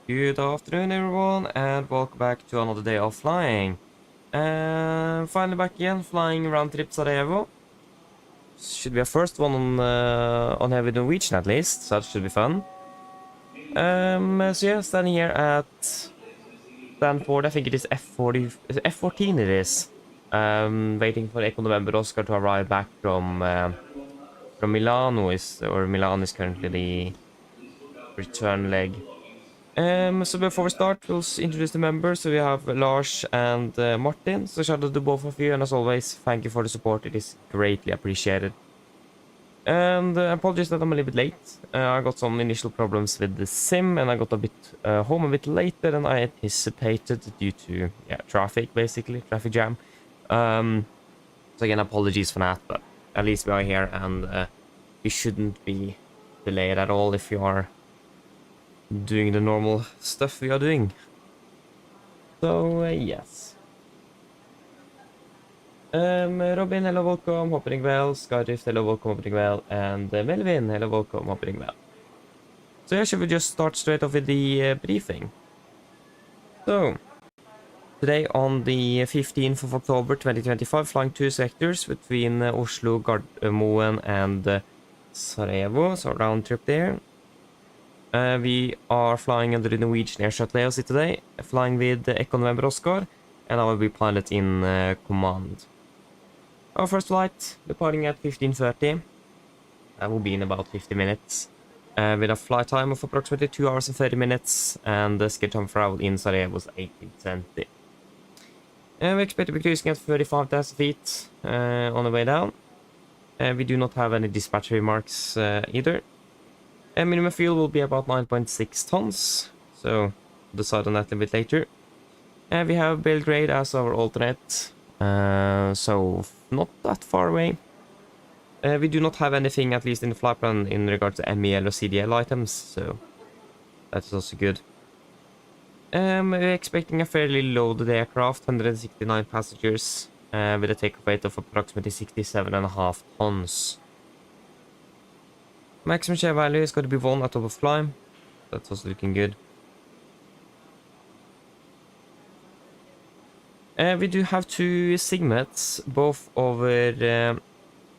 Good afternoon, everyone, and welcome back to another day of flying. Finally back again, flying round trip Sarajevo. Should be a first one on heavy Norwegian at least, so that should be fun. So yeah, standing here at Stanford, I think it is F14 it is. Waiting for Echo November Oscar to arrive back from Milano Milan is currently the return leg. So before we start, we'll introduce the members. So we have Lars and Martin. So shout out to both of you, and as always, thank you for the support. It is greatly appreciated. And apologies that I'm a little bit late. I got some initial problems with the sim, and I got a bit home a bit later than I anticipated due to traffic, basically traffic jam. So again, apologies for that, but at least we are here, and you shouldn't be delayed at all if you are doing the normal stuff we are doing. So yes. Robin, hello, welcome, hopping well. Skyrift, hello, welcome, hopping well. And Melvin, hello, welcome, hopping well. So yeah, should we just start straight off with the briefing? So, today on the 15th of October 2025, flying 2 sectors between Oslo, Gardermoen and Sarajevo, so round trip there. We are flying under the Norwegian Air Shuttle AOC today, flying with Echo November Oscar, and I will be pilot in command. Our first flight, departing at 15:30. That will be in about 50 minutes, with a flight time of approximately 2 hours and 30 minutes, and the scheduled time for travel in Sarajevo was 18:20. We expect to be cruising at 35,000 feet on the way down. We do not have any dispatch remarks either. Minimum fuel will be about 9.6 tons, so we'll decide on that a bit later. We have Belgrade as our alternate, so not that far away. We do not have anything, at least in the flight plan, in regards to MEL or CDL items, so that's also good. We're expecting a fairly loaded aircraft, 169 passengers, with a takeoff weight of approximately 67.5 tons. Maximum share value is going to be 1 at top of fly. That's also looking good. We do have 2 Sigmets, both over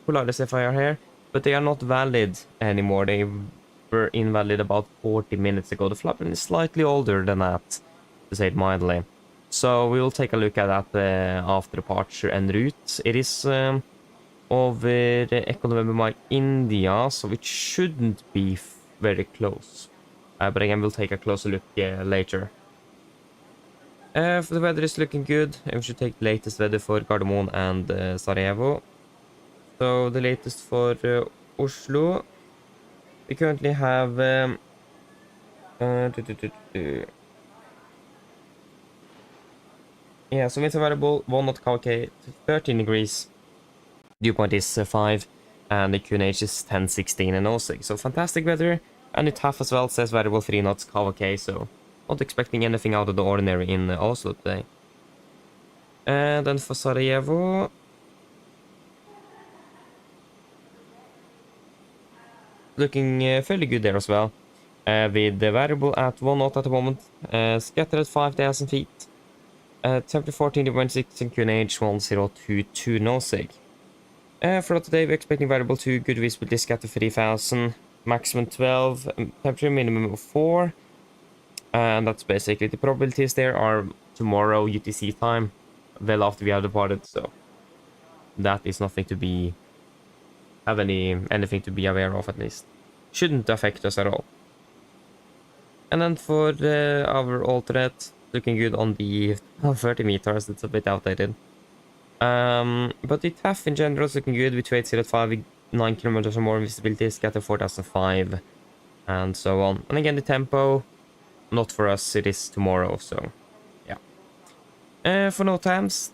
Polaris FIR here, but they are not valid anymore. They were invalid about 40 minutes ago. The flight plan is slightly older than that, to say it mildly. So we will take a look at that after departure en route. It is over Echo November Mike India, so it shouldn't be very close. But again, we'll take a closer look later. The weather is looking good. We should take the latest weather for Gardermoen and Sarajevo. So the latest for Oslo, we currently have yeah, so winds available 1 knot KK, 13 degrees. Dew point is 5, and the QNH is 1016 and 06. So fantastic weather, and it half as well says variable 3 knots KK, so not expecting anything out of the ordinary in Oslo today. And then for Sarajevo, looking fairly good there as well, with the variable at 1 knot at the moment, scattered at 5,000 feet, temperature 14.6 and QNH 1022 nosig. For today, we're expecting variable 2, good visibility, scatter 3000, maximum 12, temperature minimum of 4, and that's basically the probabilities. There are tomorrow UTC time, well after we have departed, so that is nothing to be anything to be aware of, at least. Shouldn't affect us at all. And then for our alternate, looking good on the 30 meters, it's a bit outdated. But the TAF in general is looking good with 2805, 9 kilometers or more visibility, scatter 4005, and so on. And again, the tempo, not for us, it is tomorrow, so yeah. For no times,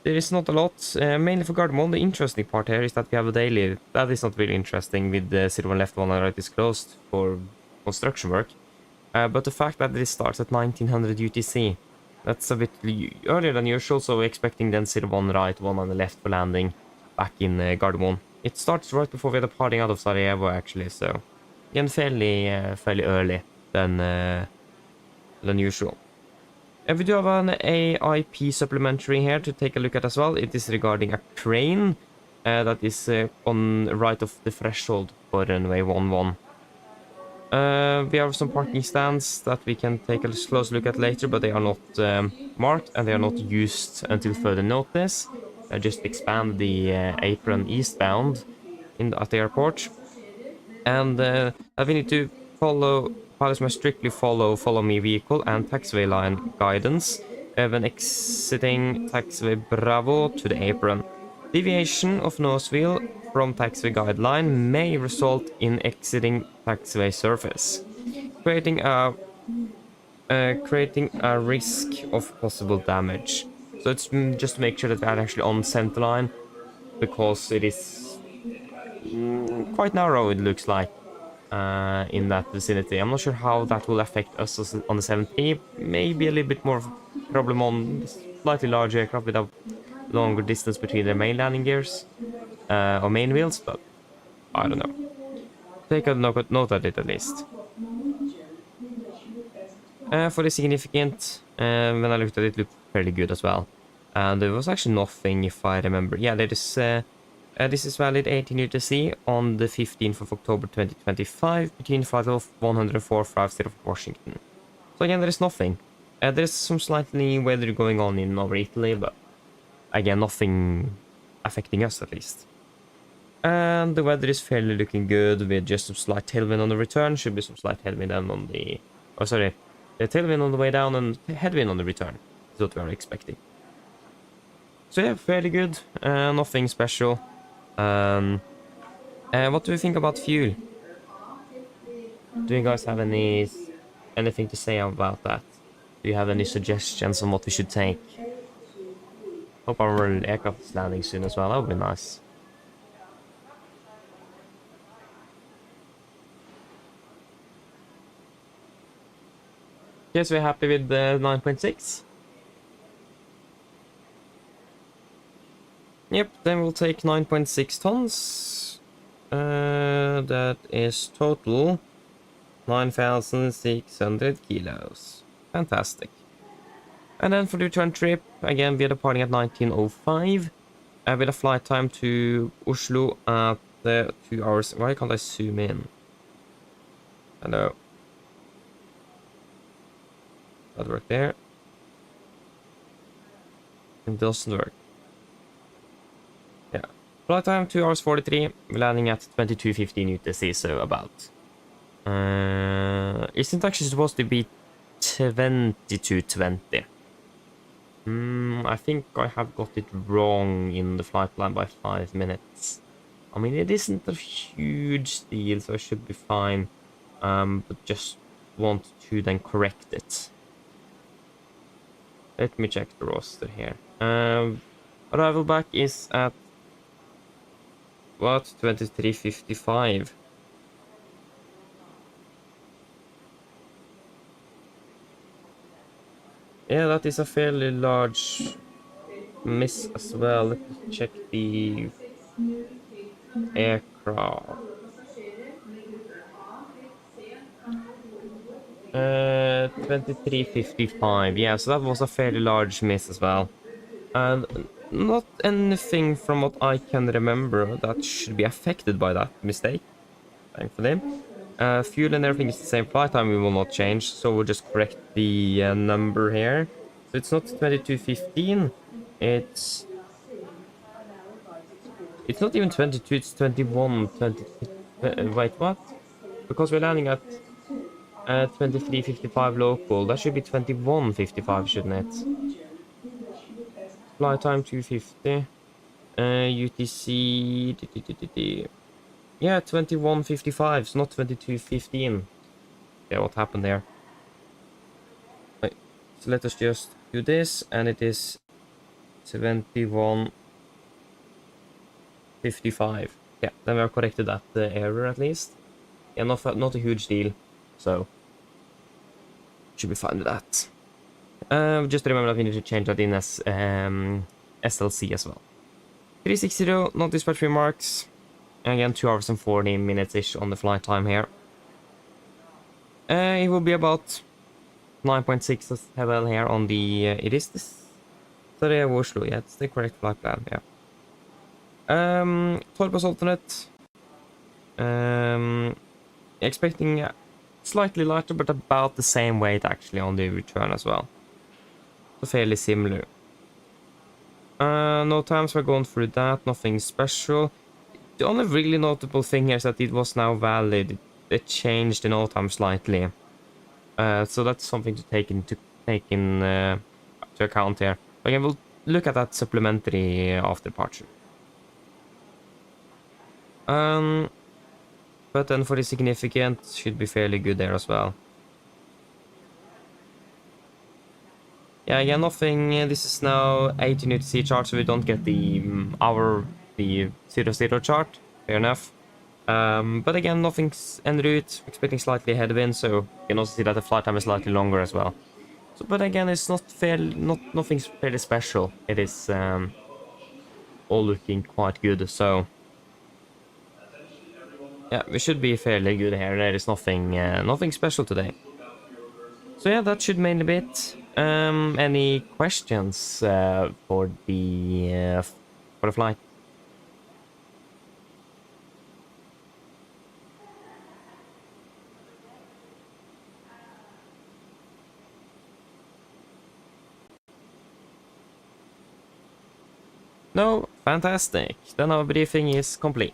there is not a lot, mainly for Gardermoen. The interesting part here is that we have a daily. That is not really interesting with the 01 left, 1 right is closed for construction work. But the fact that this starts at 1900 UTC, that's a bit earlier than usual, so we're expecting then 01 right, 1 on the left for landing back in Gardermoen. It starts right before we're departing out of Sarajevo, actually, so again, fairly early than than usual. And we do have an AIP supplementary here to take a look at as well. It is regarding a crane that is on right of the threshold for runway 11. We have some parking stands that we can take a close look at later, but they are not marked and they are not used until further notice. I just expand the apron eastbound at the airport. And we need to follow, pilots must strictly follow me vehicle and taxiway line guidance when exiting taxiway Bravo to the apron. Deviation of nose wheel from taxiway guideline may result in exiting taxiway surface, creating a risk of possible damage. So it's just to make sure that we are actually on center line, because it is quite narrow, it looks like, in that vicinity. I'm not sure how that will affect us on the 70. Maybe a little bit more problem on slightly larger aircraft with a longer distance between their main landing gears or main wheels, but I don't know. Take a note of it at least. For the significant, when I looked at it, it looked fairly good as well. And there was actually nothing, if I remember. Yeah, there is. This is valid 18 UTC on the 15th of October 2025 between flight of 10450 for Washington. So again, there is nothing. There's some slightly weather going on in over Italy, but again, nothing affecting us at least. And the weather is fairly looking good with just some slight tailwind on the return. Should be some slight headwind down on the... Oh, sorry. The tailwind on the way down and headwind on the return is what we are expecting. So yeah, fairly good. Nothing special. What do you think about fuel? Do you guys have anything to say about that? Do you have any suggestions on what we should take? Hope our aircraft is landing soon as well. That would be nice. Yes, we're happy with the 9.6. Yep, then we'll take 9.6 tons. That is total 9,600 kilos. Fantastic. And then for the return trip, again, we are departing at 19:05. With a flight time to Oslo at 2 hours. Why can't I zoom in? Hello. That work there. It doesn't work. Yeah. Flight time 2 hours 43. We're landing at 22:15 UTC, so about. Isn't actually supposed to be 22:20. I think I have got it wrong in the flight plan by 5 minutes. I mean, it isn't a huge deal, so I should be fine. But just want to then correct it. Let me check the roster here. Arrival back is at what? 23:55. Yeah, that is a fairly large miss as well. Let me check the aircraft. 23:55. Yeah, so that was a fairly large miss as well. And not anything from what I can remember that should be affected by that mistake, thankfully. Fuel and everything is the same. Flight time we will not change, so we'll just correct the number here. So it's not 22:15. It's not even 22. It's 21. Wait, what? Because we're landing at 23:55 local. That should be 21:55, shouldn't it? Flight time 250. UTC. Yeah, 21:55. It's not 22:15. Yeah, what happened there? Right. So let us just do this, and it is 21:55. Yeah, then we have corrected that error at least. Yeah, not a huge deal, so should be fine with that. Just remember that we need to change that in as SLC as well. 360, not dispatch remarks. Again, 2 hours and 40 minutes-ish on the flight time here. It will be about 9.6 as well here on the, it is this Sarajevo Oslo, yeah, it's the correct flight plan, yeah. 12 alternate. Expecting slightly lighter, but about the same weight actually on the return as well. So fairly similar. No times we're going through that, nothing special. The only really notable thing here is that it was now valid. It changed in all time slightly. So that's something to take to account here. Again, we'll look at that supplementary after departure. But then for the significant, should be fairly good there as well. Yeah, again, nothing. This is now 18 UTC chart, so we don't get the 0-0 chart. Fair enough. But again, nothing's en route. Expecting slightly headwind, so you can also see that the flight time is slightly longer as well. So, but again, it's nothing's fairly special. It is all looking quite good. So yeah, we should be fairly good here. There is nothing special today. So yeah, that should mainly be it. Any questions for the flight? No, fantastic. Then our briefing is complete.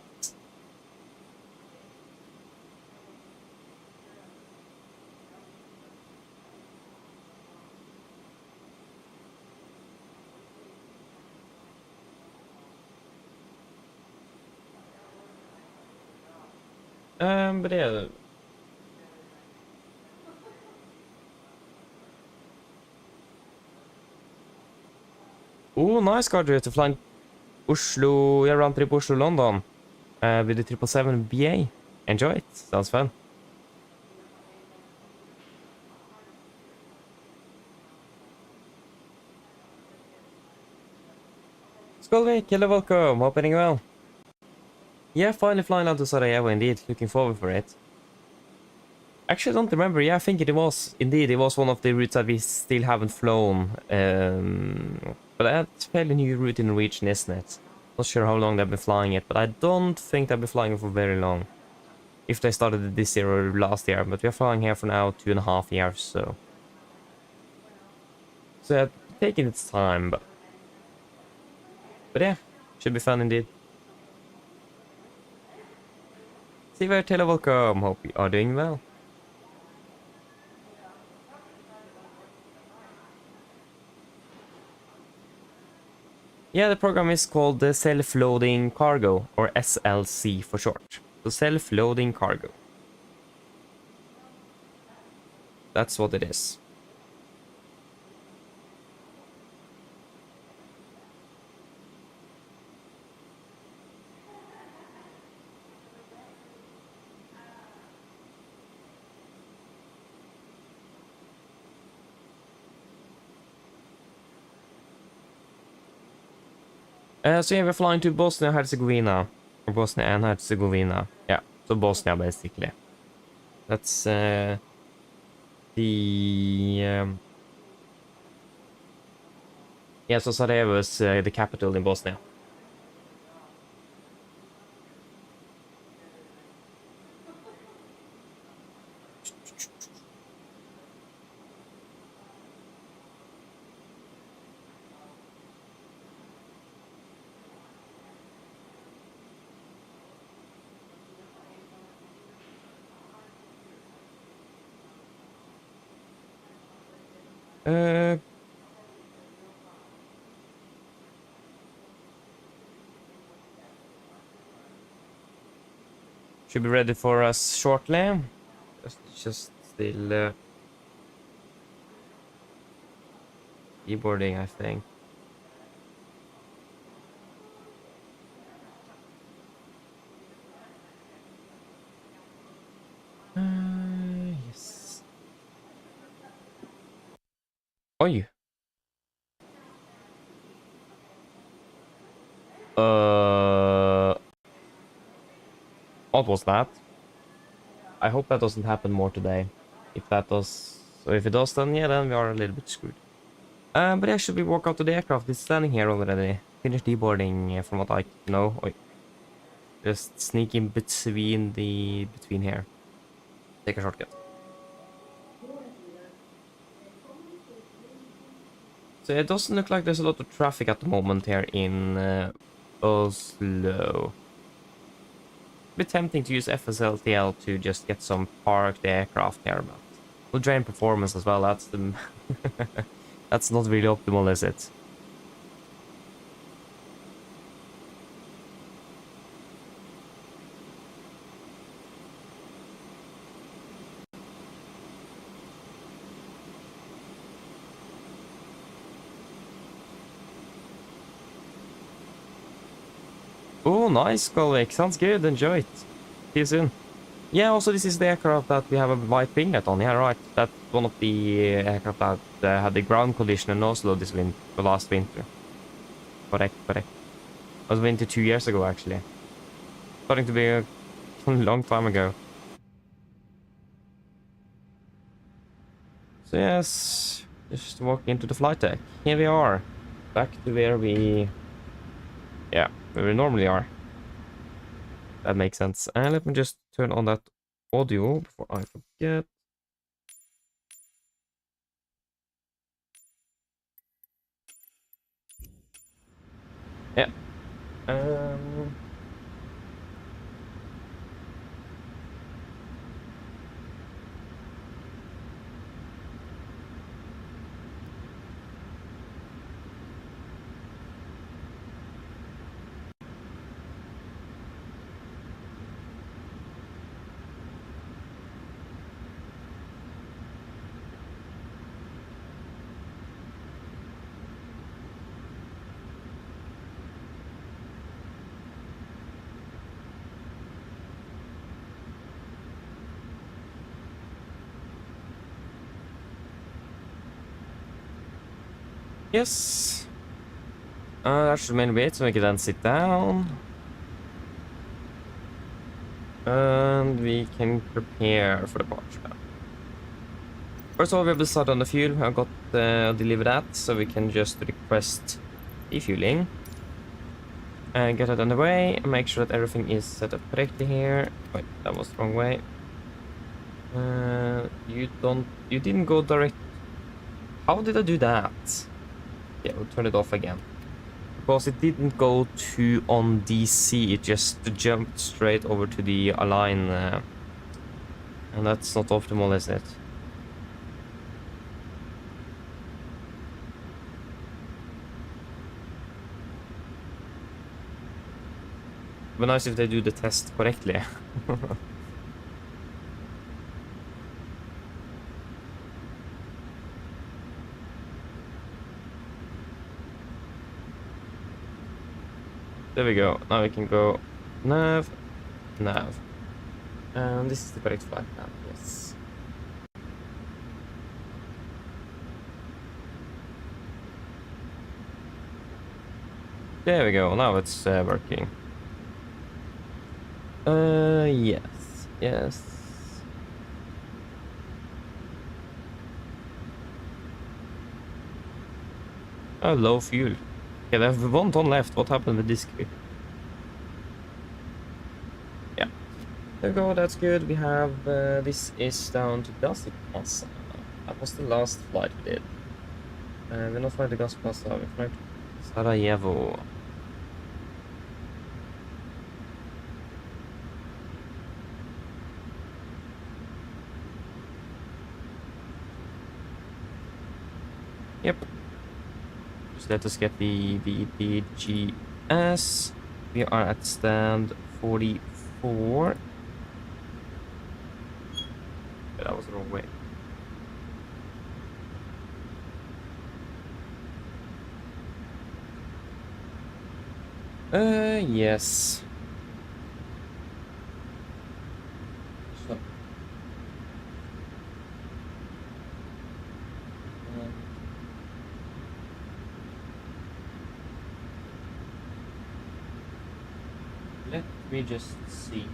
But yeah. Oh, nice graduate flying Oslo, yeah, round trip Oslo London with the 777 BA. Enjoy it. Sounds fun. Skolvik, hello, welcome. Hoping well. Yeah, finally flying out to Sarajevo indeed. Looking forward for it. Actually, I don't remember. Yeah, I think it was one of the routes that we still haven't flown. But that's a fairly new route in Norwegian, isn't it? Not sure how long they've been flying it, but I don't think they've been flying it for very long. If they started it this year or last year, but we're flying here for now 2.5 years, so. So yeah, taking its time, but yeah, should be fun indeed. Siver, Taylor, welcome. Hope you are doing well. Yeah, the program is called the Self-Loading Cargo, or SLC for short. So Self-Loading Cargo. That's what it is. So yeah, we're flying to Bosnia-Herzegovina. Or Bosnia and Herzegovina. Yeah, so Bosnia basically. That's the yeah, so Sarajevo is the capital in Bosnia. Should be ready for us shortly. Just still keyboarding, I think. Yes. Oi. What was that? I hope that doesn't happen more today. If that does, So if it does, then yeah, then we are a little bit screwed. But yeah, should we walk out to the aircraft? It's standing here already. Finish deboarding from what I know. Oi. Just sneak in between here. Take a shortcut. So it doesn't look like there's a lot of traffic at the moment here in Oslo. It'd be tempting to use FSLTL to just get some parked aircraft here, but we'll drain performance as well. That's the that's not really optimal, is it? Oh, nice, Colvick. Sounds good. Enjoy it. See you soon. Yeah, also this is the aircraft that we have a white winglet on. Yeah, right. That's one of the aircraft that had the ground collision in Oslo this last winter. Correct. It was winter 2 years ago, actually. Starting to be a long time ago. So yes, just walking into the flight deck. Here we are. Back to where we normally are. That makes sense. And let me just turn on that audio before I forget. Yeah. Yes. That should mainly be it, so we can then sit down. And we can prepare for departure. First of all, we have decided on the fuel. I got delivered that, so we can just request refueling. And get it underway, and make sure that everything is set up correctly here. Wait, that was the wrong way. You didn't go direct. How did I do that? Yeah, we'll turn it off again. Because it didn't go to on DC, it just jumped straight over to the align. And that's not optimal, is it? It'd be nice if they do the test correctly. There we go. Now we can go nav. And this is the correct flight now, yes. There we go, now it's working. Yes. Oh, low fuel. Okay, they have 1 ton left. What happened with this crew? Yeah. There we go, that's good. We have, this is down to Gothic Plaza. That was the last flight we did. We're not flying to Gothic Plaza, we're flying to Sarajevo. Yep. Just let us get the VDGS. We are at stand 44. That was the wrong way. Yes. So. Let me just see.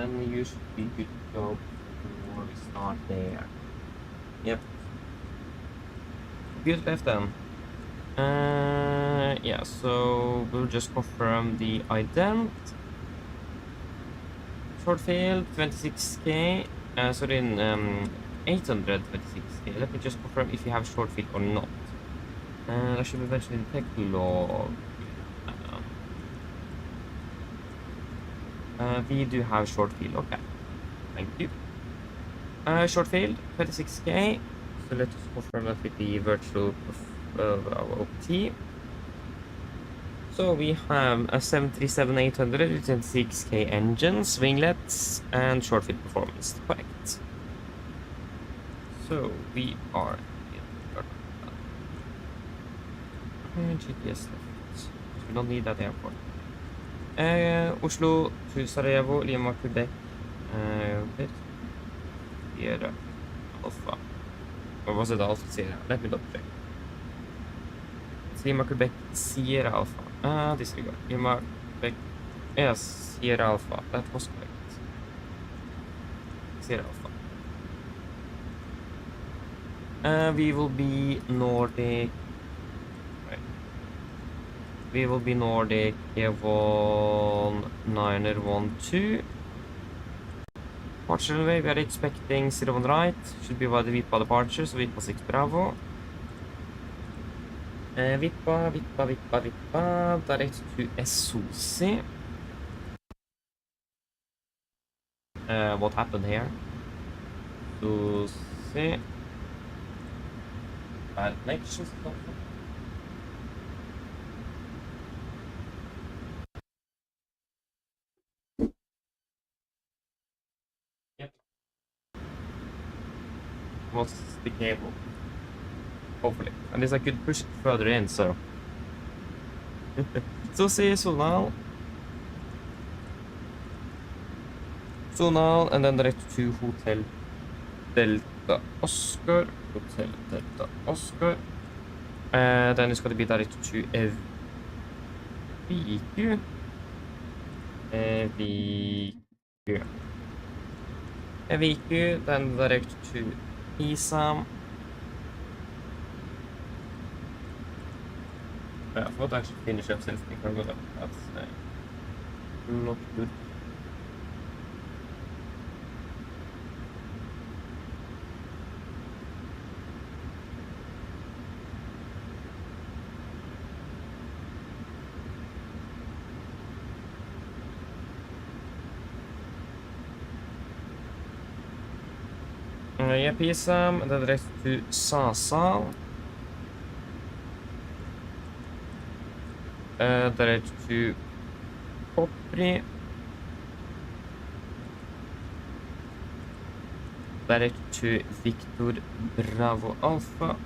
then you should be good to go before we start there. Yep. Good left then. Yeah, so we'll just confirm the ident. Short field 26k. Sorry, in 826k. Let me just confirm if you have short field or not. That should be mentioned in tech log. We do have short field. Okay, thank you. Short field 26k. So let's confirm that with the virtual OT. So we have a 737-800 with 26k engines, winglets, and short field performance. Correct. So we are in GPS left. We don't need that airport. Oslo to Sarajevo, Lima, Quebec. Sierra Alpha. Or was it Alpha Sierra? Let me double check. It's Lima, Quebec, Sierra Alpha. Disregard. Lima, Quebec. Yes, Sierra Alpha. That was correct. Sierra Alpha. We will be Nordic. We will be Nordic A1912. Departure runway, we are expecting 01 right. Should be by the VIPA departure, so VIPA 6 Bravo. VIPA, direct to SOC. What happened here? SOC. Bad connection stuff. Was the cable. Hopefully. At least I could push it further in, so. So see Sonal. Sonal, and then direct to Hotel Delta Oscar. Hotel Delta Oscar. Then it's going to be direct to VQ. VQ, then direct to ISAM. I thought I should finish up self-pick cargo. That's not good. Yeah, PSM, and then direct to Sasa. Direct to Popri. Direct to Victor Bravo Alpha.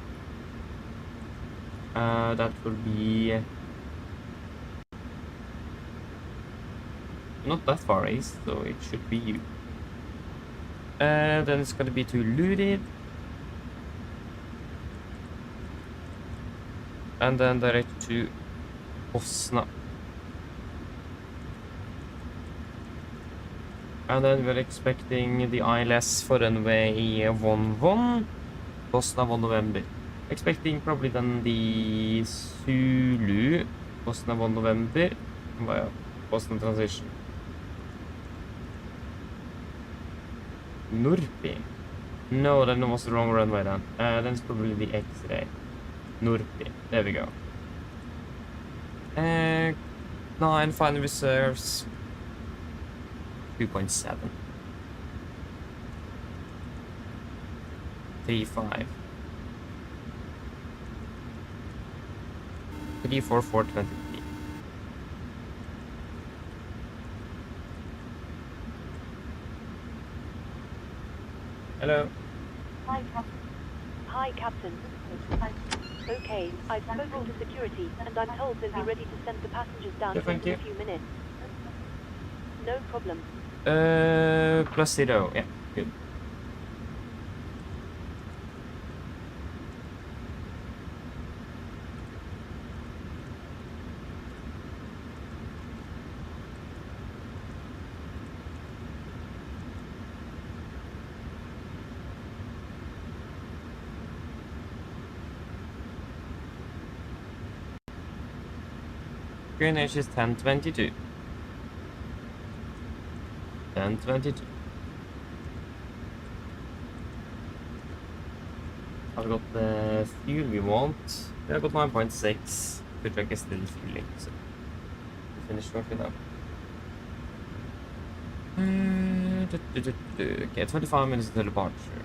That will be not that far east, so it should be you. Then it's going to be to Lurid. And then direct to Osna. And then we're expecting the ILS for runway 11. Bosnia 1 November. Expecting probably then the Zulu Bosnia 1 November via Bosnia transition. Nurpi. No, that was the wrong runway then. Then it's probably the X-ray. Nurpi. There we go. 9 final reserves. 2.7. 3.5. 3.44.23. Hello. Hi, Captain. Okay, I've spoken to security, and I'm told they'll be ready to send the passengers down in a few minutes. No problem. +0. Yeah, good. Greenwich is 10:22. 10:22. I've got the fuel we want. I've got 9.6. The truck is still fueling, so we'll finish shortly now. Okay, 25 minutes until departure.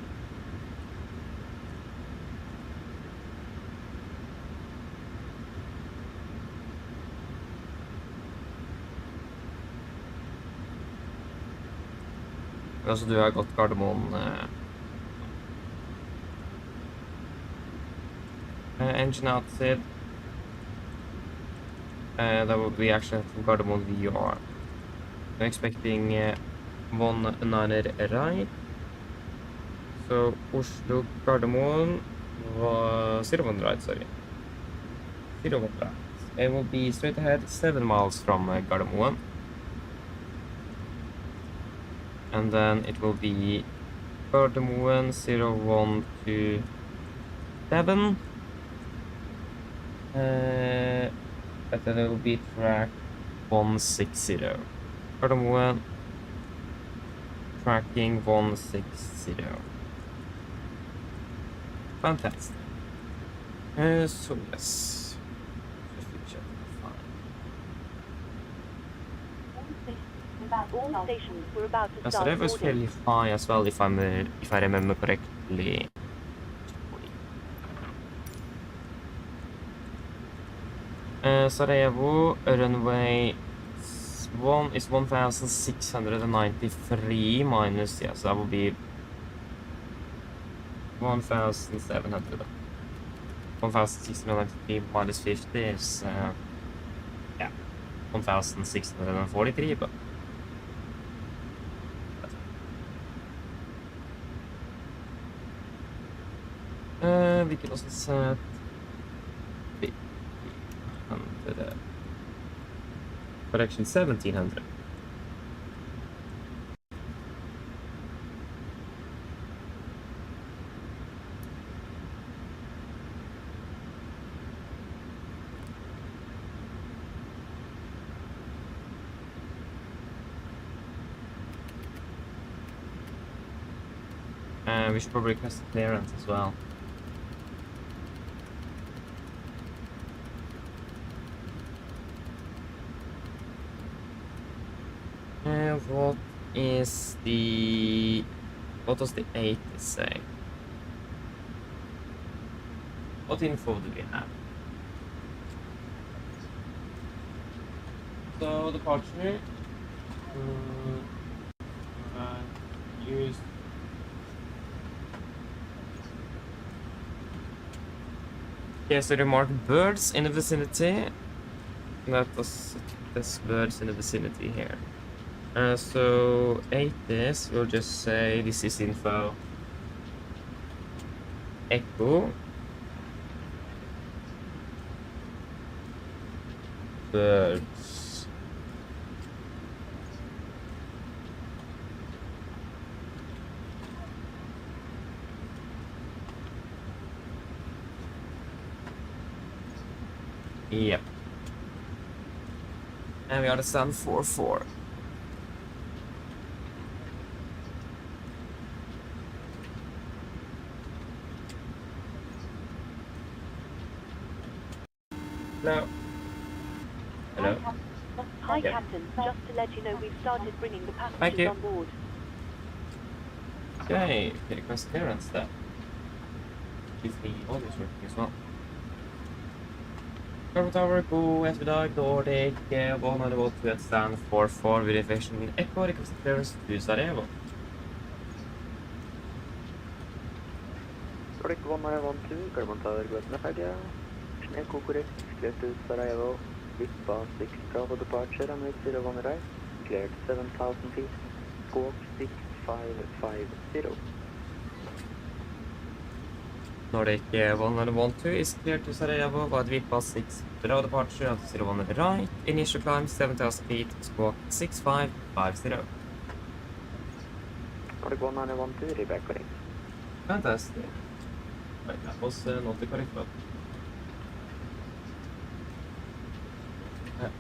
Altså, du har gått Gardermoen. Engine outside. That will be actually from Gardermoen VR. I'm expecting 19 right. So Oslo Gardermoen was 01 right, sorry. 01 right. It will be straight ahead 7 miles from Gardermoen. And then it will be Gardermoen 01 to 7. But then it will be track 160. Gardermoen tracking 160. Fantastic. So yes. All stations were about to start Sarajevo is boarding. fairly high as well, if I remember correctly. Sarajevo runway 1 is 1,693 minus, yeah, so that will be 1,700. 1,693 minus 50 is, yeah, 1,643, but we can also set 100, correction 1,700. We should probably request clearance as well. What does the 80 say? What info do we have? So departure. Use. Okay, so remark birds in the vicinity. That was this birds in the vicinity here. So 80s, we'll just say this is info. Echo. Birds. Yep. And we are the Sun 44. Hello. Hello. Hi, Yeah. Captain. Just to let you know, we've started bringing the Thank passengers you. on board. Okay, request clearance then. If the audio is working as well. Cover Tower, go ettermiddag, Nordic, 100 to at stand 44, verification Echo, request clearance to Sarajevo. Nordic 1912, Gardermoen Tower, go ahead and ferdig. Echo correct, cleared to Sarajevo, Vippa 6 Bravo departure, runway 01 right, cleared 7,000 feet, squawk 6550. Nordic 1912 is cleared to Sarajevo, Wide Vippa 6 Bravo departure, 01 right, initial climb 7,000 feet, squawk 6550. Nordic 1912, reback correct. Fantastic. Right, that was not the correct one.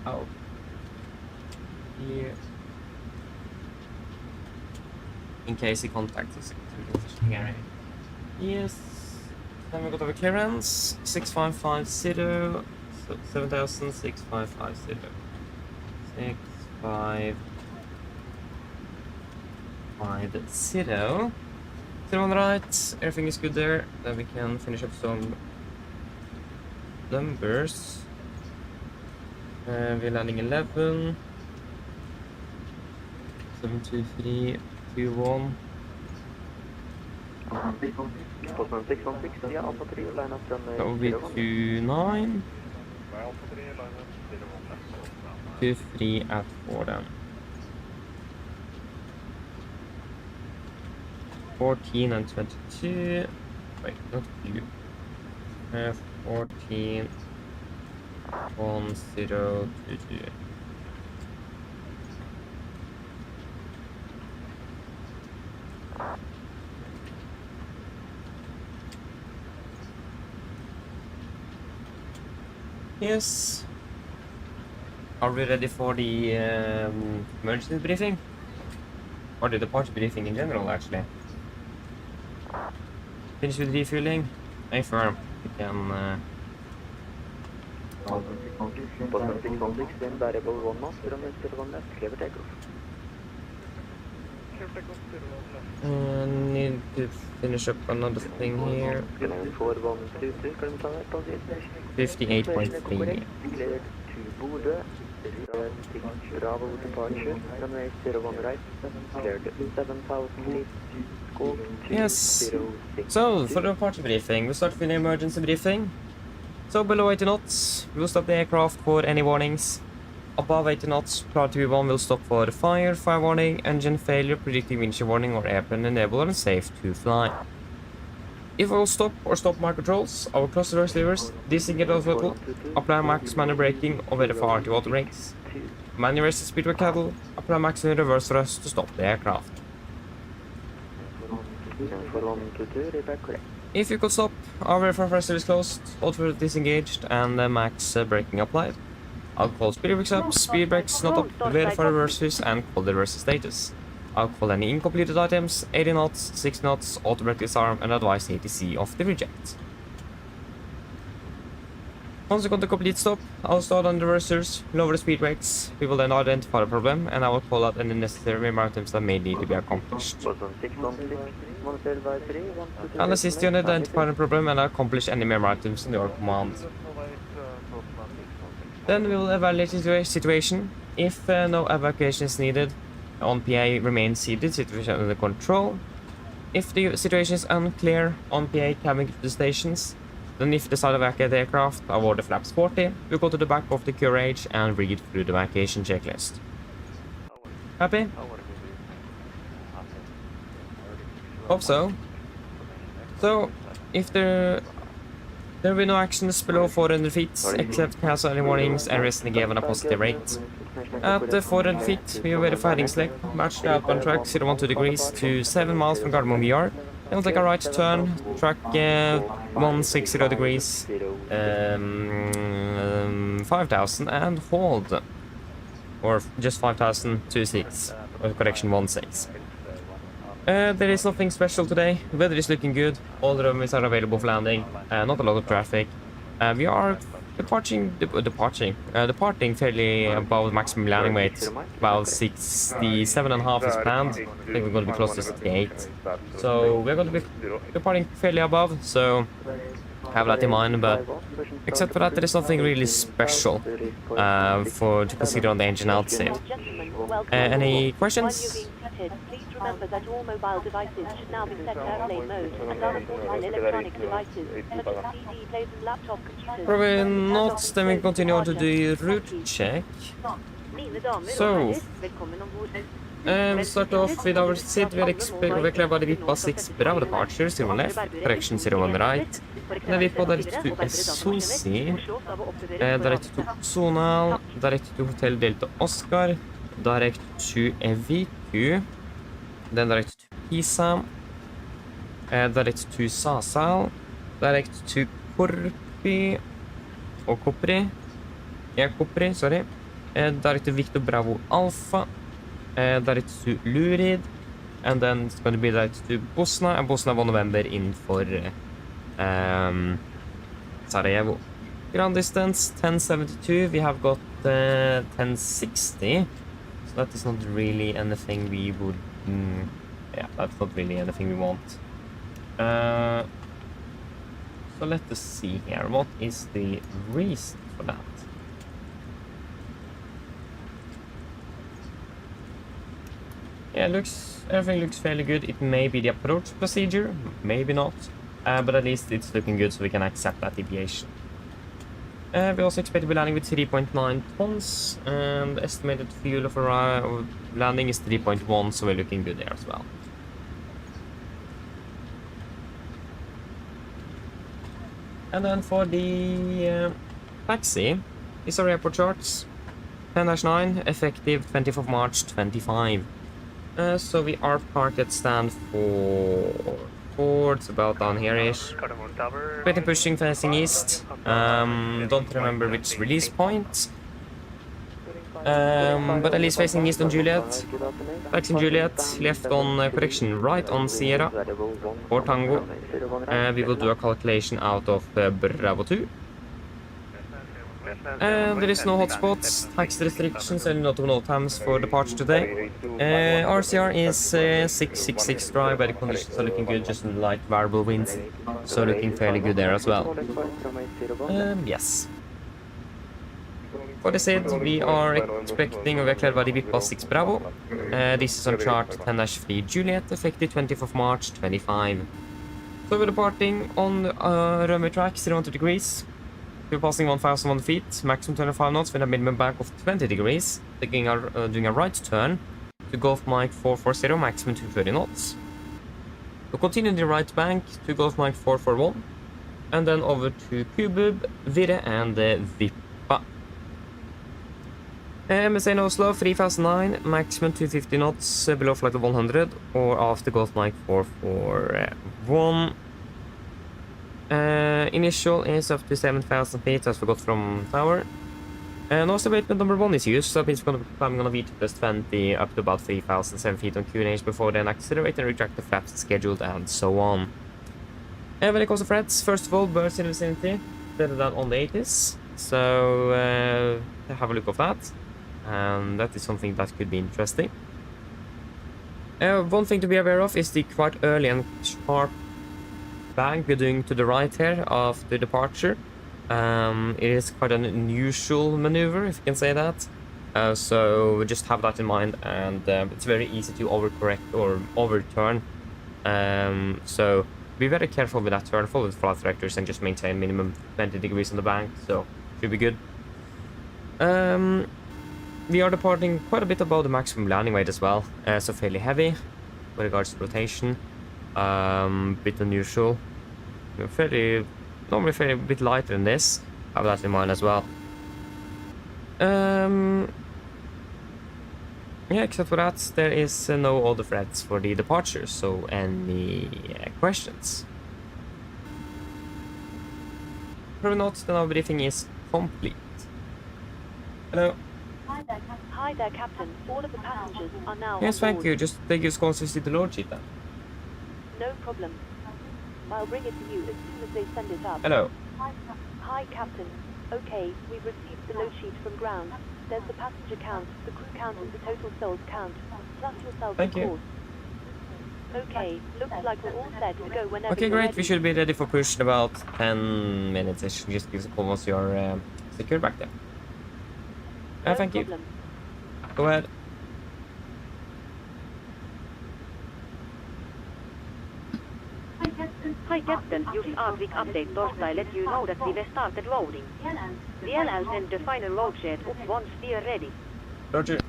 Out. Here. In case he contacts us. Yes. Then we got our clearance. 6550. So 7,6550. 6550. Still on the right. Everything is good there. Then we can finish up some numbers. We're landing 11. 72321. Postman 616, yeah, Alpha 3, line up from That would be 29. 23 at 4 then. 14 and 22. Wait, not you. 14 1022. Yes. Are we ready for the emergency briefing? Or the departure briefing in general, actually? Finish with refueling? Affirm. We can... Postman 616, then variable 1 knot, runway 01 left, clear for takeoff. need to finish up another thing here. 58.3. Cleared to Bodø. Bravo departure. Runway 01 right. Cleared 7,000 feet. Yes. So, for the departure briefing, we start with the emergency briefing. So, below 80 knots, we will stop the aircraft for any warnings. Above 80 knots, priority 1 will stop for fire warning, engine failure, predicting windshield warning, or airplane enable and safe to fly. If we will stop or stop mark controls, our cluster reverse levers, disengage the throttle, apply max manual braking, or verify RT auto brakes. Manual raise the speed with cattle, apply maximum reverse thrust to stop the aircraft. If you could stop, our verify thrust is closed, auto disengaged, and max braking applied. I'll call speed brakes up, speed brakes not up, verify reverses, and call the reverse status. I'll call any incompleted items, 80 knots, 6 knots, auto brake disarm, and advise ATC of the reject. Once we got the complete stop, I'll start on the reversers, lower the speed brakes. We will then identify the problem, and I will call out any necessary remote items that may need to be accomplished. I'll assist you in identifying the problem and accomplish any memory items in your command. Then we will evaluate the situation. If no evacuation is needed, on PA remain seated, situation under control. If the situation is unclear, on PA cabin to the stations. Then if decide to evacuate the aircraft, award the flaps 40, we go to the back of the QRH and read through the evacuation checklist. Happy? Hope so. So, if there will be no actions below 400 feet, except cancel any warnings and resting given a positive rate. At 400 feet, we will verify the select, match the outbound track 012 degrees to 7 miles from Gardermoen Yard. Then we'll take a right turn, track 160 degrees, 5,000 and hold. Or just 5,026, or correction 16. There is nothing special today. Weather is looking good. All the runways are available for landing. Not a lot of traffic. We are departing fairly above maximum landing weight. About 67.5 is planned. I think we're going to be close to 68. So we're going to be departing fairly above. So have that in mind. But except for that, there is nothing really special to consider on the engine outside. Any questions? Please remember that all mobile devices should now be set to airplane mode and other portable electronic devices, such as CD players and laptop computers. Probably not. Then we continue on to the route check. So, we start off with our SID. We are clear by the VIP 6 Bravo departure, 0 left, correction 01 right. Then VIP direct to SOC, direct to Zonal, direct to Hotel Delta Oscar, direct to EVQ, then direct to Pisa, direct to Sasal, direct to Korpi og Kopri, Kopri, sorry. Deretter Victor Bravo Alpha. Deretter to Lurid. And then it's going to be direct to Bosna, and Bosna 1 November in for Sarajevo. Ground distance 1072. We have got 1060. So that is not really anything we would. Yeah, that's not really anything we want. So let us see here. What is the reason for that? Yeah, everything looks fairly good. It may be the approach procedure, maybe not, but at least it's looking good, so we can accept that deviation. We also expect to be landing with 3.9 tons, and the estimated fuel of landing is 3.1, so we're looking good there as well. And then for the taxi, these are airport charts. 10-9, effective 20th of March 25. So we are parked at stand 4. It's about down here-ish. Pretty pushing, facing east. Don't remember which release point. But at least facing east on Juliet. Taxi in Juliet, left on correction, right on Sierra. For Tango. We will do a calculation out of Bravo 2. There is no hotspots, taxi restrictions, and not of no times for departure today. RCR is 666 dry, but the conditions are looking good, just light variable winds, so looking fairly good there as well. Yes. For the SID, we are expecting a declared by the VIP 6 Bravo. This is on chart 10-3 Juliet, effective 20th of March 25. So we're departing on runway track 0 degrees. We're passing 1,001 feet, maximum 25 knots with a minimum bank of 20 degrees. Doing a right turn to Gulf Mike 440, maximum 230 knots. We'll continue the right bank to Gulf Mike 441, and then over to Kubub, Virre, and Vippa. MSA in Oslo 3009, maximum 250 knots below flight of 100, or after Gulf Mike 441. Initial is up to 7,000 feet, as we got from tower. And also abatement number 1 is used, so that means we're going to be climbing on a VT plus 20 up to about 3,007 feet on QNH before then accelerate and retract the flaps scheduled and so on. And when it comes to threats, first of all, birds in the vicinity, better than on the 80s. So have a look of that, and that is something that could be interesting. One thing to be aware of is the quite early and sharp bank we're doing to the right here after departure. It is quite an unusual maneuver, if you can say that. So just have that in mind, and it's very easy to overcorrect or overturn. So be very careful with that turn, follow the flight directors, and just maintain minimum 20 degrees on the bank, so should be good. We are departing quite a bit above the maximum landing weight as well, so fairly heavy with regards to rotation. Bit unusual. Normally fairly a bit lighter than this. Have that in mind as well. Yeah, except for that, there is no other threats for the departure. So, any questions? Probably not. Then our briefing is complete. Hello. Hi there, Captain. All of the passengers are now Yes, on thank board. you. Just take your calls to see the Lord sheet then. No problem. I'll bring it to you as soon as they send it up. Hello. Hi, Captain. Okay, we've received the load sheet from ground. There's the passenger count, the crew count, and the total souls count, plus yourself, Thank of you. course. Okay, looks like we're all set to go whenever Okay, you're great. ready. We should be ready for push in about 10 minutes-ish. Just give us a call once you're secure back there. No Thank you. problem. Go ahead. Hi Captain, just a quick update torstai let you know that we've started loading. DLL send the final load sheet up once we are ready. Roger.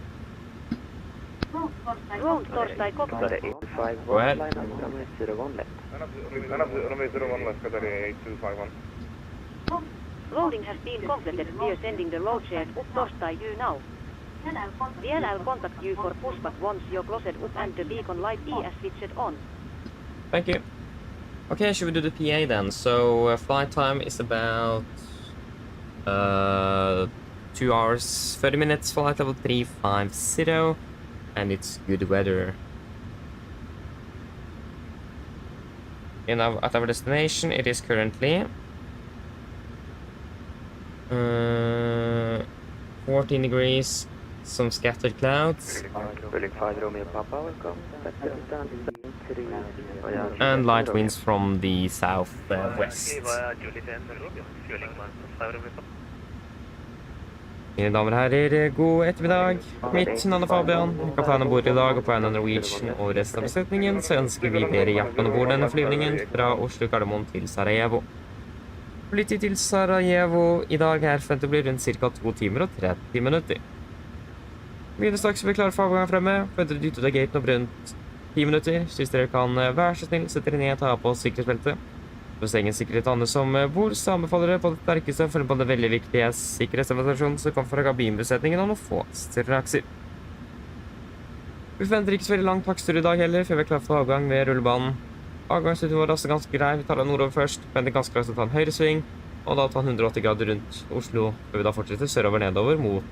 Ground torstai Got cockpit. a 851 Go ahead. line up, runway 01 left. Runway 01 left, Qatari 8251. Loading has been completed. We are sending the load sheet up torstai you now. DLL contact you for pushback once you're closed up and the beacon light is switched on. Thank you. Okay, should we do the PA then? So flight time is about 2 hours, 30 minutes, flight level 350, and it's good weather. At our destination, it is currently 14 degrees, some scattered clouds, Building 5 Romeo Papa, welcome. and light winds from the southwest. Mine damer og herrer, god ettermiddag. Mitt navn er Fabian, kaptein ombord i dag, og på vegne av Norwegian og resten av besetningen så ønsker vi dere hjertelig ombord denne flyvningen fra Oslo Gardermoen til Sarajevo. Flytid til Sarajevo i dag er forventet å bli rundt ca. 2 timer og 30 minutter. Vi er straks klare for avgang fremme, forventer å dytte ut av gaten om rundt 10 minutter, så hvis dere kan være så snill, sette dere ned og ta på sikkerhetsbeltet. For egen sikkerhet andre som bor, så anbefaler dere på det sterkeste å følge på den veldig viktige sikkerhetsdemonstrasjonen som kommer fra kabinbesetningen og noen få strakser. Vi forventer ikke så veldig lang takstur i dag heller, før vi er klare for avgang ved rullebanen. Avgangsruten vår er også ganske grei. Vi tar den nordover først, venter ganske raskt å ta en høyresving, og da ta en 180 grader rundt Oslo, før vi da fortsetter sørover nedover mot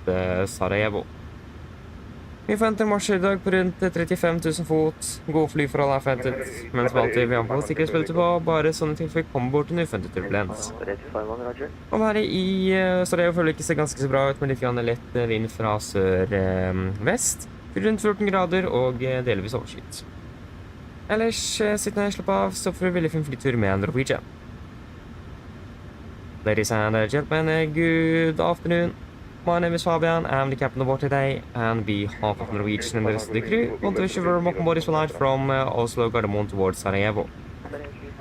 Sarajevo. Vi forventer marsj i dag på rundt 35 000 fot. Gode flyforhold er forventet, mens vi alltid vil anbefale sikkerhetsbeltet på, bare sånne tilfeller vi kommer bort til en uforventet turbulens. Og her i Sarajevo føler det ikke ser ganske så bra ut, med litt lett vind fra sør-vest. Rundt 14 grader og delvis overskyet. Ellers, sitt ned, slapp av, så får du veldig fin flytur med Norwegian. Ladies and gentlemen, good afternoon. My name is Fabian, I'm the captain aboard today, and on behalf of Norwegian and the rest of the crew, want to wish you a very welcome Boris flight from Oslo Gardermoen towards Sarajevo.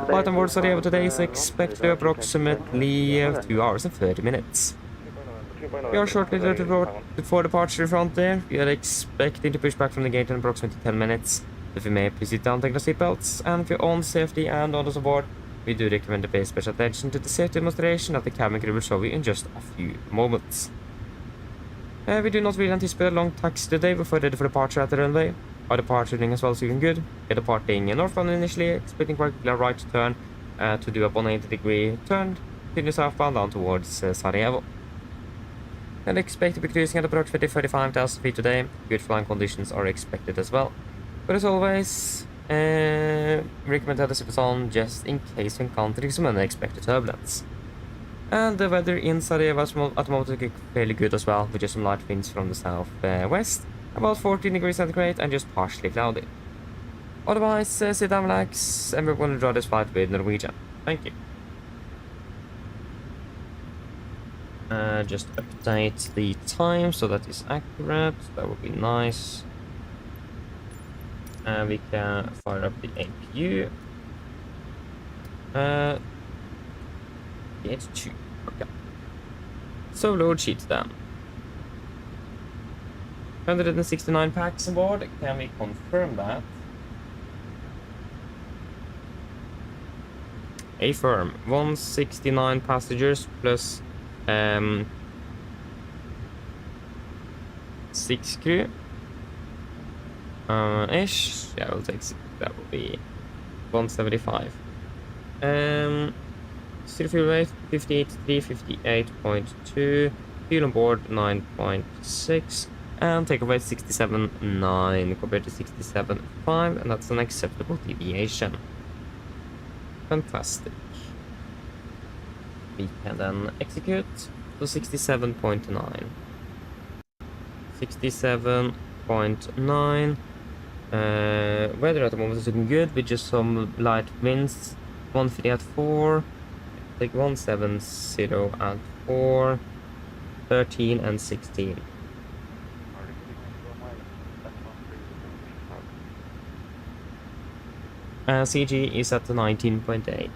Flight on board Sarajevo today is expected to approximately 2 hours and 30 minutes. We are shortly for departure in front there. We are expecting to push back from the gate in approximately 10 minutes. If you may, please sit down, take your seatbelts, and for your own safety and others aboard, we do recommend to pay special attention to the safety demonstration that the cabin crew will show you in just a few moments. We do not really anticipate a long taxi today before ready for departure at the runway. Our departure as well is looking good. We are departing northbound initially, expecting quite a right turn to do a 180-degree turn, continue southbound down towards Sarajevo. And expect to be cruising at approximately 35,000 feet today. Good flying conditions are expected as well. But as always, recommend to have the zippers on just in case you encounter some unexpected turbulence. And the weather in Sarajevo at the moment is fairly good as well, with just some light winds from the southwest, about 14 degrees centigrade and just partially cloudy. Otherwise, sit down, relax, and we're going to draw this flight with Norwegian. Thank you. Just update the time so that is accurate. That would be nice. And we can fire up the APU. It's 2. Okay. So load sheet then. 169 packs aboard. Can we confirm that? Affirm. 169 passengers plus 6 crew. Ish. Yeah, we'll take 6. That will be 175. Still fuel rate 58.3, 58.2. Fuel on board 9.6. And takeoff weight 67.9 compared to 67.5, and that's an acceptable deviation. Fantastic. We can then execute to 67.9. 67.9. Weather at the moment is looking good with just some light winds. 13 at 4. Take 170 at 4. 13 and 16. CG is at 19.8.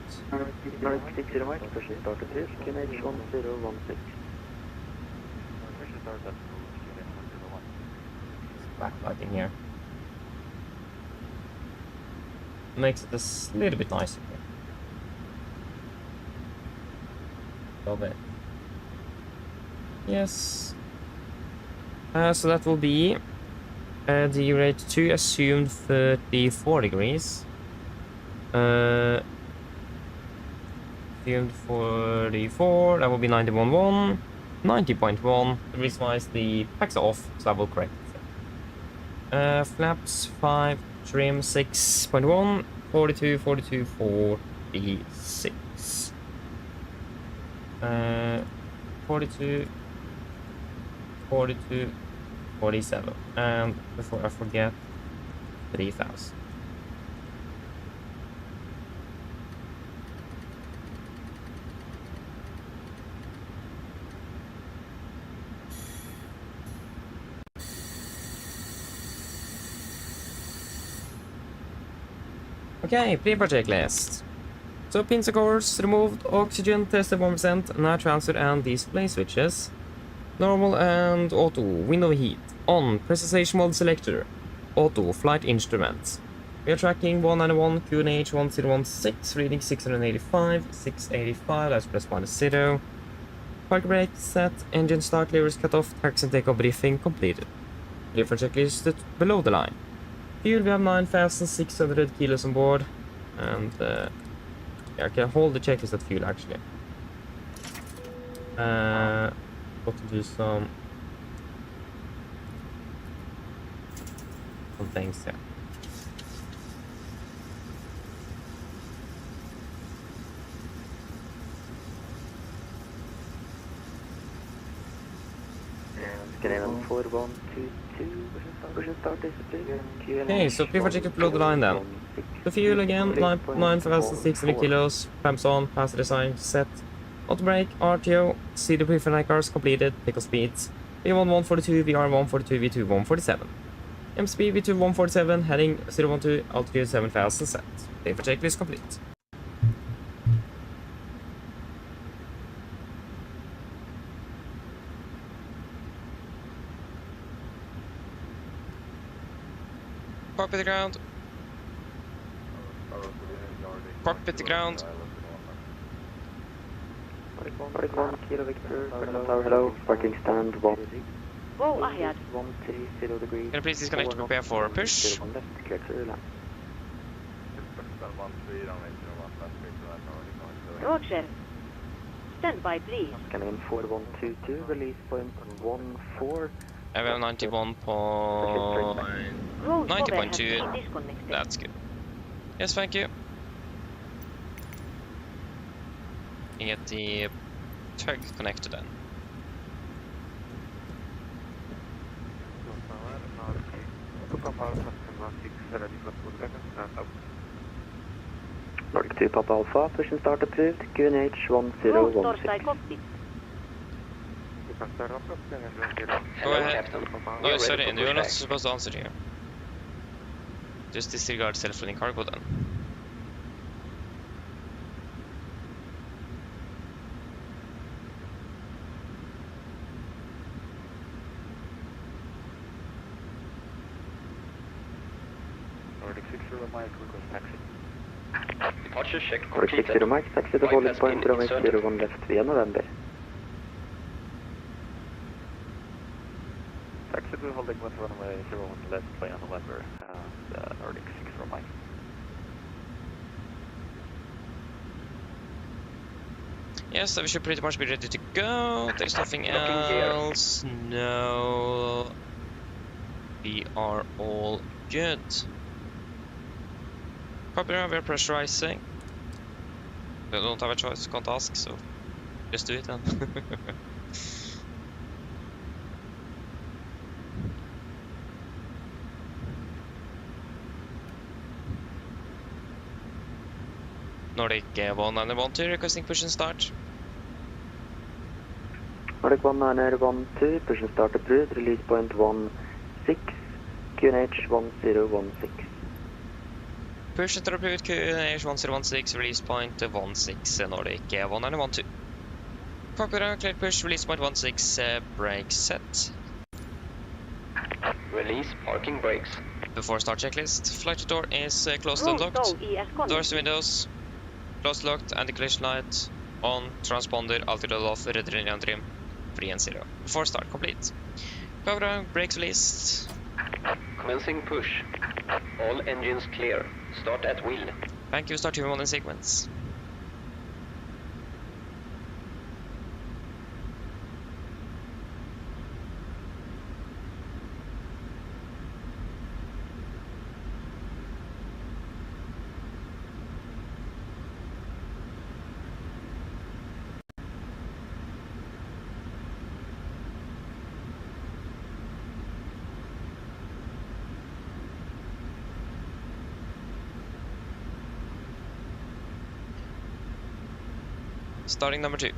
Backlighting here makes it a little bit nicer here. Love it. Yes. So that will be the rate 2 assumed 34 degrees. Assumed 44, that will be 91.1. 90.1. The reason why is the packs are off, so I will correct it. Flaps 5, trim 6.1, 42, 42, 46. 42, 42, 47. And before I forget, 3000. Okay, pre-project list. So pins and cores removed, oxygen tested 1%, now transfer and display switches. Normal and auto, window heat, on, presentation mode selector, auto, flight instruments. We are tracking 191, QNH 1016, reading 685, 685, that's +/-0. Park brake set, engine start, levers cut off, taxi and takeoff briefing completed. Different checklist below the line. Fuel, we have 9,600 kilos on board, and yeah, I can hold the checklist at fuel actually. Got to do some things here. Scanning 4122, push start discipline. Okay, so pre-project below the line then. The fuel again, 9,600 kilos, clamps on, pass design set. Auto brake, RTO, see the pre-flight cars completed, takeoff speeds. V1 142, VR 142, V2 147. MSP V2 147, heading 012, altitude 7000 set. Pre checklist complete. Cockpit to ground. Cockpit to ground. Hello, parking stand 1. Go ahead. 130 degrees. Can you please disconnect to prepare for push? Roger. Stand by, please. Scanning 4122, release point 14. We have 90.2. That's good. Yes, thank you. You can get the tug connected then. Nordic 2 Papa Alpha, push and start approved, QNH 1016. Go ahead. No, sorry, you're not supposed to answer here. Just disregard self-filling cargo then. Nordic 60 Mike, request taxi. Departure check Nordic 60 Mike, taxi to hold point runway 01 left via November. Taxi to holding with runway 01 left via November, and Nordic 60 Mike. Yes, we should pretty much be ready to go. There's nothing else. No. We are all good. Copy, we are pressurizing. We don't have a choice, can't ask, so just do it then. Nordic 1912 requesting push and start. Nordic 1912, push and start approved, release point 16, QNH 1016. Push and start approved, QNH 1016, release point 16, Nordic 1912. Copy, clear push, release point 16, brake set. Release parking brakes. Before start checklist, flight door is closed and locked. Doors and windows closed, locked, anti-collision light on, transponder, altitude off, redder trim, 3 and 0. Before start complete. Cover, brakes released. Commencing push. All engines clear. Start at wheel. Thank you, start human in sequence. Starting number 2.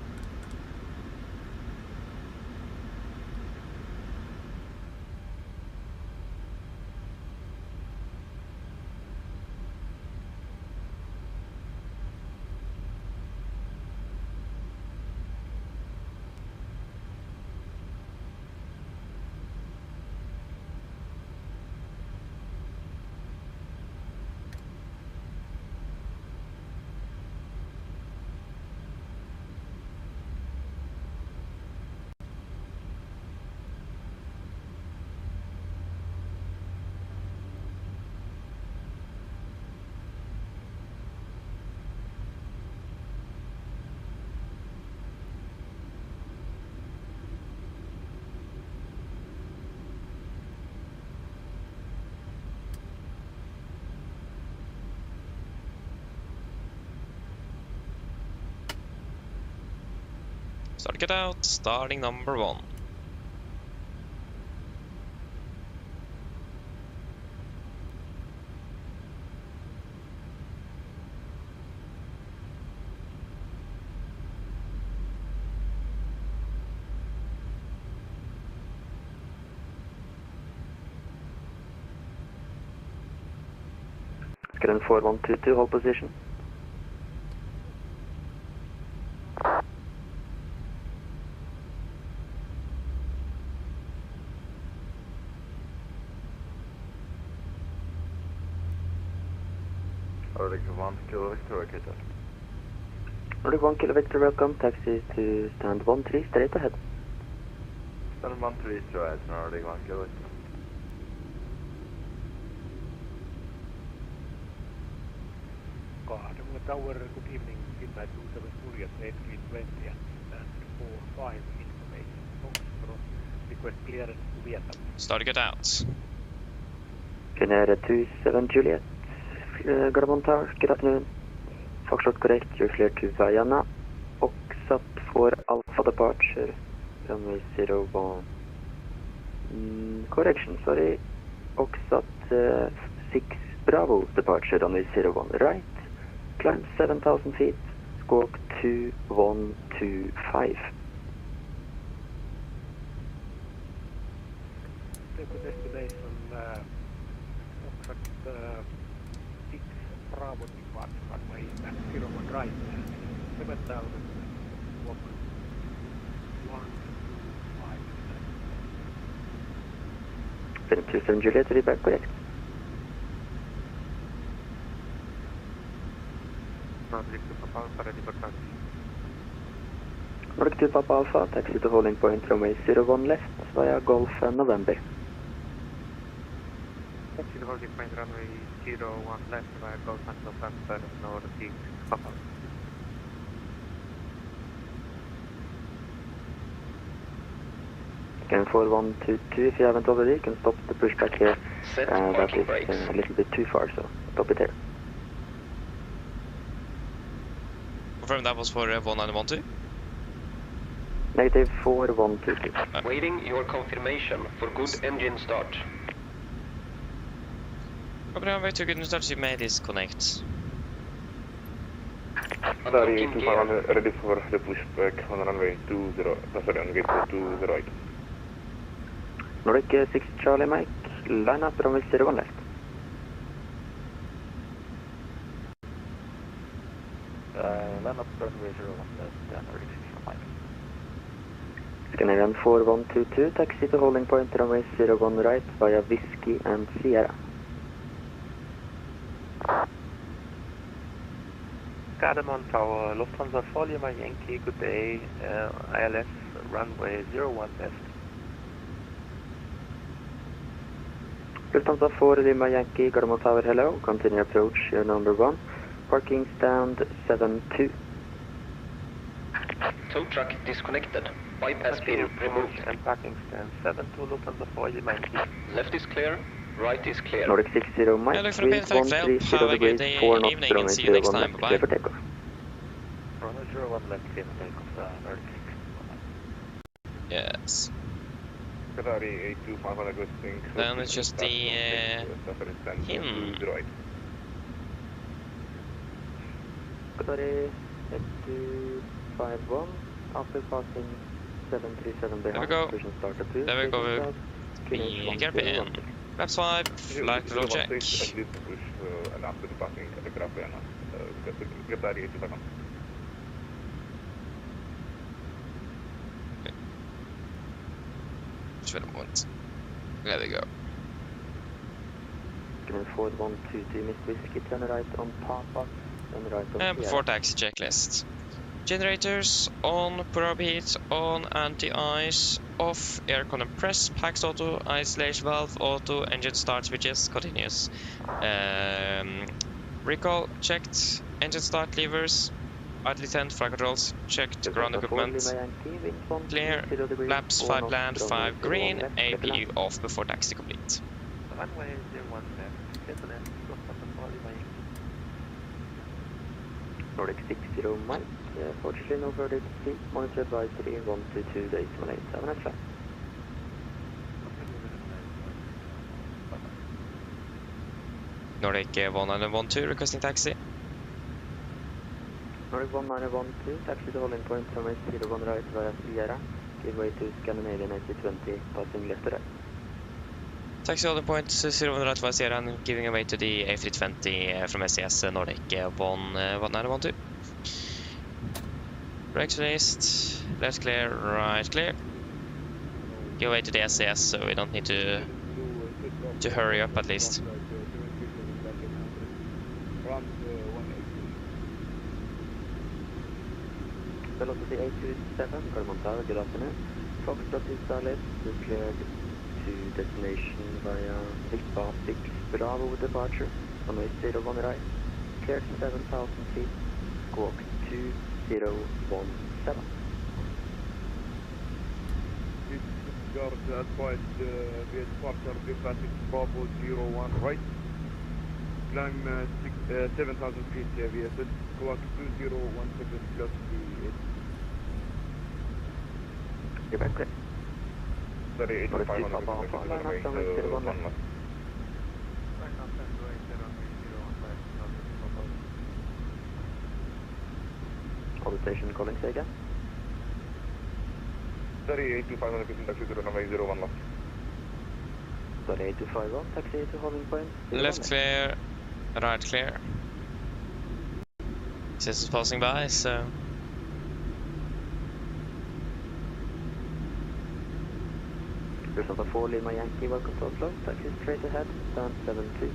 Start get out, starting number 1. Squadron 4122, hold position. Nordic 1 Kilo Victor, located. Nordic 1 Kilo Victor, welcome. Taxi to stand 13, straight ahead. Stand 13 straight, Nordic 1 Kilo Victor. Cardamom Tower, good evening. Midnight 27 Juliet, 8320 and stand 45 information. Foxtrot, request clearance to Vietnam. Start get out. Canada 27 Juliet, Cardamom Tower, good afternoon. Foxtrot correct, you're clear to Vienna. Oxat for Alpha departure, runway 01. Correction, sorry. Oxat 6 Bravo departure, runway 01, right. Climb 7,000 feet, squawk 2125. Take a destination, Oxford 6 Bravo departure runway 01 right, 7,000, squawk 125. 27 Juliet, read back correct. Nordic 2 Papa Alpha, ready for taxi. Nordic 2 Papa Alpha, taxi to holding point runway 01 left via Golf and November. Taxi to holding point runway 01 left via Golf and November, Nordic Papa. Again 4122, if you haven't already, you can stop the pushback here. Set That parking is brakes. a little bit too far, so stop it here. Confirm that was for 1912. Negative 4122. Waiting your confirmation for good engine start. Copy on way to good start, you may disconnect. Unlocking gear. Ready for the pushback on runway 20, sorry, on gate 208. Nordic 6 Charlie Mike, line up runway 01 left. Land up runway 01 left, and ready for Mike. Scandinavian 4122, taxi to holding point runway 01 right via Whiskey and Sierra. Cardamom Tower, Lufthansa 4 Lima Yankee, good day, ILS runway 01 left. Lufthansa 4 Lima Yankee, Cardamom Tower, hello. Continue approach, number 1. Parking stand 72. Tow truck disconnected. Bypass pin removed. And parking stand 72, Lufthansa 4 Lima Yankee. Left is clear. Right is clear. Nordic 60 Mike, look for a bit of wind help. 130 Have a good degrees, 4 knots, evening and runway see you next 01 time. left, Bye-bye. clear for takeoff. Runway 01 left, clear for takeoff, Nordic 6. Yes. Ferrari 825 requesting. Then it's just the him. Sorry, let's do 851, after passing 737 behind, There we go. vision start to 2, There we go. QNH Gear in. Flaps 5, flight control check. I need to push and after the passing aircraft get that 87. Just wait a moment. There we go. Given forward 122, Miss Whiskey, turn right on Papa, turn right on And before Sierra. taxi checklist. Generators on, probe heat on, anti-ice off, aircon and press, packs auto, isolation valve auto, engine start switches continuous. Recall checked, engine start levers, idle tent, flight controls checked, ground equipment clear, flaps 5 land, 5 green, AP off before taxi complete. Runway 01 left, clear to land, Loftan Zafar Lima Yankee. Nordic 60 Mike, fortunately no further to see, monitor advisory 122 decimal 8, have a nice flight. Nordic 1912 requesting taxi. Nordic 1912, taxi to holding point from 01 right via Sierra, give way to Scandinavian 8020, passing left to right. Taxi holding point 01 right via Sierra and giving away to the A320 from SES Nordic 1912. Brakes released, left clear, right clear. Give away to the SES so we don't need to hurry up at least. Velocity 827, Garmontal, good afternoon. Foxtrot is solid, declared to destination via Victor 6 Bravo departure, runway 01 right, cleared 7,000 feet, squawk 2017. Disregard advised via departure departing Bravo 01 right. Climb 7,000 feet via squawk 2017 plus the Get back clear. Sorry, 8500 All the station calling, say again. Sorry, 8251 taxi to runway 01 left. Sorry, 8251, taxi to holding point. Left clear, right clear. This is passing by, so... Result 4 Lima Yankee, welcome to Oslo, taxi straight ahead, stand 72.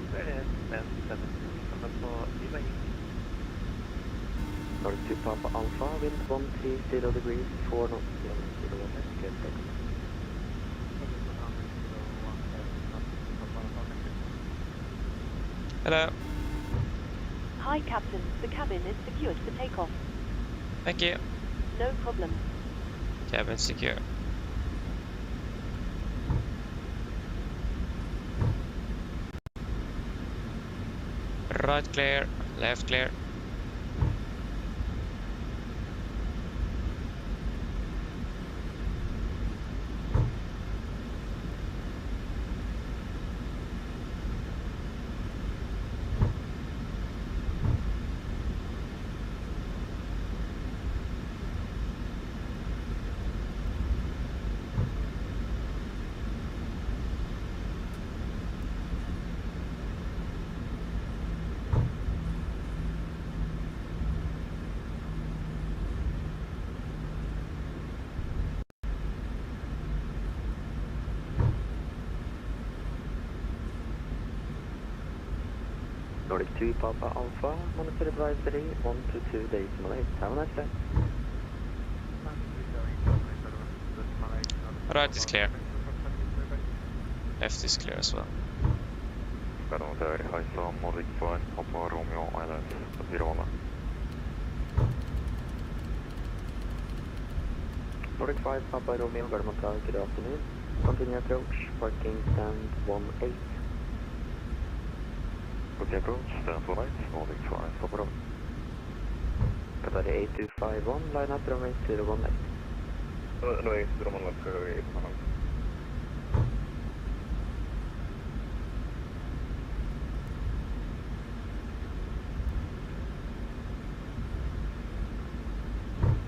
Straight ahead, stand 72, Loftan Zafar Lima Yankee. North to Papa Alpha, wind 130 degrees, 4 knots, 01 left, get back. Hello. Hi, Captain. The cabin is secured for takeoff. Thank you. No problem. Cabin secure. Right clear, left clear. Nordic 2 Papa Alpha, monitor advisory 122 decimal 8, have a nice day. Right is clear. Left is clear as well. Garden there, high storm, Nordic 5, Papa Romeo Island, 01 left. Nordic 5 Papa Romeo, Garmontal, good afternoon. Continue approach, parking stand 18. Okay, approach, stand for right, Nordic 5, Papa Romeo. Qatar 8251, line up runway 01 left. No, 01 left, 81 left.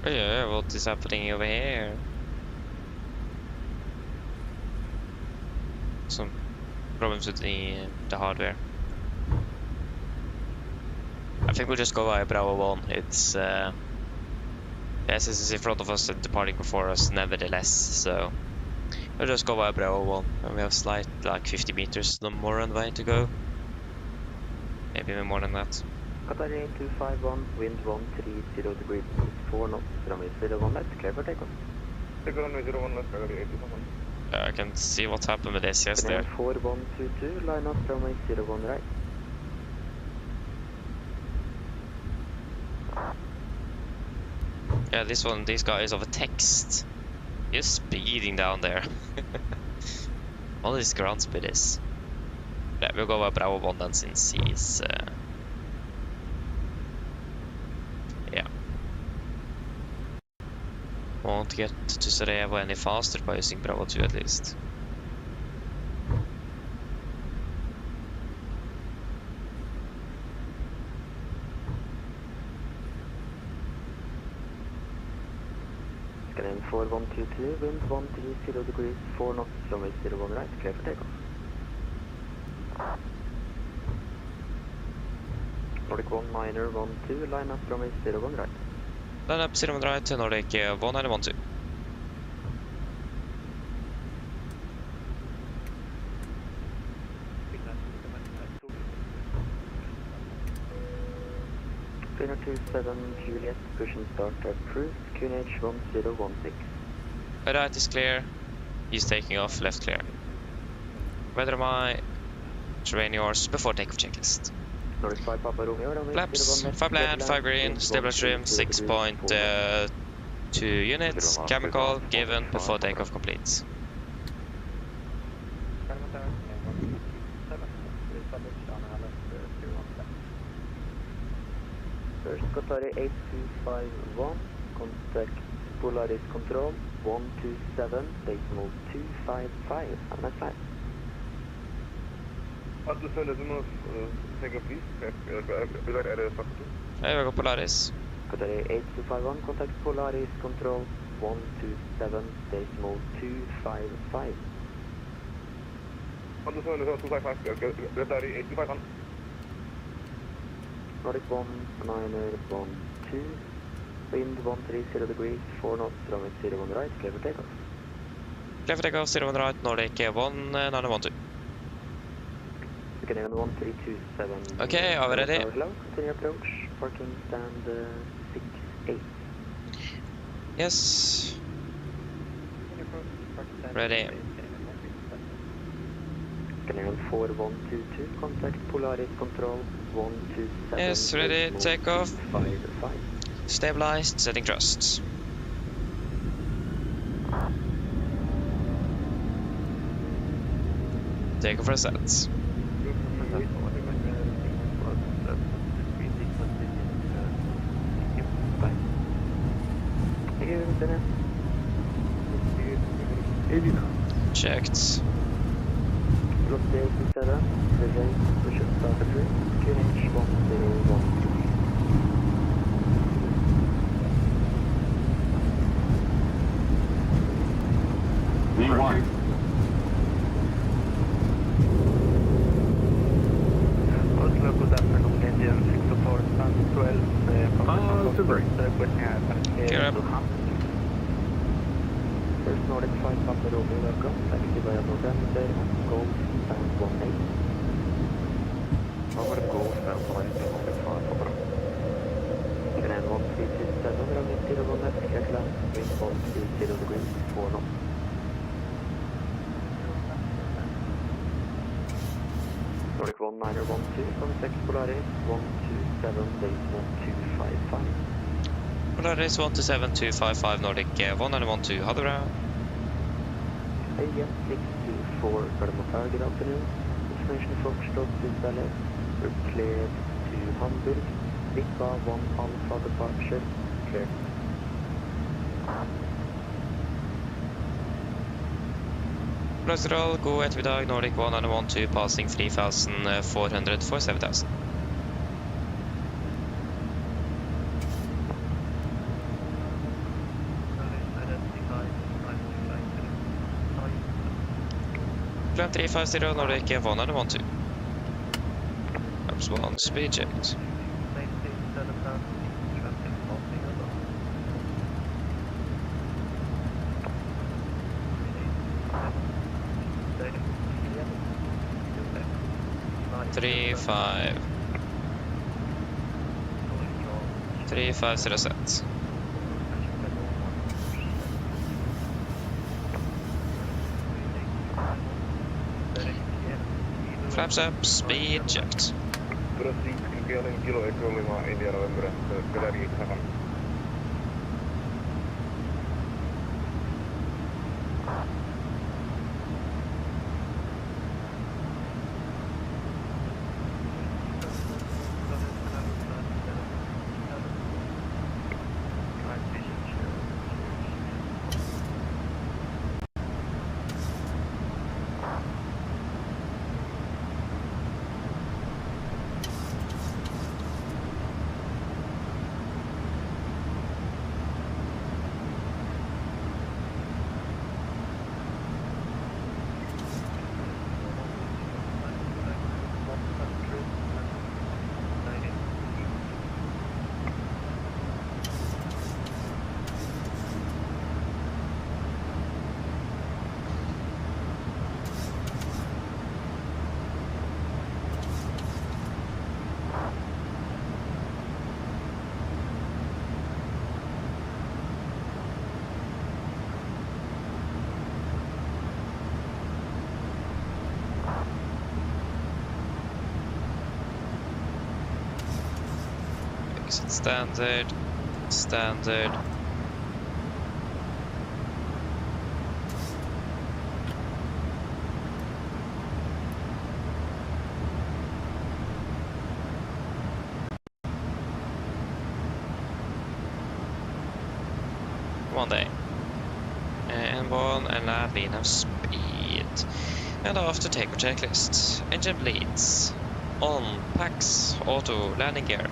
Oh yeah, what is happening over here? Some problems with the hardware. I think we'll just go by Bravo 1. It's the SS is in front of us and departing before us nevertheless, so we'll just go by Bravo 1. And we have slight, like 50 meters more runway to go. Maybe even more than that. Qatar 8251, wind 130 degrees, 4 knots, runway 01 left, clear for takeoff. Take runway 01 left, Qatar 8251. I can see what happened with this, yes there. 4122, line up, runway 01 right. Yeah, these guys over text. Just speeding down there. All this ground speed is. Yeah, we'll go by Bravo 1 then since he's yeah. Won't get to Sarajevo any faster by using Bravo 2 at least. Scanning 4122, wind 130 degrees, 4 knots, runway 01 right, clear for takeoff. Nordic 1 minor 12, line up, runway 01 right. Line up 01 right to Nordic 1 and 12. Finnair 27 Juliet, push and start approved, QNH 1016. Right is clear. He's taking off, left clear. Weather my terrain yours before takeoff checklist. Nordic 5 Papa Romeo, runway Flaps, 01 left, 5 land, 5 green, wind stabilizer trim, 130 6.2 units, chemical given before takeoff complete. First Qatari 8251, contact Polaris control 127, decimal 255, MSFS. Addons, take a please. Hey, we go Polaris. Qatari 8251, contact Polaris control 127, decimal 255. Addons, 255, Qatar 8251. Nordic 1, minor 12, wind 130 degrees, 4 knots, runway 01 right, clear for takeoff. Clear for takeoff, 01 right, Nordic 1, 912. Scandinavian 1327. Okay, are we ready? Hello, continue approach, parking stand 68. Yes. Ready. Scandinavian 4122, contact Polaris control 127. Yes, ready, take off. 55. Stabilized, setting thrust. Take off for a set. Checked. Lost 87, we should start the trip, QNH 1013. V1. Oslo, good afternoon, engine 604, stand 12, Super. Gear up. First Nordic 5 Papa Romeo, welcome, taxi via November, Golf, stand 18. Over Golf, stand 18, Nordic 5 Papa. Canal 1327, runway 01 left, clear land, wind 130 degrees, 4 knots. Nordic 1 minor 12, contact Polaris 127, decimal 255. Polaris 127-255, Nordic 1 and 12, how the round? AM 624, Perfermance, good afternoon. Destination Foxtrot, Valley. We're cleared to Hamburg. Vipa 1 Alpha departure, clear. Roll, go ettermiddag, Nordic 1 and 12, passing 3,400 for 7,000. Climb 350 når du ikke er vant, eller 12. Flaps 1, speed checked. Three, 350 set. Flaps up, speed checked. Proceed, kilo Echo Lima, India November, Gallery Havan. Exit standard, standard. One day. And one and landing enough speed. And after takeoff checklist. Engine bleeds. On, packs, auto, landing gear.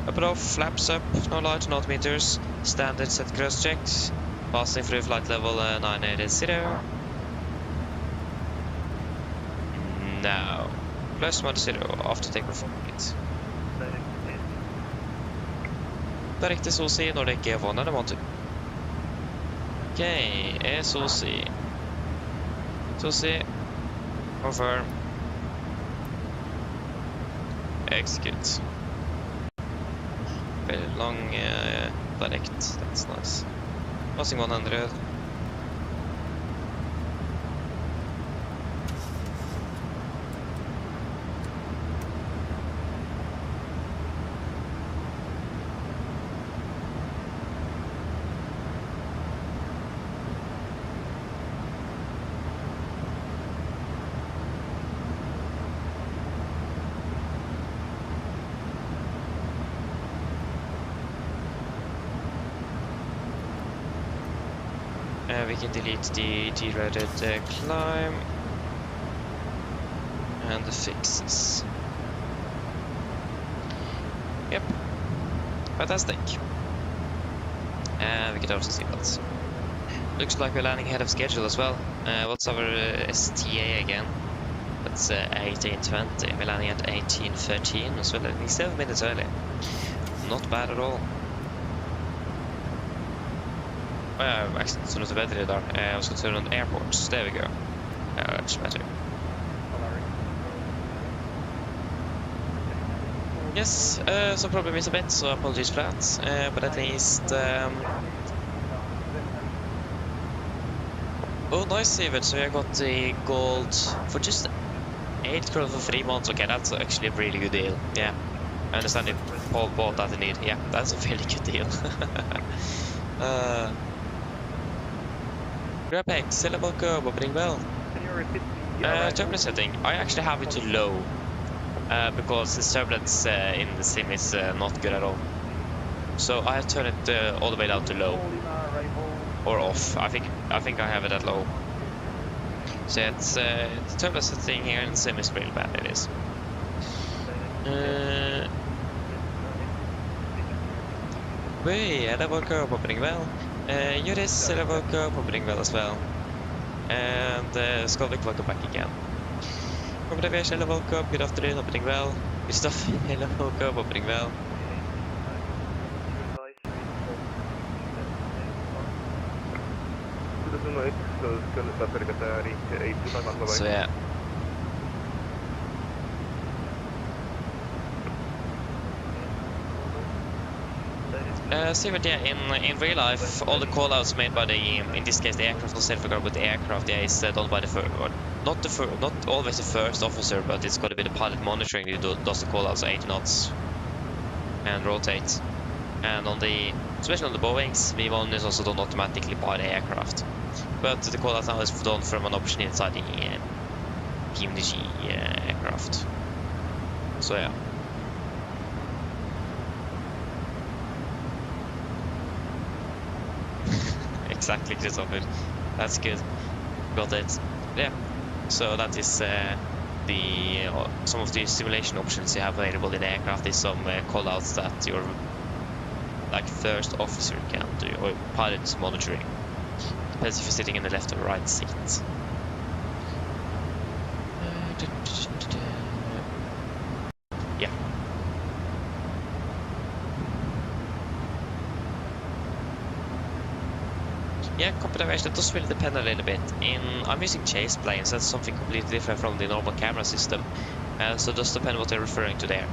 Up and off, flaps up, no light on altimeters. Standard set cross checked. Passing through flight level 980. Now. Plus mode 0 after takeoff complete. Det er riktig SOC når det ikke er vann eller måte. Ok, SOC. SOC. Confirm. Execute. Very long direct, that's nice. Passing 100. We can delete the derated climb and the fixes. Yep, fantastic. And we can also see that. Looks like we're landing ahead of schedule as well. What's our STA again? That's 18:20. We're landing at 18:13 as well. Landing 7 minutes early. Not bad at all. Actually, it's not better there. I was concerned on airports. There we go. That's better. Yes, some problem is a bit, so apologies for that. But at least... Oh, nice, David. So I got the gold for just 8 crores for 3 months. Okay, that's actually a really good deal. Yeah, I understand if Paul bought that indeed. Yeah, that's a really good deal. Apex, syllable curve, opening well. Turbulence setting. I actually have it to low because the turbulence in the sim is not good at all. So I have turned it all the way down to low or off. I think I have it at low. So it's the turbulence setting here in the sim is really bad. It is. Way, syllable curve, opening well. Juris syllable curve, opening well as well. And Skolvik, welcome back again. Robert Aviation, hello, welcome. Good afternoon, opening well. Good stuff, hello, welcome, opening well. So yeah. See, but yeah, in real life, all the callouts made by the, in this case, the aircraft will self-regard with the aircraft, yeah, is done by the not always the first officer, but it's got to be the pilot monitoring who does the callouts 80 knots and rotate. And on the, especially on the Boeings, V1 is also done automatically by the aircraft. But the callout now is done from an option inside the PMDG aircraft. So yeah. Exactly, Christopher. That's good. Got it. Yeah. So that is some of the simulation options you have available in the aircraft. Is some callouts that your first officer can do, or pilot monitoring. Depends if you're sitting in the left or right seat. Yeah. Yeah, computer vision, it does really depend a little bit. I'm using chase planes, that's something completely different from the normal camera system. So it does depend what they're referring to there.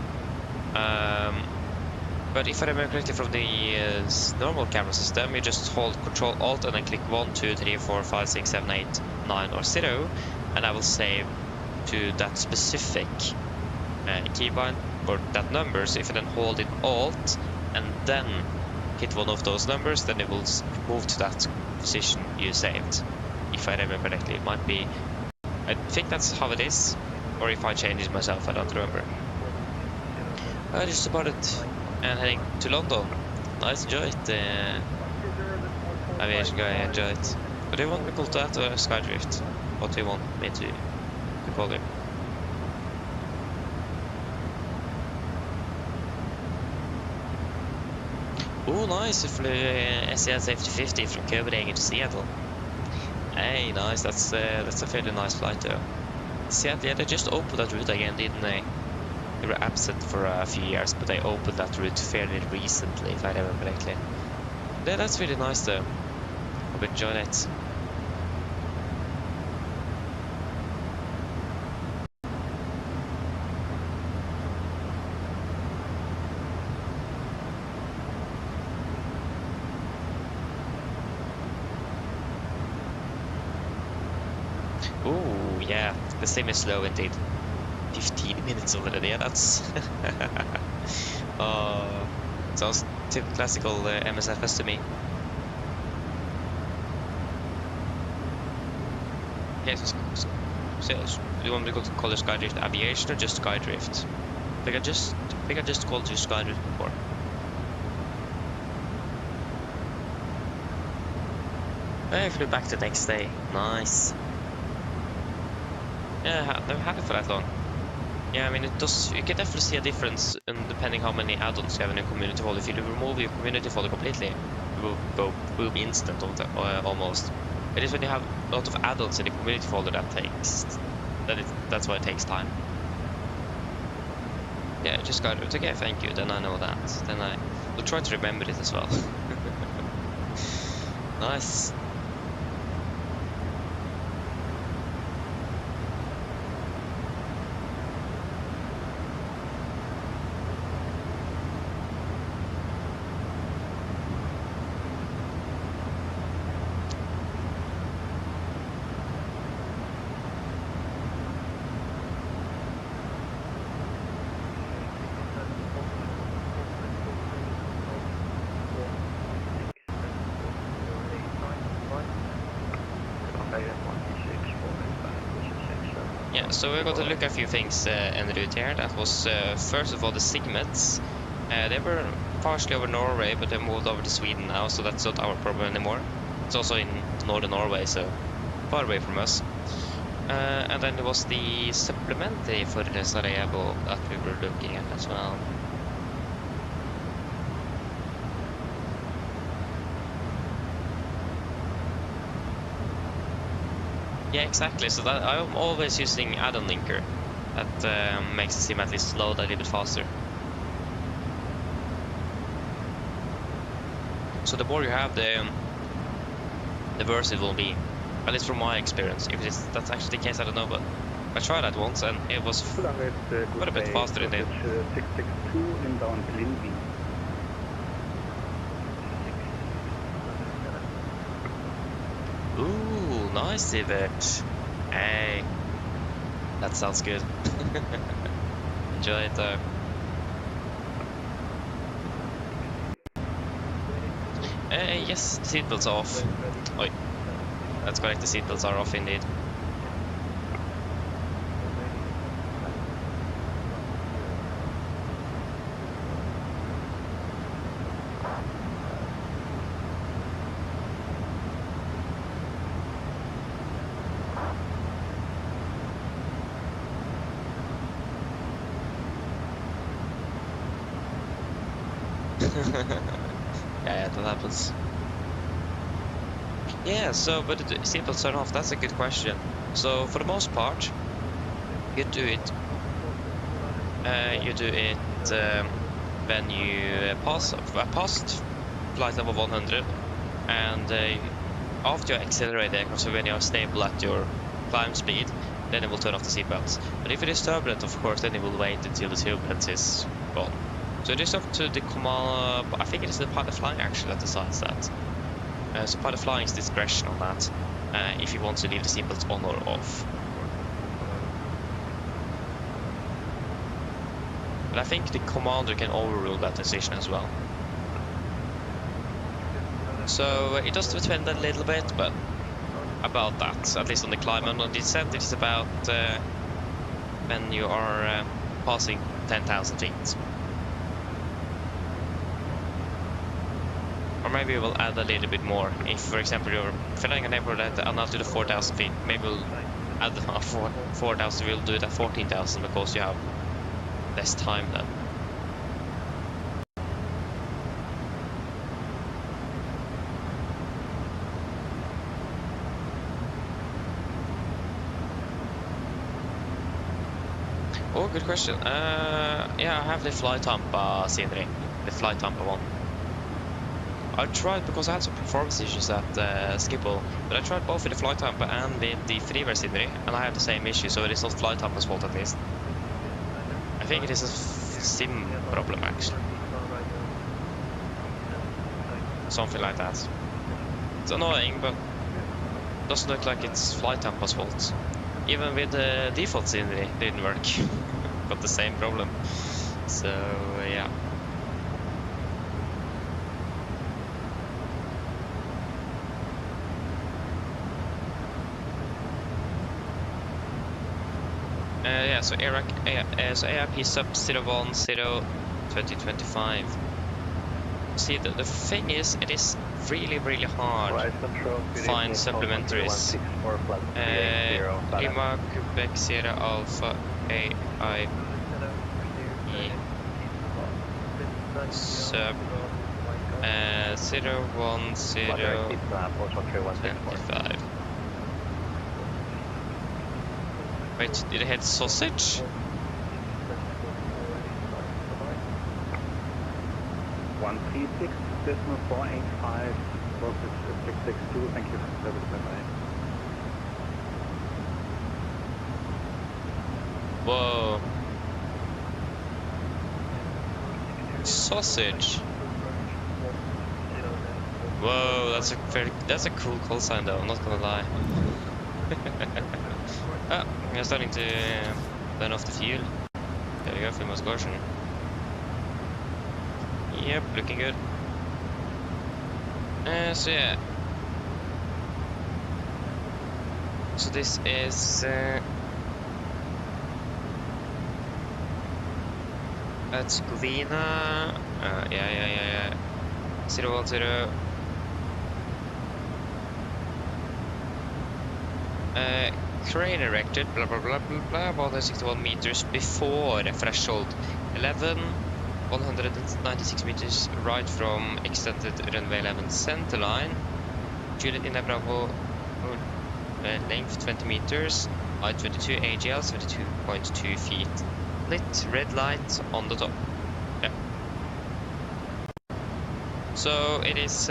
But if I remember correctly from the normal camera system, you just hold Control Alt and then click 1, 2, 3, 4, 5, 6, 7, 8, 9 or 0, and I will save to that specific keybind or that number. So if I then hold it Alt and then hit one of those numbers, then it will move to that position you saved. If I remember correctly, it might be. I think that's how it is, or if I change it myself, I don't remember. I just about it. And heading to London. Nice, enjoy it. Aviation guy, enjoy it. Do you want me to call that or Skydrift? What do you want me to call him? Oh, nice! If SES5050 from Copenhagen to Seattle. Hey, nice. That's a fairly nice flight, though. Seattle, yeah, they just opened that route again, didn't they? They were absent for a few years, but they opened that route fairly recently, if I remember correctly. Yeah, that's really nice, though. I've enjoyed it. Ooh, yeah, the same is slow indeed. 15 minutes already, yeah, that's... sounds typical classical MSFS to me. Okay, so do you want me to call it Skydrift Aviation or just Skydrift? I think I just called you Skydrift before. I flew back the next day. Nice. Yeah, I've never had it for that long. Yeah, I mean, it does. You can definitely see a difference in depending how many add-ons you have in your community folder. If you remove your community folder completely, it will go boom instant almost. It is when you have a lot of add-ons in the community folder that's why it takes time. Yeah, just got it. Okay, thank you. Then I know that. Then I will try to remember it as well. Nice. Yeah, so we're going to look at a few things en route here. That was first of all the Sigmets. They were partially over Norway, but they moved over to Sweden now, so that's not our problem anymore. It's also in northern Norway, so far away from us. And then there was the supplementary for the Sarajevo that we were looking at as well. Yeah, exactly. So that I'm always using add-on linker. That makes the sim at least load a little bit faster. So the more you have, the worse it will be. At least from my experience. If that's actually the case, I don't know. But I tried that once and it was quite a bit faster indeed. 662 inbound Lindy. Ooh, nice event. Hey, that sounds good. Enjoy it though. Yes, the seatbelts are off. Oi. That's correct, the seatbelts are off indeed. Yeah, that happens. Yeah, so, but the seatbelts turn off, that's a good question. So, for the most part, you do it when you pass flight level 100, and after you accelerate the aircraft, so when you are stable at your climb speed, then it will turn off the seatbelts. But if it is turbulent, of course, then it will wait until the turbulence is gone. So it is up to the command. I think it is the pilot flying actually that decides that. So pilot flying's discretion on that, if he wants to leave the seatbelts on or off. But I think the commander can overrule that decision as well. So it does depend a little bit, but about that, at least on the climb. And on the descent, it is about when you are passing 10,000 feet. Or maybe we'll add a little bit more. If, for example, you're flying an airport at an altitude of 4,000 feet, maybe we'll add 4,000, we'll do it at 14,000 because you have less time then. Oh, good question. Yeah, I have the Fly Tampa scenery, the Fly Tampa one. I tried because I had some performance issues at Schiphol, but I tried both with the Fly Tampa and with the freeware scenery, and I have the same issue, so it is not Fly Tampa's fault at least. I think it is a sim problem actually. Something like that. It's annoying, but it doesn't look like it's Fly Tampa's fault. Even with the default scenery, it didn't work. Got the same problem. So, yeah. Yeah, so ARP sub 010-2025. See, the thing is, it is really hard to find supplementaries. Lima Quebec Sierra Alpha AI sub 010-25. Wait, did it hit sausage? 136.485, voltage 662, thank you for service, bye-bye. Whoa. Sausage. Whoa, that's a cool call sign though, I'm not gonna lie. Ah, we're starting to burn off the fuel. There we go, fuel was caution. Yep, looking good. So yeah. So this is at Scovina. Yeah. 010. Crane erected, blah blah blah blah blah, 161 meters before threshold 11, 196 meters right from extended runway 11 center line. Juliet in Bravo length 20 meters, height 22, AGL 72.2 feet. Lit red light on the top. Yeah. So it is,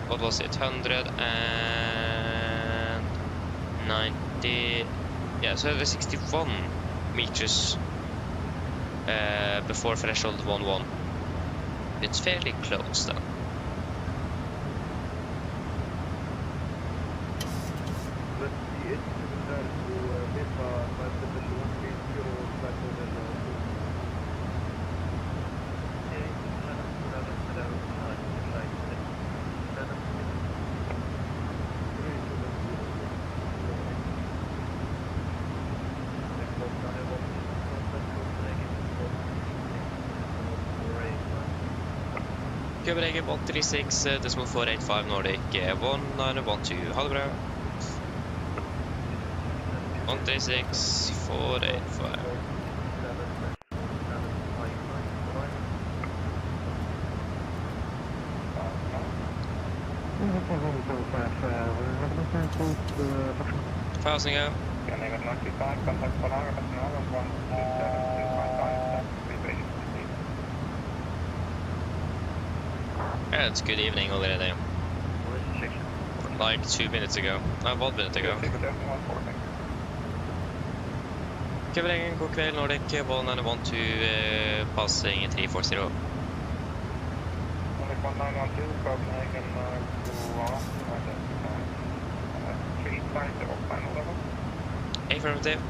what was it, 190, yeah, so the 61 meters before threshold 11. It's fairly close then. Copenhagen 136, decimal 485 Nordic 1912. Ha det bra. 136 485. Passing out. Yeah, it's good evening already. Like 2 minutes ago. 1 minute ago. Copenhagen, god kväll, Nordic 1912, passing 340. Affirmative.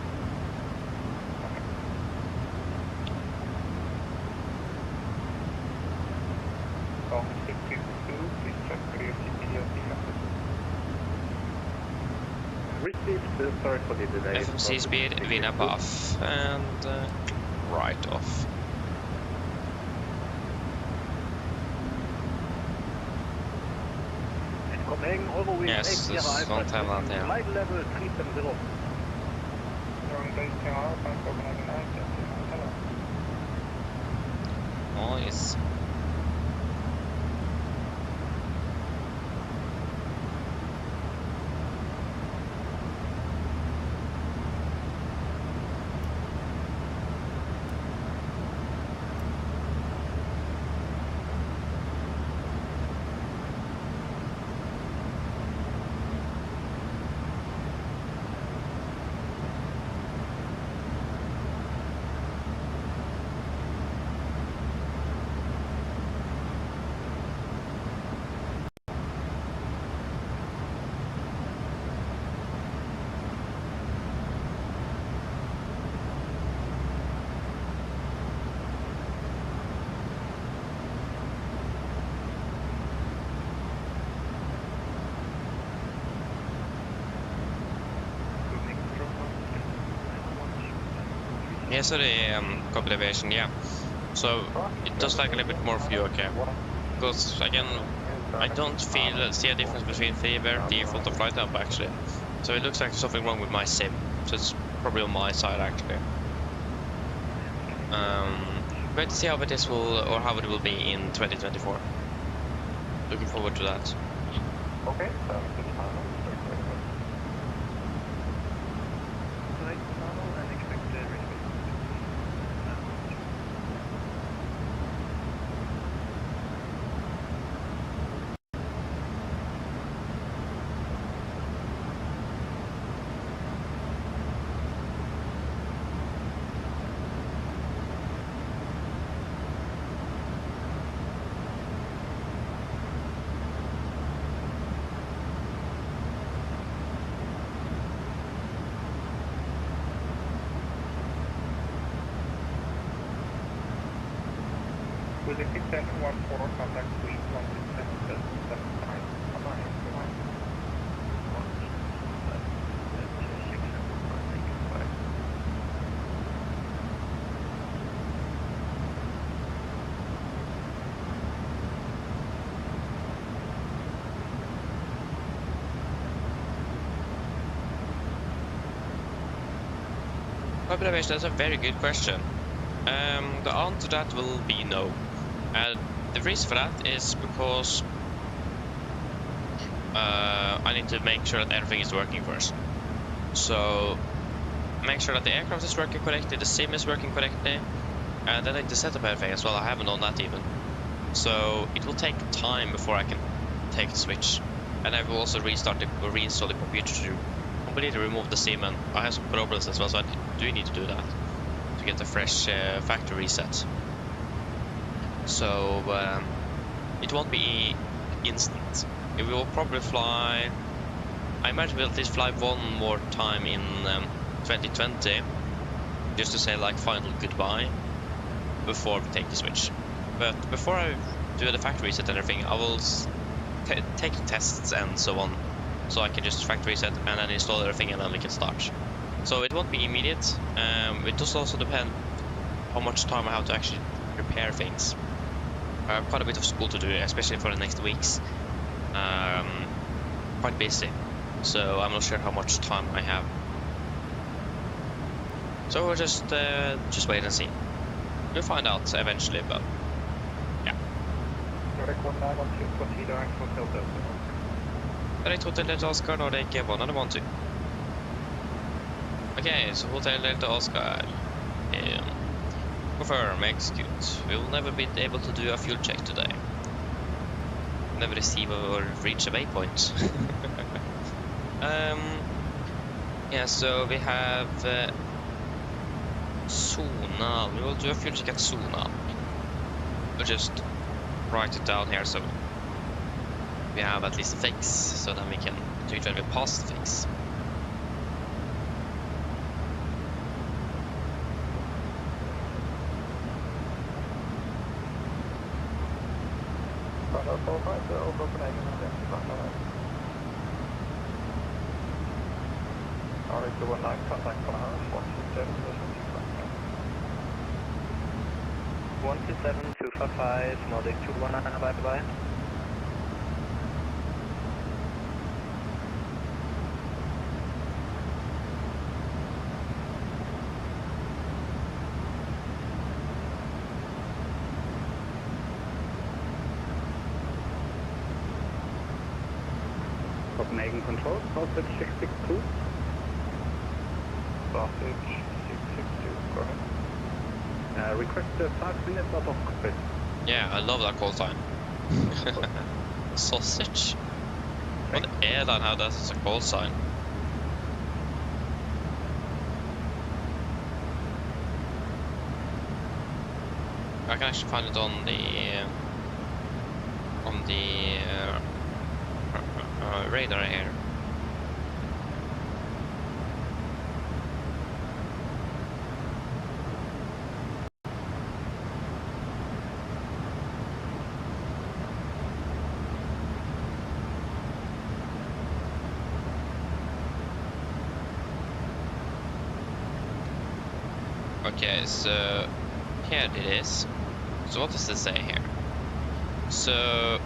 FMC speed, Vina buff, and right off. Yes, there's one time out there. Level 370. Nice. Yeah, so the copy elevation, yeah. So it does like a little bit more fuel, okay. Because again, I don't see a difference between fever, default, or flight up actually. So it looks like something wrong with my sim. So it's probably on my side actually. Wait to see how this will, or how it will be in 2024. Looking forward to that. Okay, so will it be 714 contact suite 16775? Observation, that's a very good question. The answer to that will be no. And the reason for that is because I need to make sure that everything is working first. So make sure that the aircraft is working correctly, the sim is working correctly, and then the setup everything as well. I haven't done that even. So it will take time before I can take the switch. And I will also reinstall the computer to completely remove the sim, and I have some problems as well, so I do need to do that to get a fresh factory reset. So it won't be instant. It will probably fly. I imagine we'll at least fly one more time in 2020, just to say like final goodbye before we take the switch. But before I do the factory reset and everything, I will take the tests and so on, so I can just factory reset and then install everything and then we can start. So it won't be immediate. It does also depend how much time I have to actually prepare things. I have quite a bit of school to do, especially for the next weeks. Quite busy, so I'm not sure how much time I have. So we'll just wait and see. We'll find out eventually, but yeah. Nordic 1912, proceed direct Hotel Delta. Direct Hotel Delta Oscar, Nordic 112. Okay, so Hotel Delta Oscar. Confirm, execute. We will never be able to do a fuel check today. Never receive or reach a waypoint. Yeah, so we have Sonal. We will do a fuel check at Sonal. We'll just write it down here so we have at least a fix, so then we can do it when we pass the fix. One two seven 255 Nordic 219, bye. Copenhagen Control, Sausage 662. Sausage 662, go ahead. Request 5 minutes out of cockpit. Yeah, I love that call sign. Sausage? What airline had that as a call sign? I can actually find it on the radar here. Okay, so here it is. So what does it say here? So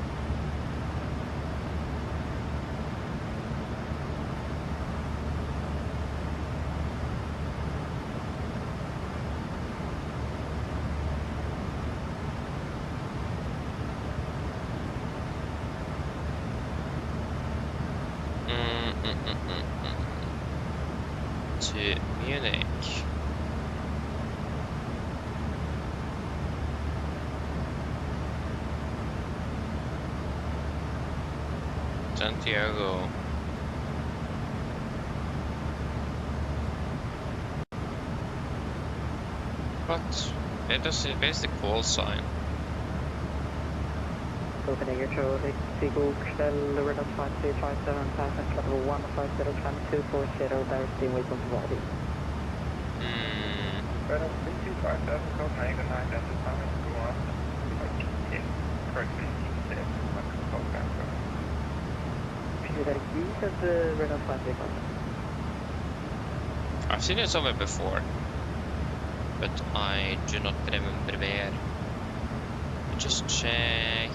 to Munich. Santiago. What? Where's the call sign? Copenhagen Charlie, Seagull, Shell, Renault 5357, passenger level 1502240, direct team waypoint provided. Renault 3257, Copenhagen 9 Delta Thomas, go on. Okay, correctly, safe, You said the Renault 5357. I've seen it somewhere before, but I do not remember where. Just check.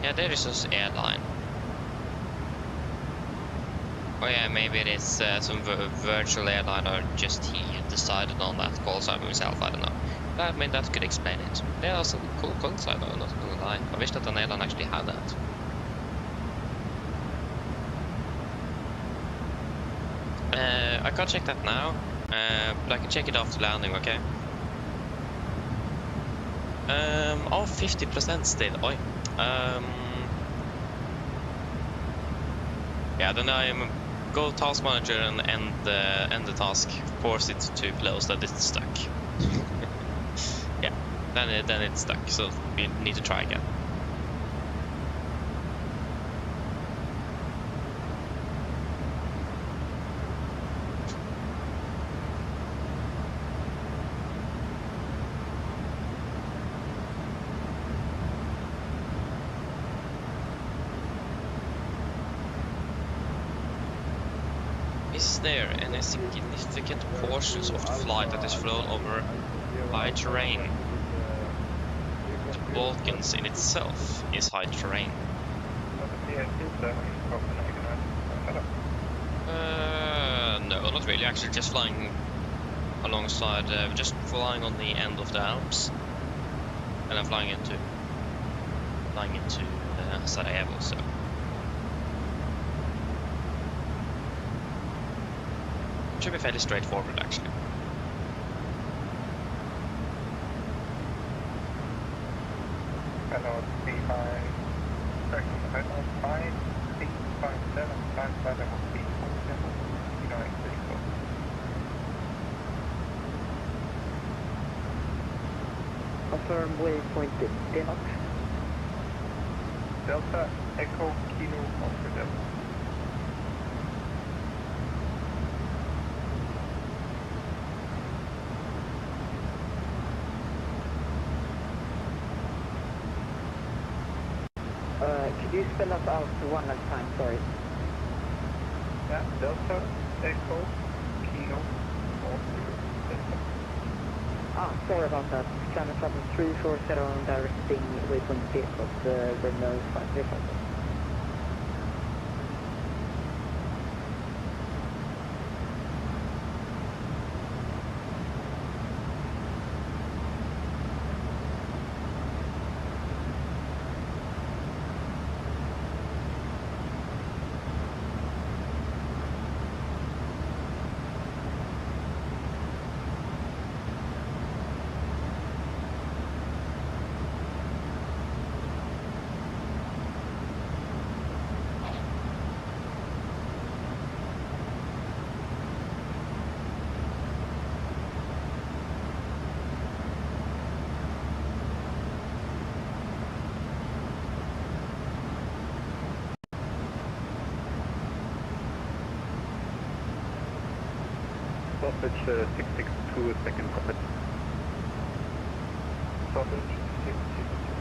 Yeah, there is this airline. Oh yeah, maybe it is some virtual airline, or just he decided on that call sign himself, I don't know. But I mean, that could explain it. Yeah, also cool call sign, I'm not gonna lie. I wish that an airline actually had that. I can't check that now, but I can check it after landing, okay? Oh, 50% still. Oi. Yeah, then I go task manager and end the task. Force it to close that it's stuck. Yeah, then it's stuck. So we need to try again. Is there any significant portions of the flight that is flown over high terrain? The Balkans in itself is high terrain. No, not really. Actually, just flying alongside, just flying on the end of the Alps, and I'm flying into Sarajevo. So. Should be fairly straightforward, actually. Hello, C5, second, hello, 5, 5, 7, that would be 47, Confirm waypoint Denox. Delta, Echo, Kilo, Oscar Delta. Could you spell that out one last time? Sorry. Yeah, Delta, Echo, Kilo, Oscar Delta. Sorry about that. Channel 340 directing waypoint vehicles, Renault 535. Sausage 662, second commit. Sausage 662.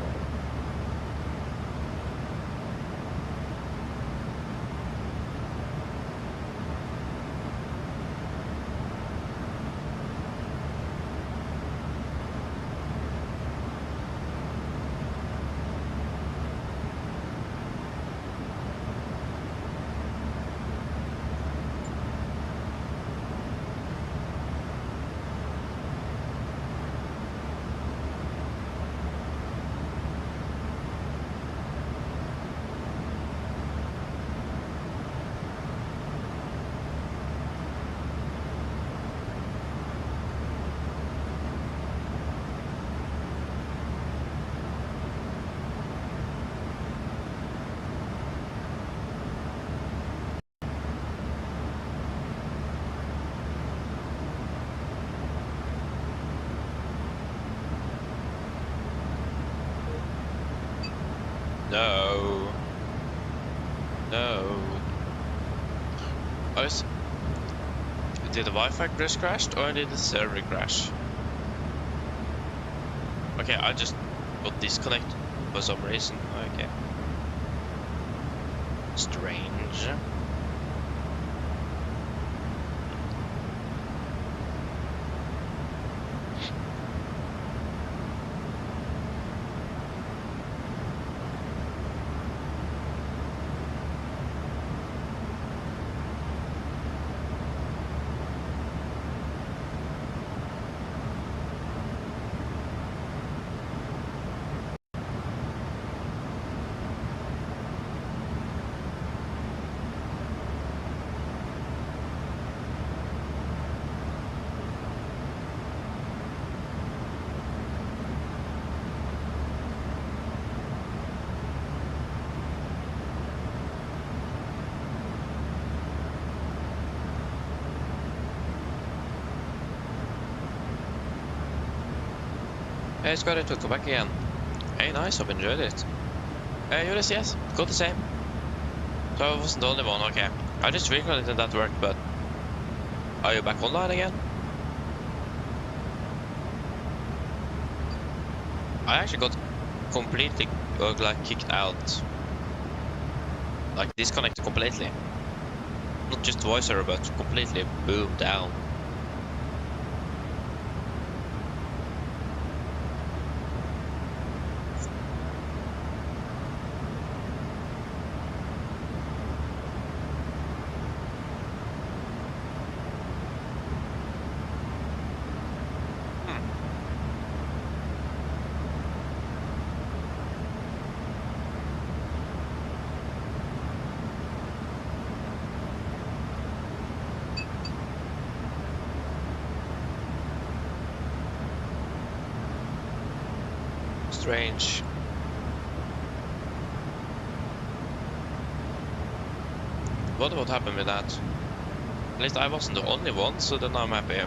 No. No. Boris, did the Wi-Fi just crashed or did the server crash? Okay, I just got disconnected for some reason. Okay. Strange. Hey, Scotty, to come back again. Hey, nice, I've enjoyed it. Hey, Joris, yes, got the same. So I wasn't the only one, okay. I just recorded that worked, but... Are you back online again? I actually got completely, like, kicked out. Like, disconnected completely. Not just voice error, but completely boom down. Strange. What happened with that? At least I wasn't the only one, so then I'm happy.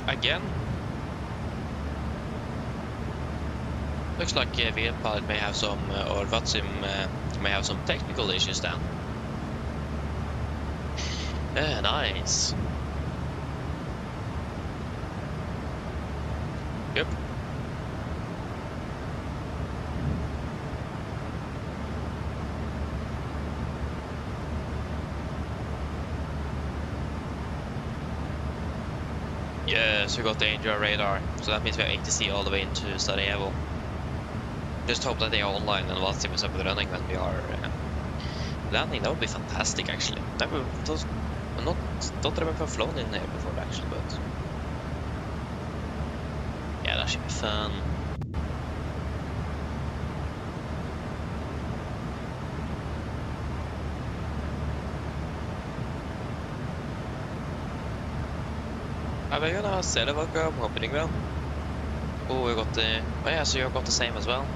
Again? Looks like VLPilot may have some, or VATSIM may have some technical issues then. Nice. Yep. Yes, we got the AMD radar, so that means we are ATC all the way into Sarajevo. Just hope that they are online and VATSIM is up and running when we are landing. That would be fantastic, actually. Don't remember if I've flown in there before, actually, but yeah, that should be fun. How about you now? Sailor, welcome, hoping well. Oh, we got the... Oh yeah, so you got the same as well.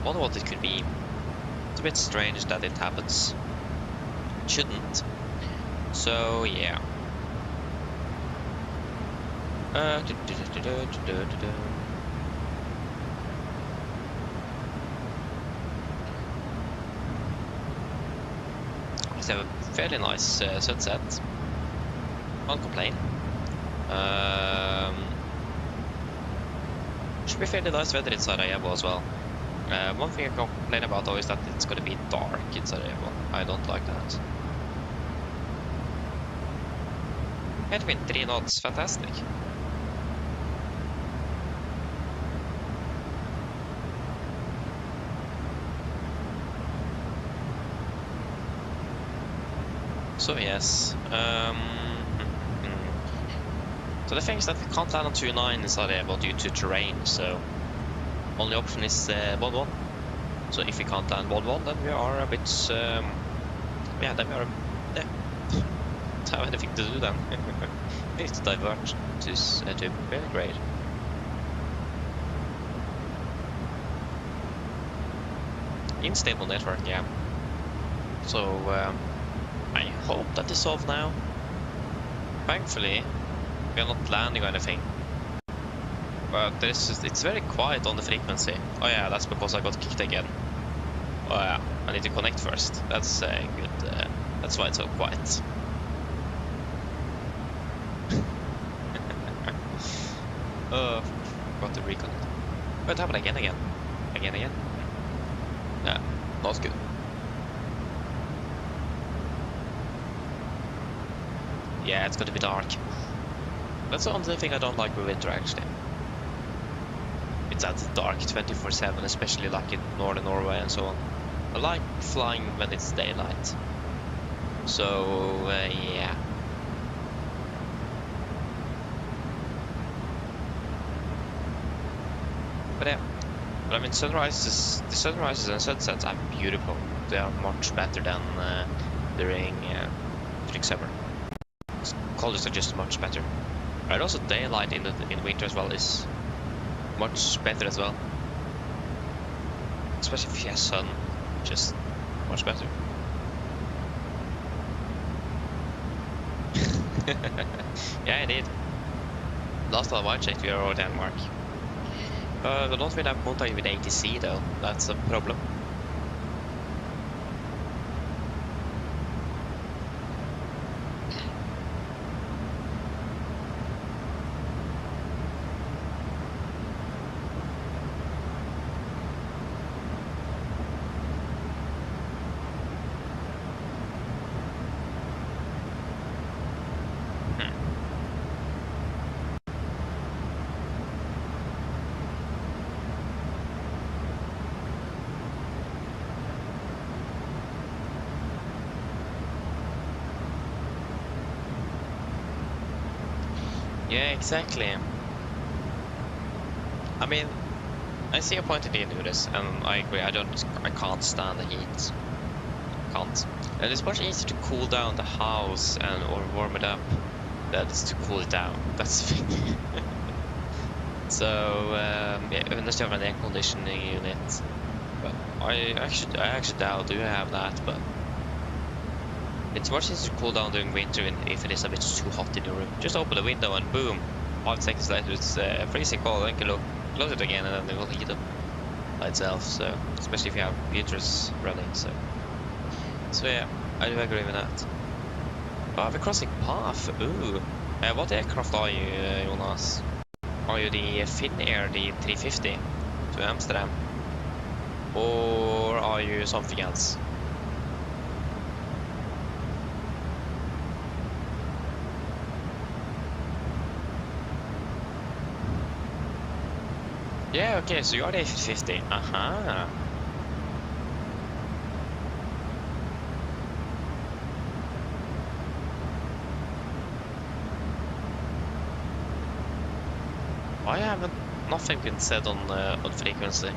Wonder what it could be. It's a bit strange that it happens. Shouldn't. So yeah. It's a fairly nice sunset. Can't complain. Should be fairly nice weather in Sarajevo as well. One thing I can complain about though is that it's gonna be dark in Sarajevo. I don't like that. Headwind 3 knots, fantastic. So yes, so the thing is that we can't land on 2.9 in Sarajevo due to terrain, so only option is 1.1. So if we can't land 1.1, then we are a bit, yeah, then we are, yeah, don't have anything to do then. We need to divert to Belgrade. Unstable network, yeah. So I hope that is solved now. Thankfully, we are not landing or anything. But it's very quiet on the frequency. Oh yeah, that's because I got kicked again. Oh yeah, I need to connect first. That's good. That's why it's so quiet. Got to reconnect. But it happened again. Yeah, not good. Yeah, it's gonna be dark. That's the only thing I don't like with winter, actually. It's at dark 24/7, especially like in northern Norway and so on. I like flying when it's daylight. So, yeah. But yeah, but I mean, the sunrises and sunsets are beautiful. They are much better than during summer. Colors are just much better. And also daylight in winter as well is much better as well. Especially if you have sun, just much better. Yeah, I did. Last time I checked, we are over Denmark. We don't really have contact with ATC though. That's a problem. Yeah, exactly. I mean, I see a point in doing this, and I agree. I can't stand the heat. Can't. And it's much easier to cool down the house or warm it up than it's to cool it down. That's the thing. So yeah, unless you have an air conditioning unit, but I actually doubt you have that, but. It's much easier to cool down during winter if it is a bit too hot in your room. Just open the window and boom, 5 seconds later it's freezing cold, then you can close it again and then it will heat up by itself. So, especially if you have computers running. So yeah, I do agree with that. Have a crossing path. Ooh, what aircraft are you, Jonas? Are you the Finnair, the 350 to Amsterdam, or are you something else? Yeah, okay, so you are the A350. Aha. Why haven't nothing been said on frequency?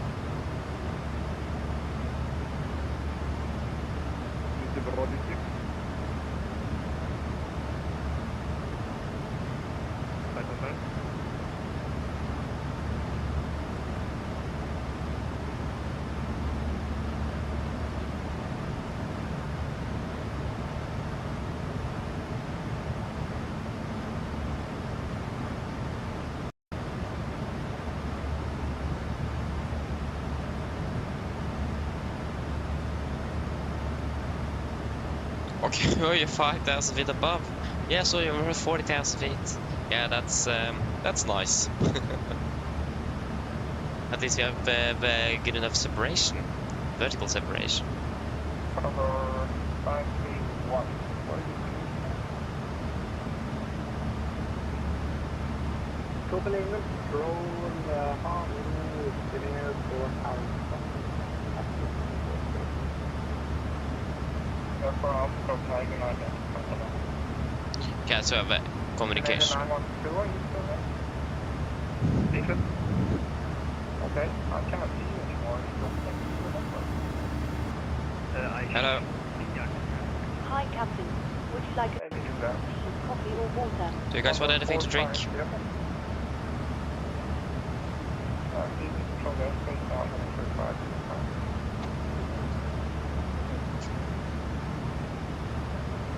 Okay, oh, you're 5,000 feet above. Yeah, so you're 40,000 feet. Yeah, that's nice. At least you have good enough separation, vertical separation. Cover 531. Copenhagen, drone, engineer for Okay, so I have communication. Okay, I cannot see you anymore. Hello. Hi, Captain. Would you like a Maybe do that. tea, coffee, or water? Do you guys want anything to drink?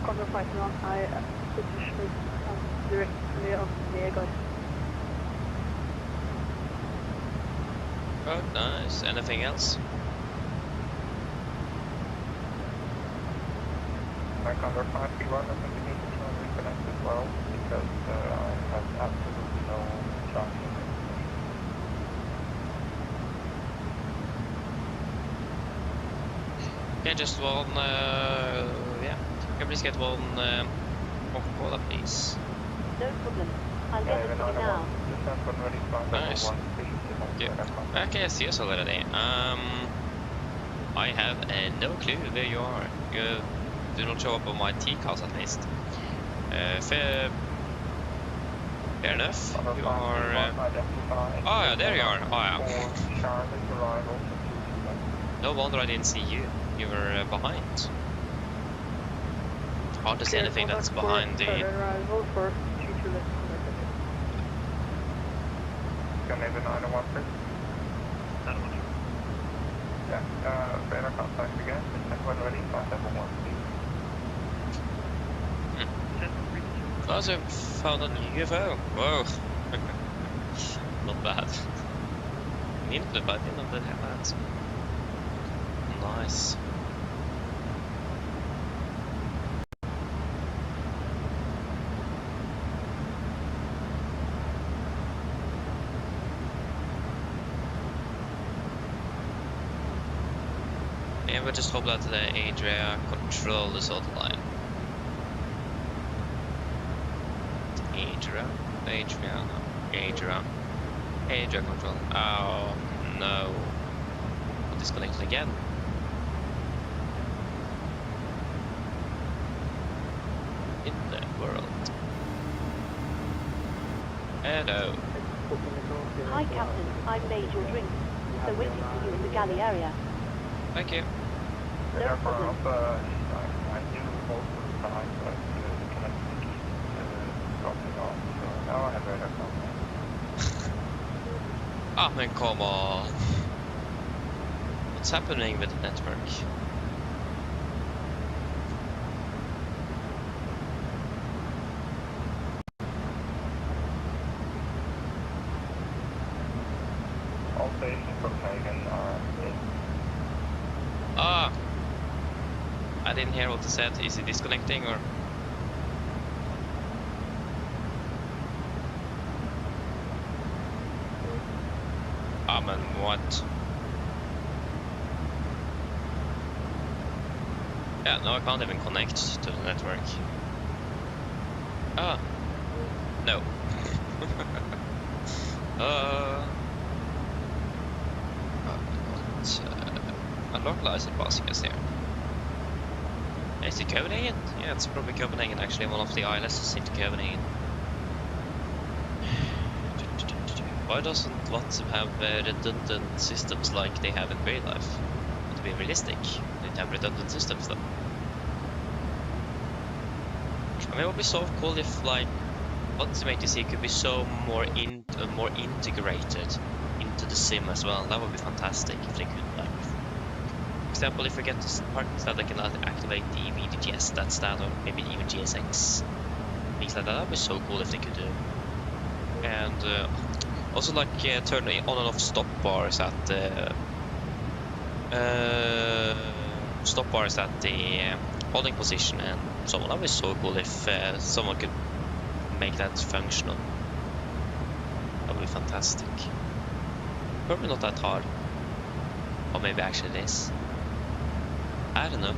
Control 5 I position directly on Vega. Oh, nice. Anything else? My Condor 531 doesn't need to reconnect as well because I have absolutely no tracking. Okay, just one, yeah. Can you please get one Coca-Cola, please? No problem. I'll get it for you now. Nice. Okay, I see us already. I have no clue where you are. You do not show up on my T-cast at least. Fair enough. You are... oh yeah, there you are. Oh yeah. No wonder I didn't see you. You were behind. Hard to see anything that's behind the... Arrival for Scandinavian 901, please. 901. Yeah, radar contact again. When ready, 571, please. Also found a new UFO. Whoa. Not bad. Inte bad innan det här alltså. Nice. Yeah, we just hope that the Adria control the salt line. Adria control. Oh no. Disconnected again. In the world. Hello. Hi, Captain. I made your drink. So waiting for you in the galley area. Thank you. No problem. I knew most of the time, but the connectivity keeps dropping off, so now I have better contact. Ah, men come on. What's happening with the network? All stations in Copenhagen are in. Ah! I didn't hear what he said. Is he disconnecting or? Ah, man, what? Yeah, no, I can't even connect to the network. Ah! No. A localizer passing us here. Is it Copenhagen? Yeah, it's probably Copenhagen actually, one of the islands in Copenhagen. Why doesn't WhatsApp have redundant systems like they have in real life? To be realistic, they have redundant systems though. I mean, it would be so cool if like WhatsApp ATC could be so more integrated into the sim as well. That would be fantastic if they could, like, for example, if we get this parking stat, they can activate the VDGS stats stat, or maybe even GSX, things like that. That would be so cool if they could do. And also, like, turn on and off stop bars at the holding position and so on. That would be so cool if someone could make that functional. That would be fantastic. Probably not that hard. Or maybe actually it is. I don't know.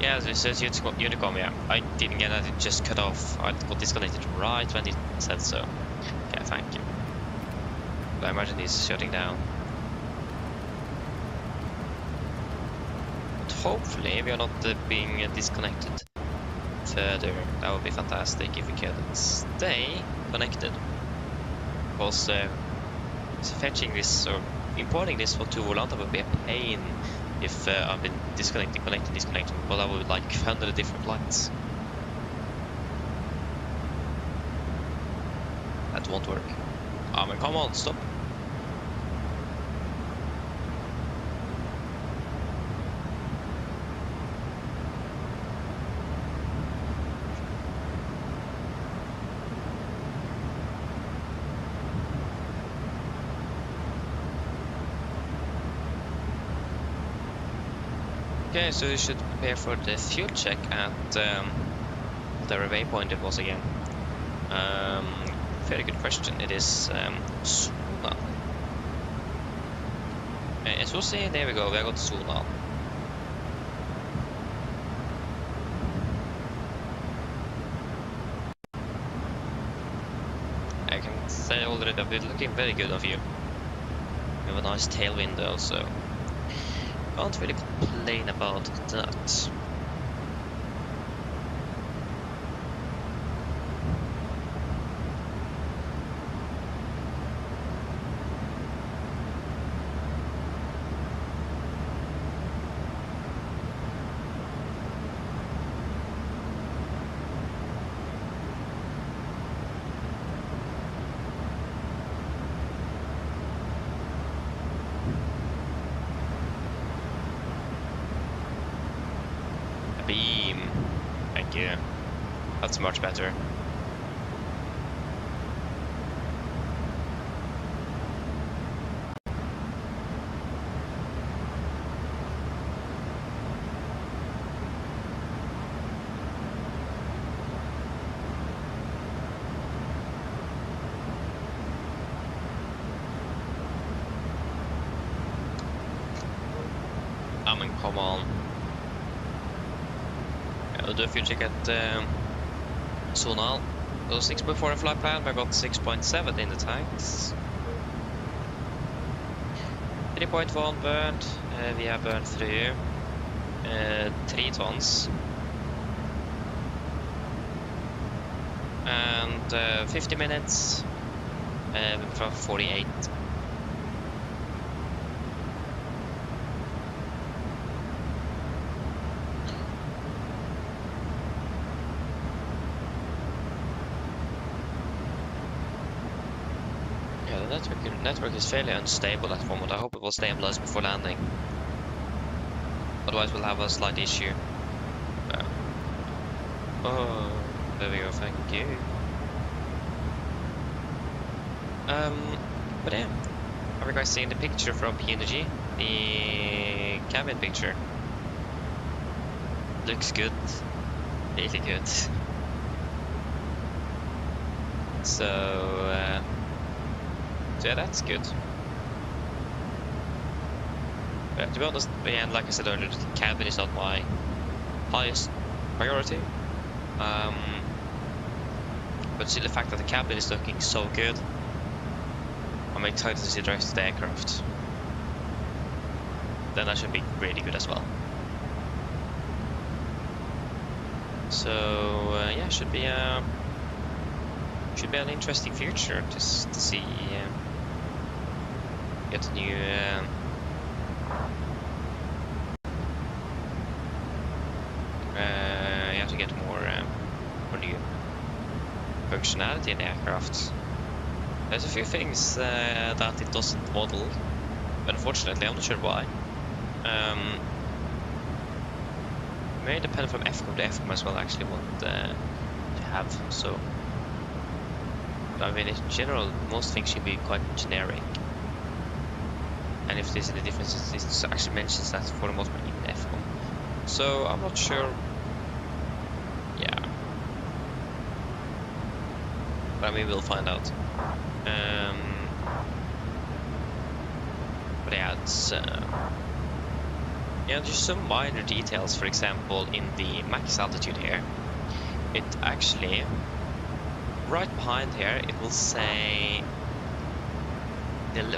Yeah, this says Unicom, yeah. I didn't get that, it just cut off. I got disconnected right when it said so. Okay, thank you. But I imagine he's shutting down. But hopefully we are not being disconnected further. That would be fantastic if we could stay connected. Because fetching this or importing this to Volanta would be a pain if I've been disconnecting, disconnecting, but I would like 100 different lines. That won't work. I mean, come on, stop. Okay, so you should prepare for the fuel check at whatever waypoint it was again. Very good question. It is Sona. As we'll see, there we go. We got Sona. I can say already that we're looking very good of you. We have a nice tailwind also. Can't really complain about that. you. That's much better. I mean, come on. I'll do a future check at Sonal. Those 6.4 in flight plan, I got 6.7 in the tanks. 3.1 burned, we have burned through 3 tons. And 50 minutes from 48. Network is fairly unstable at the moment. I hope it will stay in plus before landing. Otherwise we'll have a slight issue. Oh, there we go, thank you. But yeah, have you guys seen the picture from PMDG? The cabin picture. Looks good. Really good. So yeah, that's good. To be honest, again, like I said earlier, the cabin is not my highest priority. But still, the fact that the cabin is looking so good, I'm excited to see the rest of the aircraft. Then that should be really good as well. So yeah, should be an interesting future just to see. Get a new to get more new functionality in the aircraft. There's a few things that it doesn't model, but unfortunately I'm not sure why. May depend from FCOM to FCOM as well, actually, what to have. So, I mean, in general, most things should be quite generic. And if there's any differences, it actually mentions that for the most part in FCOM. So I'm not sure. Yeah, but I mean, we'll find out. But yeah, it's yeah, just some minor details. For example, in the max altitude here, it actually right behind here it will say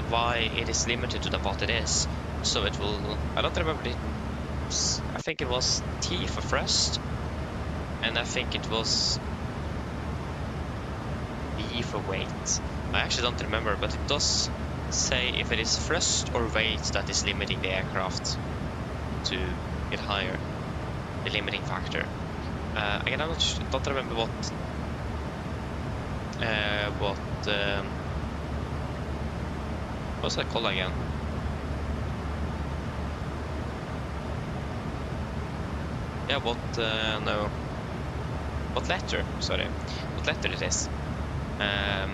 why it is limited to the what it is. So it will, I don't remember it, I think it was T for thrust, and I think it was B for weight. I actually don't remember, but it does say if it is thrust or weight that is limiting the aircraft to get higher, the limiting factor. Again, I don't remember what's that called again? Yeah, no. What letter? Sorry. What letter it is. But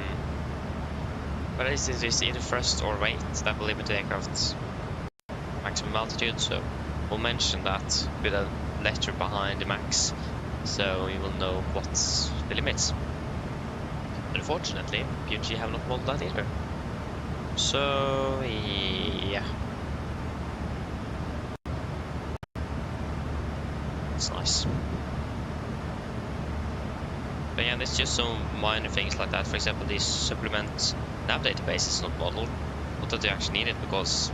it is either thrust or weight that will limit the aircraft's maximum altitude, so we'll mention that with a letter behind the max, so we will know what's the limits. But unfortunately, PMDG have not modeled that either. So yeah, it's nice. But yeah, there's just some minor things like that. For example, this supplement nav database is not modeled, not that they actually need it, because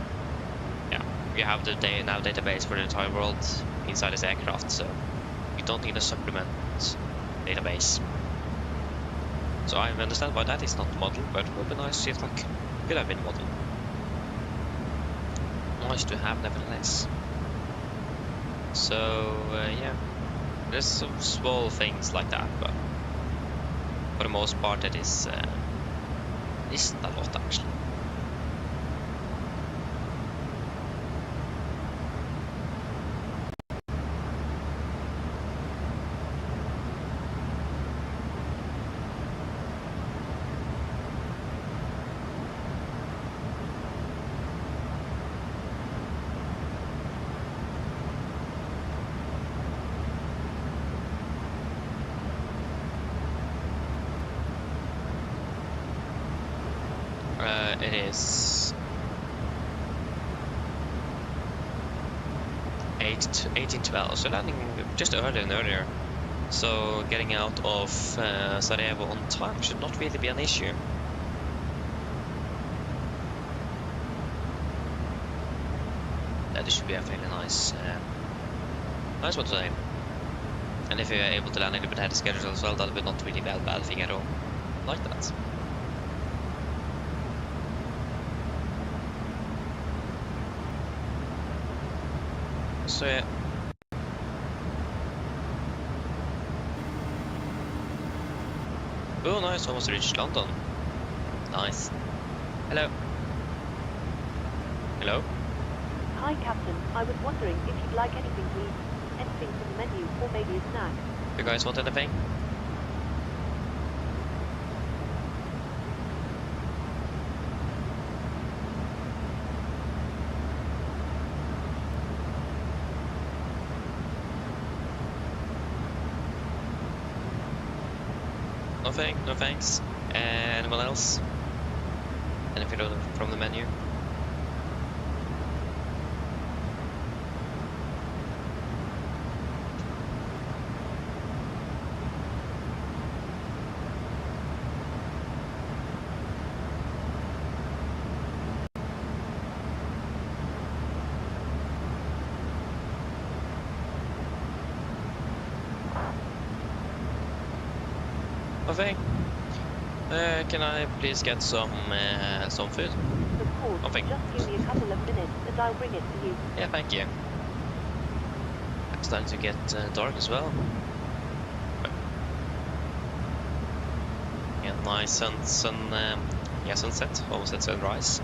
yeah, you have the nav database for the entire world inside this aircraft, so you don't need a supplement database. So I understand why that is not modeled, but it would be nice if that could have been modeled. Nice to have, nevertheless. So yeah, there's some small things like that, but for the most part it is isn't a lot actually. it is 18:12, so landing just earlier than earlier. So getting out of Sarajevo on time should not really be an issue. That should be a fairly nice one today. And if you're able to land a little bit ahead of schedule as well, that would not really be a bad thing at all. Like that. So yeah. Oh nice, almost reached London. Nice. Hello. Hello? Hi, Captain. I was wondering if you'd like anything to eat. Anything from the menu, or maybe a snack. You guys want anything? Nothing? No thanks. Anyone else? Anything from the menu? Nothing. Can I please get some food? Of course. Nothing. Just give me a couple of minutes and I'll bring it to you. Yeah, thank you. It's starting to get dark as well. Yeah, nice sunset, almost at sunrise.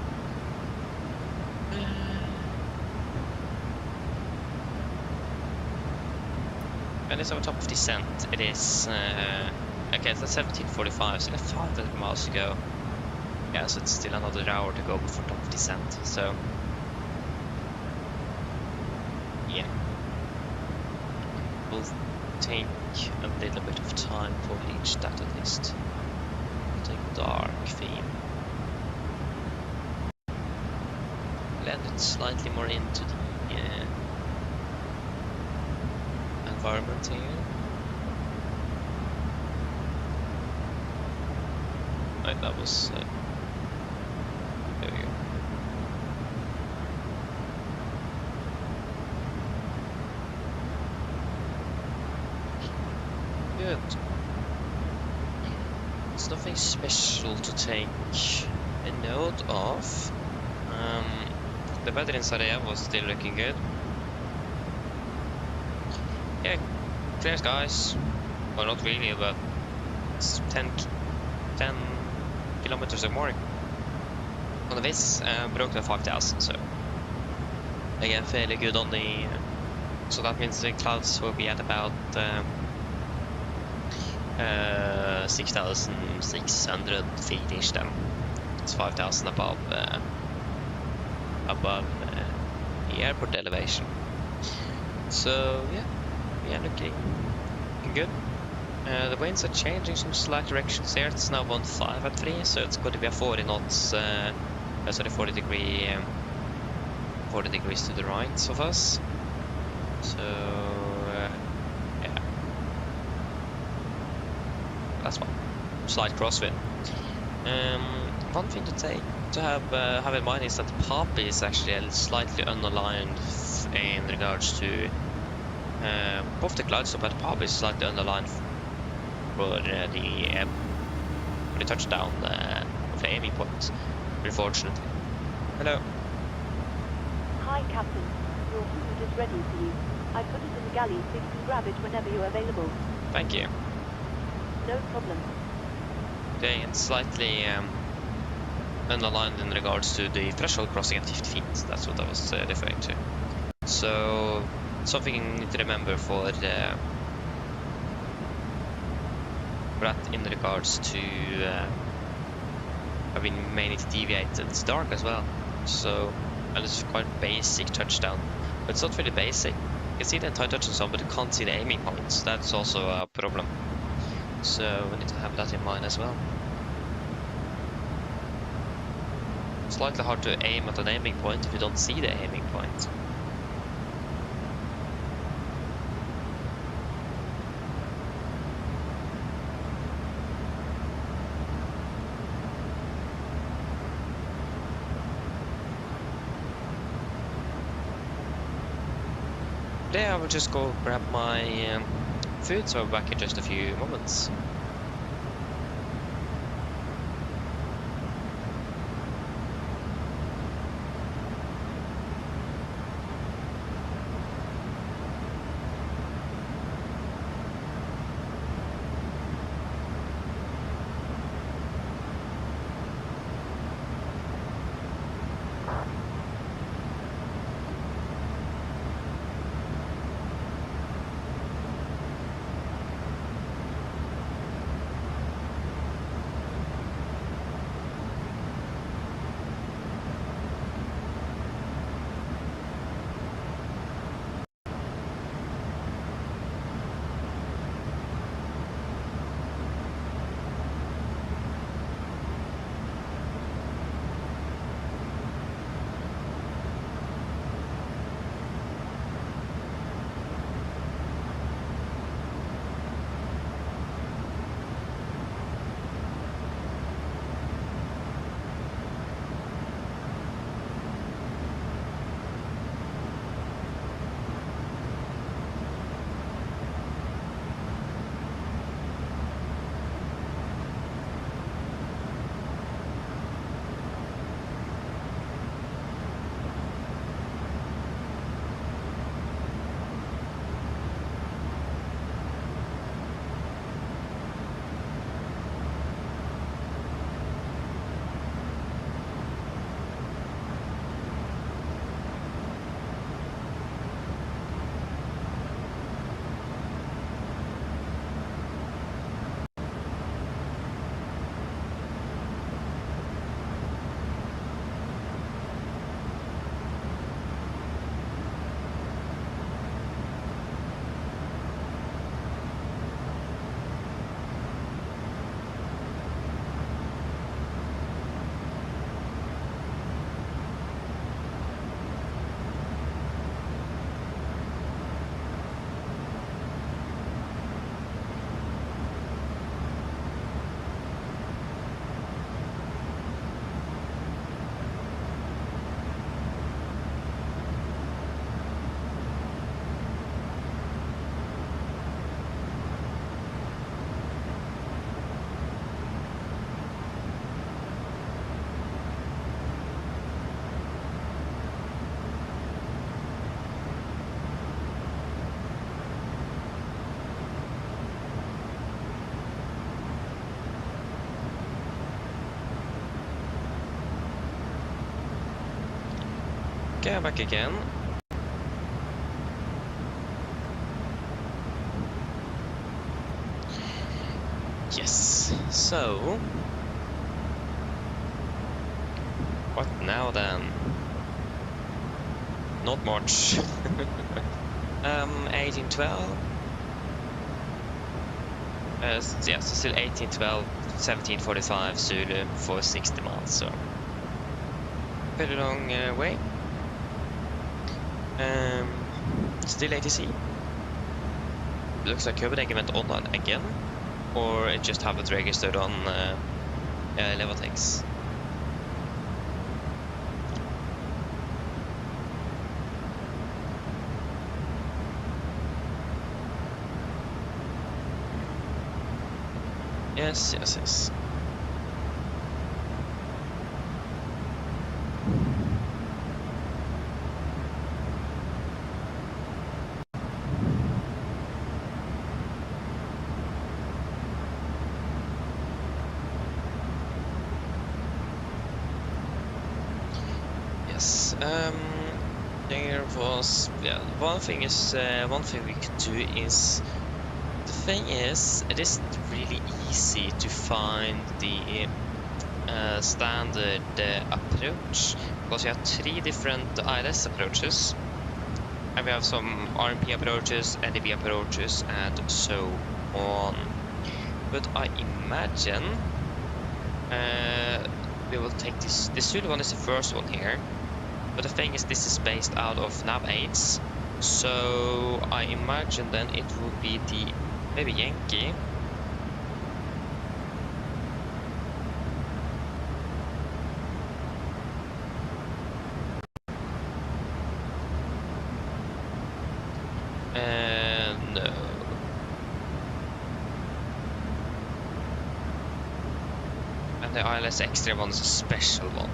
And it's on top of descent. It is okay, it's at 17:45, so that's 500 miles to go. Yeah, so it's still another hour to go before top of descent. So yeah, we'll take a little bit of time for each that at least. We'll take dark theme. Blend it slightly more into the environment here. Right, that was there we go. Good. It's nothing special to take a note of. The weather in Sarajevo was still looking good. Yeah, clear skies. Well, not really, but it's 10 kilometers or more on the Viz, broke the 5,000, so again fairly good on the so that means the clouds will be at about 6,600 feet ish then. It's 5,000 above the airport elevation, so yeah, looking good. The winds are changing some slight directions here. It's now 1.5 at 3, so it's going to be a 40 knots, 40 degrees to the right of us. So yeah, that's one slight crosswind. One thing to have in mind is that the pop is actually slightly unaligned in regards to both the glide stop and the pop is slightly unaligned for the touchdown of the aiming point, unfortunately. Hello. Hi, Captain. Your food is ready for you. I put it in the galley so you can grab it whenever you're available. Thank you. No problem. Okay, it's slightly unaligned in regards to the threshold crossing at 50 feet. That's what I was referring to. So something to remember for that in regards to we may need to deviate. It's dark as well, so and it's quite basic touchdown, but it's not really basic. You can see the entire touchdown zone, but you can't see the aiming points. That's also a problem, so we need to have that in mind as well. Slightly hard to aim at an aiming point if you don't see the aiming point. Today I will just go grab my food, so I'll be back in just a few moments. Okay, I'm back again. Yes, so... what now then? Not much. 1812. Yes, so still 1812, 1745 Zulu for 60 miles, so pretty long way. Still ATC. Looks like Copenhagen went online again, or it just haven't registered on Elevatex. Yes. There was, one thing we could do is, the thing is, it isn't really easy to find the standard approach, because we have 3 different ILS approaches, and we have some RMP approaches, NDV approaches, and so on. But I imagine we will take this. This Zulu one is the first one here. But the thing is, this is based out of nav 8s. So I imagine then it would be the maybe Yankee. No. And the ILS Extra one is a special one.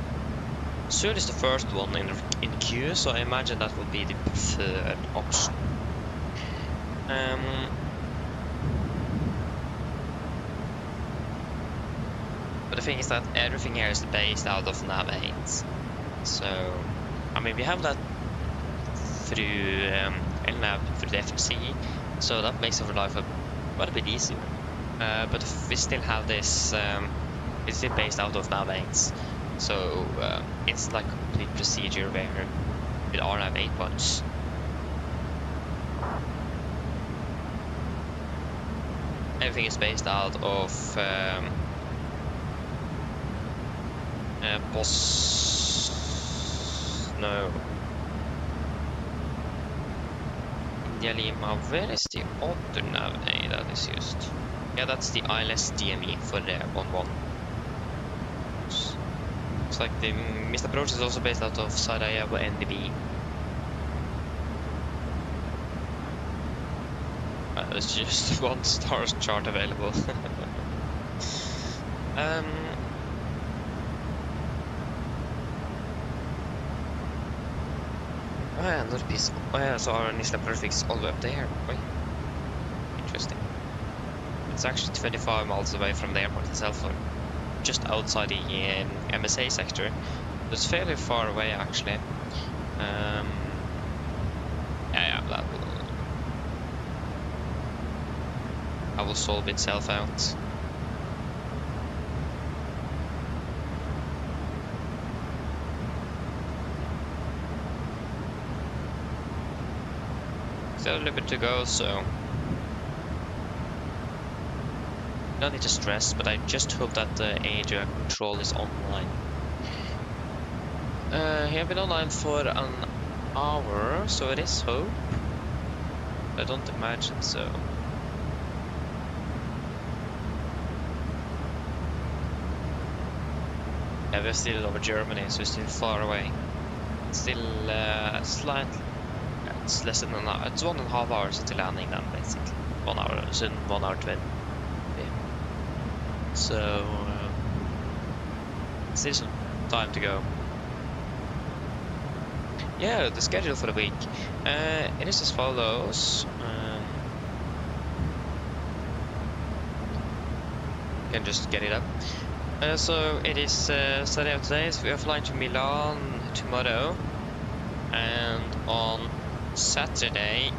Zul is the first one in the queue, so I imagine that will be the preferred option. But the thing is that everything here is based out of nav 8. So, I mean, we have that through LNAV, through the FMC, so that makes our life quite a bit easier. But we still have this, it's still based out of nav 8. So it's like a complete procedure where with our nav 8 bunch. Everything is based out of India Lima. Where is the other nav 8 that is used? Yeah, that's the ILS DME for the 1-1. Looks like the missed approach is also based out of Sarajevo NDB. There's just 1 star chart available. Oh yeah, another piece. Oh yeah, so our initial approach is all the way up there. Wait. Interesting. It's actually 25 miles away from the airport itself, or just outside the MSA sector. It's fairly far away actually. Yeah, that will solve itself out. Still a little bit to go, so no need to stress, but I just hope that the area control is online. He has been online for an hour, so it is hope. I don't imagine so. Yeah, we're still over Germany, so it's still far away. It's still slightly. It's less than an hour. It's 1.5 hours until landing then, basically. 1 hour, so 1 hour 20. Yeah. So, still some time to go. Yeah, the schedule for the week. It is as follows. You can just get it up. So it is Saturday today, so we are flying to Milan tomorrow. And on Saturday,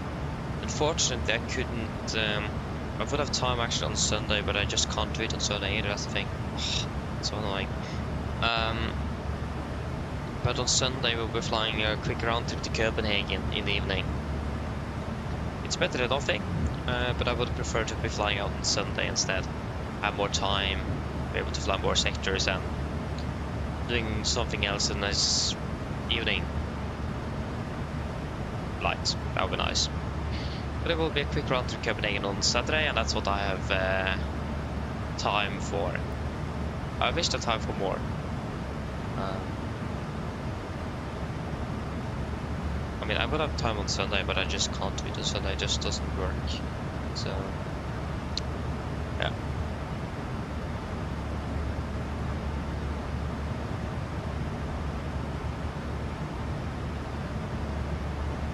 unfortunately I couldn't, I would have time actually on Sunday, but I just can't do it on Sunday either, that's the thing. Oh, it's so annoying. But on Sunday we'll be flying a quick round trip to Copenhagen in the evening. It's better than nothing, but I would prefer to be flying out on Sunday instead. Have more time, be able to fly more sectors and doing something else in this evening. Light, that would be nice. But it will be a quick run through Copenhagen on Saturday, and that's what I have time for. I wish I had time for more. I mean, I would have time on Sunday, but I just can't do it on Sunday. It just doesn't work. So, yeah.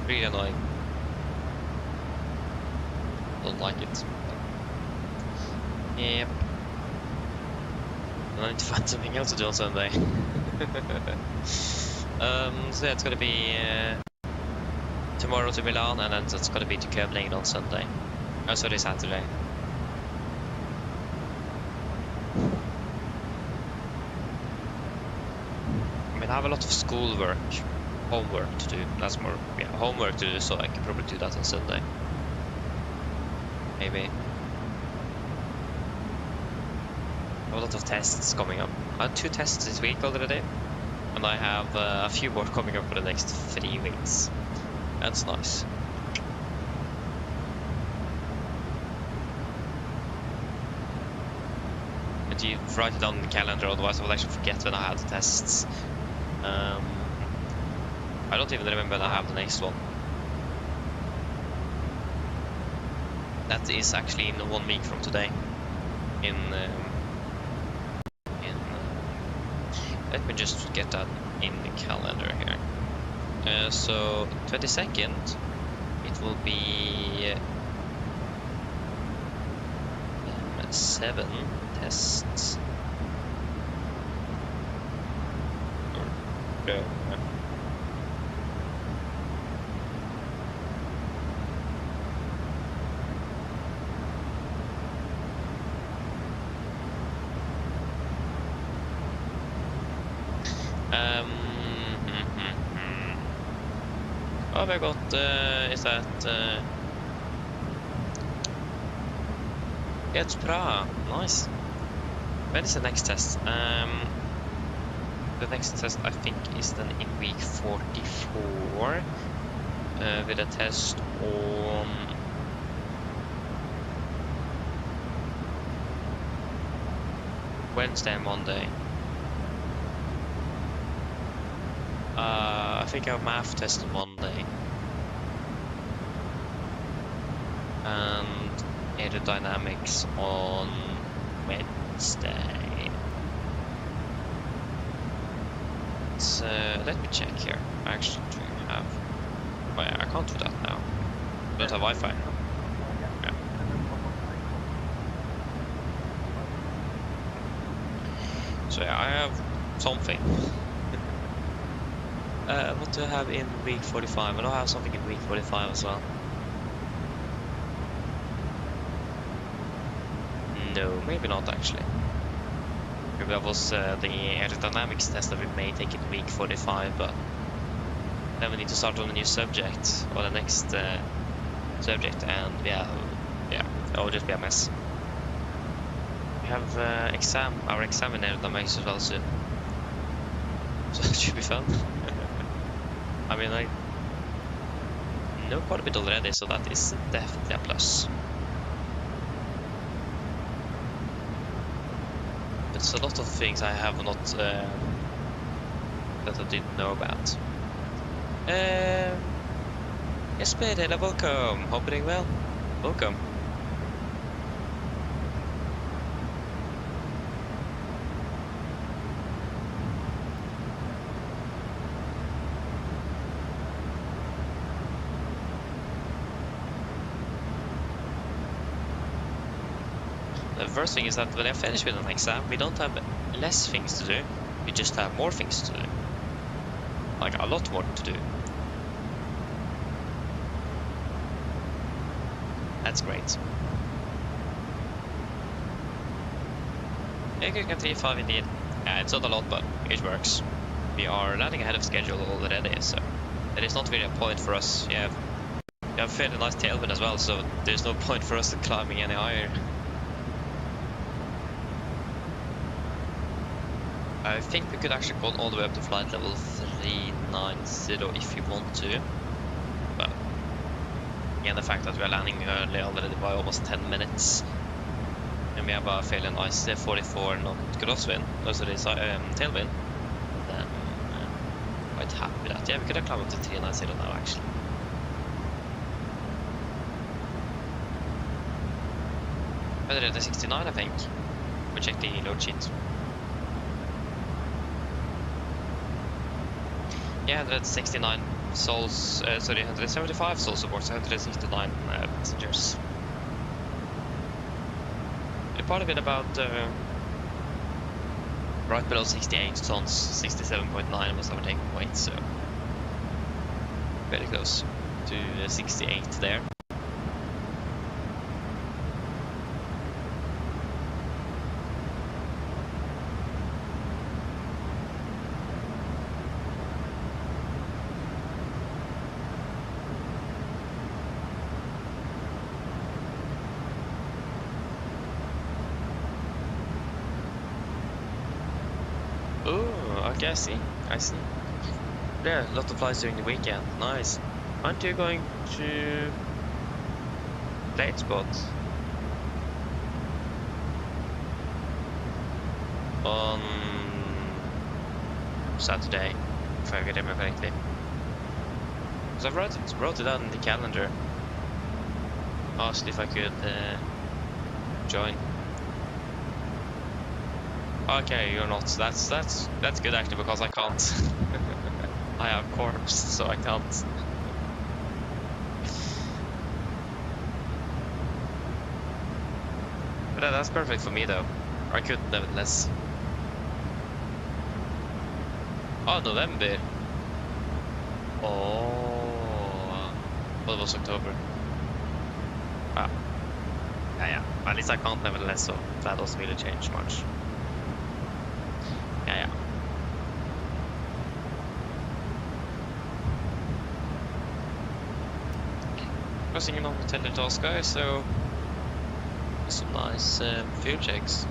Really annoying. Don't like it. Yep. I need to find something else to do on Sunday. So yeah, it's gonna be tomorrow to Milan, and then it's gonna be to Copenhagen on Sunday. Oh, sorry, Saturday. I mean, I have a lot of schoolwork. Homework to do. That's more, yeah, homework to do, so I can probably do that on Sunday. Maybe. I have a lot of tests coming up. I had 2 tests this week already, and I have a few more coming up for the next 3 weeks. That's nice. But you write it down in the calendar, otherwise I will actually forget when I have the tests. I don't even remember when I have the next one. That is actually in 1 week from today. Let me just get that in the calendar here. So 22nd, it will be 7 tests. Oh, we got, is that, it's bra, nice. When is the next test? The next test I think is then in week 44, with a test on Wednesday and Monday. I think I have math test on Monday. And aerodynamics on Wednesday. So let me check here. I actually do have... Oh yeah, I can't do that now. I don't have Wi-Fi. Yeah. So yeah, I have something. What do I have in week 45? I don't have something in week 45 as well. No, maybe not actually. Maybe that was the aerodynamics test that we may take in week 45, but then we need to start on a new subject, or the next subject, and yeah, it will just be a mess. We have our exam in aerodynamics as well soon, so it should be fun. I mean, I know quite a bit already, so that is definitely a plus. It's a lot of things I have not that I didn't know about. Yes, Peter, welcome. Hope you're doing well. Welcome. The first thing is that when I finish with an exam, we don't have less things to do, we just have more things to do. Like a lot more to do. That's great. AK-35 indeed. Yeah, it's not a lot, but it works. We are landing ahead of schedule already, so there is not really a point for us. We have fairly nice tailwind as well, so there's no point for us to climbing any higher. I think we could actually go all the way up to flight level 390 if you want to, but again, the fact that we are landing early already by almost 10 minutes, and we have a fairly nice 44 knot crosswind, tailwind, then quite happy with that. Yeah, we could have climbed up to 390 now actually. Better than the 69, I think. We'll check the load sheet. Yeah, 169 souls, 175 soul supports, 169 passengers. We departed with about right below 68 tons, 67.9 was our takeoff weight, so very close to 68 there. Oh, okay, I see. I see. Yeah, a lot of flights during the weekend. Nice. Aren't you going to date spot on Saturday, if I remember correctly? Because I wrote it down in the calendar. Asked if I could join. Okay, you're not. That's good actually, because I can't. I have corpse, so I can't. But that's perfect for me though. I could nevertheless. Oh, November. Oh, well, it was October. Ah, yeah. At least I can't nevertheless, so that doesn't really change much. Yeah. Crossing along the tender task, guys, so some nice fuel checks.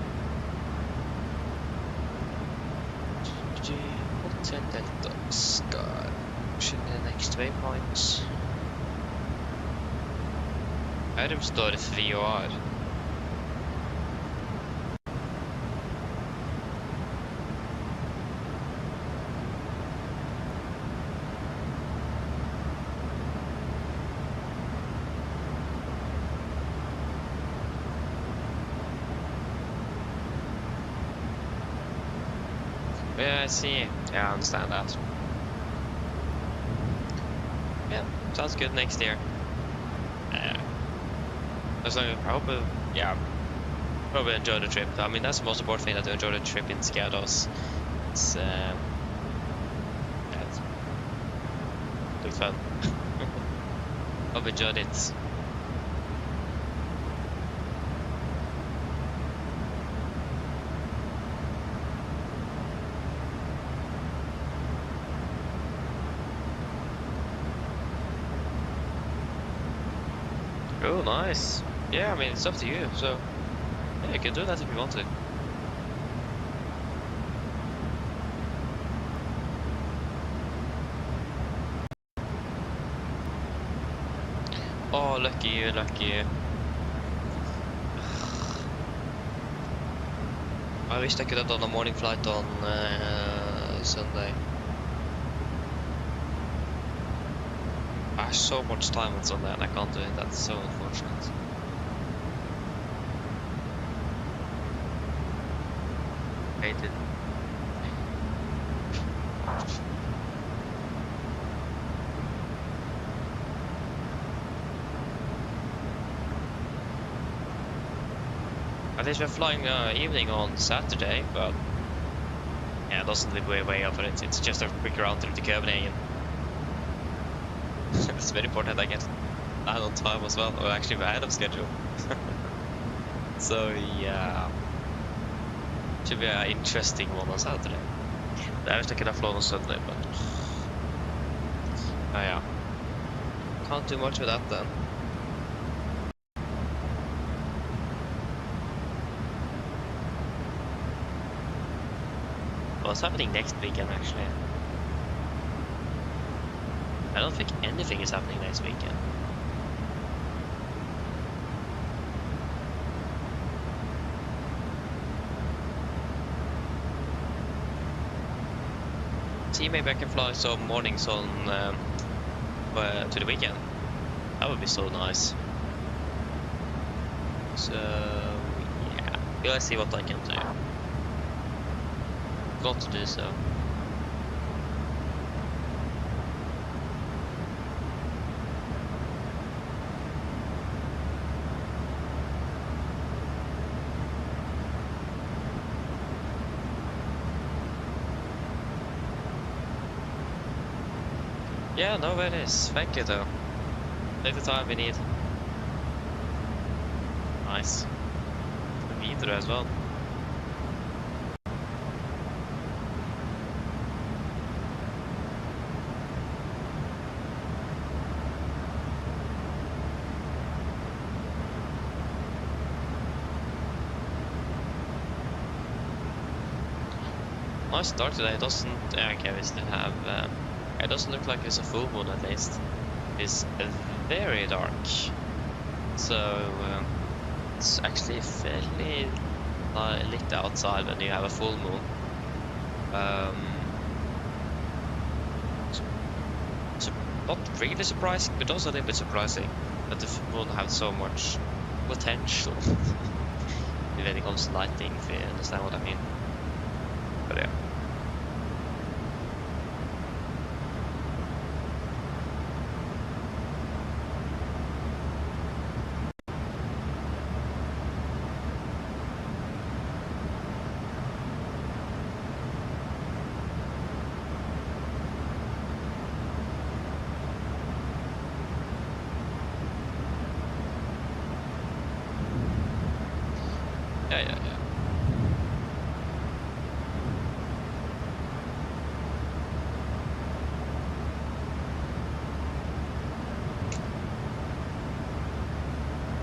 Hotel Delta Sky. Pushing the next waypoint. Här står det 3 år. Yeah, I see. Yeah, I understand that. Yeah, sounds good next year. As long as I hope, yeah, probably enjoy the trip. I mean, that's the most important thing, that to enjoy the trip in Addons. It's, yeah, it looks fun. I've enjoyed it. Oh, nice. Yeah, I mean, it's up to you, so yeah, you can do that if you want to. Oh, lucky you, lucky you. I wish I could have done a morning flight on Sunday. I have so much time on Sunday and I can't do it. That's so unfortunate. Hate it. At least we're flying evening on Saturday, but yeah, it doesn't live way over it. It's just a quick round through the Copenhagen. It's very important that I get that on time as well, or actually ahead of schedule. So yeah, should be an interesting one on Saturday. I wish I could have flown on Sunday, but yeah, can't do much with that then. What's happening next weekend actually? I don't think anything is happening next weekend. See, maybe I can fly some mornings on to the weekend. That would be so nice. So yeah, let's see what I can do. Got to do so. Yeah, no, it is. Thank you, though. Take the time we need. Nice. Me either as well. Nice start today. It doesn't. Okay, we still have. It doesn't look like it's a full moon at least. It's very dark. So it's actually fairly lit outside when you have a full moon. Not really surprising, but also a little bit surprising that the full moon has so much potential when it comes to lighting, if you understand what I mean. But yeah. Yeah.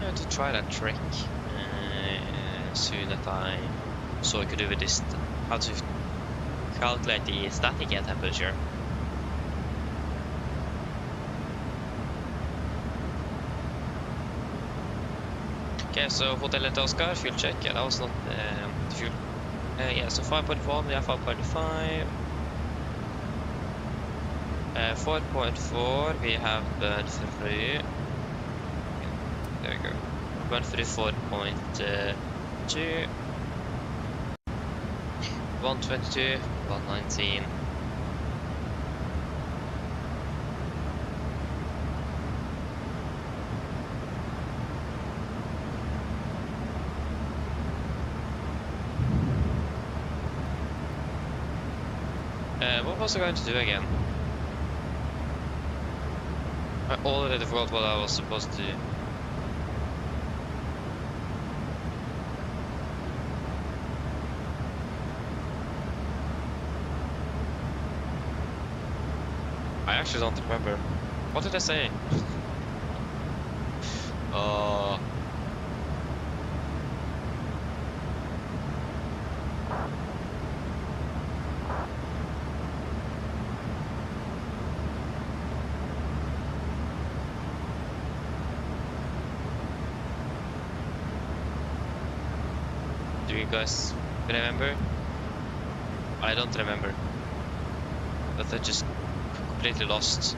I had to try that trick soon that I saw I could do with this, how to calculate the static air temperature. Okay, so Hotel Oscar, fuel check. Yeah, that was not the fuel. Yeah, so 5.1, we have 5.5. 4.4, we have burned through. There we go. Burned through 4.2. 122, 119. What was I going to do again? I already forgot what I was supposed to do. I actually don't remember. What did I say? Do you guys remember? I don't remember. But I just completely lost.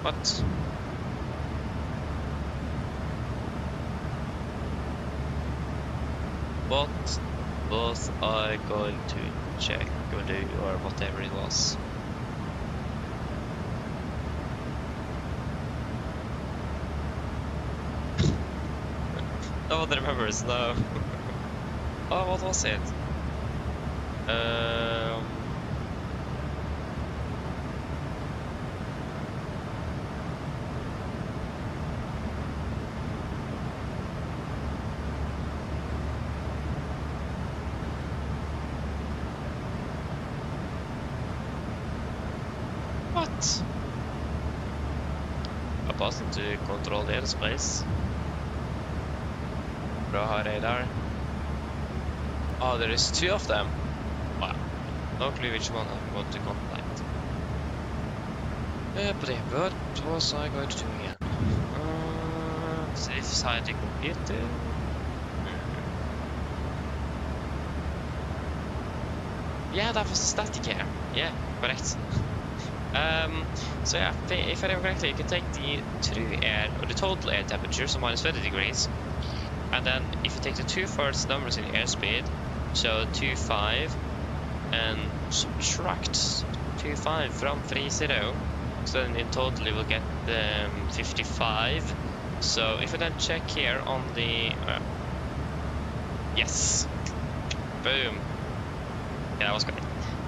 What? What was I going to check or do or whatever it was? No one remembers, no. Oh, what was it? What? I passed into control airspace. Bra radar. Oh, there is two of them. Wow. No clue which one I want to contact. But yeah, what was I going to do again? Safe side the computer. Yeah, that was static air. Yeah, correct. So yeah, if I remember correctly, you can take the true air, or the total air temperature, so minus 20 degrees, and then if you take the two first numbers in the airspeed, so 25, and subtract 25 from 30, so then in total you will get 55. So if I then check here on the... yes! Boom! Yeah, that was great.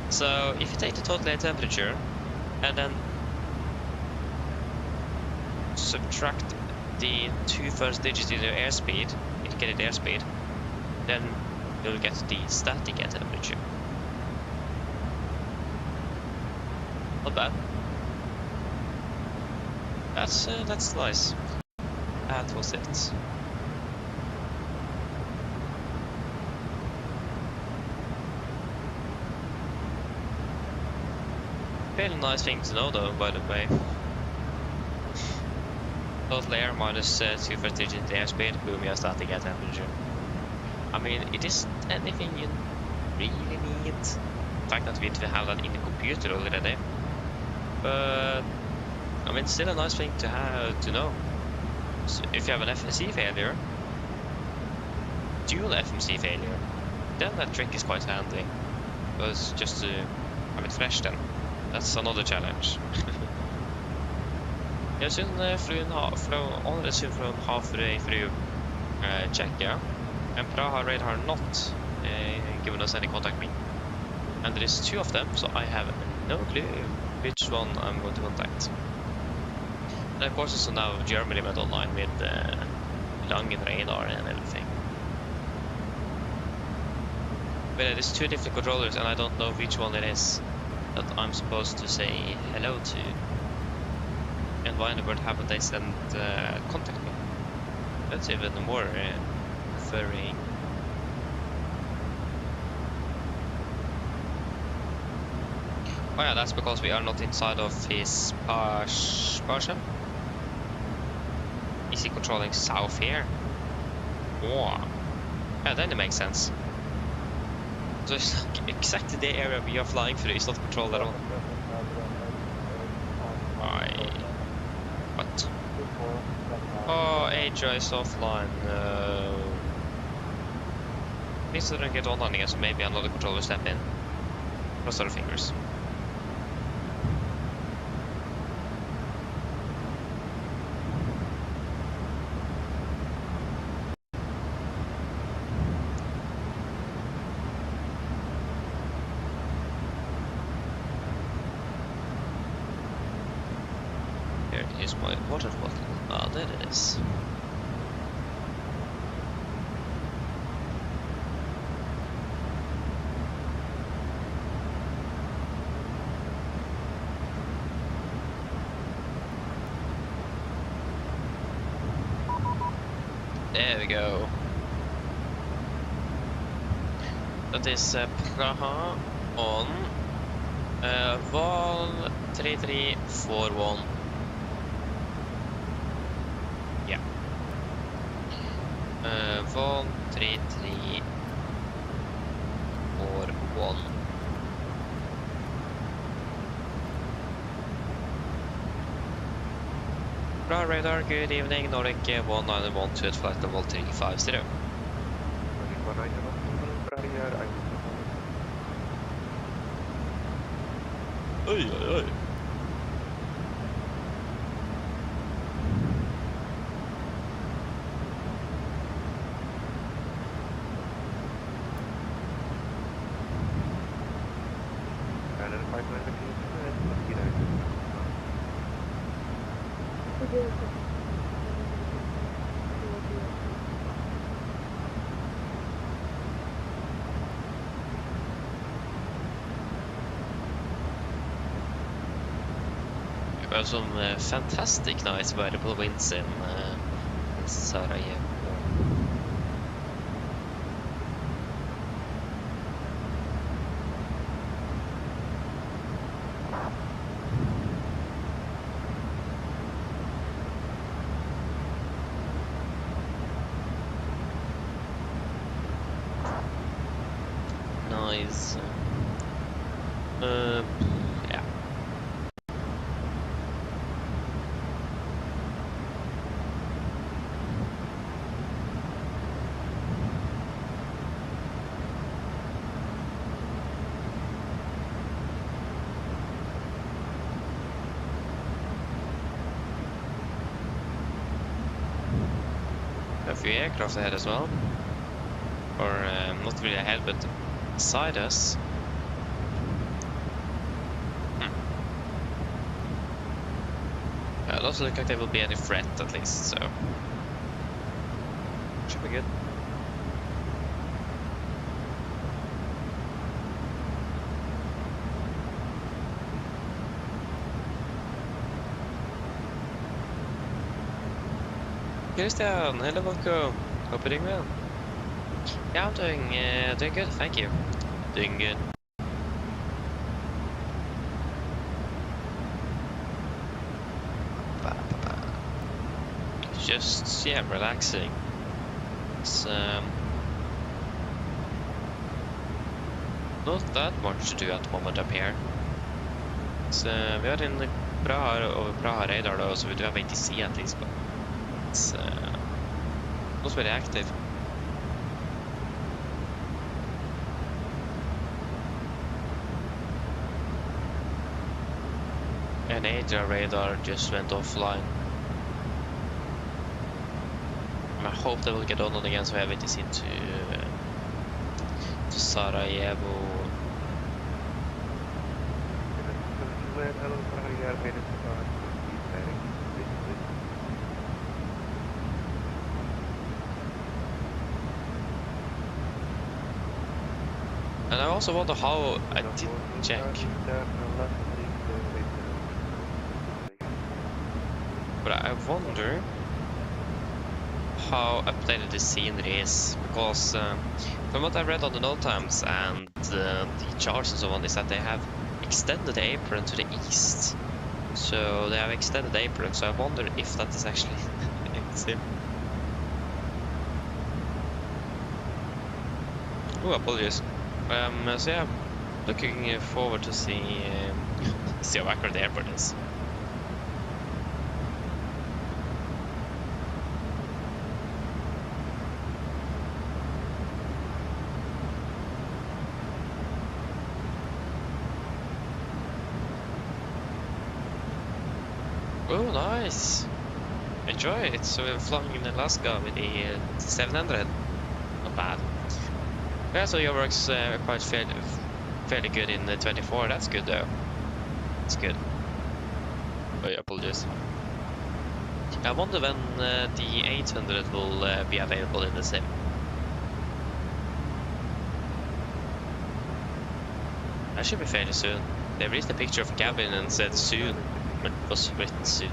So if you take the total air temperature, and then subtract the two first digits in your airspeed, indicated airspeed, then you'll get the static air temperature. Not bad. That's nice. That was it. Fairly nice thing to know though, by the way. Total air minus 2 digit airspeed, boom, you're starting at temperature. I mean, it isn't anything you really need. The fact that we have that in the computer already. But, I mean, still a nice thing to have to know. So if you have an FSC failure, dual FMC failure, then that trick is quite handy. Because just to have it fresh then, that's another challenge. Jag har soon flown halfway through Czechia, and Praha radar not given us any contact me. And there is 2 of them, so I have no clue which one I'm going to contact. And of course also now Germany went online with Langen radar and everything. But there's 2 different controllers and I don't know which one it is that I'm supposed to say hello to. And why in the world haven't they sent contact me? That's even more worrying. Oh yeah, that's because we are not inside of his Porsche. Is he controlling south here? Oh. Yeah, then it makes sense. So it's like exactly the area we are flying through is not controlled at all. What? Oh, Asia is offline. No. At least I don't get online again, so maybe another controller step in. Cross our fingers. Is my water bottle? Ah, there it is. There we go. That is Praha on Vol 3341. Vol 3341. Bra radar, good evening, Nordic 191 to flight level 350. Oj, oj, oj. We have some fantastic nice variable winds in Sarajevo. Nice. Yeah. A few aircraft ahead as well, or not really ahead, but beside us. It doesn't look like there will be any threat, at least, so should be good. Christian, hello, welcome. Hope you're doing well. Yeah, I'm doing good, thank you. Doing good. just, yeah, relaxing. It's not that much to do at the moment up here. Så vi har en bra radar då, så vi do have ATC at least, but it's not very active. An ADR radar just went offline. I hope they will get on again, so we have ATC to Sarajevo. And I also wonder how I didn't check. But I wonder how updated the scenery is, because from what I read on the note times and the charts and so on is that they have extended the apron to the east. So they have extended the apron, so I wonder if that is actually sim. Oh, apologies. So yeah, looking forward to see how accurate the airport is. Oh, nice! Enjoy it. So we're flying in Alaska with the 700. Not bad. Yeah, so your work's quite fairly good in the 24. That's good though. It's good. Oh, yeah, apologies. I wonder when the 800 will be available in the sim. That should be fairly soon. They released a picture of a cabin and said soon. It was written soon.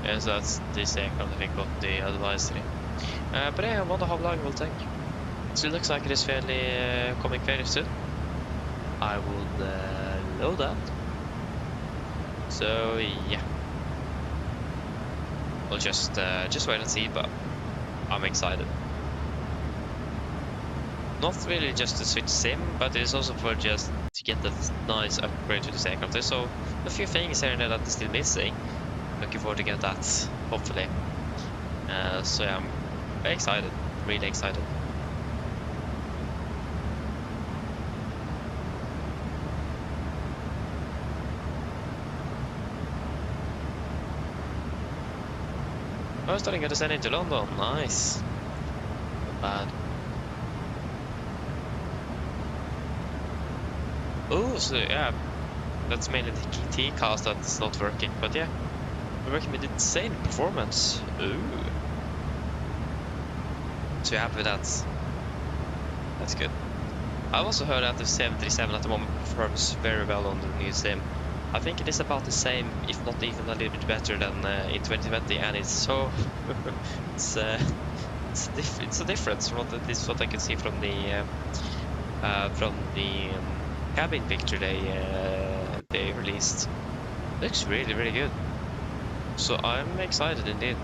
Yes, that's this aircraft I think got the advisory. But yeah, I wonder how long it will take. So it looks like it is fairly coming fairly soon. I would load that. So yeah, we'll just wait and see, but I'm excited. Not really just to switch sim, but it is also for just to get that nice upgrade to this aircraft. There's so a few things here and there that is still missing. Looking forward to get that, hopefully. So yeah, I'm very excited, really excited. I was starting to descend into London. Nice. Not bad. Oh, so yeah, that's mainly the GT cast that's not working. But yeah, we're working with insane performance. Ooh. So you're happy with that? That's good. I've also heard that the 737 at the moment performs very well on the new sim. I think it is about the same, if not even a little bit better than in 2020, and it's so it's a difference from what I can see from the cabin picture they released. Looks really, really good. So I'm excited indeed.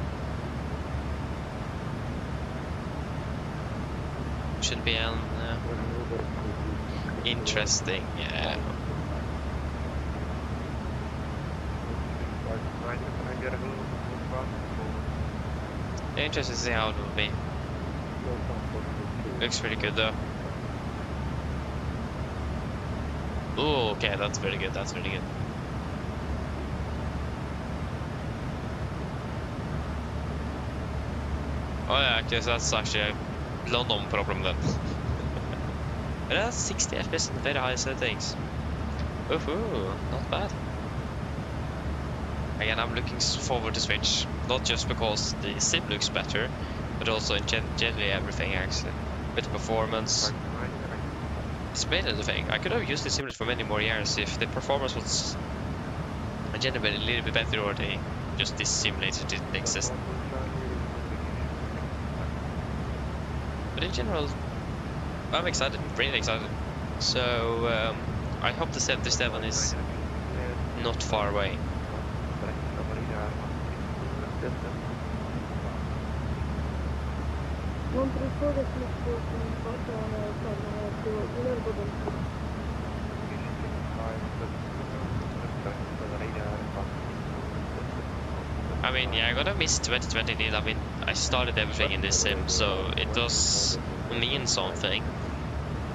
Should be an interesting. Interesting to see how it will be. Looks pretty good though. Oh, okay, that's very good. That's really good. Oh yeah, okay, so that's actually a London problem then. But that's 60 FPS in very high settings. Woohoo, not bad. Again, I'm looking forward to switch, not just because the sim looks better, but also in generally everything actually. With the performance. It's mainly the thing. I could have used the simulator for many more years if the performance was I generated a little bit better or they just this simulator didn't exist. But in general, I'm excited, really excited. So I hope the 77 is not far away. I mean, yeah, I gotta miss 2020. I mean, I started everything in this sim, so it does mean something.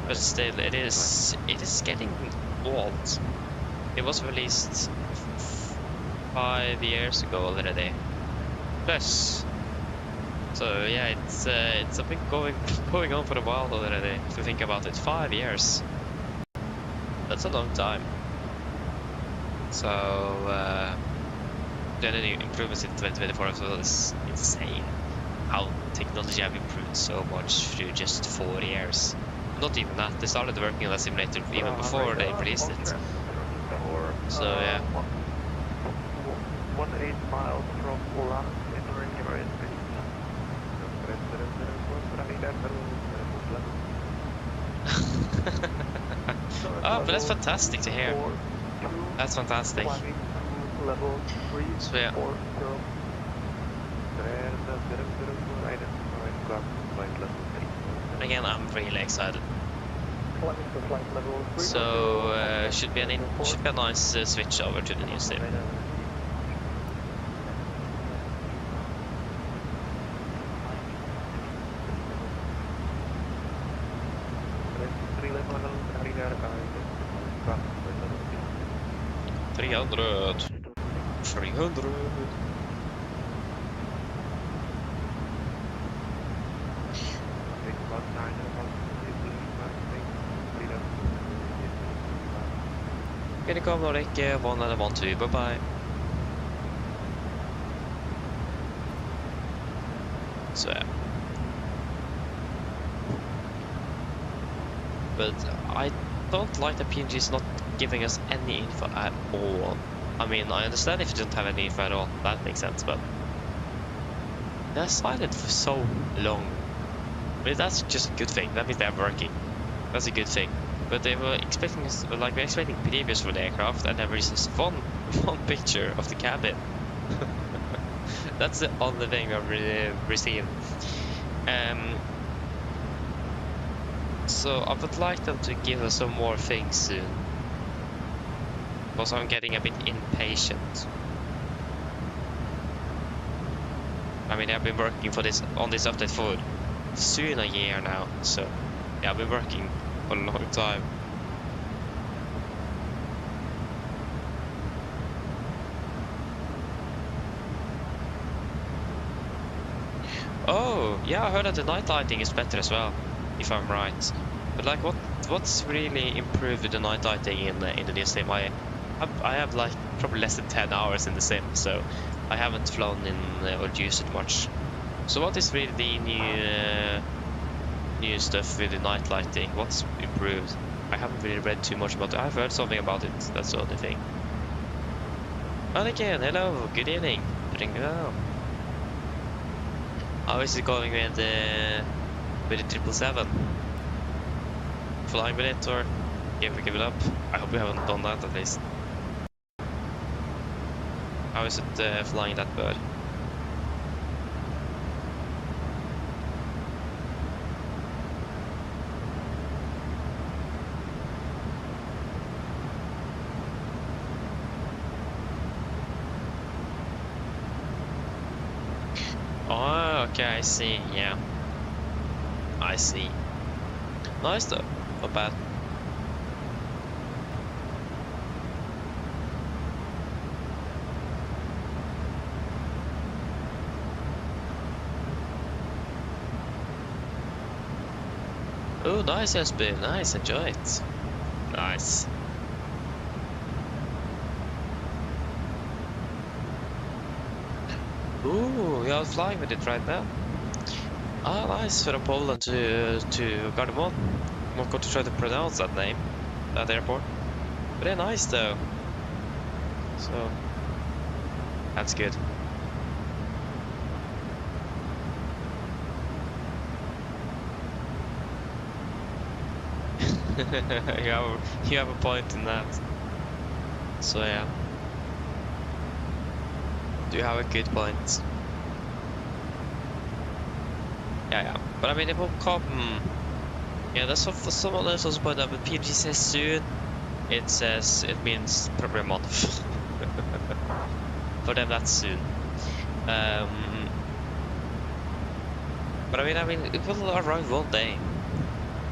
But still, it is getting old. It was released 5 years ago already. Plus, so yeah, it's been going on for a while already. If you think about it, 5 years. That's a long time. So the improvements in 2024 as well is insane. How technology have improved so much through just 4 years. Not even that, they started working on the simulator even before they released it. So yeah. 18 miles from Volanta, entering Oh, but that's fantastic to hear. That's fantastic. So yeah. Again, I'm really excited. So should be a nice switch over to the new sim. Three hundred. Gonna come Nordic 1 and 1 2, bye bye. So yeah. But I don't like that PMG is not giving us any info at all. I mean, I understand if you don't have any info at all, that makes sense, but they're silent for so long. I mean, that's just a good thing. That means they're working. That's a good thing. But they were expecting us, like we're expecting previews for the aircraft, and there is just one picture of the cabin. That's the only thing I've received. So I would like them to give us some more things soon, because I'm getting a bit impatient. I mean, I've been working on this update for soon a year now, so yeah, I've been working for a long time. Oh, yeah, I heard that the night lighting is better as well, if I'm right. But like, what's really improved with the night lighting in the new sim? I have like probably less than 10 hours in the sim, so I haven't flown in or used it much. So what is really the new stuff with the night lighting? What's improved? I haven't really read too much about it. I've heard something about it, that's the only thing. And again, hello, good evening. Doing well. How is it going with the 777? Flying with it or give it up? I hope you haven't done that at least. How is it flying that bird? Oh, okay, I see, yeah. I see. Nice though, not bad. Oh, nice SB, nice, enjoy it. Nice. Ooh, you're flying with it right now. Ah, nice, from Poland to Gardermoen. I'm not going to try to pronounce that name, that airport. Very nice though. So, That's good. you have a point in that. So yeah. Do you have a good point? Yeah. But I mean, it will come. Yeah, that's what someone else also pointed out. But PMG says soon. It says it means probably a month. For them, that's soon. But I mean, it will arrive one day.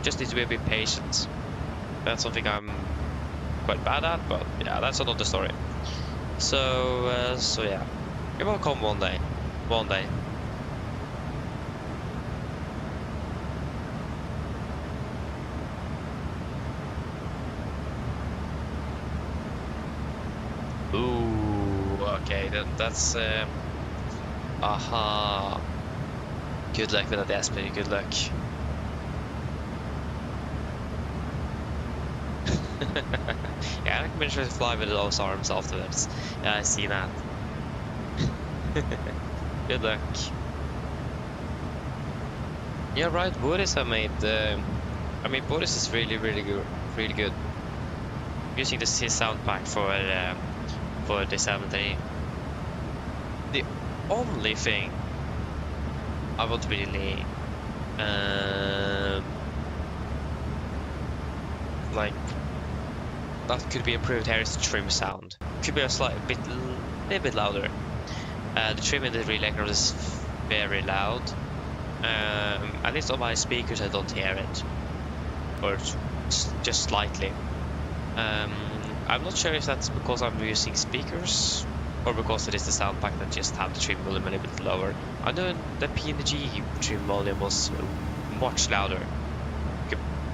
Just need to be a bit patient. That's something I'm quite bad at, but yeah, that's another story. So yeah, it will come one day. One day. Ooh, okay, that's aha. Good luck with that SP, good luck. Yeah, I can manage to fly with those arms afterwards. Yeah, I see that. Good luck. Yeah, right, Boris I made. I mean, Boris is really good. Using his sound pack for the 7.3. The only thing I would really like that could be improved here is the trim sound. Could be a little bit louder. The trim in the relay aircraft is very loud. At least on my speakers I don't hear it, or just slightly. I'm not sure if that's because I'm using speakers or because it is the sound pack that just have the trim volume a little bit lower. I know the PMDG trim volume was much louder.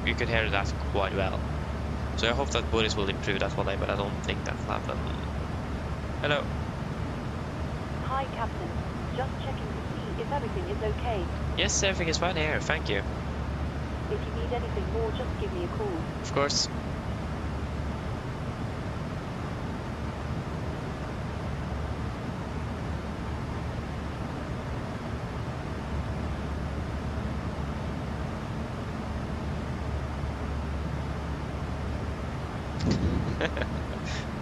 You could hear that quite well. So I hope that Boris will improve that one day, but I don't think that will happen. Hello. Hi, Captain. Just checking to see if everything is okay. Yes, everything is fine here. Thank you. If you need anything more, just give me a call. Of course.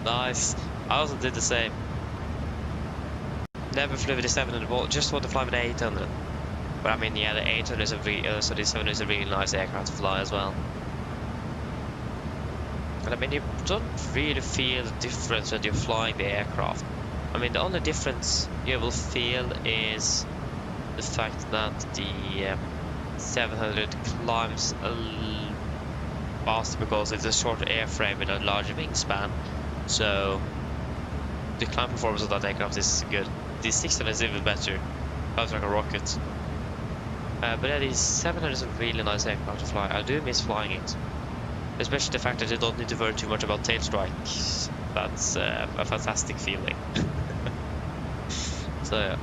Nice. I also did the same. Never flew with the 700 volt, just want to fly with the 800. But I mean, yeah, the 800 is so the 700 is a really nice aircraft to fly as well. And I mean, you don't really feel the difference when you're flying the aircraft. I mean, the only difference you will feel is the fact that the 700 climbs a little faster because it's a shorter airframe with a larger wingspan. So the climb performance of that aircraft is good. The 600 is even better. Flies like a rocket. But yeah, the 700 is a really nice aircraft to fly. I do miss flying it. Especially the fact that you don't need to worry too much about tail strikes. That's a fantastic feeling. So yeah.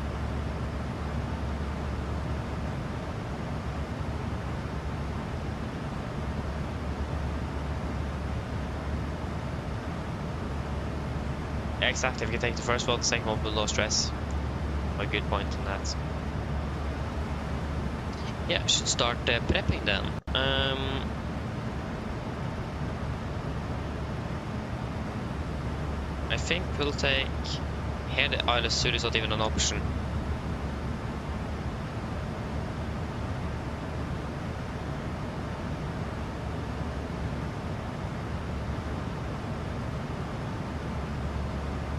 Exactly, if you can take the first one, the second one with no stress. A good point on that. Yeah, I should start prepping then. I think we'll take... Here the ILS suit is not even an option.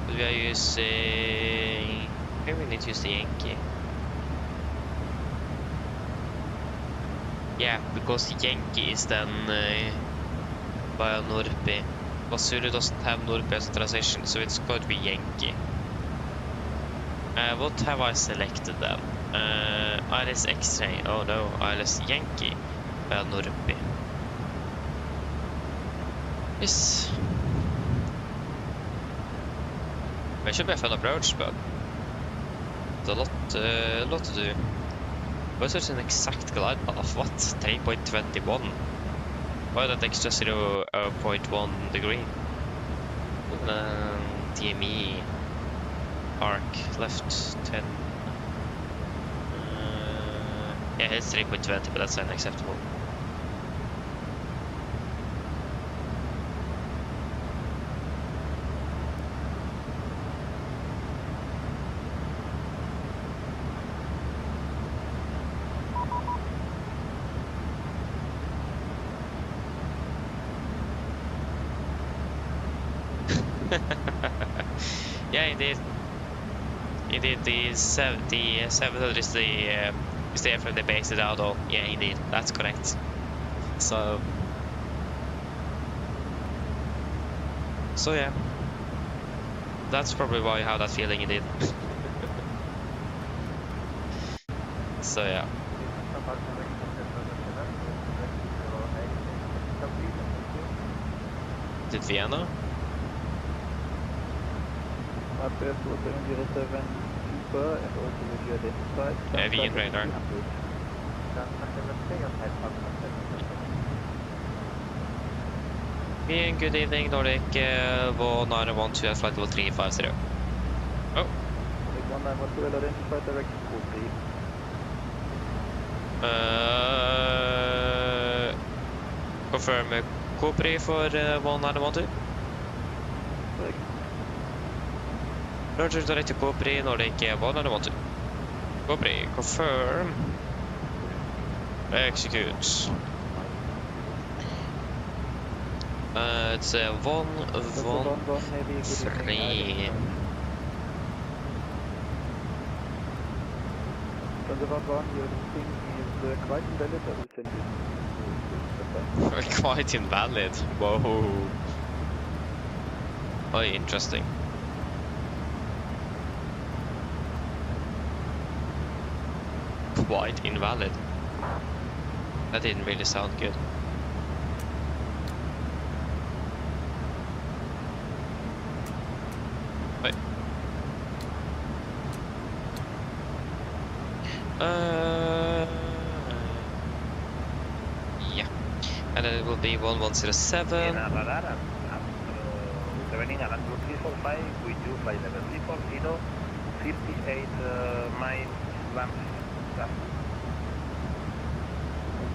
We are using... Here we need to use the Yankee. Yeah, because the Yankee is then by Norpi. But Zulu doesn't have Norpi as a transition, so it's going to be Yankee. What have I selected then? ILS X-ray. Oh no, ILS Yankee by Norpi. Yes. It should be a fun approach, but it's a lot to do. What's such an exact glide path? What? 3.21? Why that extra 0.1 degree? TME. Park, left 10. Yeah, it's 3.20, but that's unacceptable. Yeah, indeed. Indeed, the 700 is the airframe they based it out on. Yeah, indeed, that's correct. So yeah, that's probably why you have that feeling, indeed. So yeah. Did Vienna? Wien radar. Wien, good evening, Nordic 1912 at flight level 350. Oh. Confirm Copri for 1912. Roger, direct to Copri, Nordic 1912. Copri, confirm. Execute. It's 113. Quite invalid. Whoa. Oh, interesting. Quite invalid. That didn't really sound good. Wait. Yeah. And then it will be 1107. Returning at 345, we do fly level 340, 58 miles lamp.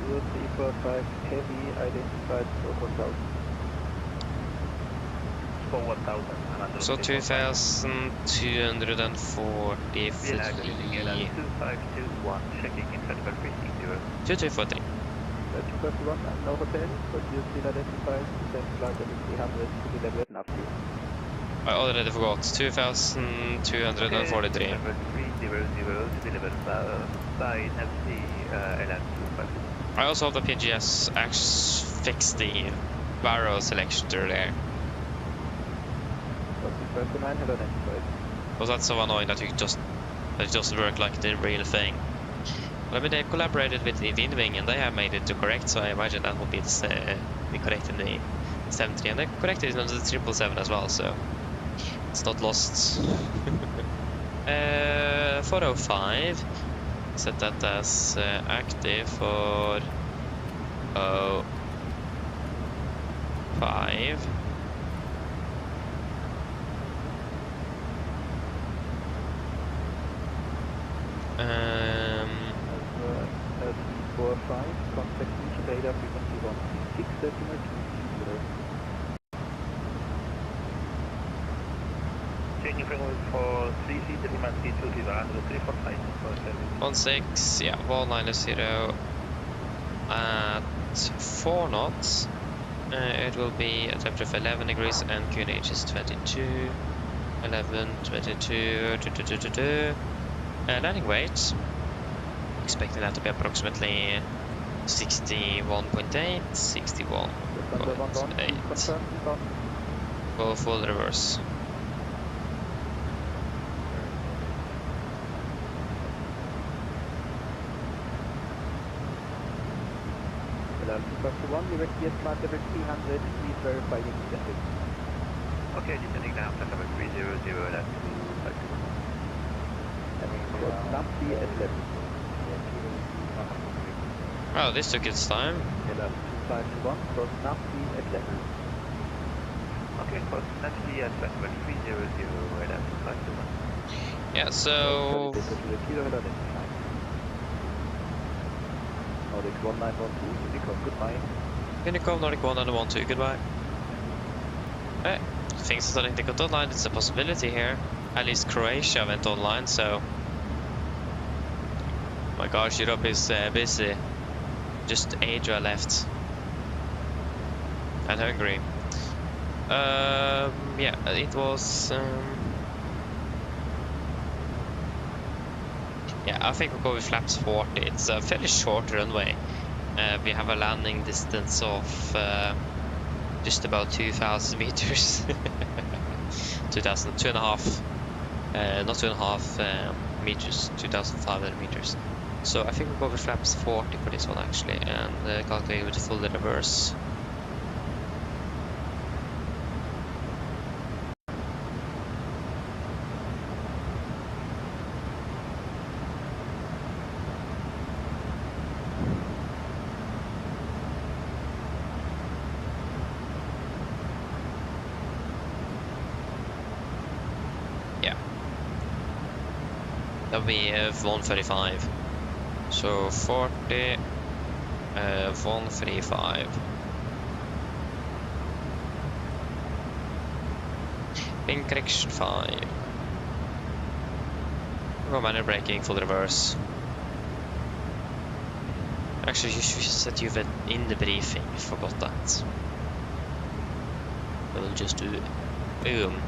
345 heavy identified for 1000. For 1000. So 2243. 2521, checking in federal 2243. 241 and no hotel, but you still identified same flight level 300 to be level enough to. I already forgot. 2243. I also have the PGS fix the barrel selector there. Was that so annoying that it doesn't work like the real thing? Well, I mean, they collaborated with the Wing and they have made it to correct, so I imagine that will be correct in the 73, and they corrected it on the 777 as well, so it's not lost. 405. Set that as active for 05. As 45, contact each radar frequency 1.6 Changing frequency for 3 feet, Decimal 320, Volanta 345 for service. 16, yeah, 190 at 4 knots. It will be a temperature of 11 degrees and QNH is 22. 11, 22, landing weight. Expecting that to be approximately 61.8, 61.8. Go full reverse. direct yes, flight level 300, please verify your descent. Okay, descending now, flight level 300 at 252. Oh, this took its time. 251, cross Navi at level. Okay, cross Navi at flight level 300 at 251. Yeah, so Nordic 1912, Unicom, goodbye. Unicom, Nordic 1 and 1-2, goodbye. Things are starting to go online, it's a possibility here. At least Croatia went online, so... my gosh, Europe is busy. Just Asia left. And Hungary. Yeah, it was... yeah, I think we'll go with flaps 40. It's a fairly short runway. We have a landing distance of just about 2,000 meters. 2,000, 2.5, not 2.5 meters, 2,500 meters. So I think we'll go with flaps 40 for this one actually, and calculate with the full reverse. That'll be 135. So 40, 135. In correction 5. Go manual braking, full reverse. Actually, you should set you in the briefing. Forgot that. We'll just do boom.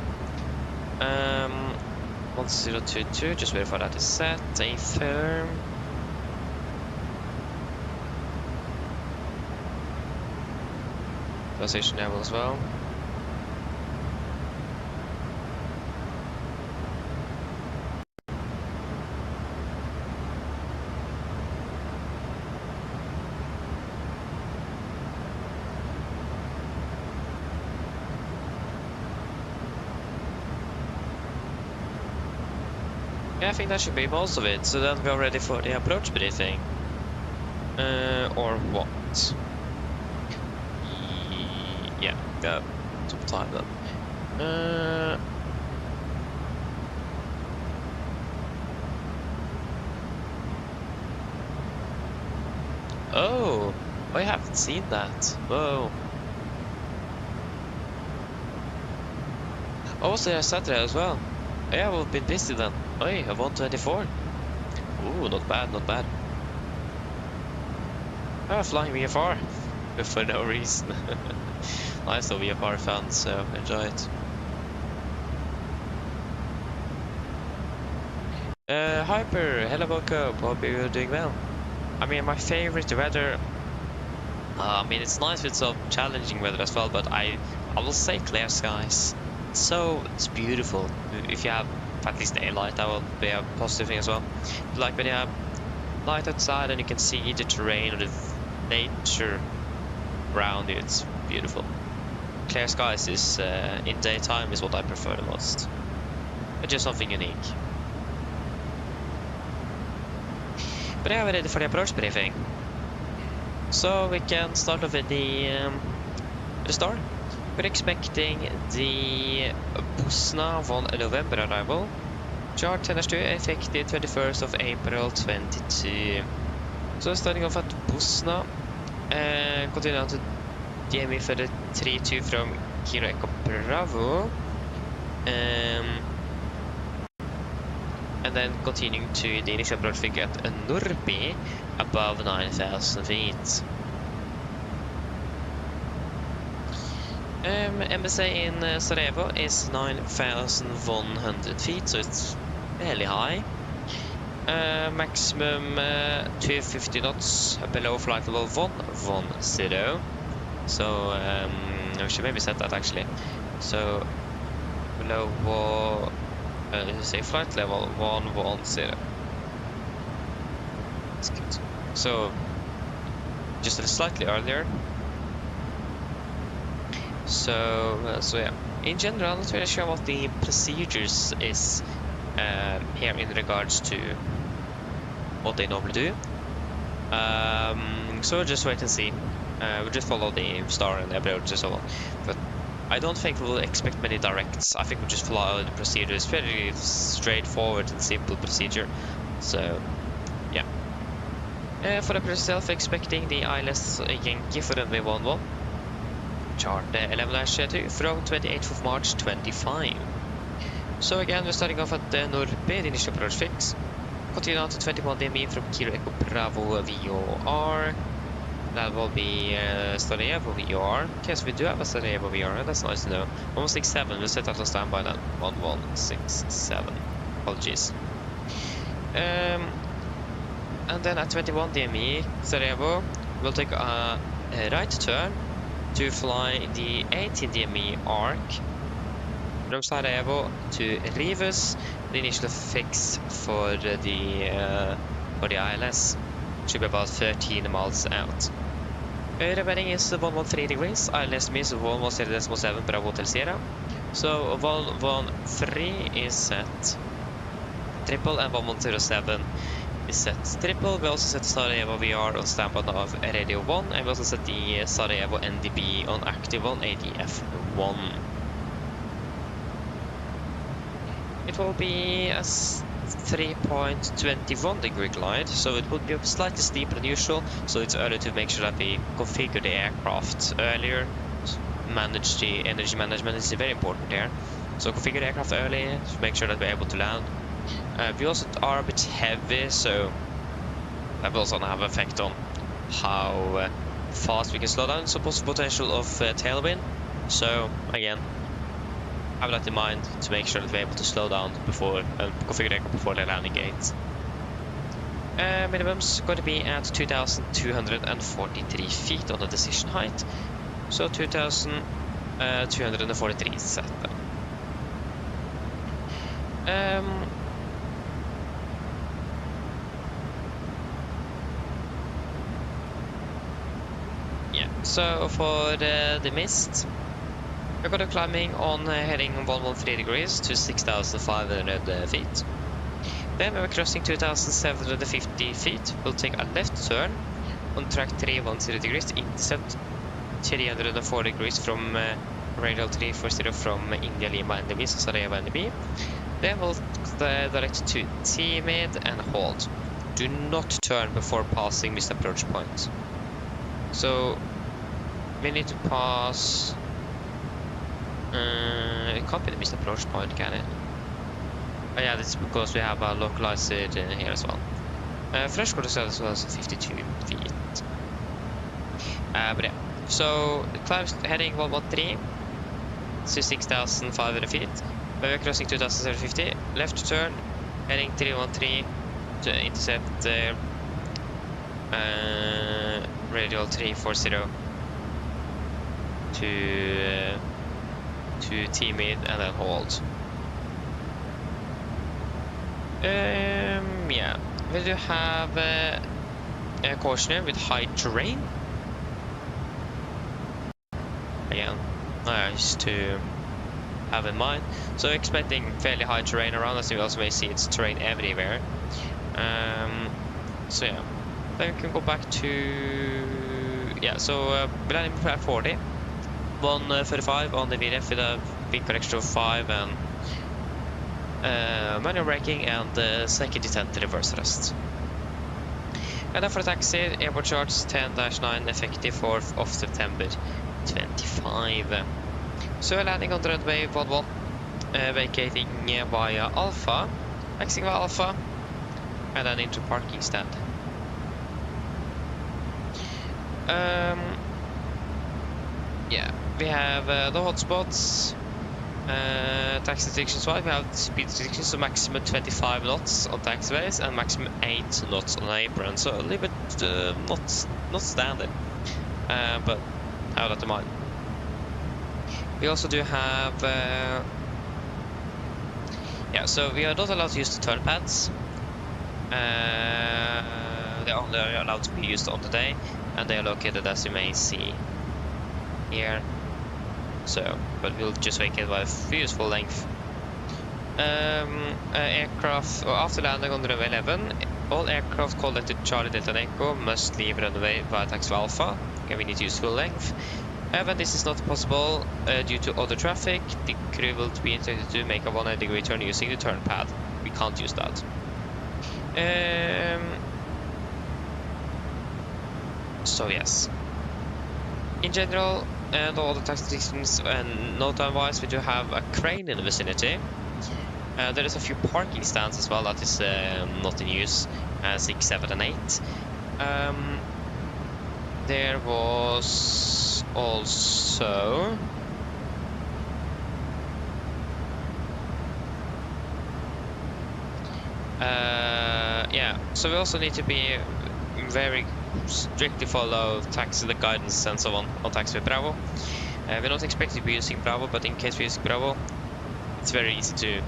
1022, just verify that is set, a firm. Transition level as well. Yeah, I think that should be most of it. So then we are ready for the approach briefing. Or what? Yeah, got some time then. Oh, I haven't seen that. Whoa. Oh, was there a Saturday as well? Yeah, we've been busy then. Oh, a 124. Ooh, not bad, not bad. Ah, flying VFR for no reason. Nice though, VFR fans, so enjoy it. Hyper, hello, welcome. Hope you're doing well. I mean, my favorite weather. I mean, it's nice with some challenging weather as well, but I will say clear skies. So it's beautiful. If you have at least daylight, that will be a positive thing as well. Like when you have light outside and you can see the terrain or the nature around you, it's beautiful. Clear skies is in daytime is what I prefer the most. But just something unique. But yeah, we're ready for the approach briefing. So we can start off with the start. We're expecting the Bosna 1 November arrival. Chart 10-2, effective 21st of April 22. So starting off at Bosna, continue on to DME for the 32 from Kilo Echo Bravo. And then continuing to the initial approach figure at Norby, above 9,000 feet. MSA in Sarajevo is 9,100 feet, so it's fairly high. Maximum 250 knots below flight level 110. So we should maybe set that actually. So below say flight level 110. That's good. So just slightly earlier. So yeah, in general, I'm not really sure what the procedures is here in regards to what they normally do. So we'll just wait and see. We'll just follow the star and the approach and so on. But I don't think we'll expect many directs. I think we'll just follow the procedure. It's pretty straightforward and simple procedure. So, yeah. For the itself, expecting the ILS Yankee for runway 11. Chart 11-2 from 28th of March 25. So again, we're starting off at Norpe, the initial approach fix. Continue on to 21 DME from Kilo Echo Bravo VOR. That will be Sarajevo VOR. Okay, so we do have a Sarajevo VOR, that's nice to know. 167, we'll set out on standby then. 1167. Apologies. And then at 21 DME, Sarajevo, we'll take a right turn to fly the 18 DME arc from Sarajevo to Rivas, the initial fix for the ILS. Should be about 13 miles out. Rebedding is 113 degrees, ILS means 110.7 Bravo Hotel Sierra. So 113 is set triple and 1107 is set triple. We also set Sarajevo VR on standby of Radio 1, and we also set the Sarajevo NDB on active on ADF 1. It will be a 3.21 degree glide, so it would be slightly steeper than usual, so it's early to make sure that we configure the aircraft earlier. Manage the energy management is very important here. So configure the aircraft early to make sure that we're able to land. We also are a bit heavy, so that will also have an effect on how fast we can slow down. So potential of tailwind. So again, have that in mind to make sure that we're able to slow down before configure the aircraft before the landing gate. Minimum's going to be at 2,243 feet on the decision height. So 2,243 set then. Yeah, so for the mist, we're going to climbing on heading 113 degrees to 6,500 feet. Then we're crossing 2,750 feet. We'll take a left turn on track 310 degrees to intercept 304 degrees from radial 340 from India Lima NDB, so Sarajevo NDB. Then we'll direct to T-mid and hold. Do not turn before passing missed approach point. So we need to pass. It can't be the missed approach point, can it? Oh yeah, that's because we have a localizer here as well. Fresh quarter as well as 52 feet. But yeah, so the climb's heading 113 to 6,500 feet. But we're crossing 2,750. Left turn, heading 313 to intercept radial 340 to T-mid and then hold. Yeah, we do have a caution here with high terrain. Again, nice to have in mind. So expecting fairly high terrain around us. You also may see it's terrain everywhere. So yeah, then we can go back to so we're landing at 40, 135 on the VDF with a big correction of 5 and manual braking and second descent reverse thrust. And then for the taxi, airport charge 10-9 effective 4th of September 25. So we're landing on the runway 11, vacating via Alpha, exiting via Alpha, and then into parking stand. Yeah, we have the hotspots. Taxi restrictions wise, we have speed restrictions, so maximum 25 knots on taxiways and maximum 8 knots on apron. So a little bit not standard, but have that in mind. We also do have so we are not allowed to use the turn pads. They're only allowed to be used on the day, and they are located, as you may see here. So, but we'll just make it by a useful length. Aircraft, after landing on runway 11, all aircraft called to Charlie Delta Echo must leave runway via taxi Alpha. Okay, we need to use full length. When this is not possible due to other traffic, the crew will be instructed to make a 180-degree turn using the turn pad. We can't use that. So yes. In general, and all the taxi systems and no time wise, we do have a crane in the vicinity. There is a few parking stands as well that is not in use, 6, 7 and 8. There was also yeah, so we also need to be very strictly follow taxi the guidance and so on taxiway Bravo. We're not expected to be using Bravo, but in case we're using Bravo, it's very easy to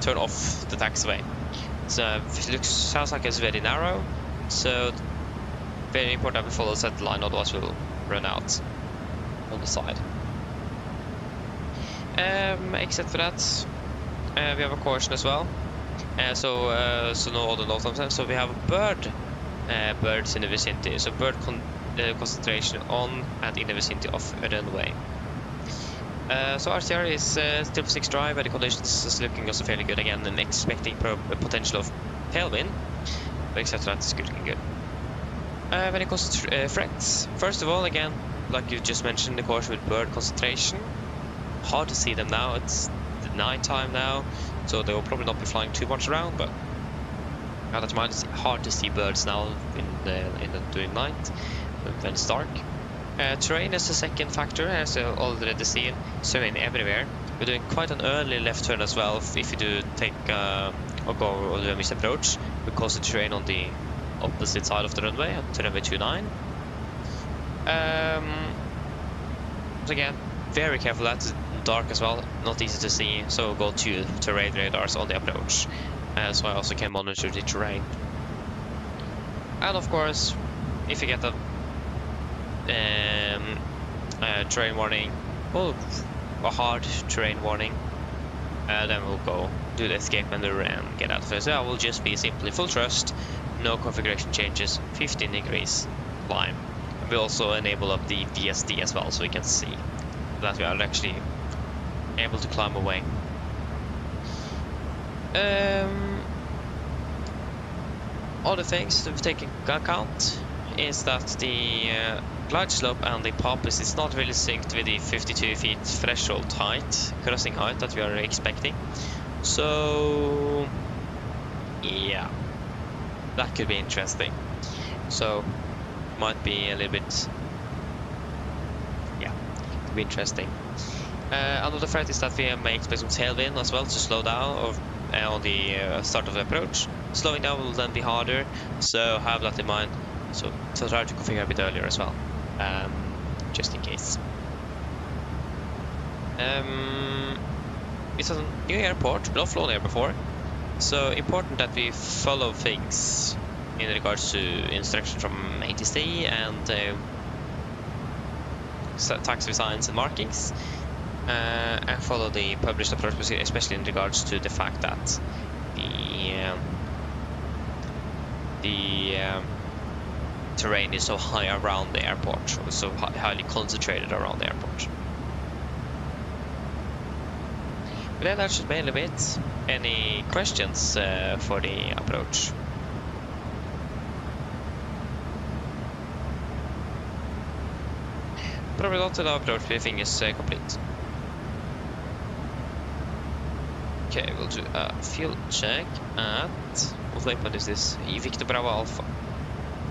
turn off the taxiway. So it sounds like it's very narrow, so very important that we follow that line, otherwise we'll run out on the side. Except for that, we have a caution as well. So no other note on them. So we have birds in the vicinity. So bird concentration on and in the vicinity of the runway. So RTR is still 6 dry, but the conditions is looking also fairly good again, and expecting potential of tailwind. But except for that, it's looking good. When it comes to threats, first of all, again, like you just mentioned, the caution with bird concentration. Hard to see them now. It's the night time now, so they will probably not be flying too much around. But now that mind, it's hard to see birds now during night when it's dark. Terrain is the second factor, as you already seen. Terrain everywhere. We're doing quite an early left turn as well. If you do take or go or do a missed approach, because the terrain on the opposite side of the runway at runway 29. So again, very careful. That's dark as well, not easy to see. So go to terrain radars on the approach, so I also can monitor the terrain. And of course, if you get a terrain warning, or a hard terrain warning, then we'll go do the escape maneuver and get out of it. So I will just be simply full thrust, no configuration changes, 15 degrees climb. And we also enable up the VSD as well, so we can see that we are actually able to climb away. Other things to take into account is that the glide slope and the poppers is not really synced with the 52 feet threshold height, crossing height that we are expecting. So yeah, that could be interesting. So might be a little bit, yeah, could be interesting. Another threat is that we may expect some tailwind as well to slow down or on the start of the approach. Slowing down will then be harder, so have that in mind. So try to configure a bit earlier as well, just in case. It's a new airport, we've not flown here before, so important that we follow things in regards to instructions from ATC and taxiway signs and markings, and follow the published approach, especially in regards to the fact that the terrain is so high around the airport, or so highly concentrated around the airport. But then that should mainly be it. Any questions for the approach? Probably not. The approach briefing is complete. Okay, we'll do a fuel check at, what waypoint is this? Victor Bravo Alpha.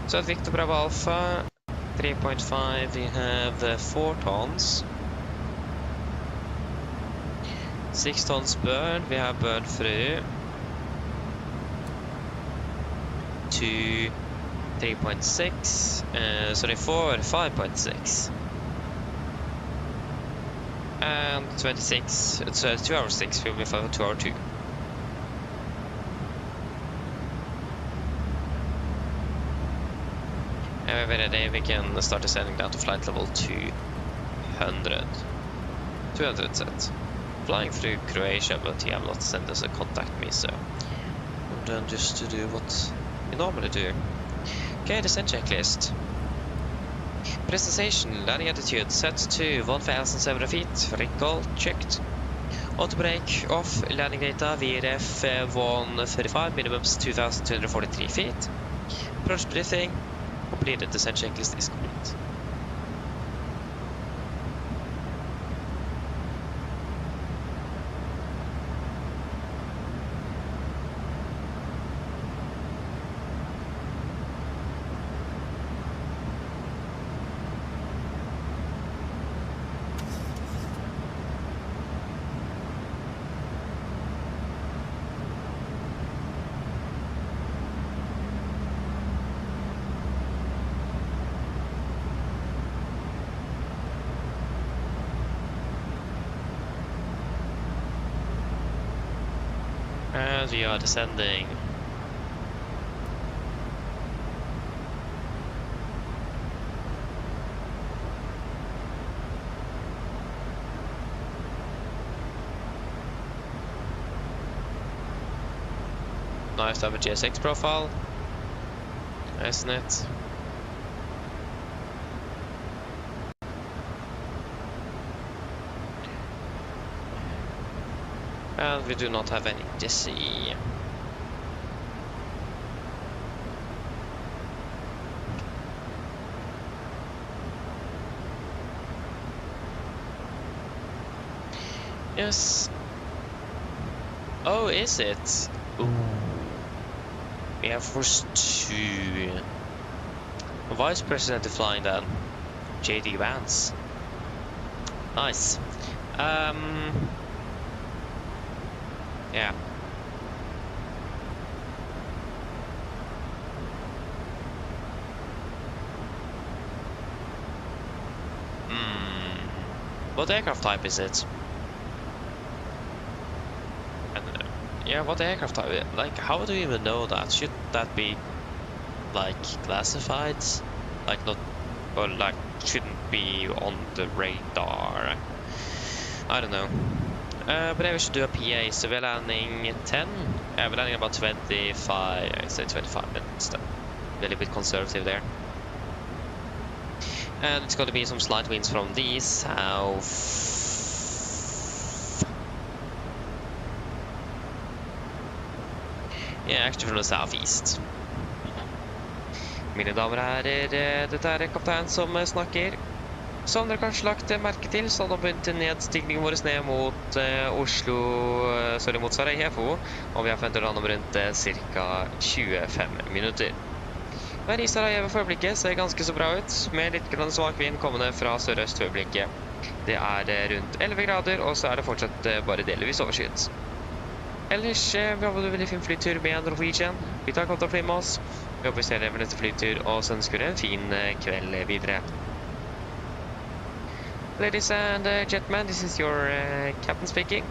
So at Victor Bravo Alpha 3.5 we have 4 tons. 6 tons burn, we have burned through to 3.6, sorry, 5.6. And 26, it's 2 hour 6, we'll be 2 hour 2. And we're ready, we can start descending down to flight level 200 set. Flying through Croatia, but he have not sent us a contact me, so we're done just to do what we normally do. Okay, descent checklist. Presentation, landing altitude set to 1,700 feet, recall checked. Auto brake off, landing data VRF 135, minimums 2,243 feet. Approach briefing, completed, descent checklist is complete. And we are descending. Nice to have a GSX profile, isn't it? And we do not have any DC. Yes. Oh, is it? Ooh. Air Force 2. Vice President flying then. JD Vance. Nice. Yeah. What aircraft type is it? And, yeah, what aircraft type? Like, how do you even know that? Should that be like classified? Like not, or like shouldn't be on the radar? I don't know. But then we should do a PA, so we're landing 10. Yeah, we're landing about 25, I say 25 minutes then. We're a little bit conservative there. And it's going to be some slight winds from the south. Yeah, actually from the southeast. Mine damer og herrer, dette er kaptein som snakker. Som dere kanskje lagt merke til, så har begynt nedstigningen vår ned mot mot Sarajevo, og vi har forventet å lande om rundt ca. 25 minutter. Men i Sarajevo for øyeblikket ser ganske så bra ut, med litt svak vind kommende fra sørøst for øyeblikket. Det er rundt 11 grader, og så er det fortsatt bare delvis overskyet. Ellers, vi har en veldig fin flytur med Norwegian. Vi tar godt å fly med oss. Vi håper vi ser dere neste flytur, og så ønsker dere en fin kveld videre. Ladies and gentlemen, this is your captain speaking.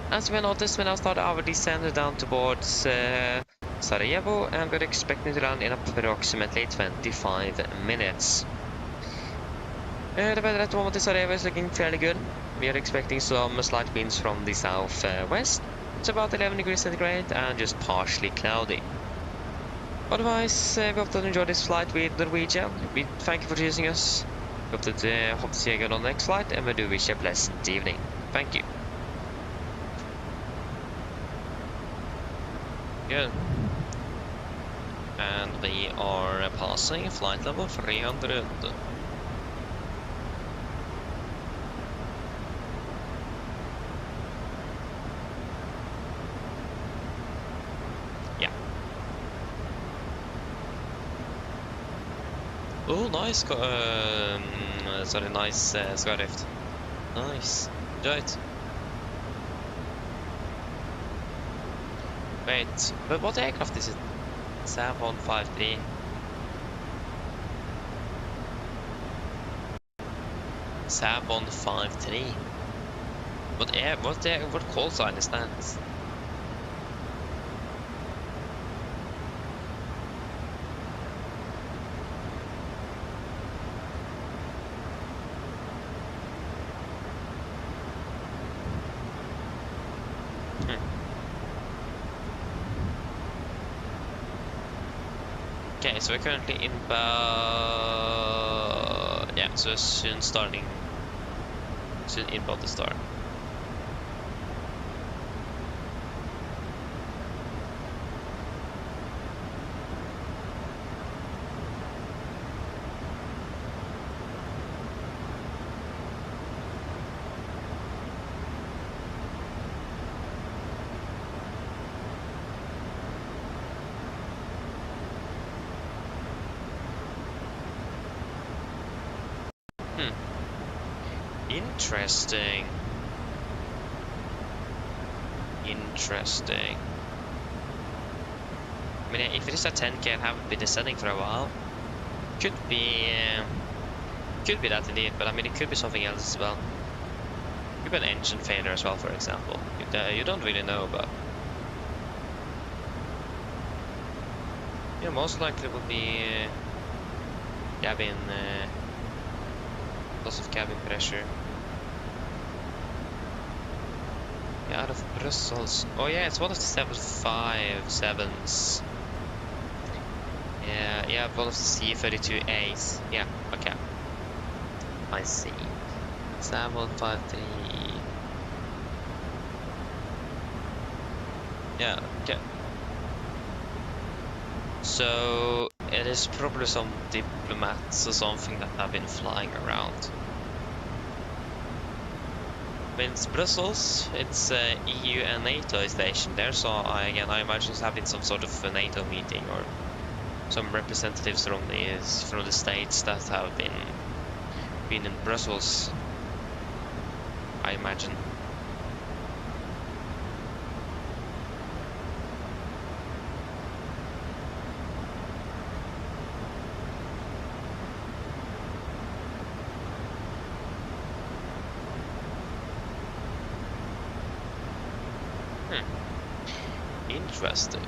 As you may notice, we now start our descent down towards Sarajevo, and we're expecting to land in approximately 25 minutes. The weather at the moment in Sarajevo is looking fairly good. We are expecting some slight winds from the southwest. It's about 11 degrees centigrade and just partially cloudy. Otherwise, we hope to enjoy this flight with Norwegian. We thank you for choosing us. Hope to see you again on the next flight, and we do wish you a pleasant evening. Thank you. Good. And we are passing flight level 300. Yeah. Oh, nice. Sorry, nice skylift. Nice. Enjoy it. Wait, but what aircraft is it? Sam 153. Sam 153. What call sign is that? Okay, so we're currently Alright, so soon inbound the star. Interesting. Interesting. I mean, if it is a 10K and haven't been descending for a while, could be that indeed. But I mean, it could be something else as well. Could be an engine failure as well, for example. You don't really know, but yeah, most likely will be cabin. Loss of cabin pressure. Yeah, out of Brussels. Oh yeah, it's one of the 757s. Yeah, one of the C-32As. Yeah, okay. I see. 753. Yeah, okay. So it is probably some diplomats or something that have been flying around. I mean, it's Brussels, it's EU and NATO is stationed there, so I imagine it's having some sort of a NATO meeting or some representatives from the states that have been in Brussels, I imagine. Interesting.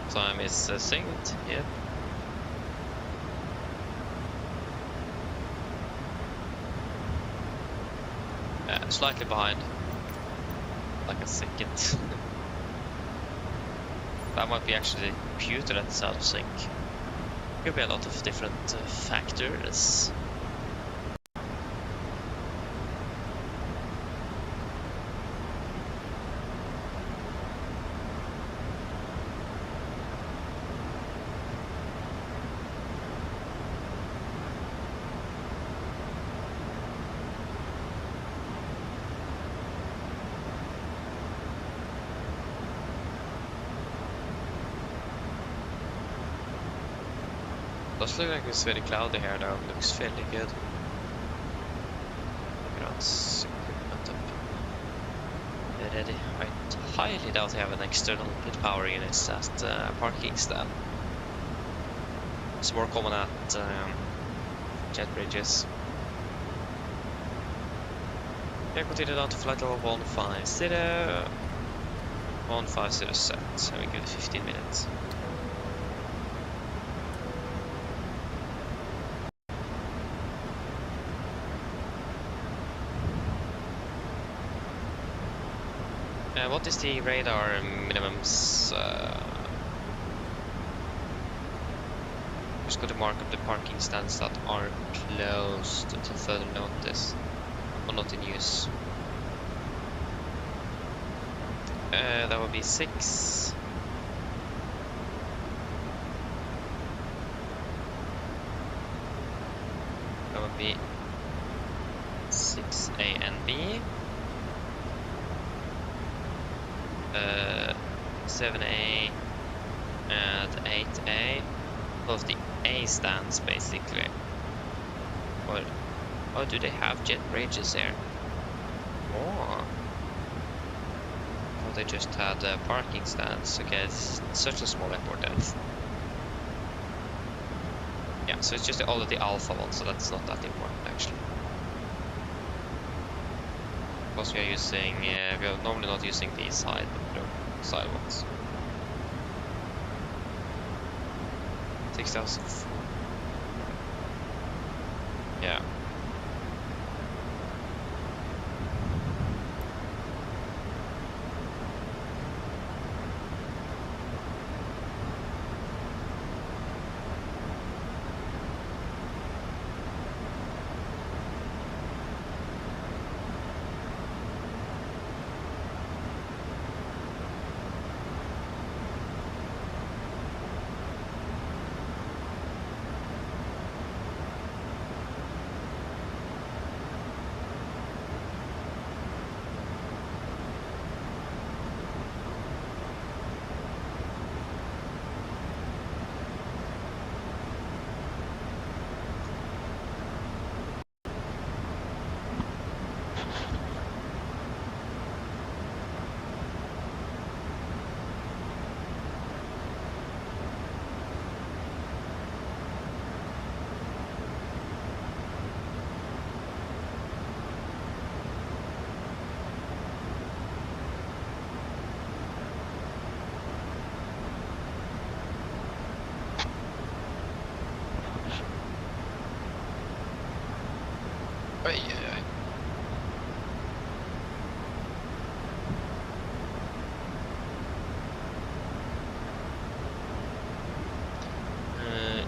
Time is synced, yeah. Slightly behind, like a second. That might be actually the computer that's out of sync. Could be a lot of different factors. Does look like it's very cloudy here though, looks fairly good. Grounds equipment up. Ready. I highly doubt they have an external pit power units at parking stand. It's more common at jet bridges. Okay, continue down to flight level 150. 150 set, and we give it 15 minutes. What is the radar minimums? Just got to mark up the parking stands that are closed until further notice, or not in use. That would be 6. That would be 6A and B. 7A and 8A, of the A stands basically. Or do they have jet bridges here? Oh. Oh, they just had parking stands. Okay, it's such a small airport then. Yeah, so it's just all of the alpha ones, so that's not that important actually. Because we are using, we are normally not using these side ones. 6,000. Yeah.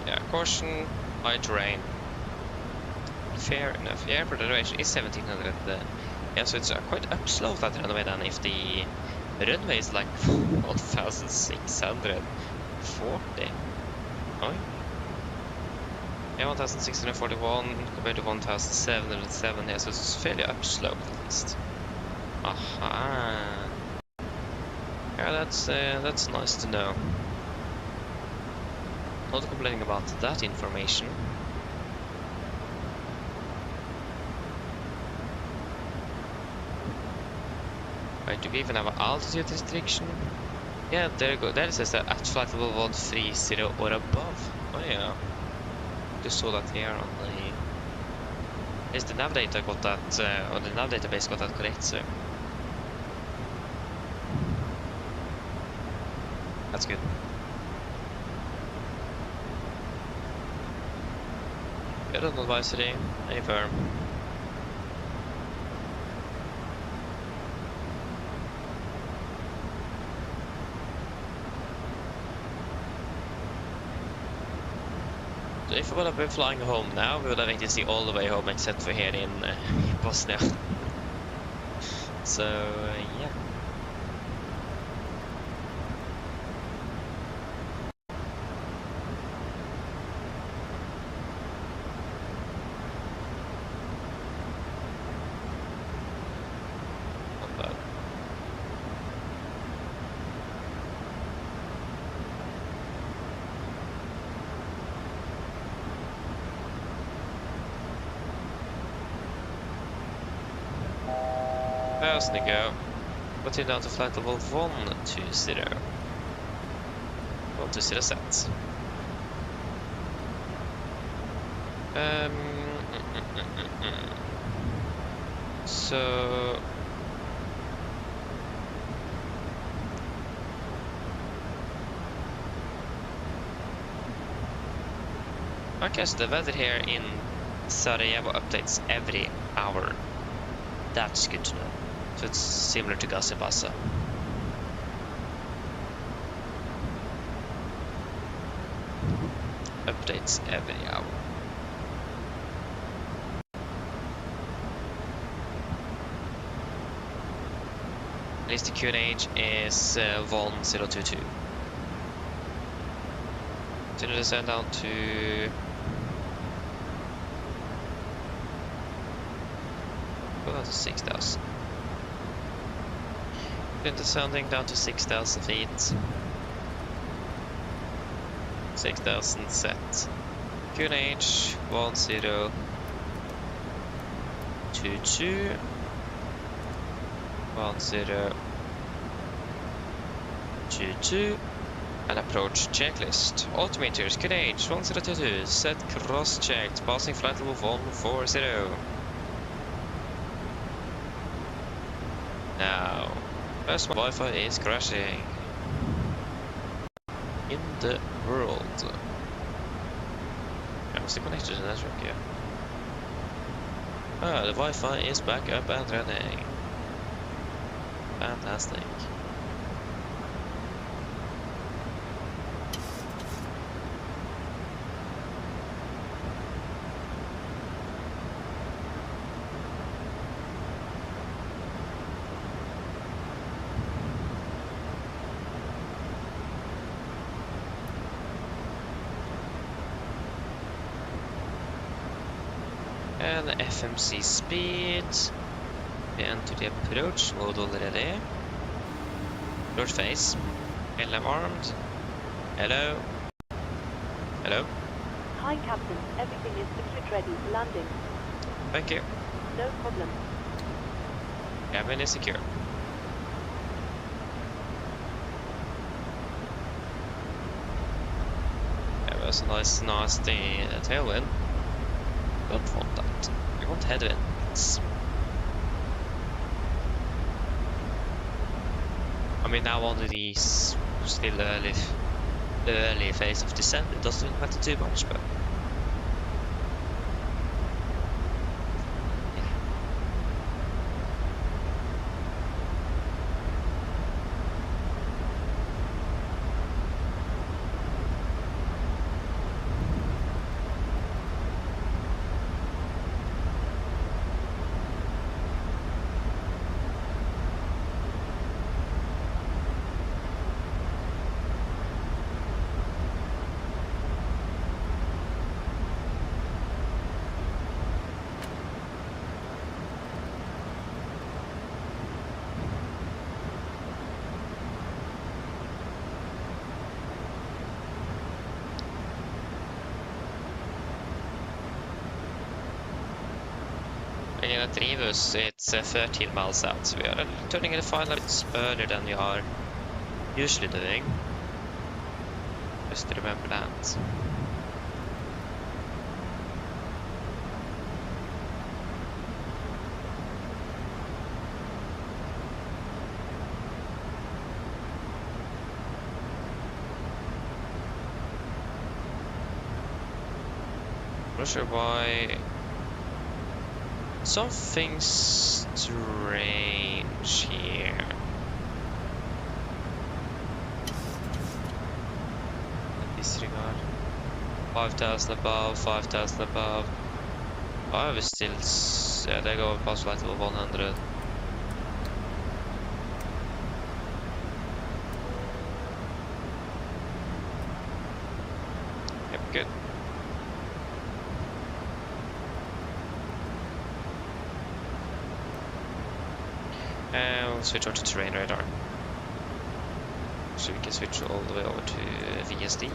Yeah, caution, high terrain. Fair enough. Yeah, airport elevation is 1700. Yeah, so it's quite upslope that runway then. If the runway is like 1640. Oh. Yeah, 1641 compared to 1707. Yeah, so it's fairly upslope at least. Aha. Yeah, that's nice to know. Not complaining about that information. Right, do we even have an altitude restriction? Yeah, there you go. There it says that at flight level 130 or above. Oh yeah. Just saw that here on the... Is the navigator got that, or the nav database got that correct, so... That's good. Good on advisory, any firm. So if we would have been flying home now, we would have ATC all the way home except for here in Bosnia. So, yeah. First we go. Put it down to flight level 120. 120 set. So I guess the weather here in Sarajevo updates every hour. That's good to know. So it's similar to Gasibasa. Updates every hour. At least the QNH is 1022. So to descend down to... Go down to 6,000. Then descending down to 6,000 feet. 6000 set. QNH 1022 1022 and approach checklist. Altimeters QNH 1022 set cross checked passing flight level 140. Now, first Wi-Fi is crashing in the world. I'm still connected to the network, yeah. Ah, the Wi-Fi is back up and running. Fantastic. And FMC speed. We enter the approach mode already. Approach phase. LM armed. Hello. Hello. Hi, Captain. Everything is secured ready for landing. Thank you. No problem. Cabin is secure. That was a nice, nasty tailwind. Don't want that. We want headwinds. I mean, now under these still early phase of descent, it doesn't matter too much, but again at Rivus, it's 13 miles out, so we are turning in the final bits earlier than we are usually doing. Just to remember that. Not sure why. Something strange here. Disregard. 5,000 above, 5,000 above. I was still. Yeah, they go past flight level 100. Yep, good. And we'll switch over to terrain radar. So we can switch all the way over to VSD.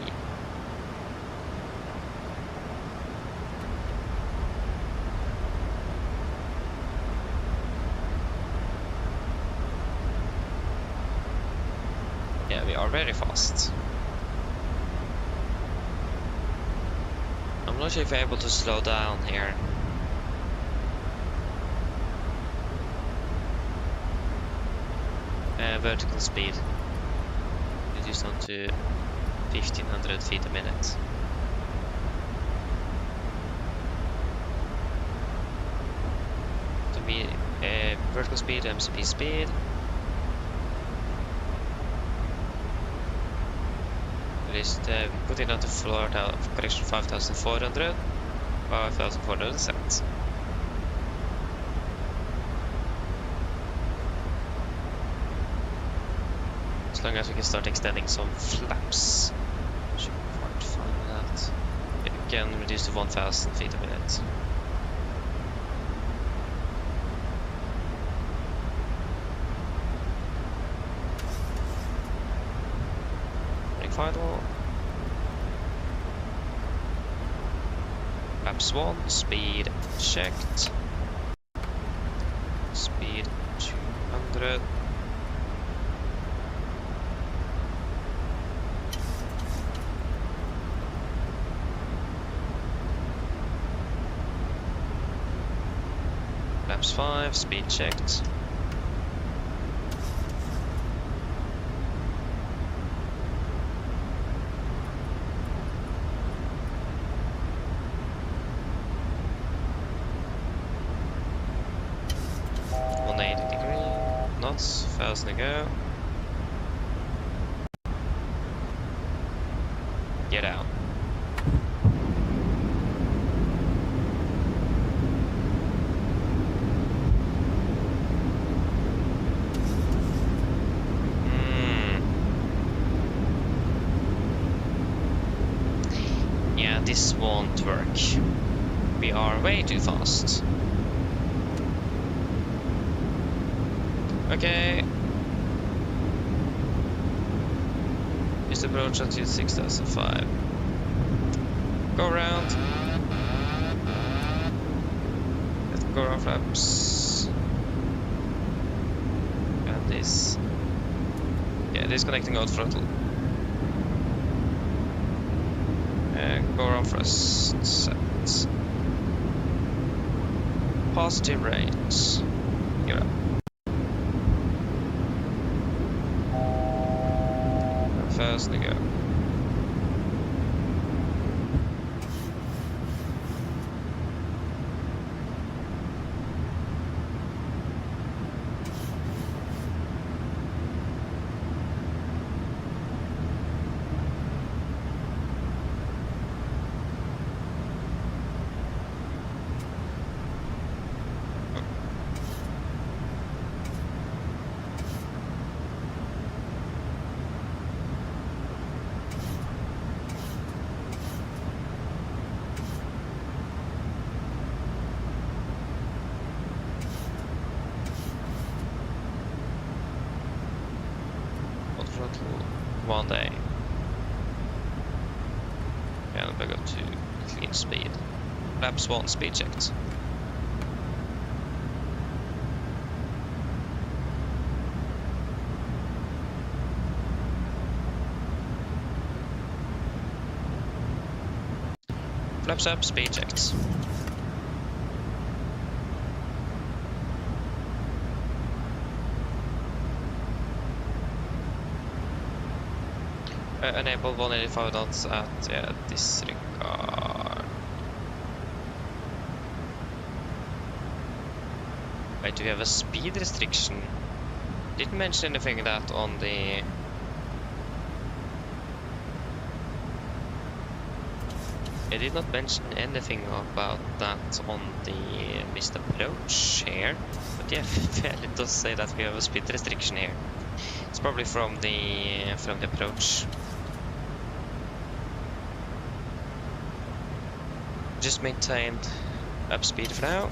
Yeah, we are very fast. I'm not sure if we're able to slow down here. Vertical speed reduced down to 1500 feet a minute. To be vertical speed, MCP speed. Just putting out the floor of correction 5400, 5400 set. As long as we can start extending some flaps, should be quite fine with that. We can reduce to 1000 feet a minute. Final. Flaps 1, speed checked. Speed 200. Flaps 5, speed checked. Fast to go. Get out. Yeah, this won't work. We are way too fast. Okay. Just approach until 6005. Go around. Let's go around flaps. And this. Yeah, disconnecting out throttle. Go around for a set. Positive rates. Give it up. Fast to go. One day. And we go to clean speed. Flaps 1, speed checked. Flaps up, speed checked. Enable 185 knots at disregard. Wait, do we have a speed restriction? Didn't mention anything of that on the... I did not mention anything about that on the missed approach here. But yeah, it does say that we have a speed restriction here. It's probably from the approach. Just maintained up speed for now.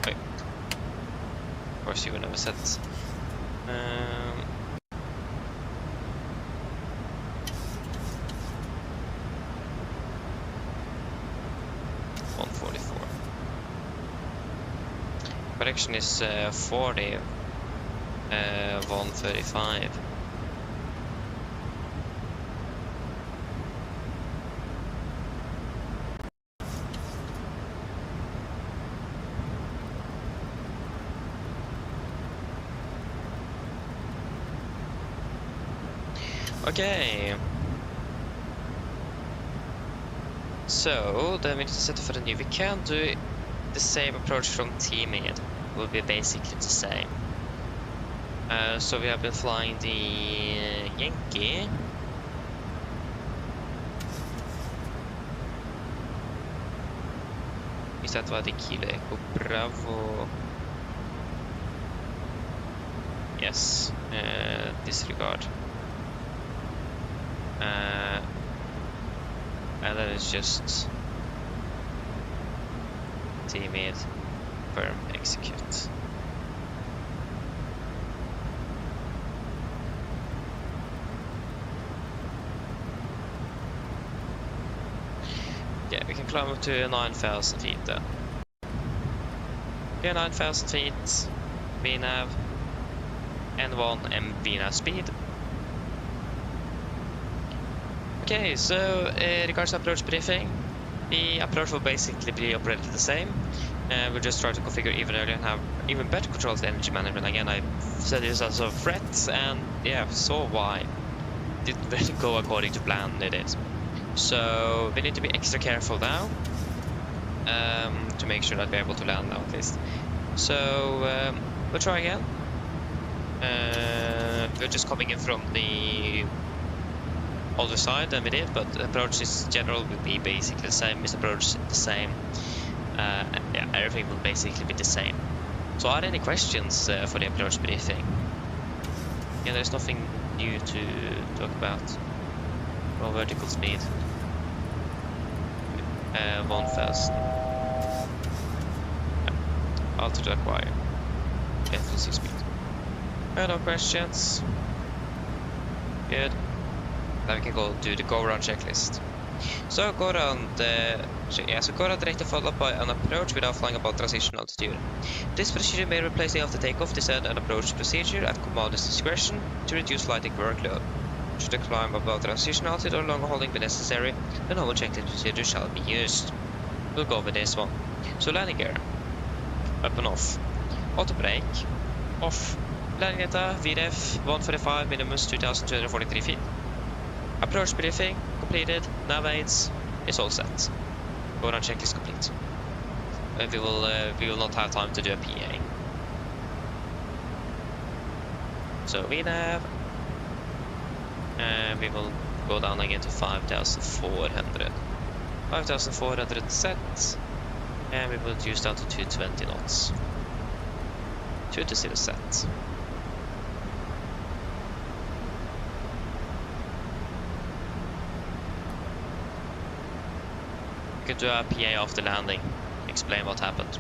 Wait. Of course, you will never set. 144. Correction is 40. 135. Okay. So then we need to set for the new. We can do the same approach from T-mid. Will be basically the same. So we have been flying the Yankee. Is that what the Kilo Echo Bravo? Yes. Disregard. And then it's just T-mid, firm, execute. climb up to 9,000 feet then. Okay, 9,000 feet, VNAV, N1 and VNAV speed. Okay, so regards to approach briefing, the approach will basically be operated the same. We'll just try to configure even earlier and have even better control of the energy management. Again, I said this as a threat, and yeah, saw why. Didn't really go according to plan, it is. So we need to be extra careful now, to make sure that we're able to land now at least. So we'll try again. We're just coming in from the other side than we did, but the approach is general will be basically the same. This approach is the same. Yeah, everything will basically be the same. So are there any questions for the approach briefing? Yeah, there's nothing new to talk about. Well, vertical speed 1000. Altitude acquired. FSI speed. No questions. Good. Now we can go do the go-around checklist. So go-around, go-around directly followed by an approach without flying above transition altitude. This procedure may replace the after takeoff, descent and approach procedure at commander's discretion to reduce flight workload. Should the climb above transition altitude or longer holding be necessary, the normal checklist procedure shall be used. We'll go with this one. So landing gear, up and off. Auto brake, off. Landing data, VREF 145, minimum 2,243 feet. Approach briefing completed. Nav aids is all set. Go-around checklist complete. We will not have time to do a PA. So VNAV, and we will go down again to 5,400. 5,400 set, and we will reduce down to 220 knots. 220 set. We could do a PA after landing, explain what happened.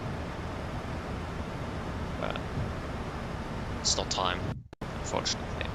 But it's not time, unfortunately.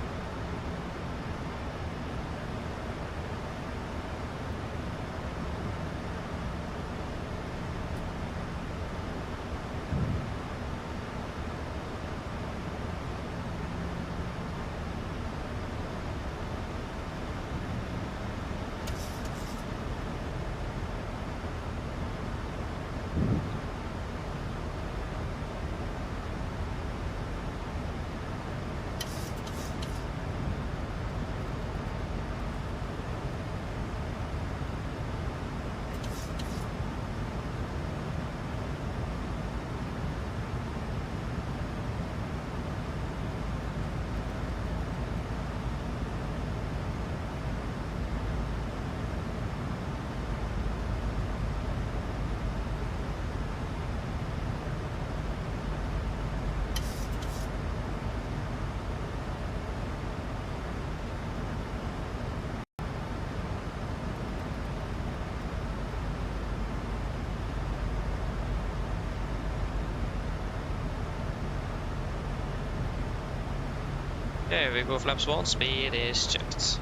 Okay, we go flaps 1, speed is checked.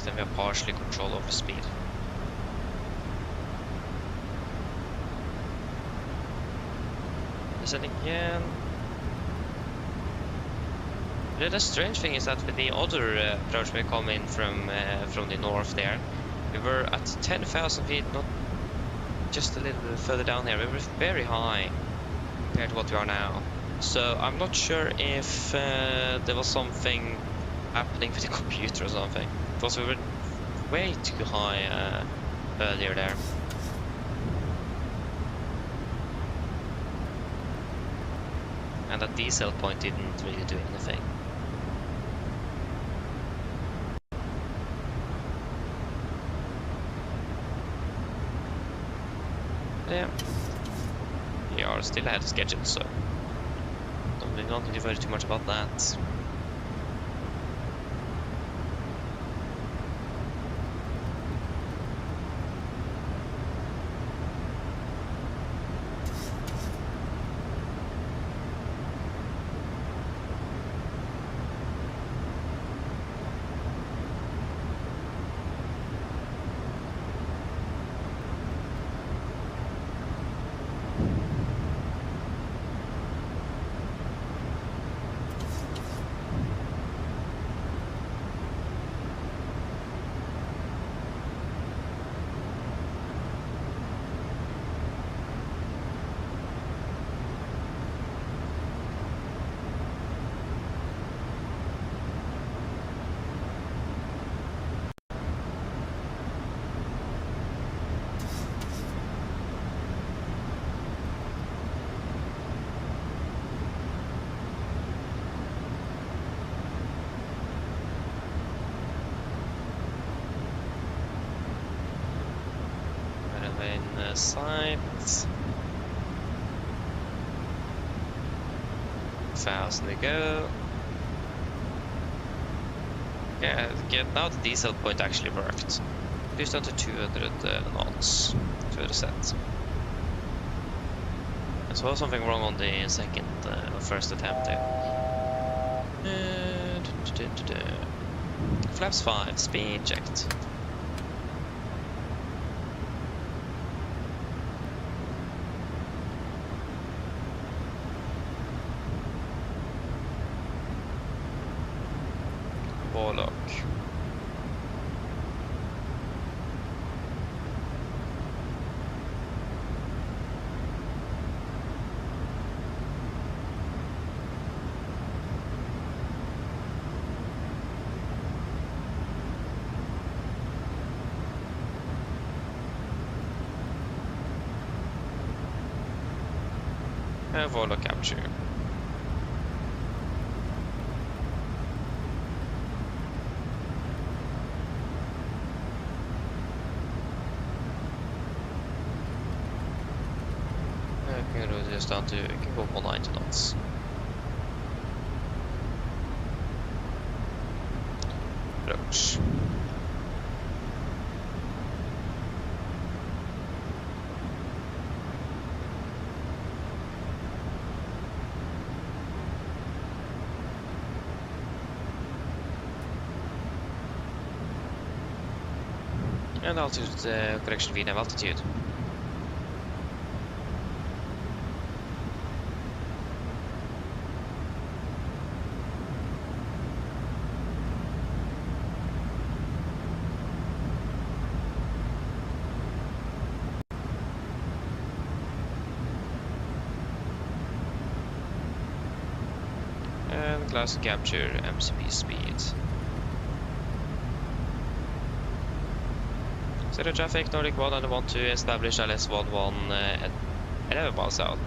Then we have partially control over speed. Descend again. The strange thing is that with the other approach we come in from the north there, we were at 10,000 feet, not just a little bit further down here. We were very high compared to what we are now. So I'm not sure if there was something happening with the computer or something, because we were way too high earlier there. And that diesel point didn't really do anything. Yeah, we are still ahead of schedule, so don't need to worry too much about that. sight. 1,000 we go. Yeah, now the diesel point actually worked. Reduced down to 200 knots. 200 set. I saw something wrong on the first attempt there. Flaps 5, speed checked. Warlock. Warlock capture. Can go just down to, can go 190 knots. Approach. And altitude correction VNAV altitude. And class capture MCP speed. Zero traffic, Nordic 1 and 1 to establish LS11 at 11 miles out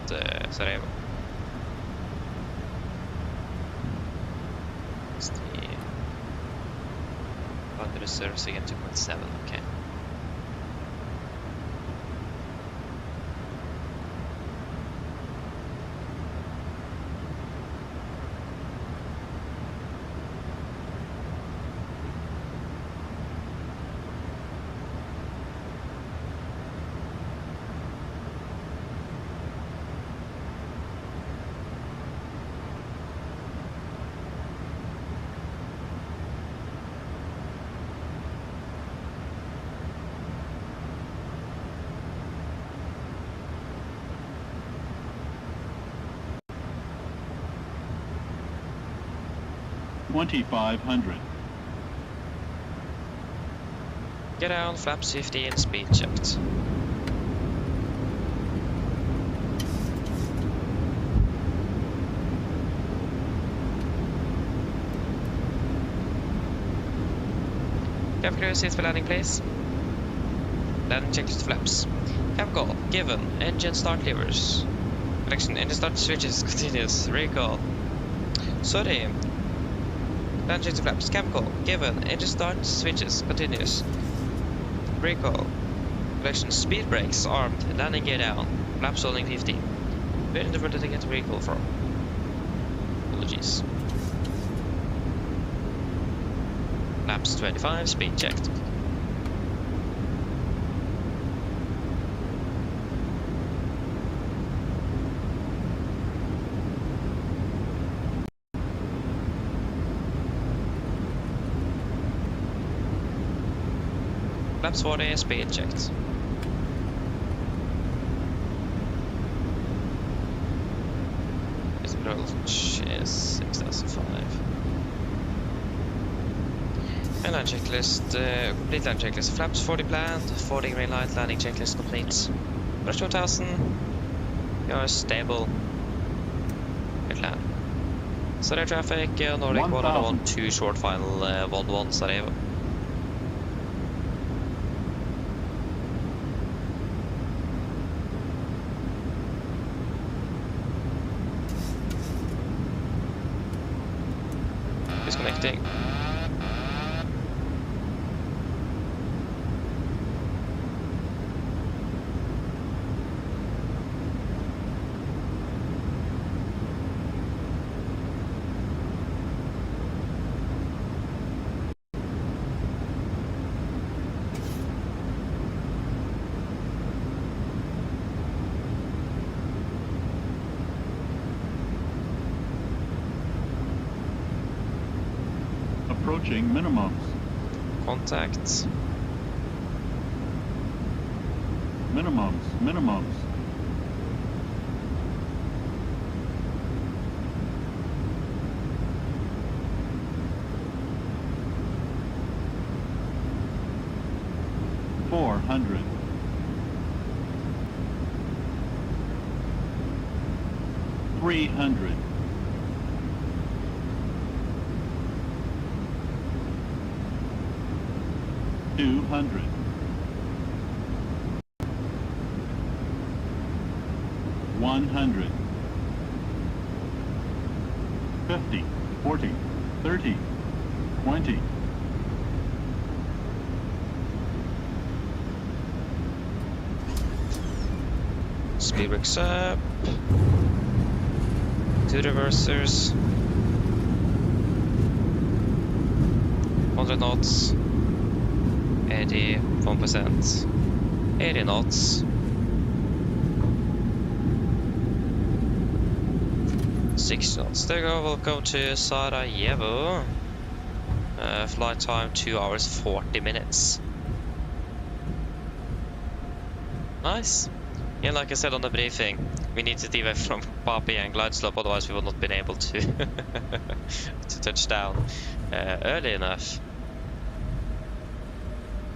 Sarajevo. It's the under the service again 2.7, okay. $2,500. Get down, flaps 15, speed checked. Cap clear seats for landing, please. Landing checklist flaps. Cap call given. Engine start levers. Collection engine start switches continuous. Recall. Sorry. Landing checklist flaps. Cap call given. Engine start switches continuous. Recall. Collection speed brakes armed. Landing gear down. Flaps holding 15. Waiting for the to get recall from. Apologies. Flaps 25, speed checked. Flaps 40, speed checked. This approach is 6005. And land checklist, complete land checklist. Flaps 40 planned, 40 green light, landing checklist complete. Brush 2000, you are stable. Good land. Sarajevo traffic, Nordic 112, short final 11 Sarajevo. Disconnecting. approaching minimums. Contact. Minimums. 400. 300. 200. 100. 50, 40, 30, 20. Speed brakes up. 2 reversers. 100 knots. 81%. 80 knots. 6 knots. There you go. Welcome to Sarajevo. Flight time 2 hours 40 minutes. Nice. Yeah, like I said on the briefing, we need to deviate from Papi and glide slope, otherwise we will not be able to to touch down early enough.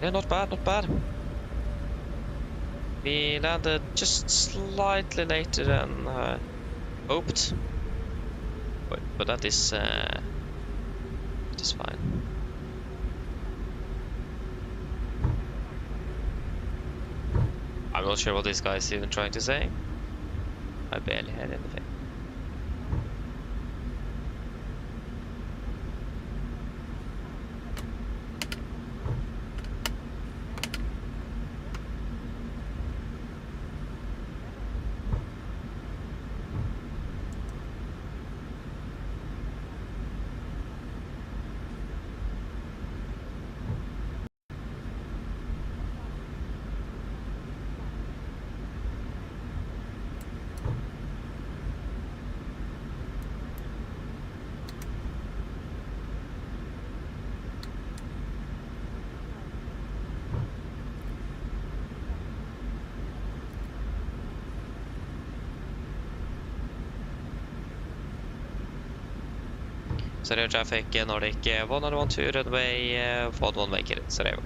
Yeah, not bad, not bad. We landed just slightly later than hoped, but that is fine. I'm not sure what this guy is even trying to say. I barely heard anything. Sarajevo traffic, Nordic 1012, runway 11, make it, Sarajevo.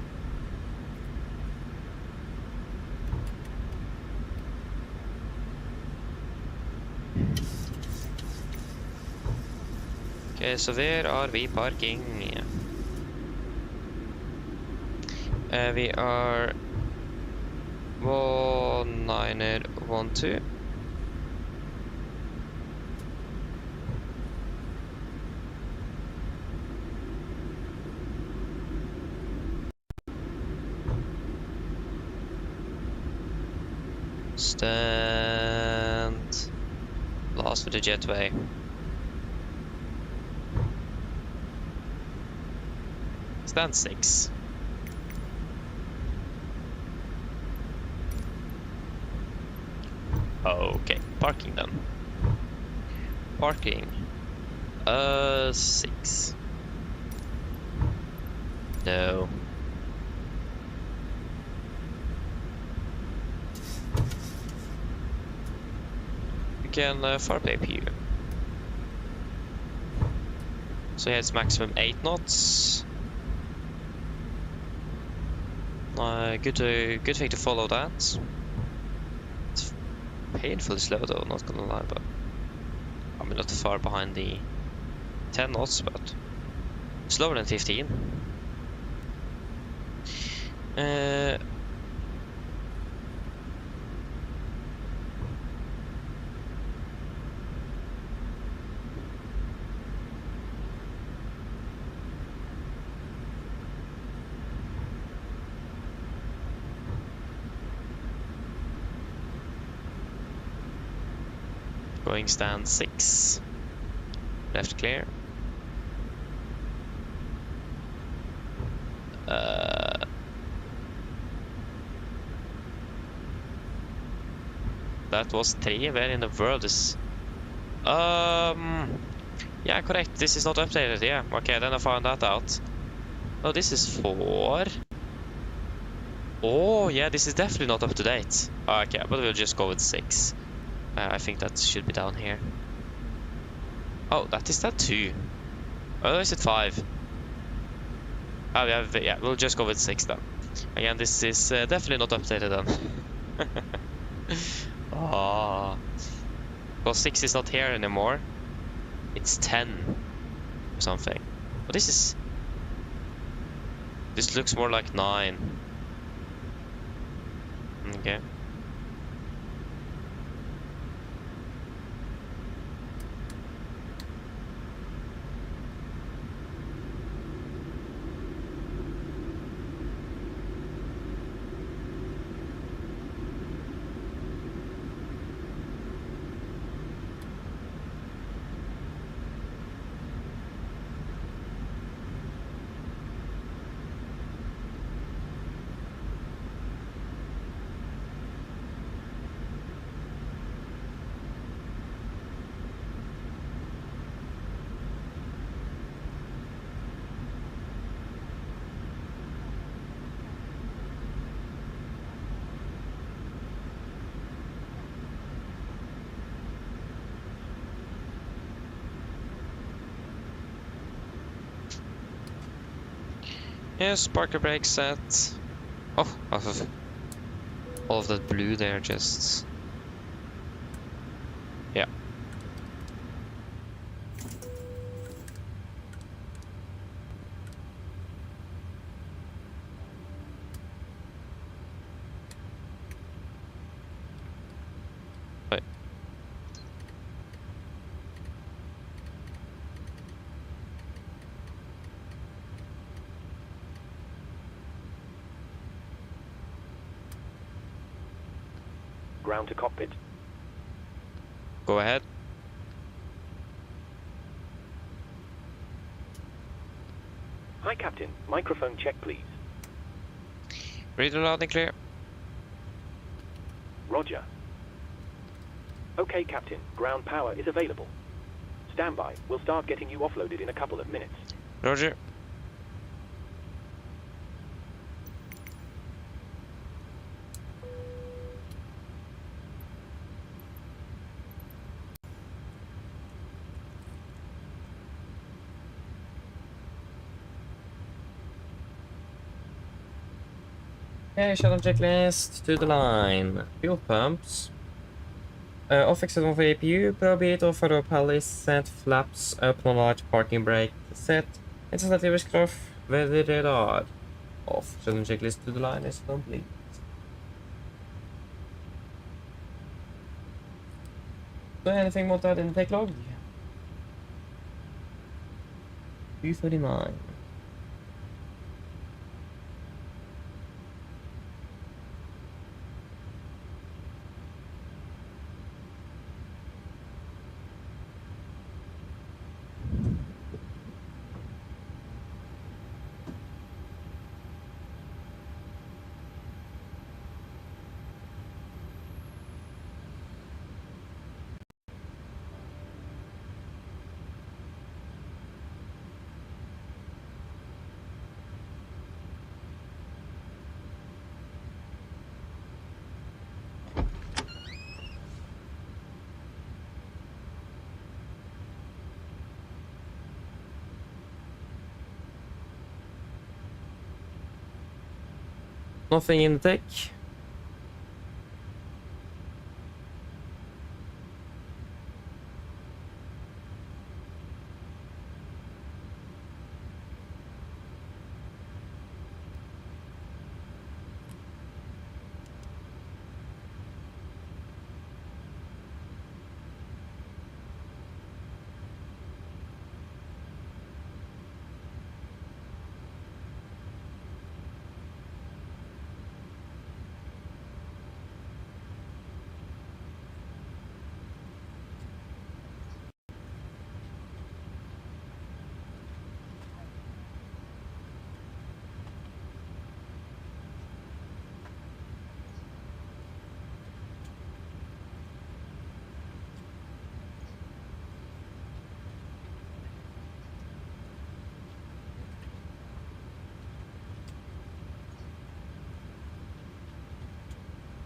Okay, so where are we parking? We are 1912. Stand last for the jetway. Stand 6. Okay, parking then. Parking. 6. No. Can far pipe here. So yeah, it's maximum 8 knots. Good thing to follow that. It's painfully slow though, not gonna lie, but I mean not far behind the 10 knots, but slower than 15. Going stand 6. Left clear. That was 3. Where in the world is... Yeah, correct. This is not updated. Yeah, okay, then I found that out. Oh, this is 4. Oh, yeah, this is definitely not up to date. Okay, but we'll just go with 6. I think that should be down here. Oh, that is that 2. Oh, is it 5? Oh, yeah, we'll just go with 6 then. Again, this is definitely not updated then. Oh, well, 6 is not here anymore. It's 10 or something. But this looks more like 9. Okay. Yes, Parker brake set. Oh, all of that blue there just... Yeah. Wait. Ground to cockpit. Go ahead. Hi, Captain. Microphone check, please. Read it loud and clear. Roger. Okay, Captain. Ground power is available. Stand by. We'll start getting you offloaded in a couple of minutes. Roger. Okay, shutdown checklist to the line. Fuel pumps. Off exit of APU, probate of palley set, flaps up on large parking brake set, Navigraph with radar. Off. Shutdown checklist to the line is complete. So anything more to add in the take log? 239. Nothing in the tech.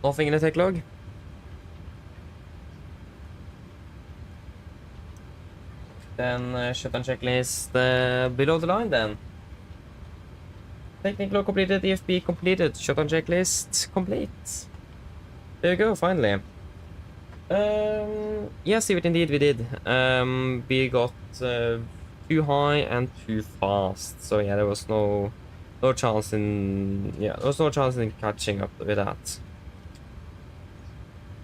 Nothing in the tech log? Then shutdown checklist below the line then. Technical log completed, EFB completed, shutdown checklist complete. There you go, finally. Yes, indeed we did. We got too high and too fast. So yeah, there was no chance in catching up with that.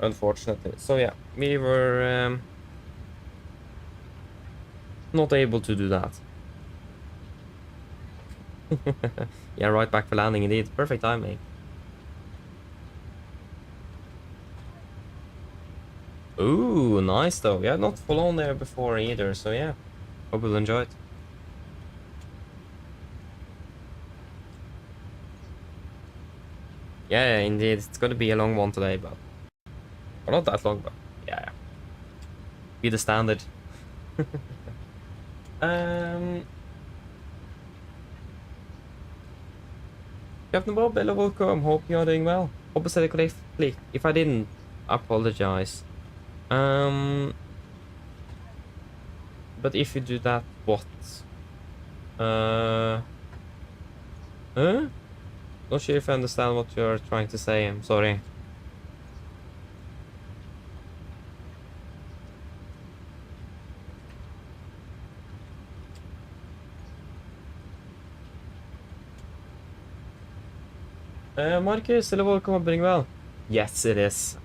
Unfortunately. So yeah, we were not able to do that. Yeah, right back for landing indeed. Perfect timing. Ooh, nice though. Yeah, not flown there before either, so yeah. Hope you'll enjoy it. Yeah, indeed. It's gonna be a long one today, but... Well, not that long, but... Yeah. Be the standard. Captain Bob, hello, welcome. Hope you are doing well. Hope I said it correctly. If I didn't, I apologize. But if you do that, what? Huh? Not sure if I understand what you're trying to say. I'm sorry. Marcus, hello, welcome aboard well. Yes, it is.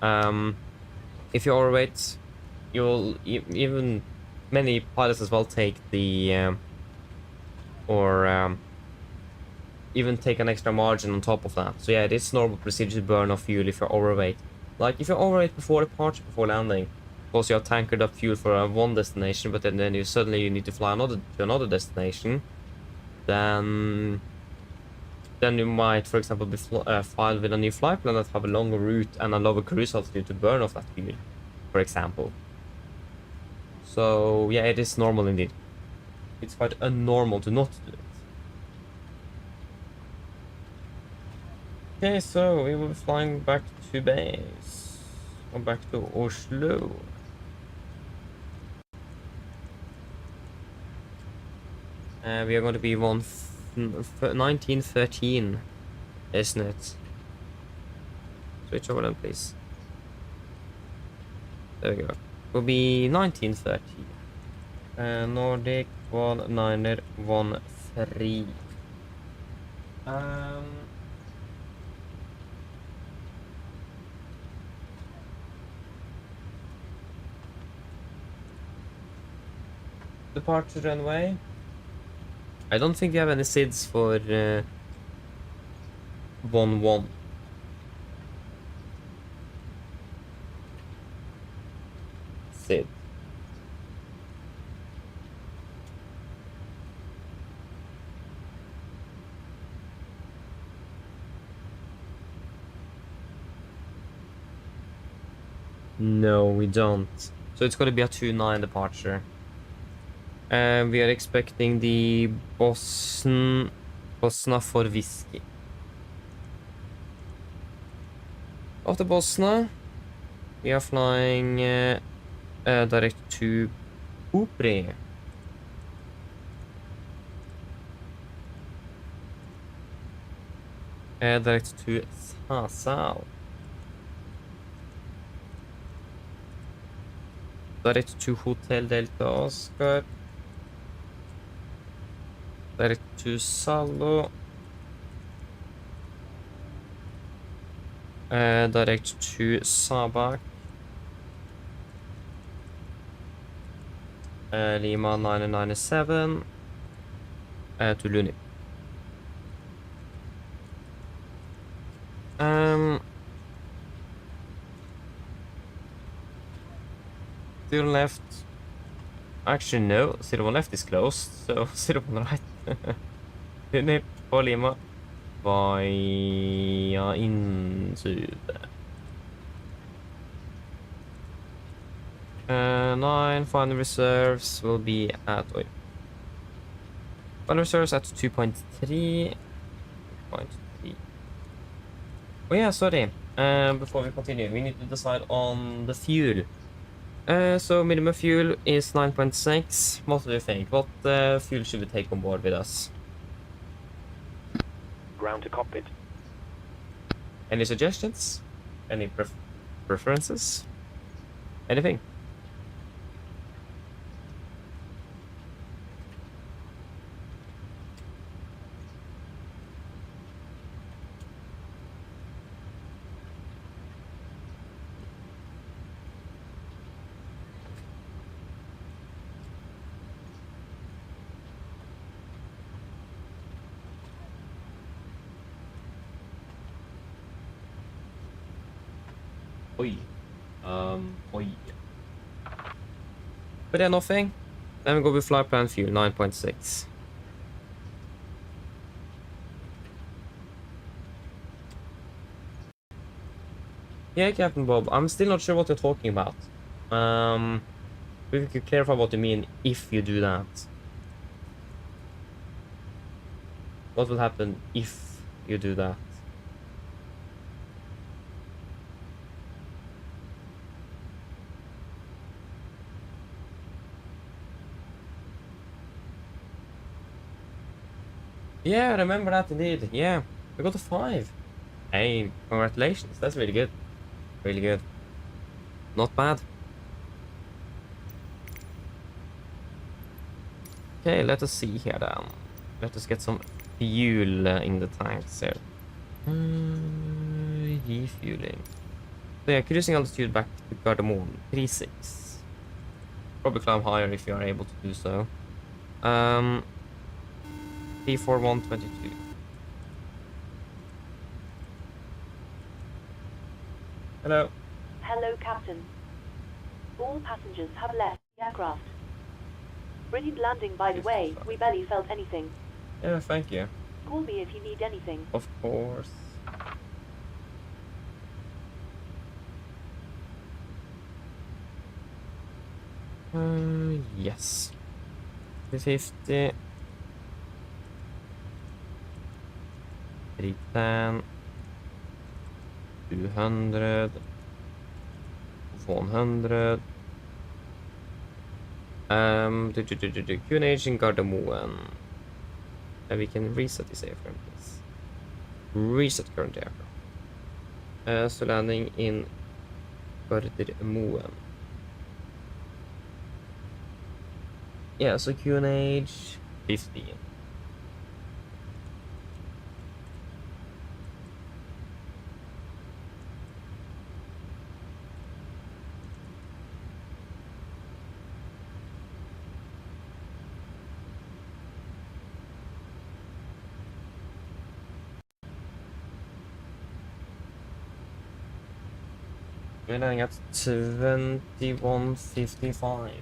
If you overweight, you'll even many pilots as well take the even take an extra margin on top of that. So yeah, it is normal procedure to burn off fuel if you're overweight. Like if you're overweight before departure, before landing, of course you have tankered up fuel for one destination, but then you suddenly need to fly to another destination, then you might, for example, be filed with a new flight plan that have a longer route and a lower cruise altitude to burn off that fuel, for example. So yeah, it is normal indeed. It's quite unnormal to not do it. Okay, so we will be flying back to base. Or back to Oslo. We are going to be 1913, isn't it? Switch over then, please. There we go. Will be 1930. Nordic 1913. Departure runway. I don't think we have any SIDs for 1-1. SID. No, we don't. So it's going to be a 2-9 departure. We are expecting the Bosna for whiskey. After Bosna, we are flying direct to Upre. Direct to Sarajevo. Direct to Hotel Delta Oscar. Direct to Salo. Direct to Sabak. Lima 997. To Luni. Zero left. Actually, no. 01 left is closed, so 01 right. Luni på Lima. Via inside. 9 final reserves will be at final reserves at 2.3. Oh yeah, sorry. before we continue, we need to decide on the fuel. So minimum fuel is 9.6. What do you think? What fuel should we take on board with us? Ground to cockpit. Any suggestions? Any preferences? Anything? Oi. Oi. But yeah, nothing. Then we go with fly plan fuel, 9.6. Yeah, Captain Bob, I'm still not sure what you're talking about. Maybe you could clarify what you mean if you do that. What will happen if you do that? Yeah, I remember that indeed. Yeah, we got a 5. Hey, congratulations. That's really good. Really good. Not bad. Okay, let us see here then. Let us get some fuel in the tanks here. Refueling. So yeah, cruising altitude back to Gardermoen. 36. Probably climb higher if you are able to do so. P4122. Hello. Hello, Captain. All passengers have left the aircraft. Brilliant landing, by the way. We barely felt anything. Yeah, thank you. Call me if you need anything. Of course. Yes. 350. 310. 200. 100. QNH in Gardermoen. And we can reset this airframe, please. Reset current aircraft. So landing in Gardermoen. Yeah, so QNH 15. We're landing at 2155.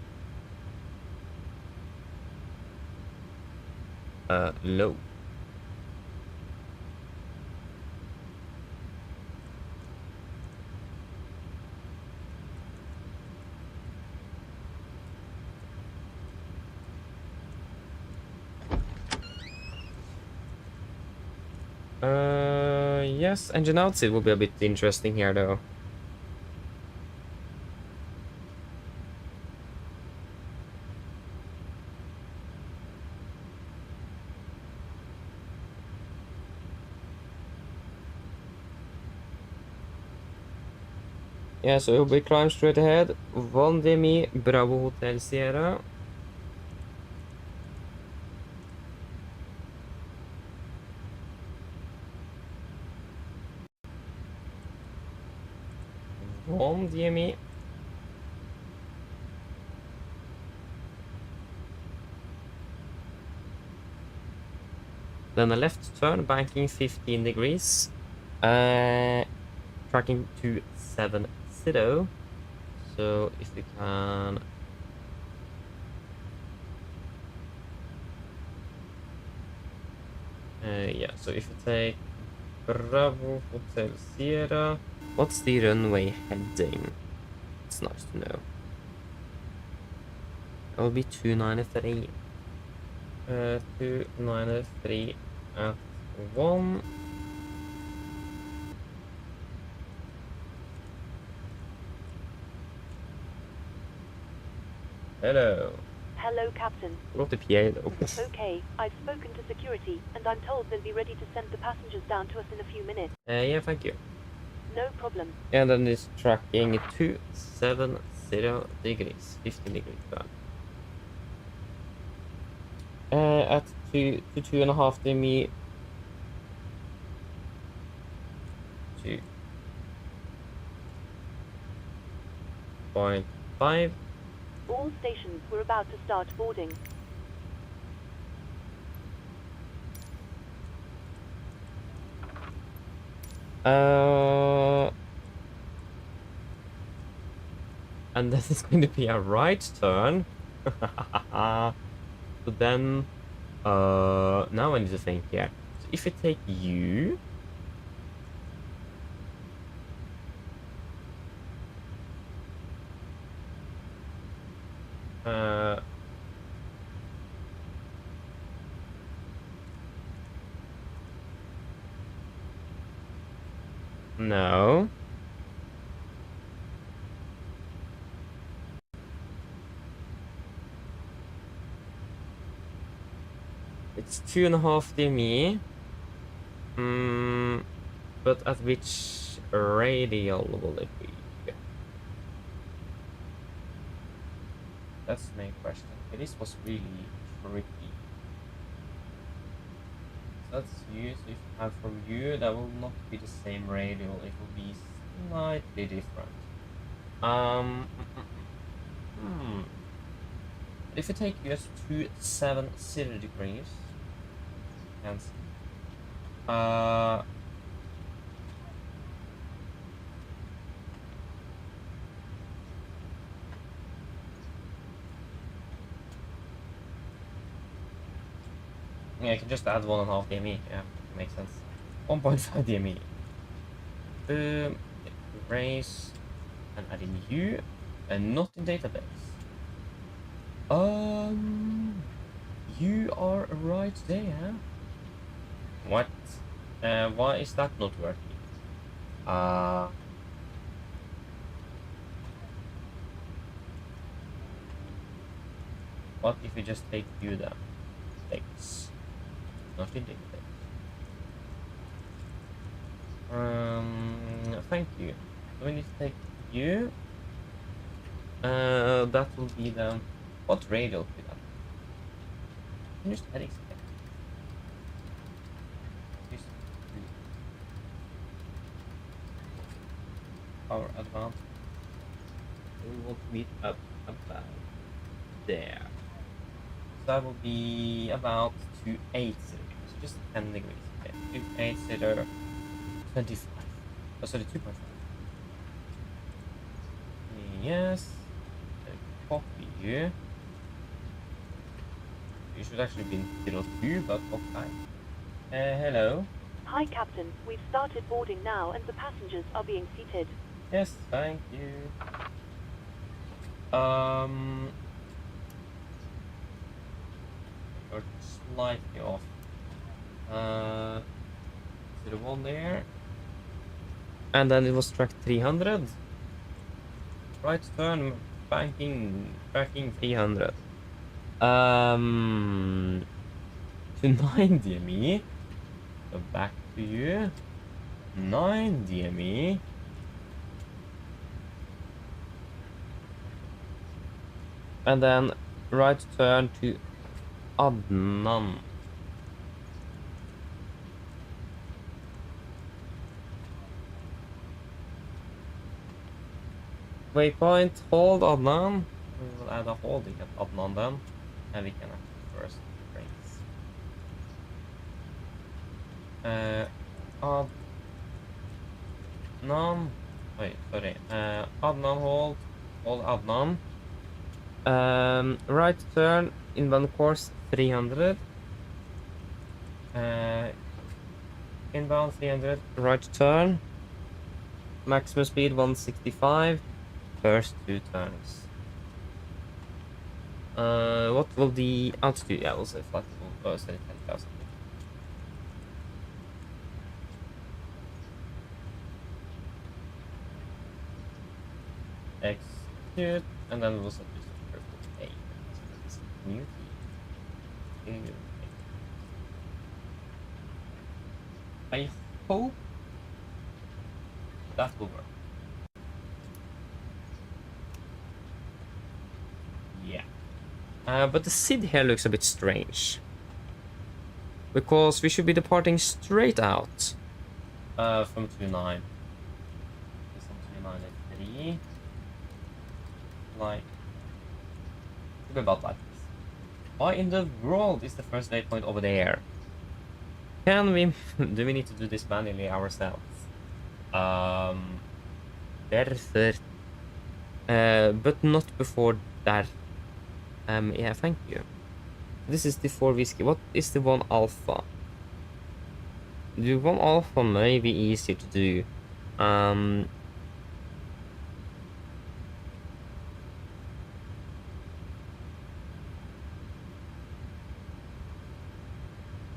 Low. Yes, engine outside will be a bit interesting here though. Yeah, so it'll be climb straight ahead. Vendemi, Bravo Hotel Sierra. Vendemi. Then a left turn, banking 15 degrees. Tracking to 70. So if we can yeah, so if you take Bravo Hotel Sierra, what's the runway heading? It's nice to know. It will be 293. 293 at 1. Hello. Hello, Captain. Låt det PA though. Okay, I've spoken to security, and I'm told they'll be ready to send the passengers down to us in a few minutes. Yeah, thank you. No problem. And then it's tracking 270 degrees, 15 degrees turn. At 2 to 2.5 demi. 2.5. All stations were about to start boarding. And this is going to be a right turn. So then, now I need to think here. So if I take you, no. It's 2.5 dmi. But at which radial will it be? That's the main question. This was really tricky. So that's you. So if I have from you, that will not be the same radial. It will be slightly different. If I take you as 270 degrees, and yeah, I can just add 1.5 DME. Yeah, makes sense. 1.5 DME. Erase and add in you, and not in database. You are right there. What? Why is that not working? What if we just take you then? Thanks. Not in database. Thank you. So we need to take you. That will be the what radial could that? Can you just add expect? Power advance. We want to meet up about there. So that will be about 280 degrees, so just 10 degrees. Okay, 280, 25. Oh, sorry, 2.5. Yes. Copy you. You should actually be in 02, but okay. Hello. Hi, Captain. We've started boarding now, and the passengers are being seated. Yes, thank you. You're slightly off. Is the one there? And then it was track 300. Right turn, banking, tracking 300. To 9 DME. So back to you. 9 DME. And then right turn to Addons. Waypoint, hold Addons. We will add a holding at Addons then. And we can actually first raise. Addons. Wait, sorry. Addons hold Addons. Right turn, inbound course 300. Inbound 300, right turn. Maximum speed 165. First 2 turns. What will the altitude? Yeah, we'll say flexible. Oh, say 10,000. Execute, and then we'll set this to 8. New key. I hope that will work. Yeah. But the SID here looks a bit strange. Because we should be departing straight out from 29. This on 29 like should be about like this. Why in the world is the first waypoint over there? Can we do we need to do this manually ourselves? Därför. But not before that. Yeah, thank you. This is the 4 whiskey. What is the 1 alpha? The 1 alpha may be easier to do.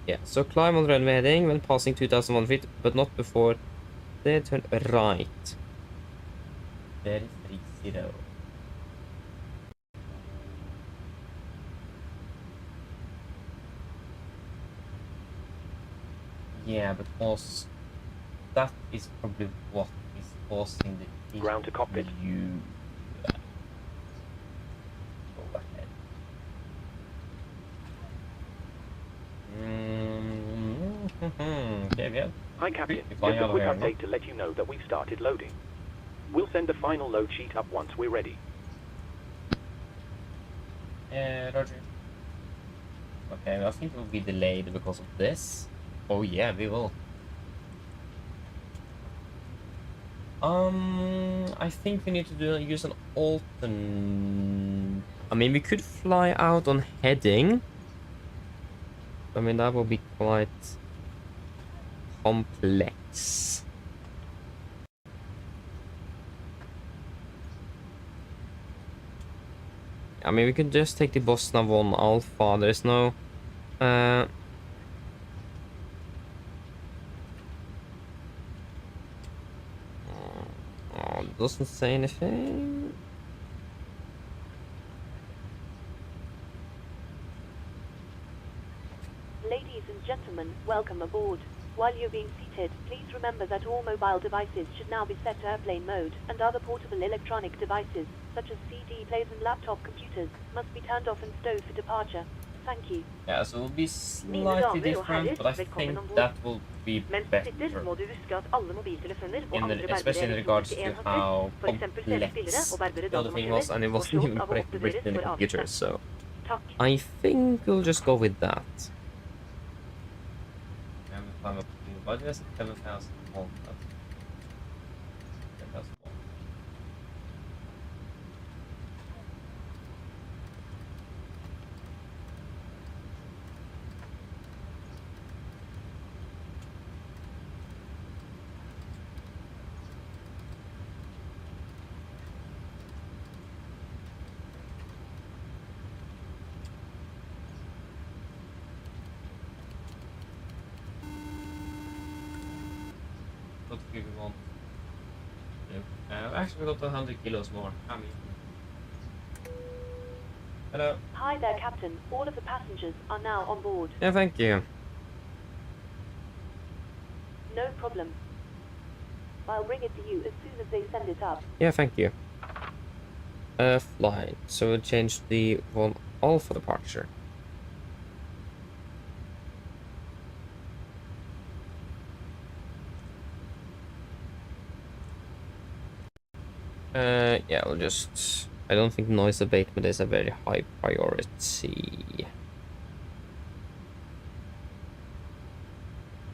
Yeah, so climb on red heading when passing 2001 feet, but not before they turn right. There is 30. Yeah, but also that is probably what is causing the Ground to cockpit. Go ahead. Okay, yeah. Hi, Captain. Just a quick update to let you know that we've started loading. We'll send the final load sheet up once we're ready. Roger. Okay, I think it will be delayed because of this. Oh yeah, we will. I think we need to use an alternate. I mean, we could fly out on heading. I mean, that will be quite complex. I mean, we could just take the Bosna 1 Alpha. There's no... oh, it doesn't say anything. Ladies and gentlemen, welcome aboard. While you're being seated, please remember that all mobile devices should now be set to airplane mode, and other portable electronic devices, such as CD players and laptop computers, must be turned off and stowed for departure. Thank you. Yeah, so it will be slightly different, but I think that will be better. Especially in regards to how complex the other thing was, and it wasn't even correctly written in the computer, so I think we'll just go with that. Climb up to budget 7,000 wall. 10,000 wall. What do we want? Actually, we got 100 kilos more. I mean, hello. Hi there, Captain. All of the passengers are now on board. Yeah, thank you. No problem. I'll bring it to you as soon as they send it up. Yeah, thank you. Flight. So we'll change the 1 Alpha departure. Yeah, we'll just... I don't think noise abatement is a very high priority.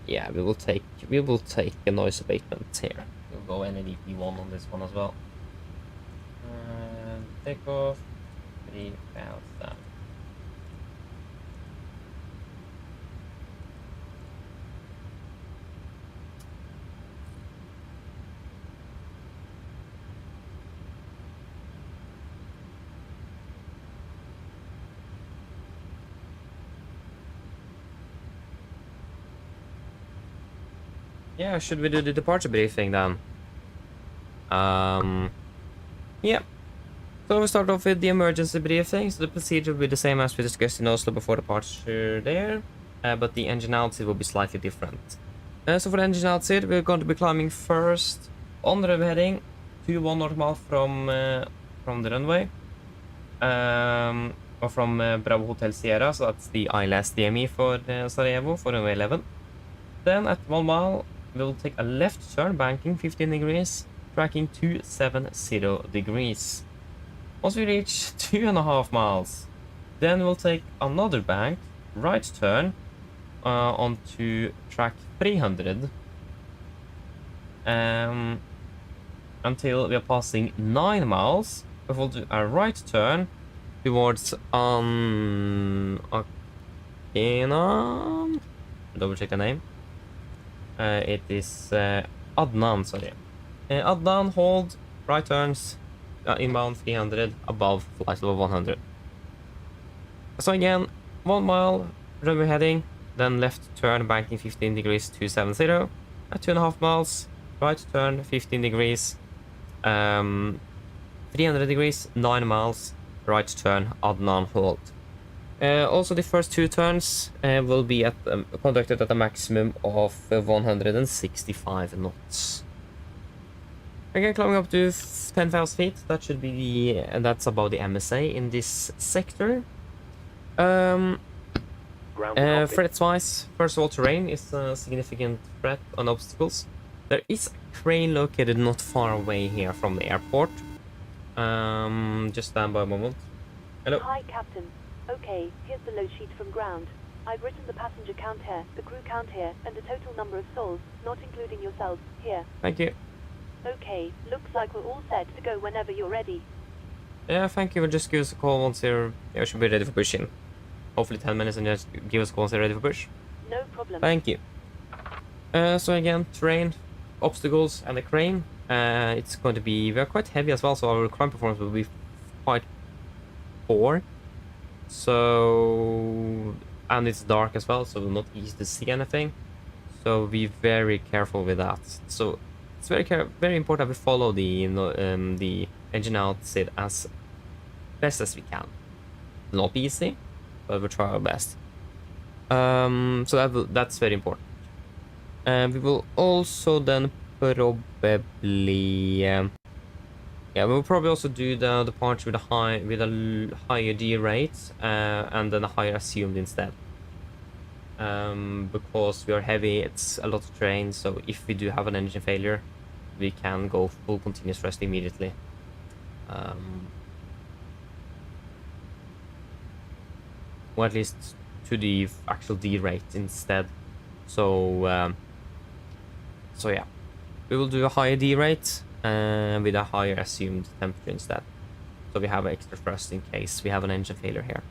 Yeah, we will take a noise abatement here. We'll go NADP1 on this one as well. Take off 3,000. Yeah, should we do the departure briefing then? Yeah. So So we start off with the emergency briefing. So the procedure will be the same as we discussed in Oslo before departure there, but the engine outside will be slightly different. So for the engine outside, we're going to be climbing first on the runway heading to 1 normal from the runway, or from Bravo Hotel Sierra, so that's the ILS DME for Sarajevo for runway 11. Then at 1 mile, we'll take a left turn, banking 15 degrees, tracking 270 degrees. Once we reach 2.5 miles, then we'll take another bank, right turn, onto track 300, until we are passing 9 miles. We'll do a right turn towards double check the name. It is Addons, sorry. Addons, hold, right turns, inbound 300, above flight level 100. So again, 1 mile, runway heading, then left turn, banking 15 degrees, 270. At 2.5 miles, right turn, 15 degrees, 300 degrees, 9 miles, right turn, Addons, hold. Also, the first 2 turns will be conducted at a maximum of 165 knots. Again, climbing up to 10,000 feet, that should be that's about the MSA in this sector. Threats-wise, first of all, terrain is a significant threat on obstacles. There is a crane located not far away here from the airport. Just stand by a moment. Hello. Hi, Captain. Okay, here's the load sheet from ground. I've written the passenger count here, the crew count here, and the total number of souls, not including yourselves, here. Thank you. Okay, looks like we're all set to go whenever you're ready. Yeah, thank you. Just give us a call once you should be ready for pushing. Hopefully 10 minutes, and just give us a call once you're ready for push. No problem. Thank you. So again, terrain, obstacles, and the crane. It's going to be... We are quite heavy as well, so our climb performance will be quite poor. So... And it's dark as well, so we're not easy to see anything. So be very careful with that. So it's very important that we follow the engine outside as best as we can. Not easy, but we'll try our best. So that's very important. We will also then probably we'll probably also do the departure with a higher D rate and then a higher assumed instead. Because we are heavy, it's a lot of terrain, so if we do have an engine failure, we can go full continuous thrust immediately. Or at least to the actual D rate instead. So yeah, we will do a higher D rate with a higher assumed temperature instead. So we have extra thrust in case we have an engine failure here.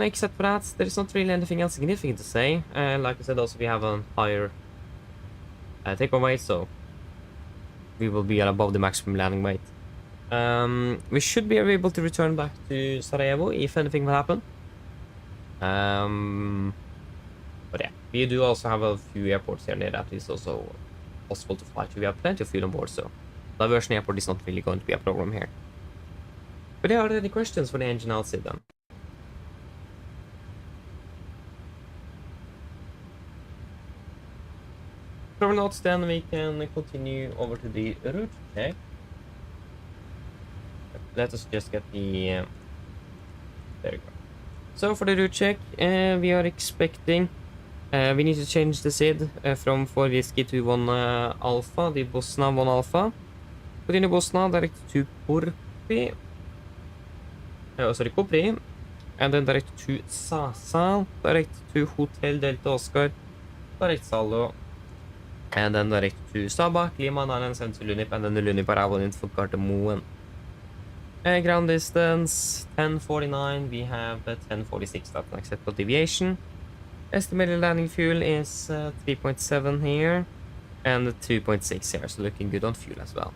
Except for that, there is not really anything else significant to say. Like I said, also we have a higher take-on weight, so we will be above the maximum landing weight. We should be able to return back to Sarajevo if anything will happen. But yeah, we do also have a few airports here near that is also possible to fly to. We have plenty of fuel on board, so diversion airport is not really going to be a problem here. But are there any questions for the engine outside then? If not, then we can continue over to the route check. Let us just get the... there we go. So for the route check, we are expecting... we need to change the SID from 4 Whiskey to 1 Alpha, the Bosna 1 Alpha. Continue Bosna, direct to Kopri. Kopri. And then direct to Sasa, direct to Hotel Delta Oscar, direct Salo. And then direct to Sabah, Lima, Islands, and to Lunip, and then the Lunip arrival in for Gardermoen. Ground distance 1049, we have 1046, that's an acceptable deviation. Estimated landing fuel is 3.7 here, and 2.6 here, so looking good on fuel as well.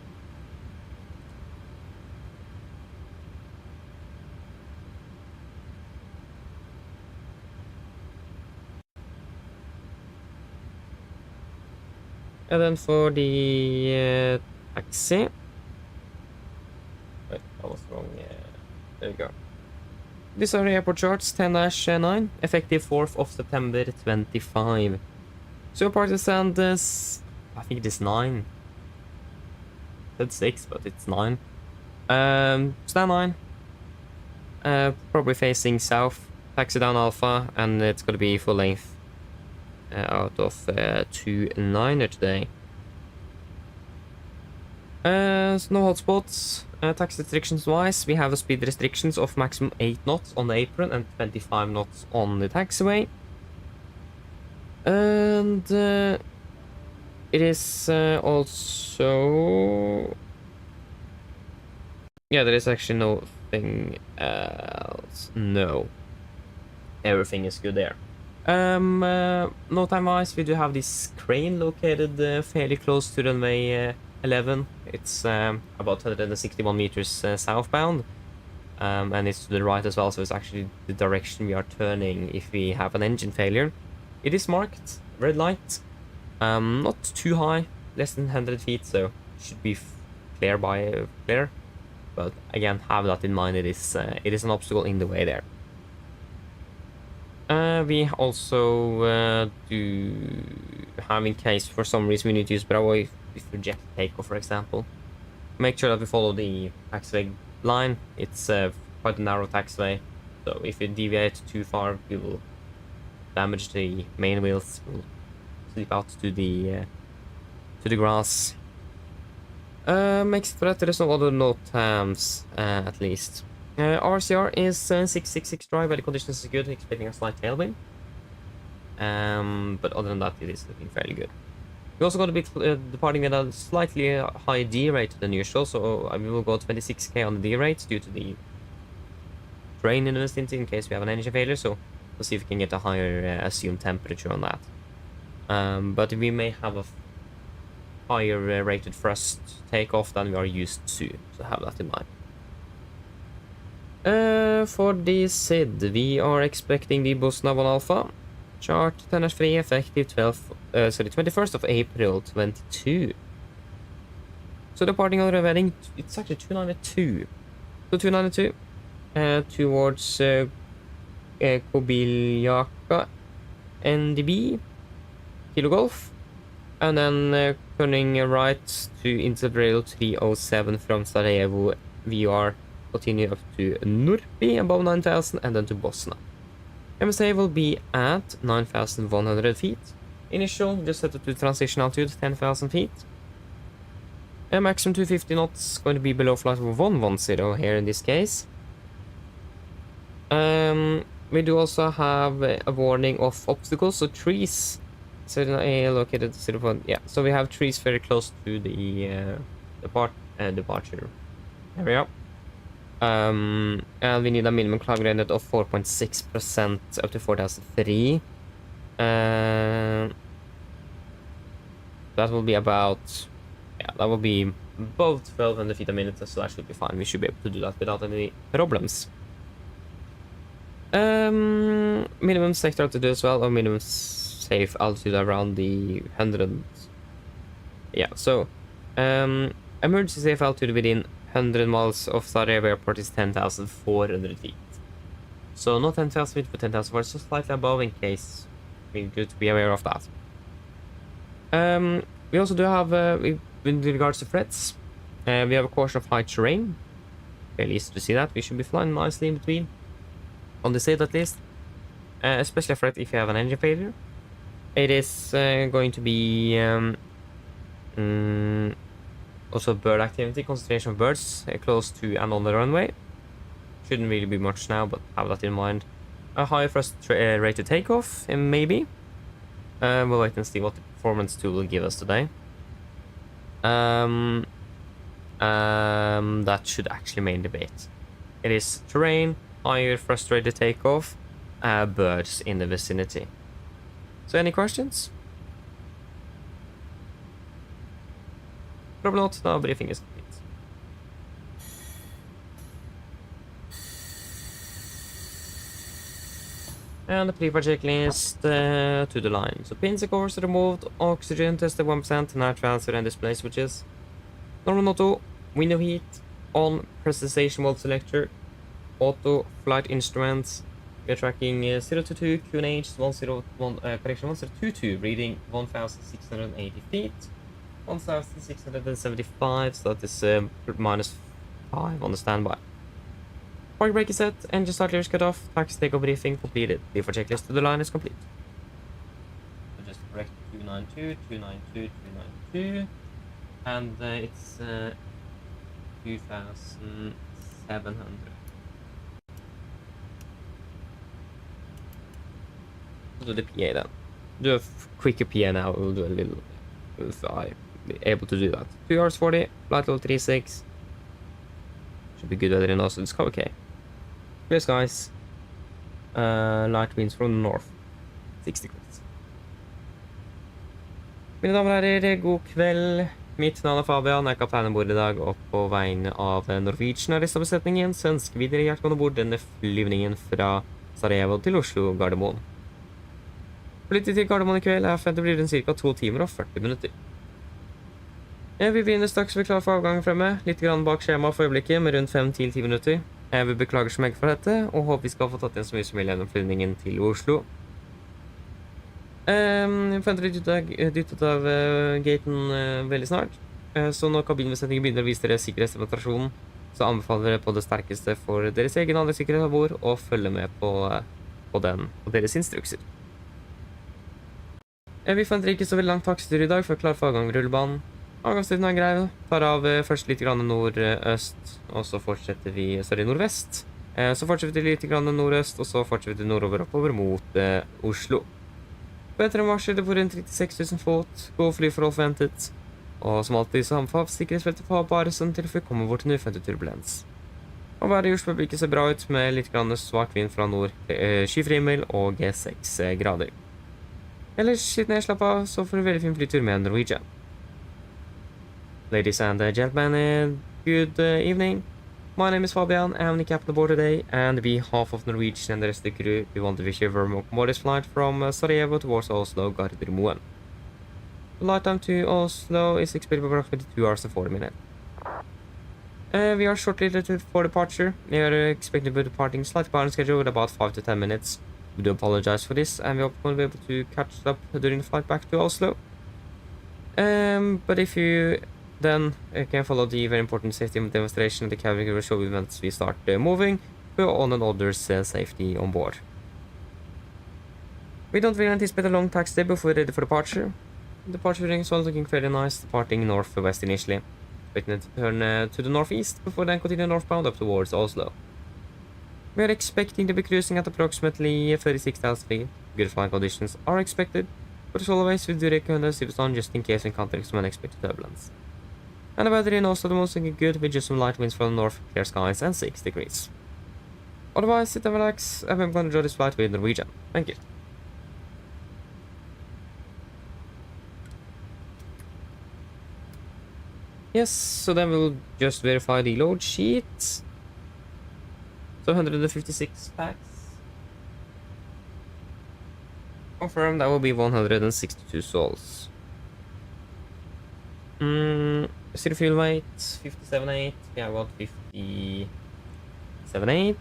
And then for the taxi, There you go. These are airport charts 10-9, effective 4th of September 25. So party stand is, I think it is 9. Said 6, but it's 9. Stand 9. Probably facing south. Taxi down Alpha, and it's gonna be full length out of 2-9er today. No hotspots. Taxi restrictions wise, we have a speed restrictions of maximum 8 knots on the apron and 25 knots on the taxiway. And it is also... Yeah, there is actually nothing else. No. Everything is good there. No time wise, we do have this crane located fairly close to runway 11. It's about 161 meters southbound. And it's to the right as well, so it's actually the direction we are turning if we have an engine failure. It is marked red light. Not too high, less than 100 feet, so should be clear by clear. But again, have that in mind. It is an obstacle in the way there. We also do have, in case for some reason we need to use Bravo if we reject takeoff, for example. Make sure that we follow the taxiway line. It's quite a narrow taxiway, so if you deviate too far, you will damage the main wheels. Will slip out to the grass. Makes it that there is no other note times, at least. RCR is 666 dry, weather conditions is good, expecting a slight tailwind. But other than that, it is looking fairly good. We're also going to be departing at a slightly higher D rate than usual, so we will go 26k on the D rate due to the terrain in the vicinity in case we have an engine failure, so we'll see if we can get a higher assumed temperature on that. But we may have a higher rated thrust takeoff than we are used to, so have that in mind. For the SID, we are expecting the Bosna 1 Alpha. Chart 10-3, effective 21st of April 22. So departing on the wedding, it's actually 292. So 292 towards Kobiljaka NDB, Kilo Golf, and then turning right to Interrail 307 from Sarajevo. We are continue up to Nurpi above 9,000 and then to Bosna. MSA will be at 9,100 feet. Initial, just set it to transition altitude 10,000 feet. Maximum 250 knots, going to be below flight 110 here in this case. We do also have a warning of obstacles, so trees. So located 0. Yeah, so we have trees very close to the departure area. And we need a minimum climb gradient of 4.6% up to 4,003. That will be about, yeah, that will be above 1,200 feet a minute, so that should be fine. We should be able to do that without any problems. Minimum sector altitude as well, or minimum safe altitude around the 100. Yeah, so emergency safe altitude within 100 miles of Sarajevo Airport is 10,400 feet. So not 10,000 feet, but 10,400, so slightly above in case. We're good to be aware of that. We also do have, with regards to threats, we have a caution of high terrain. Fairly easy to see that. We should be flying nicely in between. On the side at least. Especially a threat if you have an engine failure. It is going to be also bird activity, concentration of birds close to and on the runway. Shouldn't really be much now, but have that in mind. A higher thrust rated takeoff, maybe. We'll wait and see what the performance tool will give us today. That should actually main debate. It is terrain, higher thrust rated takeoff, birds in the vicinity. So any questions? Probably not. No, briefing is complete. And the pre-flight checklist to the line. So pins and covers removed, oxygen tested 1%, night transfer and display switches. Normal auto, window heat, on, pressurization mode selector, auto flight instruments. We are tracking 022 QNH 1022, reading 1,680 feet, 1,675, so that is -5 on the standby. Park brake is set, engine start clear is cut off, taxi takeoff briefing completed. Before checklist to the line is complete. So just correct 292, 292, 292, and it's 2,700. Do the PA then. Do a quicker PA now. We'll do a little if I'm able to do that. 2 hours 40, flight level 36. Should be good weather in Oslo. It's okay. Clear skies. Light winds from the north. 60 degrees. Mine damer og herrer, god kveld. Mitt navn er Fabian, jeg er kaptein om bord i dag, og på vegne av Norwegian og resten av besetningen så ønsker vi dere hjertelig bord denne flyvningen fra Sarajevo til Oslo Gardermoen. Flyttet til Gardermoen i kveld er forventet blir den ca. 2 timer og 40 minutter. Vi begynner straks ved klar for avgang fremme, litt grann bak skjema for øyeblikket med rundt 5-10 minutter. Jeg vil beklage så meget for dette, og håper vi skal få tatt igjen så mye som mulig gjennom flyvningen til Oslo. Vi forventer dyttet av gaten veldig snart, så når kabinbesetningen begynner å vise dere sikkerhetsdemonstrasjonen, så anbefaler dere på det sterkeste for deres egen andre sikkerhet av bord og følge med på den og deres instrukser. Vi forventer ikke så veldig lang taxitur i dag for klar for avgang ved rullebanen. Avgangstiden er grei, tar av først litt grann nordøst, og så fortsetter vi nordvest. Så fortsetter vi litt grann nordøst, og så fortsetter vi nordover oppover mot Oslo. Forventer en marsjer på rundt 36 000 fot, god flyforhold forventet, og som alltid så anbefaler sikkerhetsfeltet på bare sånn til vi kommer bort til en uforventet turbulens. Og været i Oslo blir ikke så bra ut med litt grann svak vind fra nord, skyfri himmel og 6 grader. Ellers litt nedslapp av, så får du veldig fin flytur med Norwegian. Ladies and gentlemen, good evening. My name is Fabian, I am the captain aboard today, and on behalf of Norwegian and the rest of the crew, we want to wish you a very welcome aboard this flight from Sarajevo towards Oslo Gardermoen. The flight time to Oslo is expected approximately 2 hours and 40 minutes. We are shortly for departure. We are expecting to be departing slightly behind schedule with about 5 to 10 minutes. We do apologize for this, and we hope we'll be able to catch up during the flight back to Oslo. But if you then can follow the very important safety demonstration, the cabin will show you once we start moving, for all and others' safety on board. We don't really anticipate a long taxi before we're ready for departure. Departure is also looking fairly nice, departing northwest initially, expecting to turn to the northeast before then continue northbound up towards Oslo. We are expecting to be cruising at approximately 36,000 feet. Good flying conditions are expected, but as always we do recommend a zip on just in case we encounter some unexpected turbulence. And the weather in Oslo is looking good with just some light winds from the north, clear skies and 6 degrees. Otherwise, sit and relax, and I'm going to enjoy this flight with Norwegian. Thank you. Yes, so then we'll just verify the load sheet. So 156 packs. Confirm that will be 162 souls. Zero fuel weight, 57.8. Yeah, about 57.8.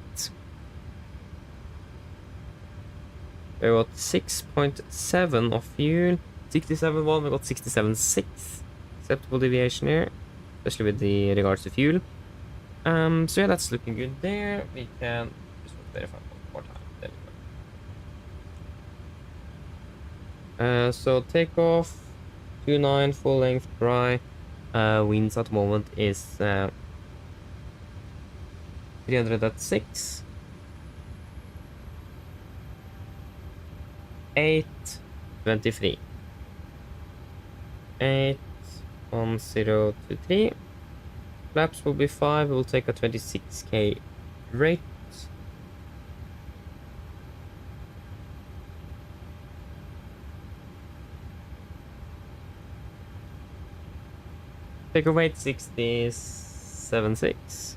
We got 6.7 of fuel. 67.1, we got 67.6. Acceptable deviation here, especially with the regards to fuel. So yeah, that's looking good there. We can just verify one more time. There we go. So takeoff, 29 full length dry. Winds at the moment is 306. 823. 81023. Flaps will be 5. We'll take a 26k rate. Take a weight 67.6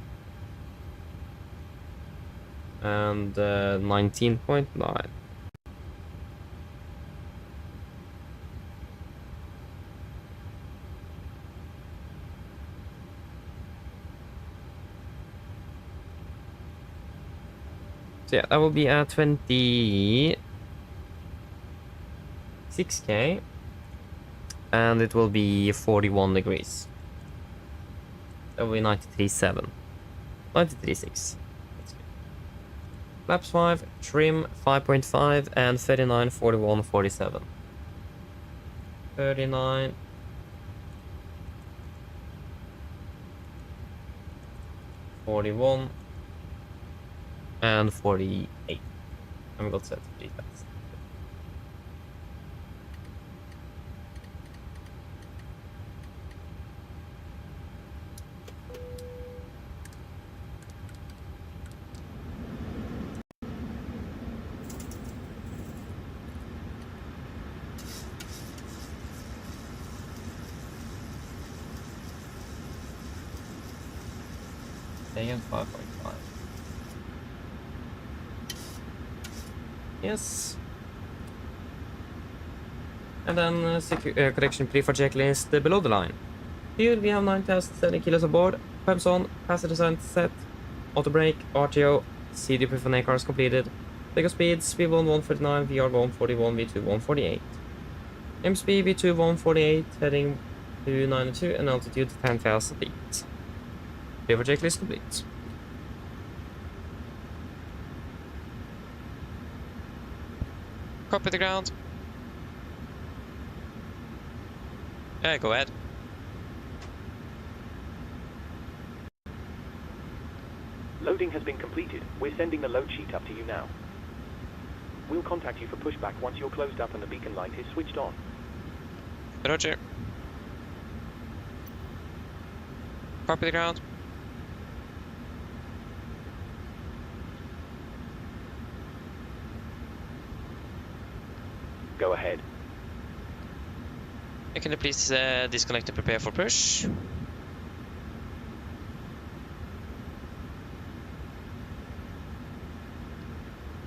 and 19.9. So yeah, that will be at 26k. And it will be 41 degrees. That will be 93.7. 93.6. That's good. Flaps 5, trim 5.5, and 39, 41, 47. 39. 41. And 48. And we got set pretty fast. Again, 5.5. Yes. And then correction pre for checklist below the line. Here we have 9,070 kilos aboard. Pumps on, passenger sign set, auto brake, RTO, CD proof on cars completed. Takeoff speeds V1 149, VR 141, V2 148. MSP V2 148, heading to 92 and altitude 10,000 feet. Pre for checklist complete. Copy the ground. Yeah, go ahead. Loading has been completed. We're sending the load sheet up to you now. We'll contact you for pushback once you're closed up and the beacon light is switched on. Roger. Copy the ground. Go ahead. Can you please disconnect and prepare for push?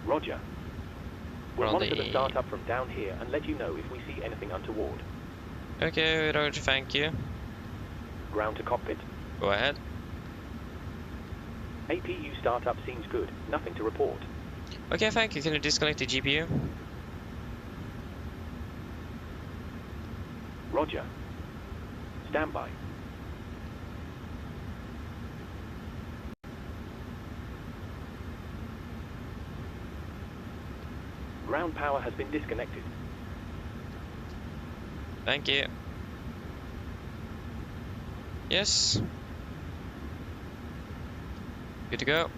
Roger. We'll monitor the startup from down here and let you know if we see anything untoward. Okay, Roger, thank you. Ground to cockpit. Go ahead. APU startup seems good. Nothing to report. Okay, thank you. Can you disconnect the GPU? Roger. Stand by. Ground power has been disconnected. Thank you. Yes. Good to go.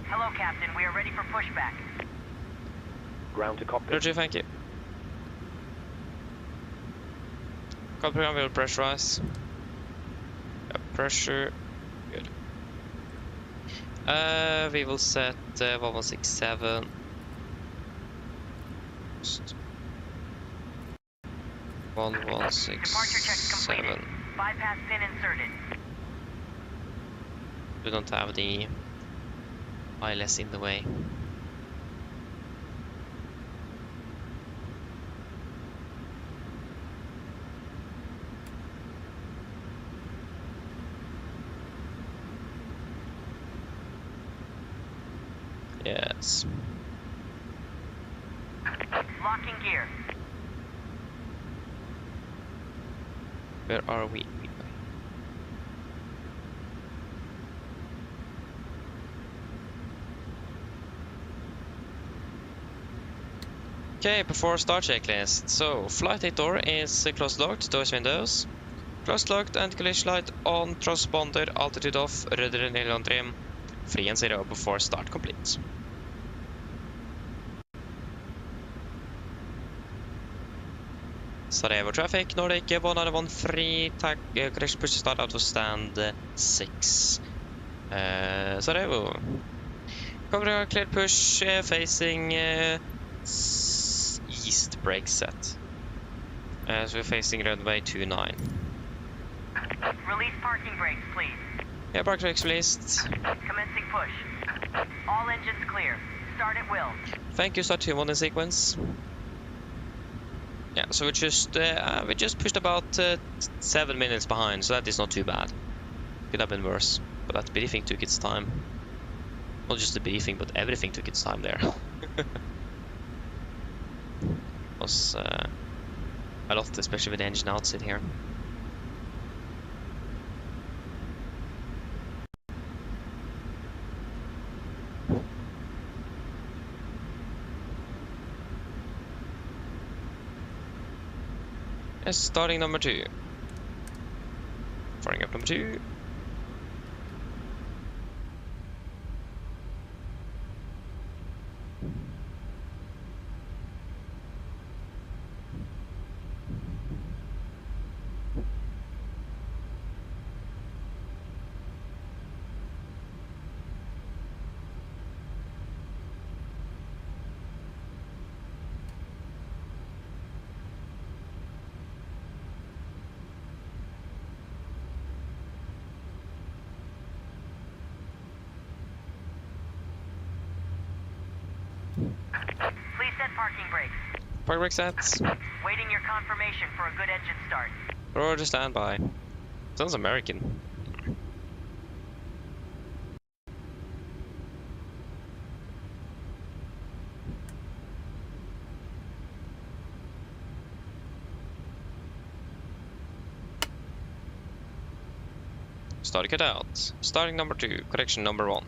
Hello, Captain. We are ready for pushback. Ground to cockpit. Roger, thank you. Copy, I will pressurize. Pressure. Good. We will set 1167. Just 1167. Bypass pin inserted. We don't have the ILS in the way. Yes. Locking gear. Where are we? Okay, before start checklist. So, flight 8 door is closed locked, doors windows. Closed locked, anti-collision light on, transponder, altitude off, rudder and aileron trim. Free and 0 before start complete. Sarajevo traffic, Nordic 113, tag correction push to start out of stand 6. Sarajevo. Cover clear push facing east brake set. So we're facing runway 29. Release parking brakes, please. Yeah, park brakes released. Commencing push. All engines clear. Start at will. Thank you, start 2-1 in sequence. Yeah, so we just pushed about 7 minutes behind, so that is not too bad. Could have been worse, but that briefing took its time. Not just the briefing, but everything took its time there. Was a lot, especially with the engine outside here. Yes, starting number 2. Firing up number 2. Please set parking brakes. Park brake sets. Waiting your confirmation for a good engine start. Roger, standby. Sounds American. Start cut out. Starting number 2. Correction number 1.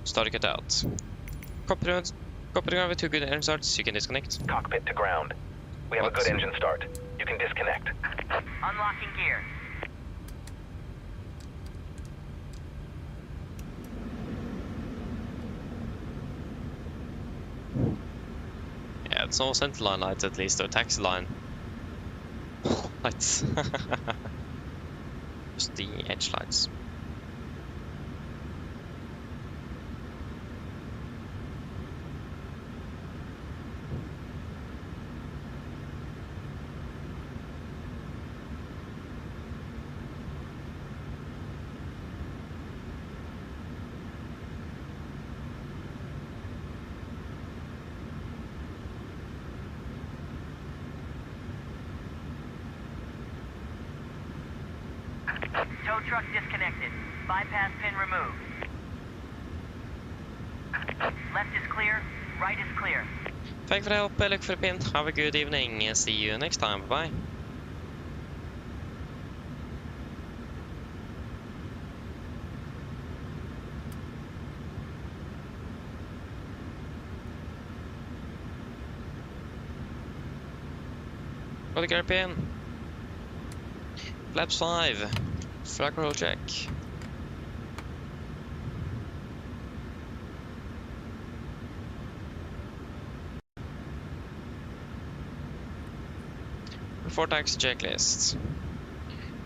Start cut out. Copying with 2 good engine starts, you can disconnect. Cockpit to ground. We have a good engine start. You can disconnect. Unlocking gear. Yeah, it's no center line lights at least, or taxi line lights. Just the edge lights. Tow truck disconnected. Bypass pin removed. Left is clear. Right is clear. Thank for the help, look for the pin. Have a good evening. See you next time. Bye. Got the gear pin. Flaps 5. Flag roll check. Before taxi checklist.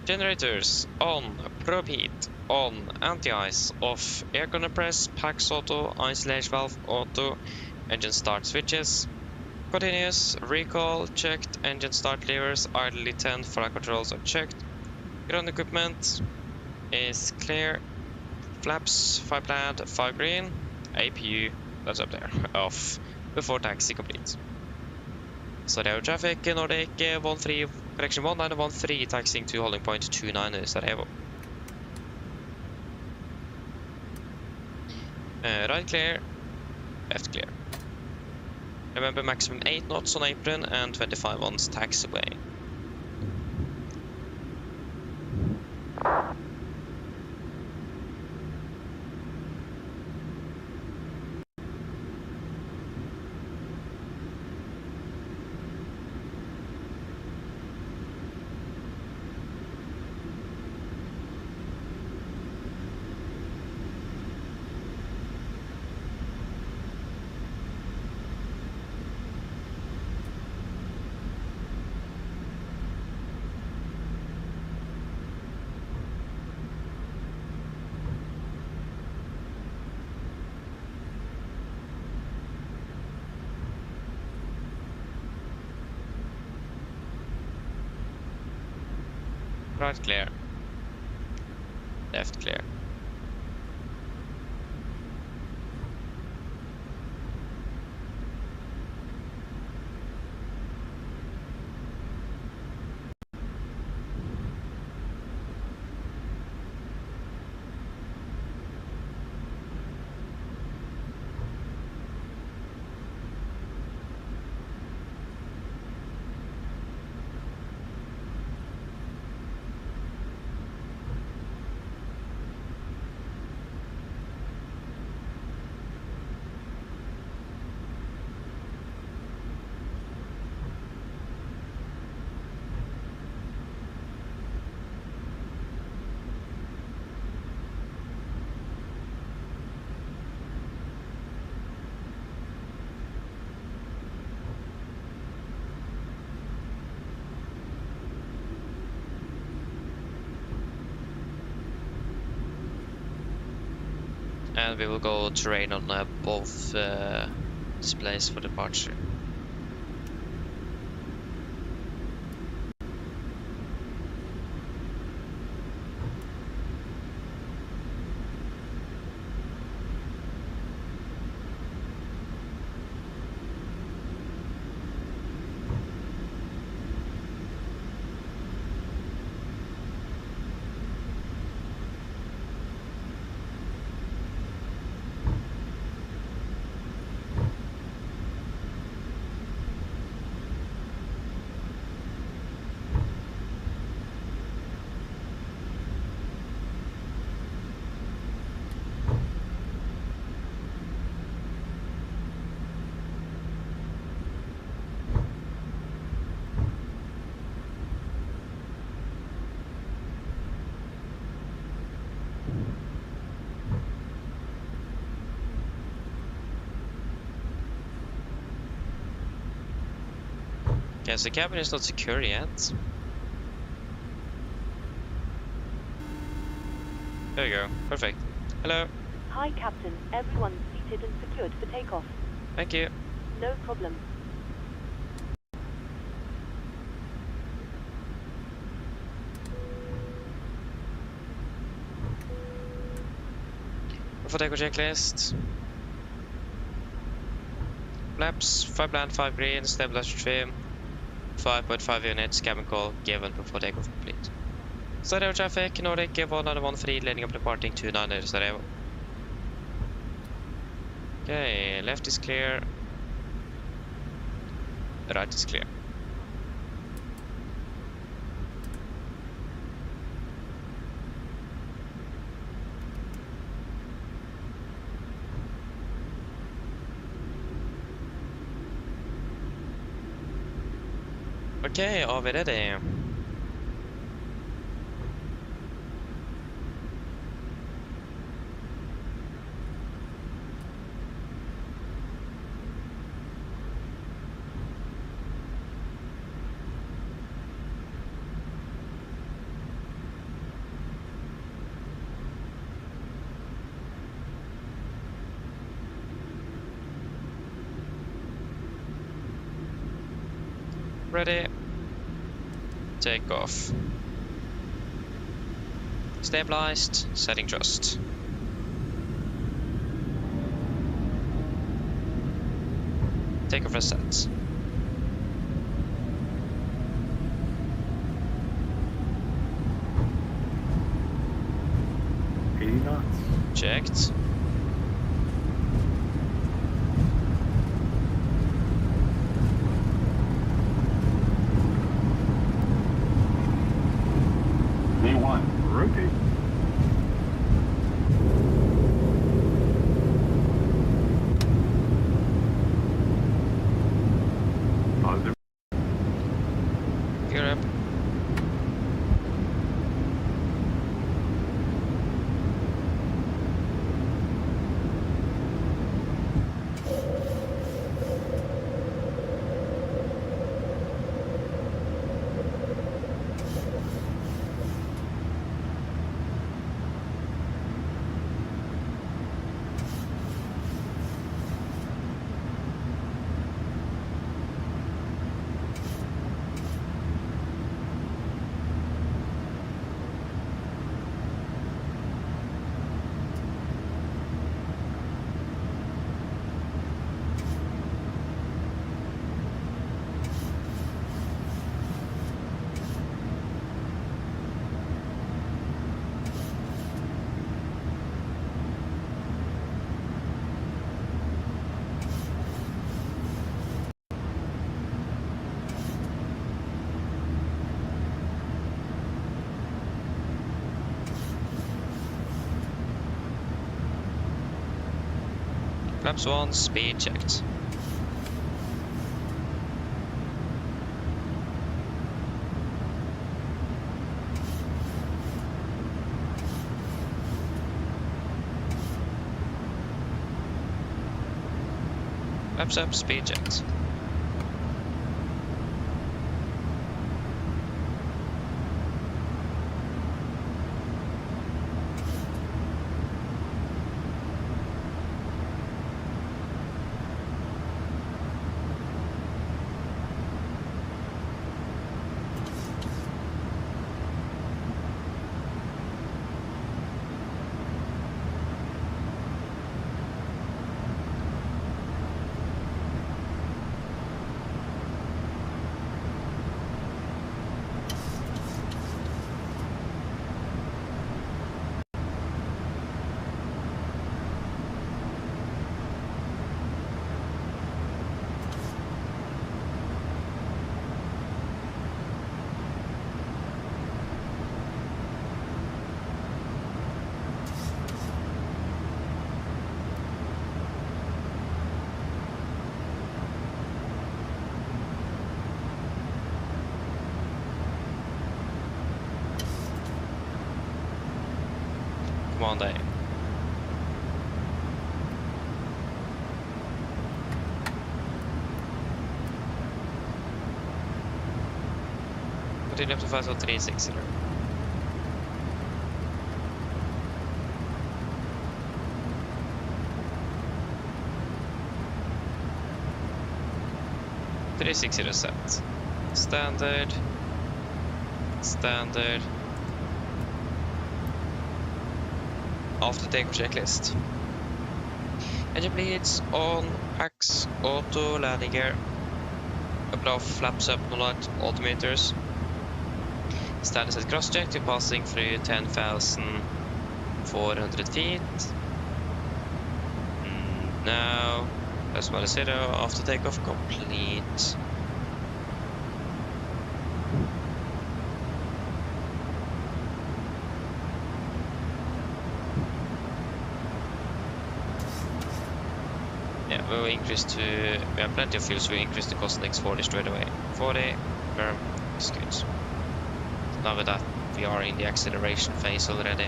Generators on, probe heat on, anti-ice off, aircon press, PAX auto, isolation valve auto, engine start switches. Continuous, recall, checked, engine start levers, idly 10, flight controls are checked. Ground equipment is clear, flaps 5 plaid, 5 green, APU, that's up there, off, before taxi complete. So road traffic, Nordic, 13, correction 1913, taxiing to holding point 29 Sarajevo. Right clear, left clear. Remember maximum 8 knots on apron and 25 on taxiway. Right clear, left clear. And we will go terrain on both displays for departure. Yes, the cabin is not secure yet. There we go. Perfect. Hello. Hi, Captain. Everyone's seated and secured for takeoff. Thank you. No problem. For takeoff checklist. Flaps, 5 land, 5 green, stabilizer trim, 5.5 units, cabin call given before takeoff complete. Sarajevo traffic, Nordic, 113, landing up departing 29 Sarajevo. Okay, left is clear, right is clear. Okej, are vi ready? Ready. Take off. Stabilized, setting thrust. Take off reset. knots. Checked. V1, rotate. Positive. Gear up. Flaps 1, speed checked. Flaps up, speed checked. Come on, Dave. Continue up to 5.360. set. Standard. Standard. After takeoff checklist. Engine bleeds on, packs, auto, landing gear. Couple of flaps up, no light, altimeters. Standard set cross check, you're passing through 10,400 feet. Now, that's minus 0, after takeoff complete. Yeah, we'll increase to, we have plenty of fuel, so we increase the cost next 40 straight away. 40, firm, is good. So now with that, we are in the acceleration phase already.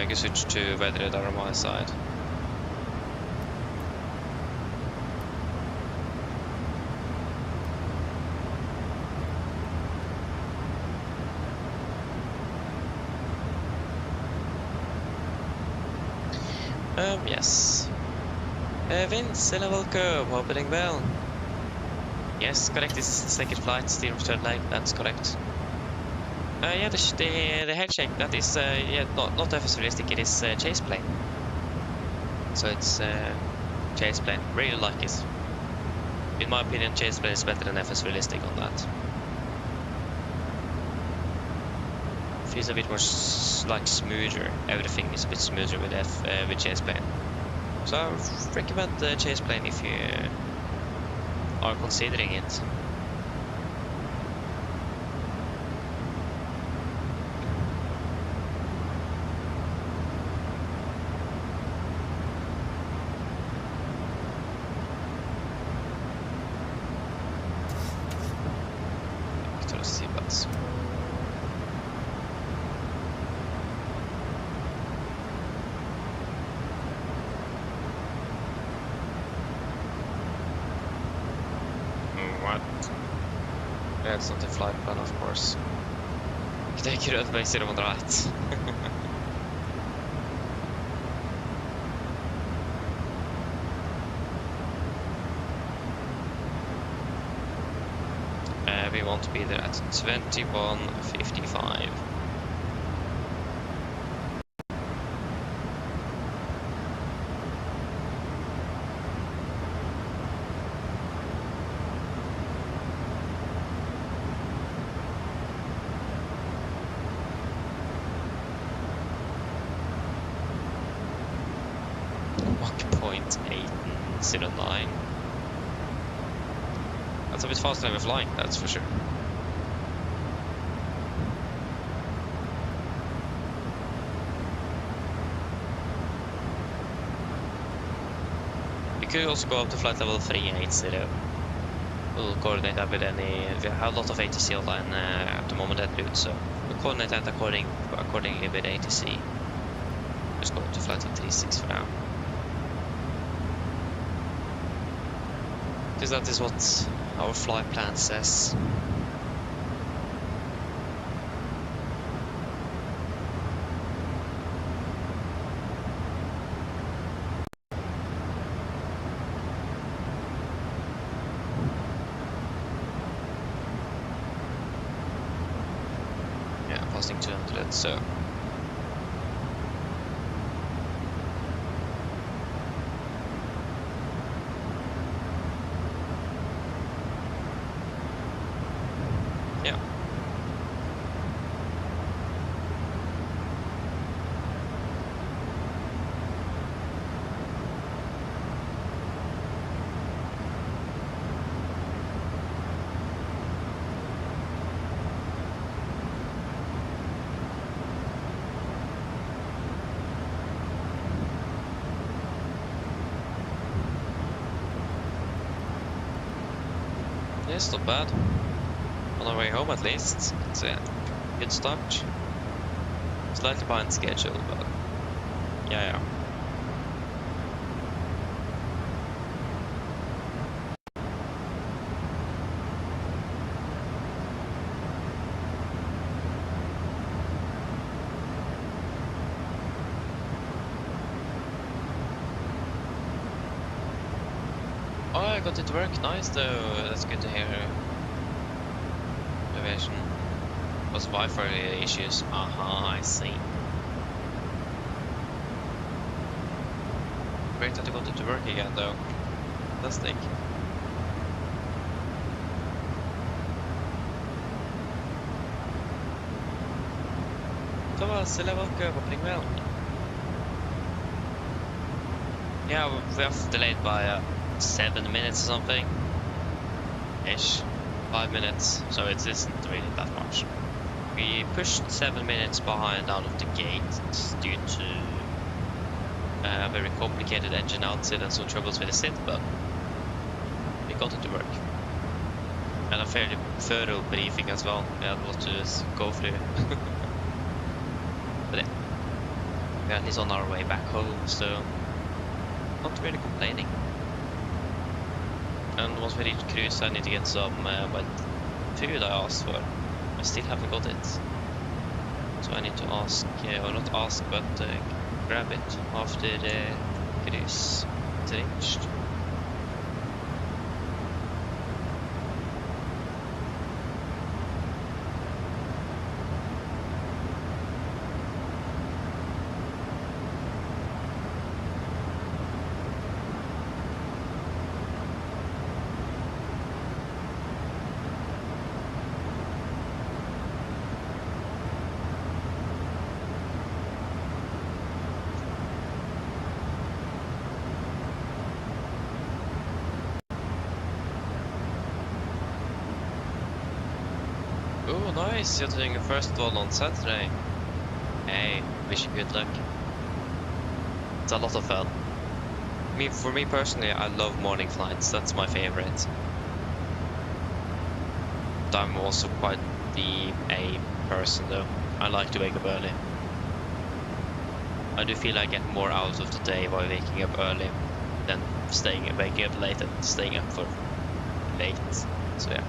I can switch to weather radar on my side. Yes. Vince, hello, welcome, opening bell. Yes, correct, this is the second flight, still return lane, that's correct. Yeah, the head shake, that is, yeah, not FS realistic, it is chase plane. So it's chase plane, really like it. In my opinion, chase plane is better than FS realistic on that. Feels a bit more like smoother, everything is a bit smoother with chase plane. So I recommend the chase plane if you are considering it. Seatbelts. What? That's not the flight plan, of course. Jag tänker att mig ser de rätt. We want to be there at 21:55. .809. That's a bit faster than we're flying, that's for sure. We could also go up to flight level 380. We'll coordinate that with any. We have a lot of ATC online at the moment at route, so we'll coordinate that accordingly with ATC. Let's go up to flight level 36 for now. Because that is what our flight plan says. Yeah, passing 200, so. It's not bad. On our way home at least. It's a good start. Slightly behind schedule, but yeah. Oh, I got it to work. Nice though. That's good to hear. Innovation. Was Wi-Fi issues? Aha, I see. Great that you got it to work again though. Fantastic. Thomas, welcome, opening well. Yeah, we have delayed by 7 minutes or something. Ish. 5 minutes, so it isn't really that much. We pushed 7 minutes behind out of the gate due to a very complicated engine outside and some troubles with the SID, but we got it to work. And a fairly thorough briefing as well. We had a lot to go through. But yeah. we're at least on our way back home, so not really complaining. And once we reach cruise, I need to get some food I asked for. I still haven't got it. So I need to ask, or not ask, but grab it after the cruise is reached. Oh, nice! You're doing your first one on Saturday. Hey, wish you good luck. It's a lot of fun. For me personally, I love morning flights. That's my favorite. But I'm also quite the A person though. I like to wake up early. I do feel I get more out of the day by waking up early than waking up late and staying up for late. So yeah.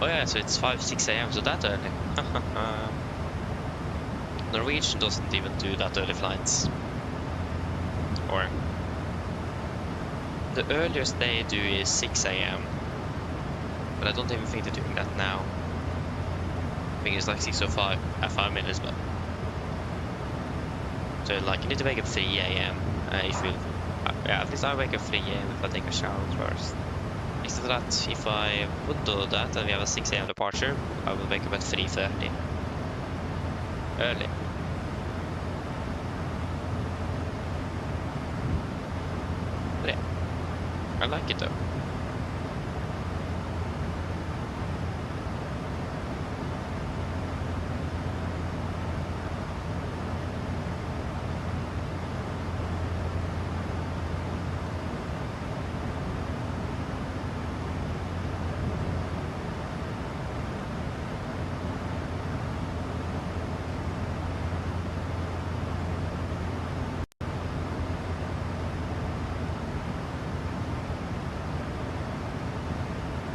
Oh yeah, so it's 5-6 AM, so that early. Norwegian doesn't even do that early flights. Or the earliest they do is 6 AM. But I don't even think they're doing that now. I think it's like 6:05 at 5 minutes, but so like you need to wake up 3 AM if you yeah, at least I wake up 3 AM if I take a shower first. Instead of that, if I would do that and we have a 6 AM departure, I will wake up at 3:30. Early. But yeah, I like it though.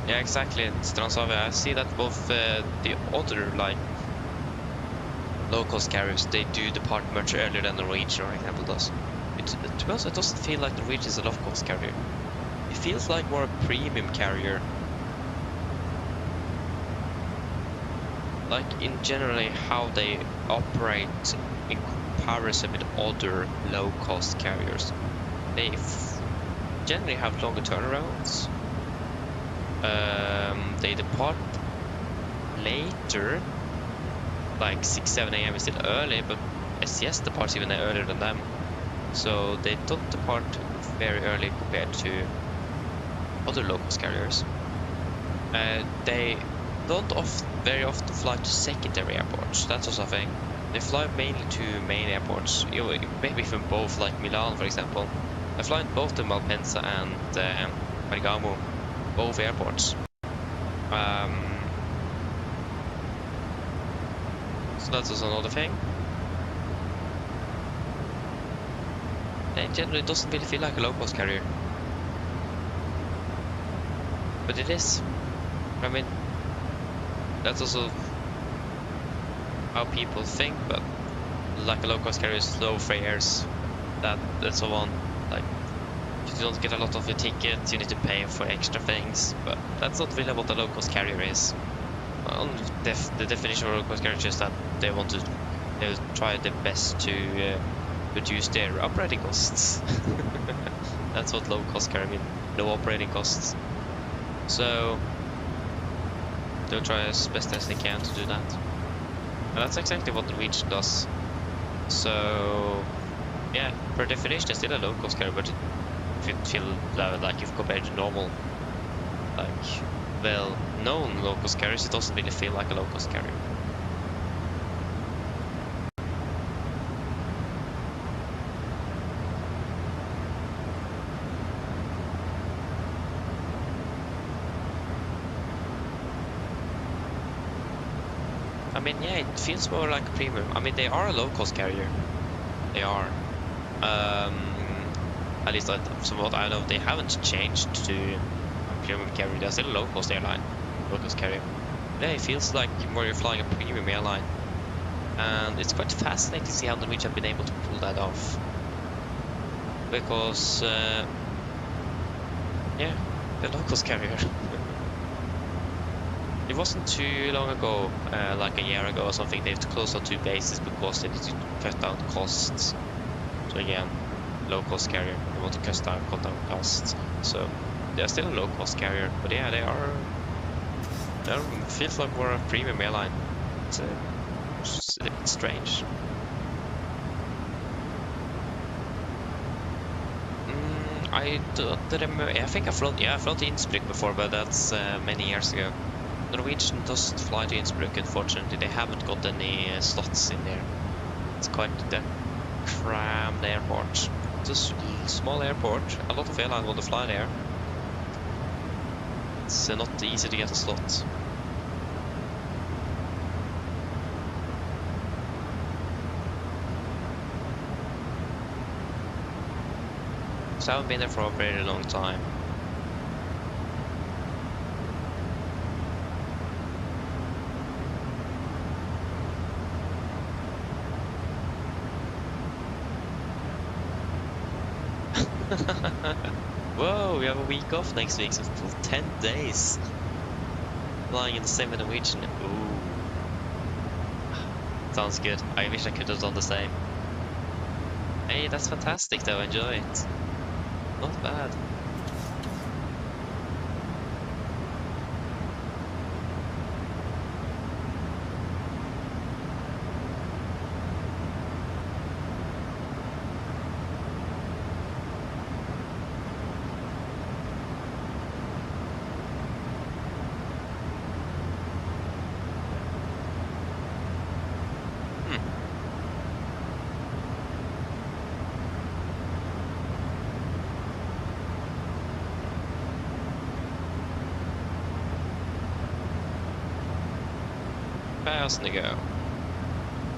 Yeah, exactly. It's Transavia. I see that both the other like low-cost carriers, they do depart much earlier than Norwegian, for example, does. To be honest, it doesn't feel like Norwegian is a low-cost carrier. It feels like more a premium carrier. Like in generally how they operate in comparison with other low-cost carriers. They generally have longer turnarounds. They depart later, like 6-7 AM is still early, but SCS departs even earlier than them. So they don't depart very early compared to other low-cost carriers. They don't very often fly to secondary airports. That's also a thing. They fly mainly to main airports. Maybe from both, like Milan, for example. I fly in both to Malpensa and Bergamo, both airports. So that's also another thing. And generally, it doesn't really feel like a low-cost carrier, but it is. I mean, that's also how people think. But like a low-cost carrier is low fares, that's so on. Like you don't get a lot of the tickets, you need to pay for extra things. But that's not really what a low-cost carrier is. Well, the definition of a low-cost carrier is just that they'll try their best to reduce their operating costs. That's what low-cost carrier means. No operating costs. So they'll try as best as they can to do that. And that's exactly what Norwegian does. So yeah, per definition it's still a low-cost carrier, but if you feel like you've compared to normal, like well-known low-cost carriers, it doesn't really feel like a low-cost carrier. I mean, yeah, it feels more like a premium. I mean, they are a low-cost carrier. They are. At least from what I know, they haven't changed to a premium carrier. They're still a low-cost airline, low-cost carrier. Yeah, it feels like more you're flying a premium airline. And it's quite fascinating to see how Norwegian have been able to pull that off. Because, yeah, the low-cost carrier. It wasn't too long ago, like a year ago or something, they had to close on 2 bases because they need to cut down costs. So again, low-cost carrier, they want to cut down costs. So they're still a low-cost carrier, but yeah, they feels like more a premium airline. It's a bit strange. I don't remember. I think I've flown to Innsbruck before, but that's many years ago. Norwegian doesn't fly to Innsbruck, unfortunately. They haven't got any slots in there. It's quite the crammed airport. It's a small airport. A lot of airlines want to fly there. It's not easy to get a slot. So I haven't been there for a very long time. Whoa, we have a week off next week, so for 10 days. Flying in the same with Norwegian. Ooh. Sounds good. I wish I could have done the same. Hey, that's fantastic though, enjoy it. Not bad. To go.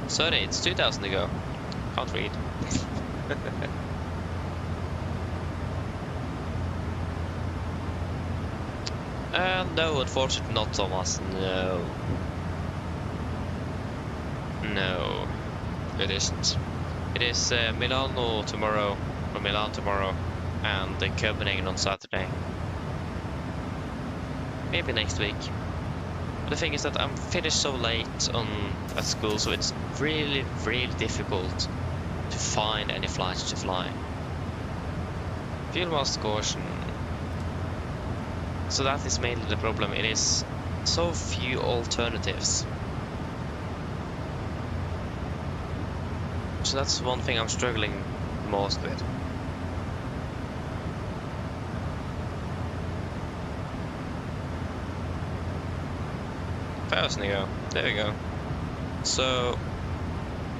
Sorry, it's 2,000 to go. Can't read. No, unfortunately not, Thomas. No. No, it isn't. It is Milano tomorrow, or Milan tomorrow, and Copenhagen on Saturday. Maybe next week. The thing is that I'm finished so late at school, so it's really, really difficult to find any flights to fly. Fuel mask caution. So that is mainly the problem. It is so few alternatives. So that's one thing I'm struggling most with. Ago. There we go. So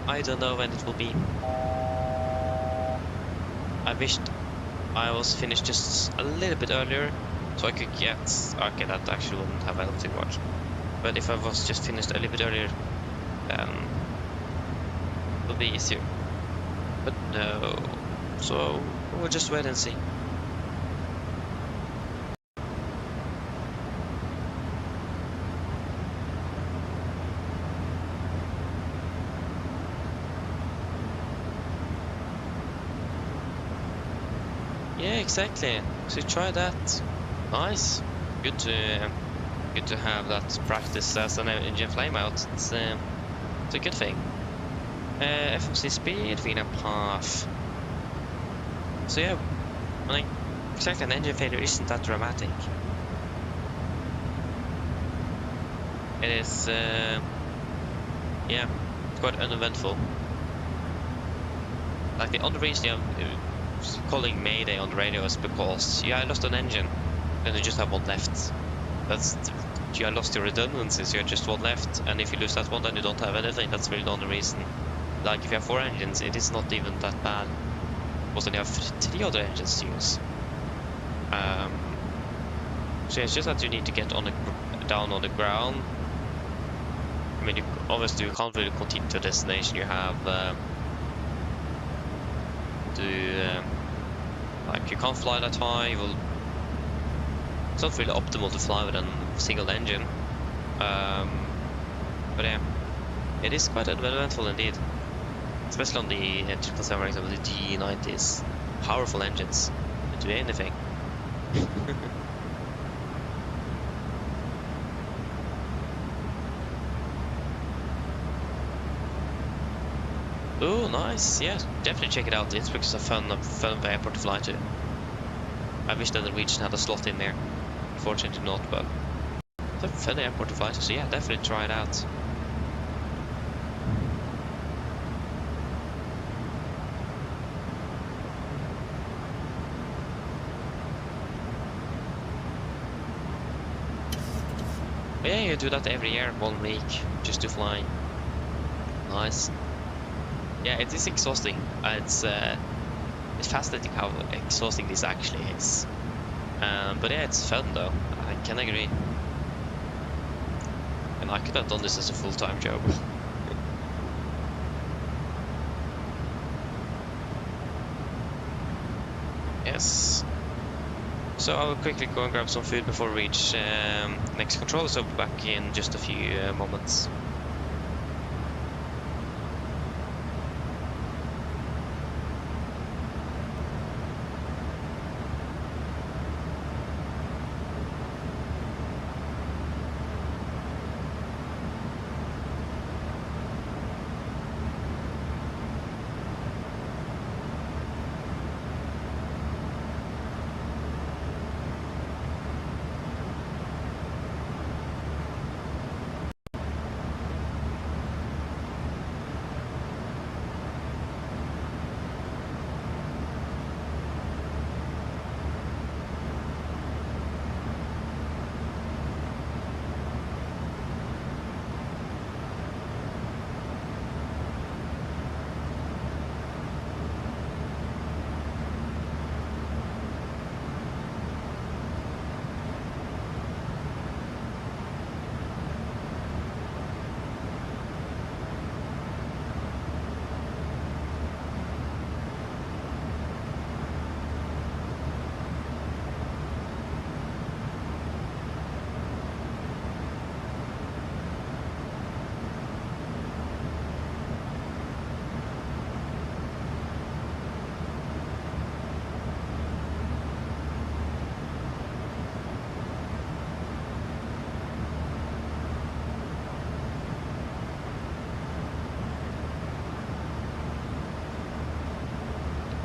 I don't know when it will be. I wished I was finished just a little bit earlier, so I could get. Okay, that actually wouldn't have helped too much. But if I was just finished a little bit earlier, then it would be easier. But no. So we'll just wait and see. Yeah, exactly. So try that. Nice. Good to have that practice as an engine flameout. It's a good thing. FMC speed, VNAP. So yeah, I think exactly an engine failure isn't that dramatic. It is, yeah, it's quite uneventful. Like the only reason I'm calling Mayday on the radio is because, yeah, I lost an engine, then you just have one left. You lost your redundancies, you have just one left, and if you lose that one, then you don't have anything. That's really the only reason. Like if you have 4 engines, it is not even that bad. Because then you have 3 other engines to use. So it's just that you need to get down on the ground, mean, obviously you can't really continue to a destination. You have like you can't fly that high. It's not really optimal to fly with a single engine. But yeah, it is quite eventful indeed, especially on the 777 of the G90s. Powerful engines to do anything. Oh, nice! Yeah, definitely check it out. Innsbruck is a fun airport to fly to. I wish that the Norwegian had a slot in there. Unfortunately not, but it's a fun airport to fly to. So yeah, definitely try it out. Yeah, you do that every year, 1 week, just to fly. Nice. Yeah, it is exhausting. It's fascinating how exhausting this actually is. But yeah, it's fun though. I can agree. And I could have done this as a full-time job. Yes. So I will quickly go and grab some food before we reach next control. So I'll be back in just a few moments.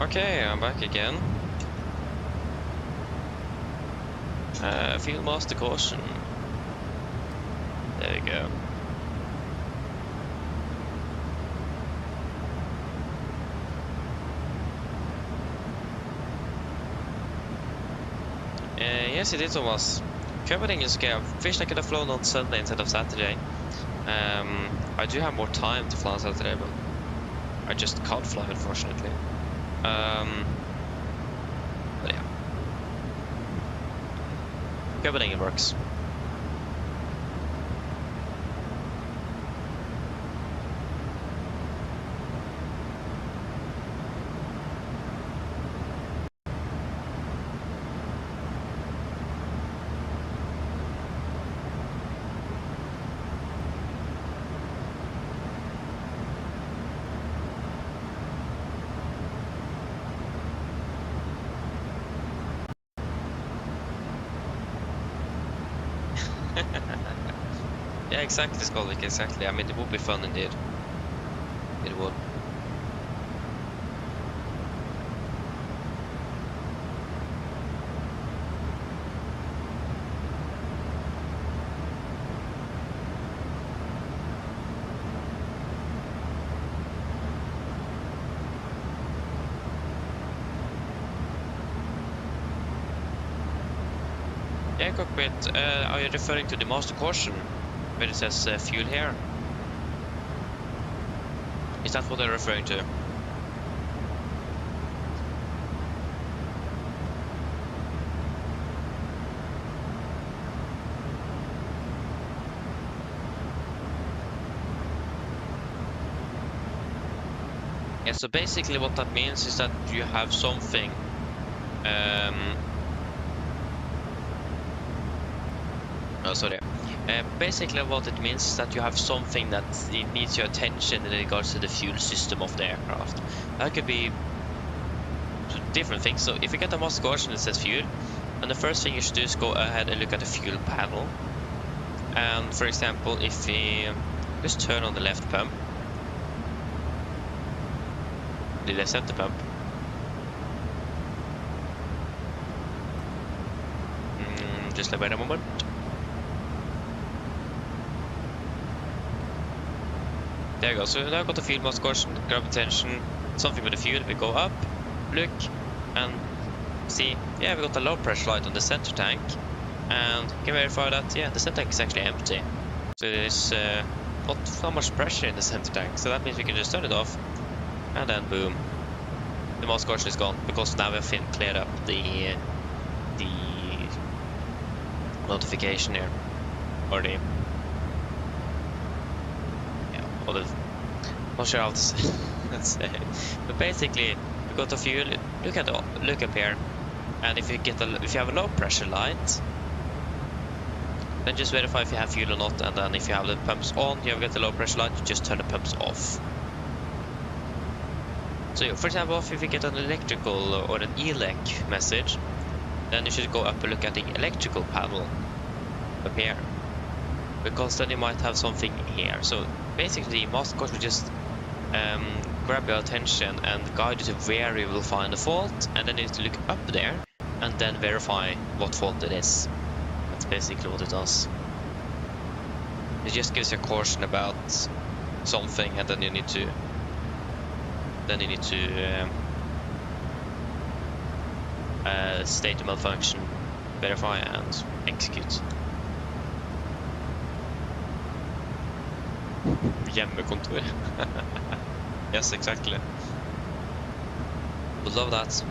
Okay, I'm back again. Field master caution. There we go. Yes, it is almost. Everything is okay. I wish I could have flown on Sunday instead of Saturday. I do have more time to fly on Saturday, but I just can't fly, unfortunately. But yeah. Everything works. Yeah, exactly, Skolvik, exactly. I mean, it would be fun indeed. It would. Yeah, cockpit, are you referring to the master caution? Where it says fuel here? Is that what they're referring to? Yeah, so basically what that means is that you have something basically what it means is that you have something that it needs your attention in regards to the fuel system of the aircraft. That could be different things. So if you get a master caution that says fuel, and the first thing you should do is go ahead and look at the fuel panel. And for example, if we just turn on the left pump, the center pump, just wait a moment. There you go. So now I've got the fuel mass caution, grab attention, something with the fuel. We go up, look, and see. Yeah, we got a low pressure light on the center tank, and you can verify that. Yeah, the center tank is actually empty. So there's not so much pressure in the center tank. So that means we can just turn it off, and then boom, the mass caution is gone because now we've cleared up the notification here, or the not sure how to say. Let's say. But basically, we got the fuel. Look up here, and if you have a low pressure light, then just verify if you have fuel or not. And then if you have the pumps on, you have got the low pressure light, you just turn the pumps off. So, for example, if you get an electrical or an ELEC message, then you should go up and look at the electrical panel up here, because then you might have something here. So basically, master caution will just grab your attention and guide you to where you will find the fault, and then you need to look up there and then verify what fault it is. That's basically what it does. It just gives you a caution about something, and then you need to state the malfunction, verify, and execute. Hjemmekontor. Yes, exactly. Would love that.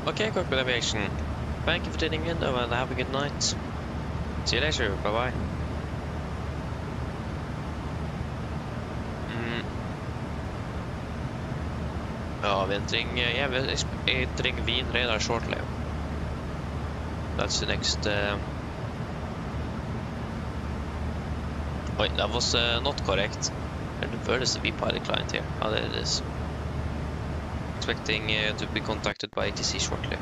Okay, Cockpit Aviation. Thank you for tuning in, and have a good night. See you later. Bye bye. We're entering. Yeah, we're entering Wien radar shortly. That's the next. Wait, that was not correct. And where is the V-pilot client here? Oh, there it is. Expecting to be contacted by ATC shortly.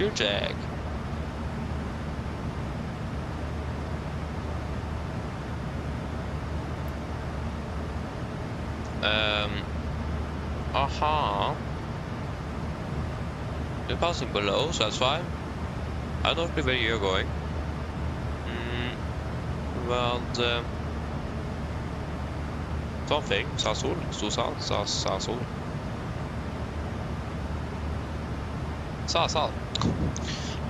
Fuel check. Aha. You're passing below, so that's fine. I don't know where you're going. But something. Sa sol. Sa sol. Sa.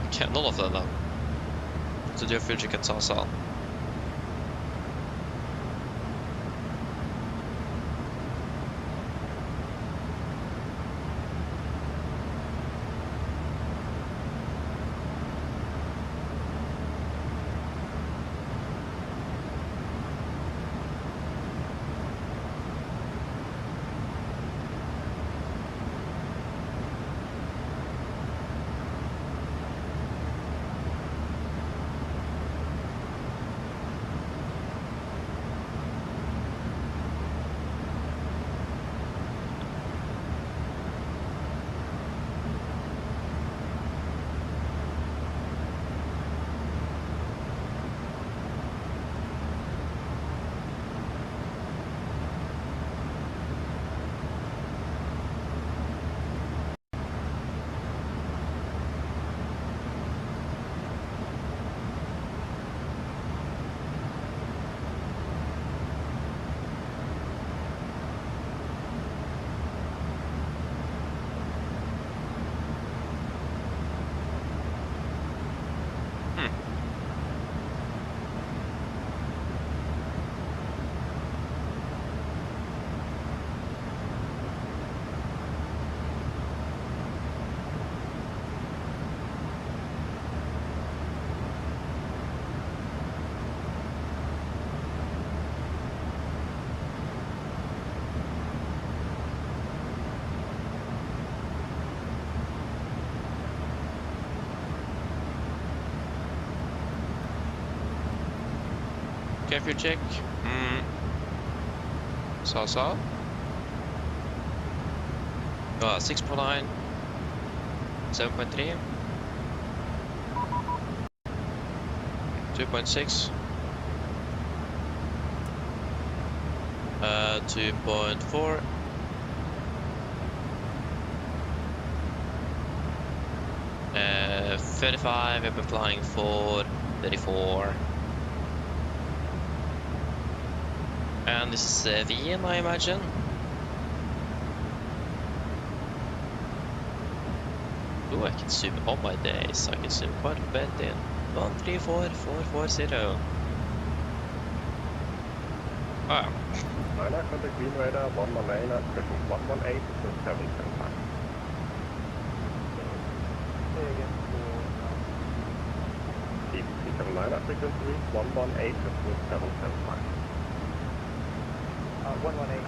Okay, none of them then. Så det är fuel check at sa. Okay, fuel check. Sa. 6.9. 7.3. 2.6. 2.4. 35. We've been flying for 34. And this is VM, I imagine. Oh, I can zoom on my days. I can zoom quite a bit in. 134440. Wow. Niner contact green radar 119 at present 118 to 775. Keep 379 at frequency 118 to 775. 118.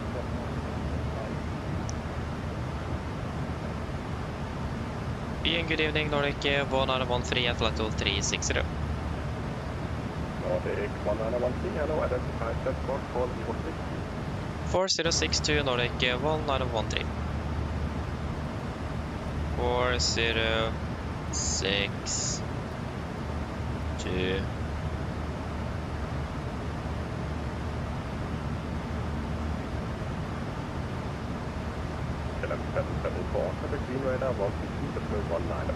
Ian, good evening, Nordic 113 at flight 360. Nordic 1913, hello, identify set for 4062 Nordic 1913. 4062. contact green radar 162 at 19.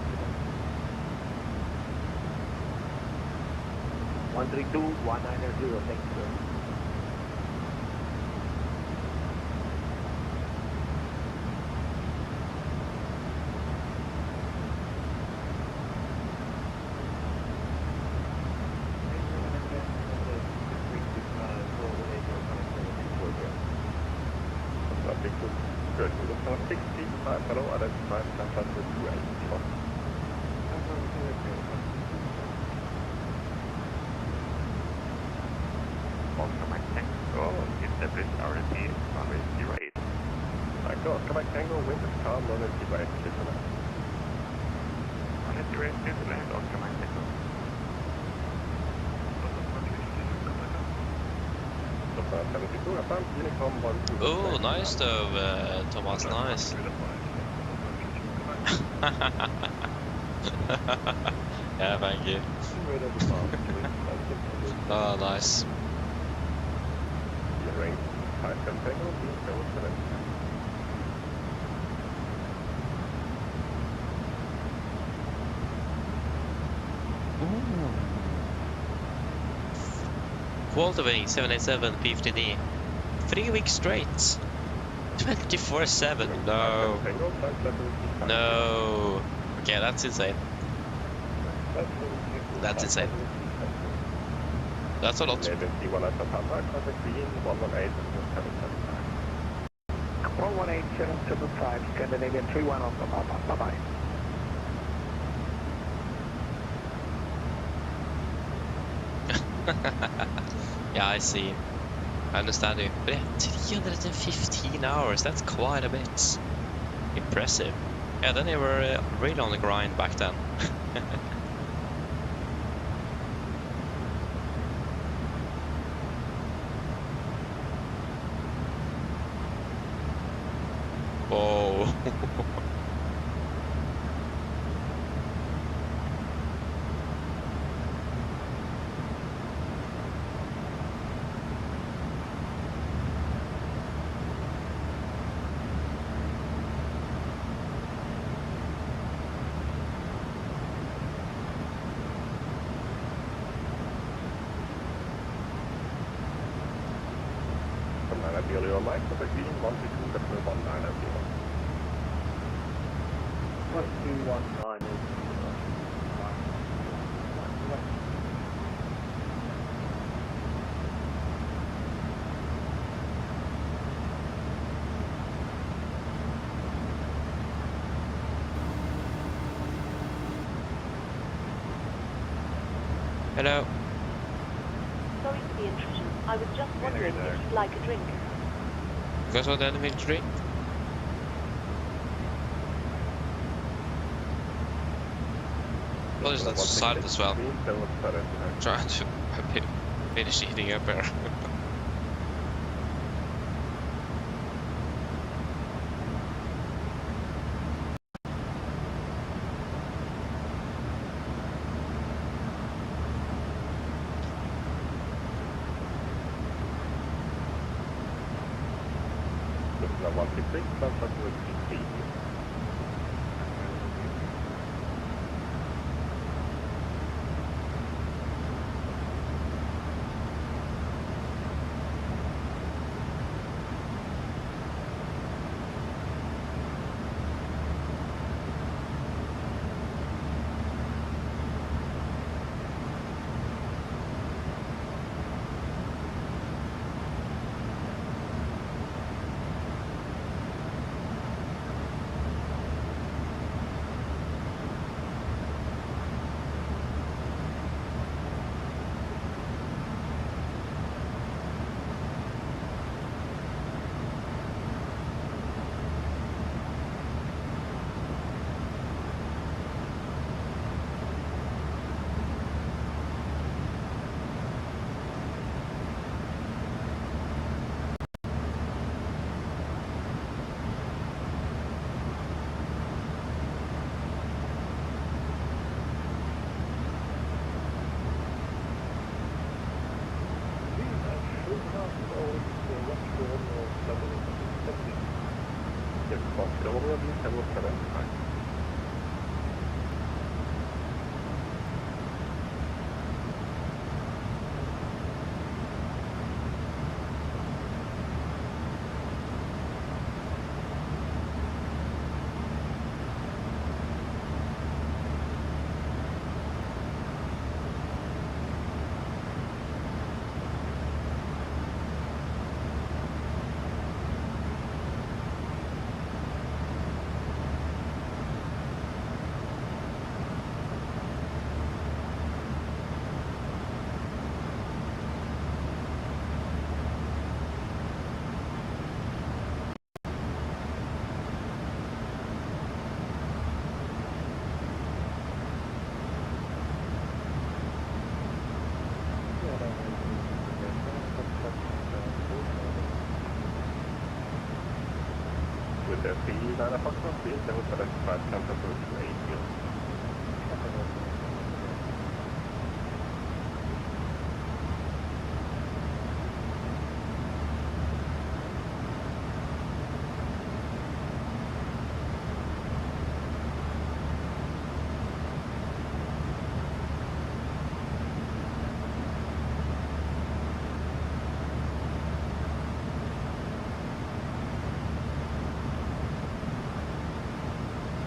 132, 190, thank you, sir. Good. We look for 65, hello, identify San Francisco 284. Oscar Mike Tango, establish RT, runway 08. Tango, Oscar Mike Tango, wind is calm, runway 08, Switzerland. Runway 08, Switzerland, Oscar Mike Tango. Oh, nice though, Thomas, nice. Yeah, thank you. Oh, nice. Quality 787-50D. 3 weeks straight. 24/7. No. No. Okay, that's insane. That's insane. That's a lot. 118775, Scandinavian 31 on Papa. Bye-bye. Yeah, I see. I understand you. But yeah, 315 hours, that's quite a bit. Impressive. Yeah, then they were really on the grind back then. Whoa. Hello. Sorry for the intrusion. I was just wondering if you'd like a drink. You guys want anything to drink? Well, there's that silent as well. I'm trying to finish eating up here.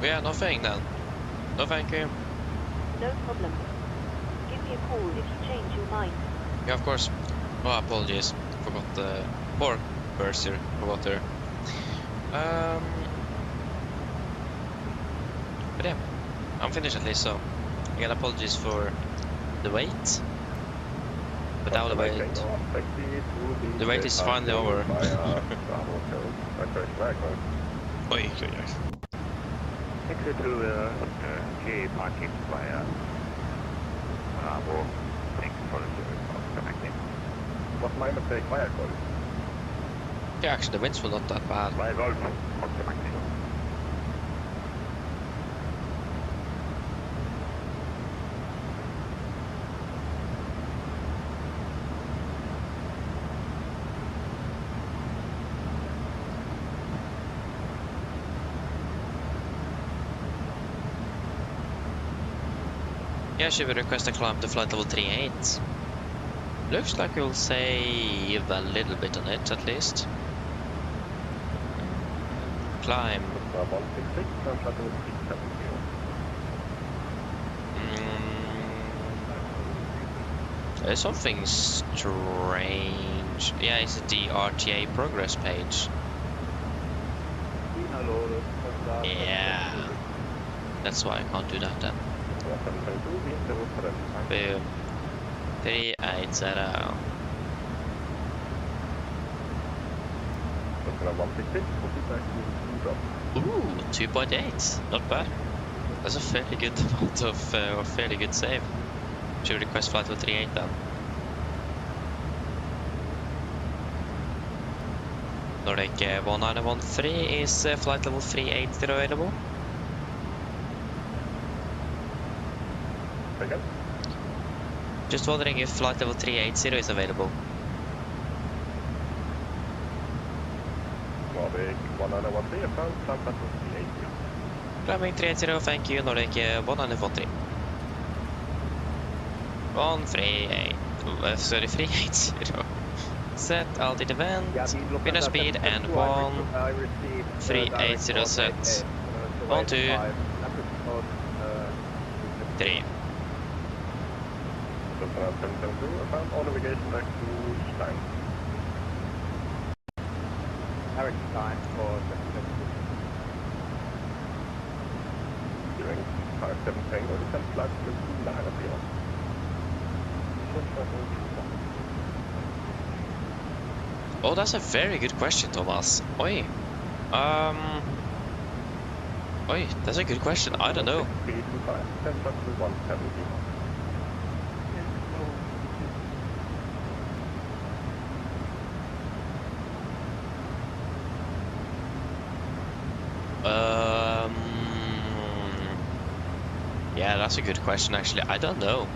Yeah, nothing then. No thank you. No problem. Give me a call if you change your mind. Yeah, of course. Oh, apologies. Forgot the poor burst here. Forgot there. But yeah, I'm finished at least, so again, apologies for the wait. But now the wait is finally over. Oi, oi, oi. Exit to K parking via Bravo. Thanks for the connecting. Was my mistake, my golf? Yeah, actually, the winds were not that bad. My golf. Connecting. Yeah, should we request a climb to flight level 38? Looks like we'll save a little bit on it, at least. Climb. There's something strange. Yeah, it's the RTA progress page. Yeah. That's why I can't do that then. Boom. 380. Ooh, 2.8. Not bad. That's a fairly good amount of, or fairly good save. Should request flight level 38 then. Nordic 1913 is flight level 380 available. Again? Just wondering if flight level 380 is available. Nordic 1913 affirmed, flight level 380. Climbing 380, thank you, Nordic 1913. 380. Set altitude event, winner speed and 380 set. 1, 2, 3. All navigation back to Stein. Eric Stein for Doing 57 Tango, descent flight to 29 at the end. Oh, that's a very good question, Thomas. Oi. Oi, that's a good question. I don't know. Yeah, that's a good question actually. I don't know.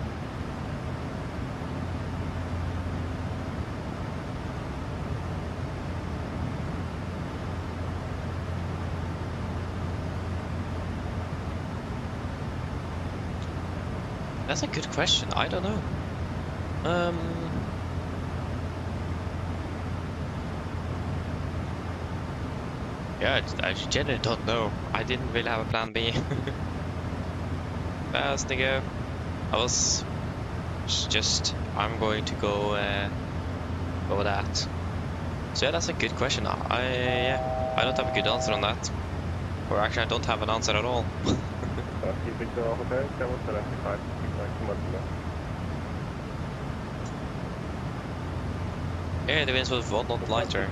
That's a good question. I don't know. Yeah, I genuinely don't know. I didn't really have a plan B. Fast to go. I was just, I'm going to go with that. So yeah, that's a good question. I don't have a good answer on that. Or actually, I don't have an answer at all. Yeah, the winds was one knot lighter.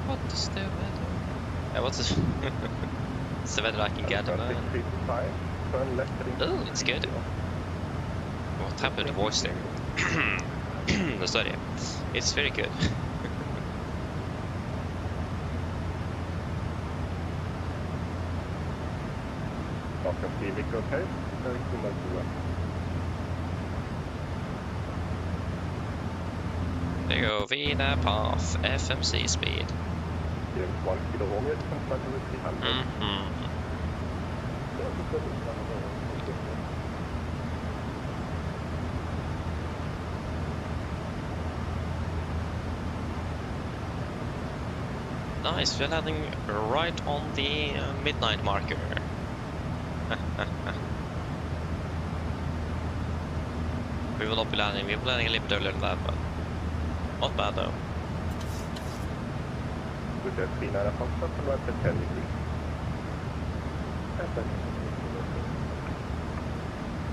What is the weather? Yeah, what's this? It's the weather I can get, man. Oh, it's good. What happened to the voice there? No, sorry. It's very good. There you go, Vina Path, FMC speed. Nice, we're landing right on the midnight marker. We will not be landing, we'll be landing a little bit earlier than that, but not bad though. With that 39 contact and right at 10 degrees.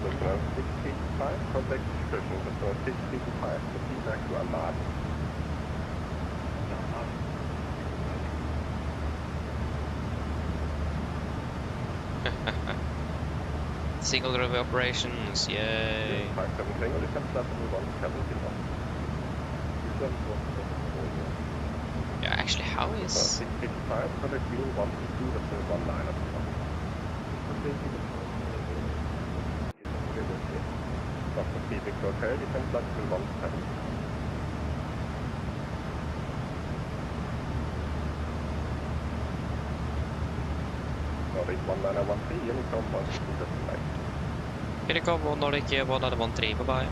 Customer 65, contact discussion. Customer 65, proceed back to alarm. Single river operations, yay! 570, och det kan plats med 170. Yeah, actually, how is... 655, contact view 122, that's 19 up to 1. Dr. Phoenix Hotel, you can plug to 110. Nordic 1913, and come 122, that's right. Unicom och Nordic 1913, bye bye.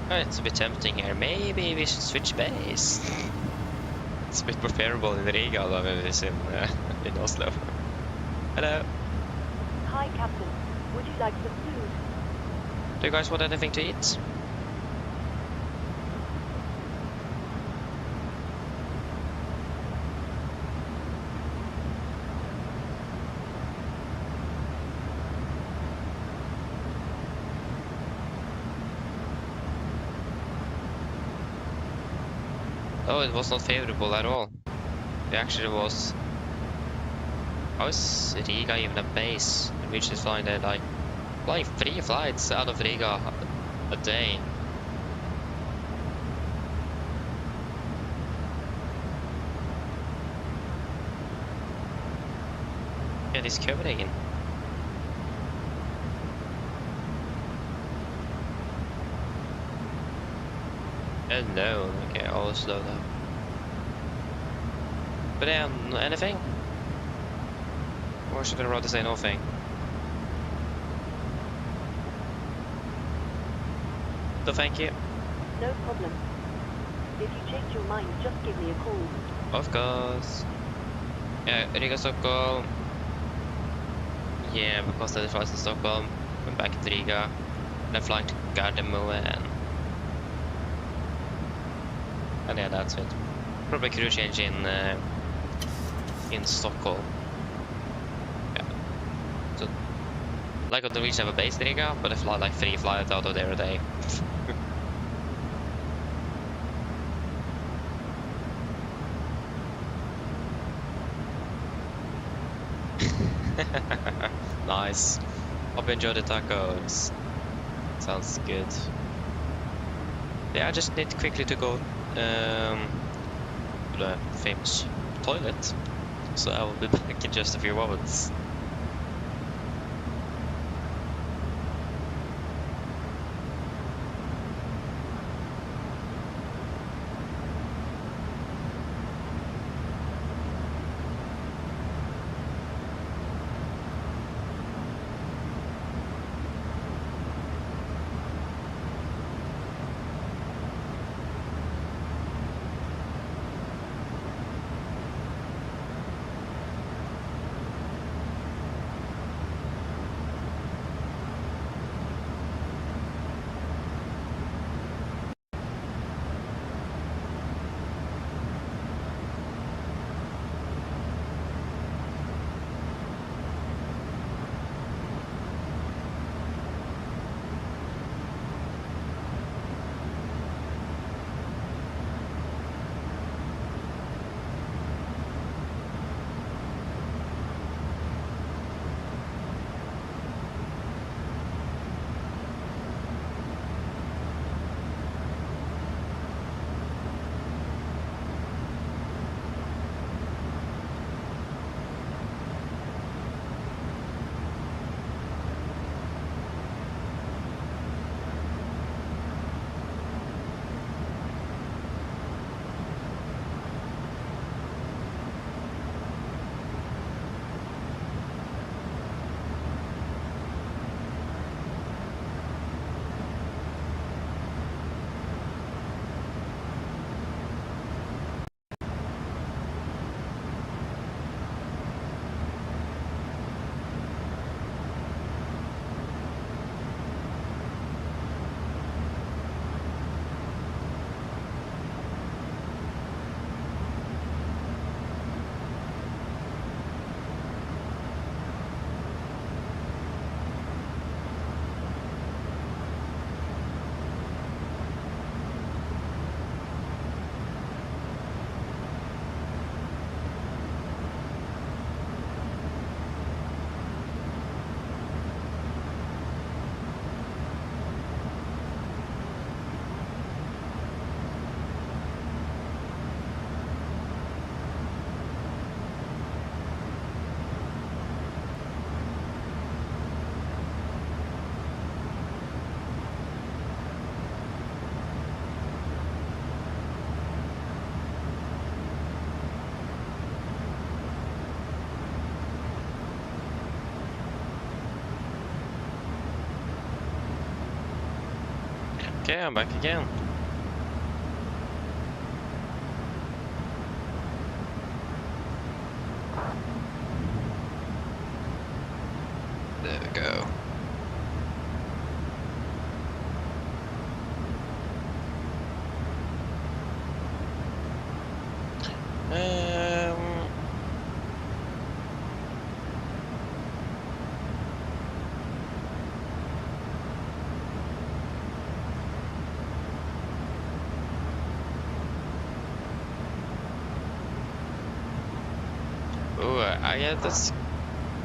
It's a bit tempting here. Maybe we should switch base. It's a bit preferable in Riga than it is in Oslo. Hello. Hi, Captain. Would you like some food? Do you guys want anything to eat? Oh, it was not favorable at all. It actually was. How is Riga even a base? We should find it like 3 flights out of Riga a day. Yeah, this Copenhagen. No, okay, I'll slow down. But anything? Or should I rather say nothing? So thank you. No problem. If you change your mind, just give me a call. Of course. Yeah, Riga, Stockholm. Yeah, because the flights to Stockholm, went back to Riga, and then flying to Gardermoen. And yeah, that's it. Probably crew change in Stockholm. Yeah. So, like on the Norwegian have a base in Riga, but I fly like 3 flights out of there a day. Nice. Hope you enjoy the tacos. Sounds good. Yeah, I just need quickly to go to the famous toilet, so I will be back in just a few moments. Okay, I'm back again. There we go. Yeah, that's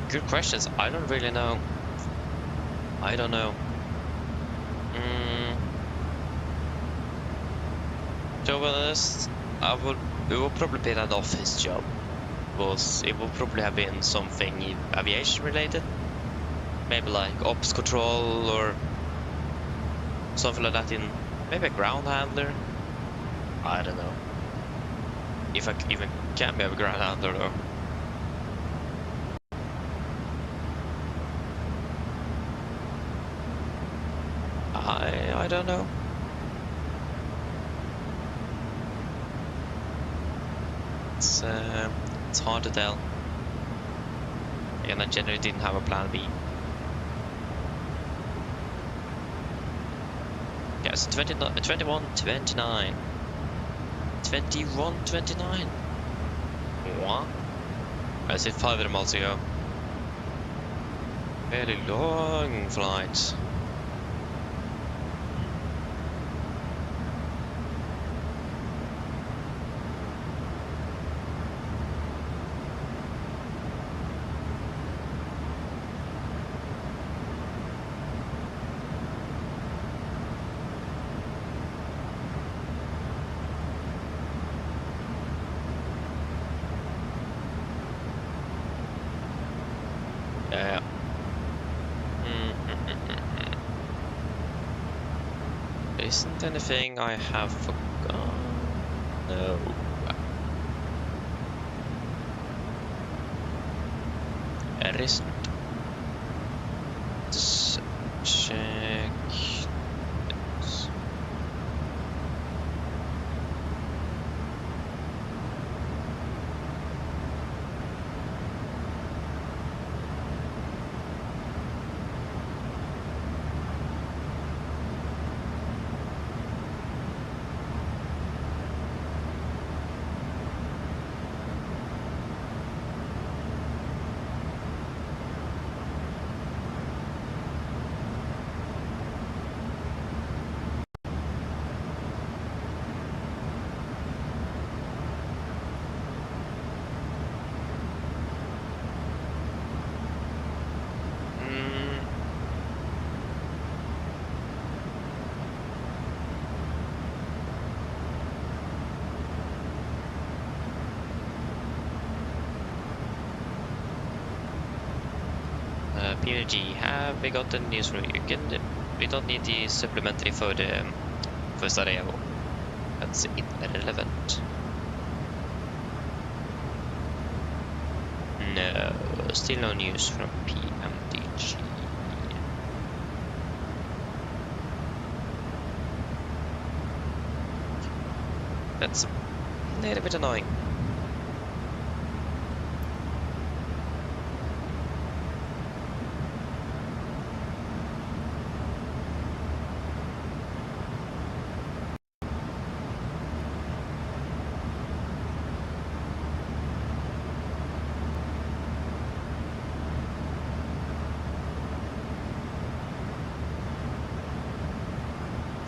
good questions. I don't really know. I don't know. To be honest, it will probably be an office job. Because it will probably have been something aviation related. Maybe like ops control or something like that in maybe a ground handler. I don't know. If I even can be a ground handler though. I don't know. It's hard to tell. And I generally didn't have a plan B. Yeah, it's 21, 29. 21, 29. What? I said 500 miles ago. Very long flight. Isn't anything I have forgotten? No. There isn't. Let's check this. PMDG, have we got the news for you? We don't need the supplementary for Sarajevo. That's irrelevant. No, still no news from PMDG. That's a little bit annoying.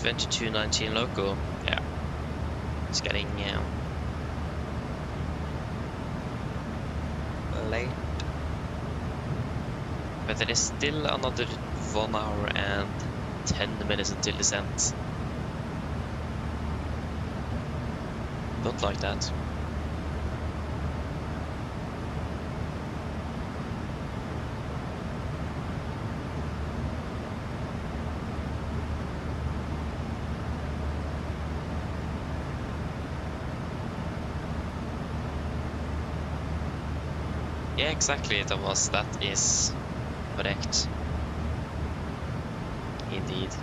$22.19 local, yeah, it's getting late, but there is still another 1 hour and 10 minutes until descent. Don't like that. Yeah, exactly, Thomas. That is correct. Indeed.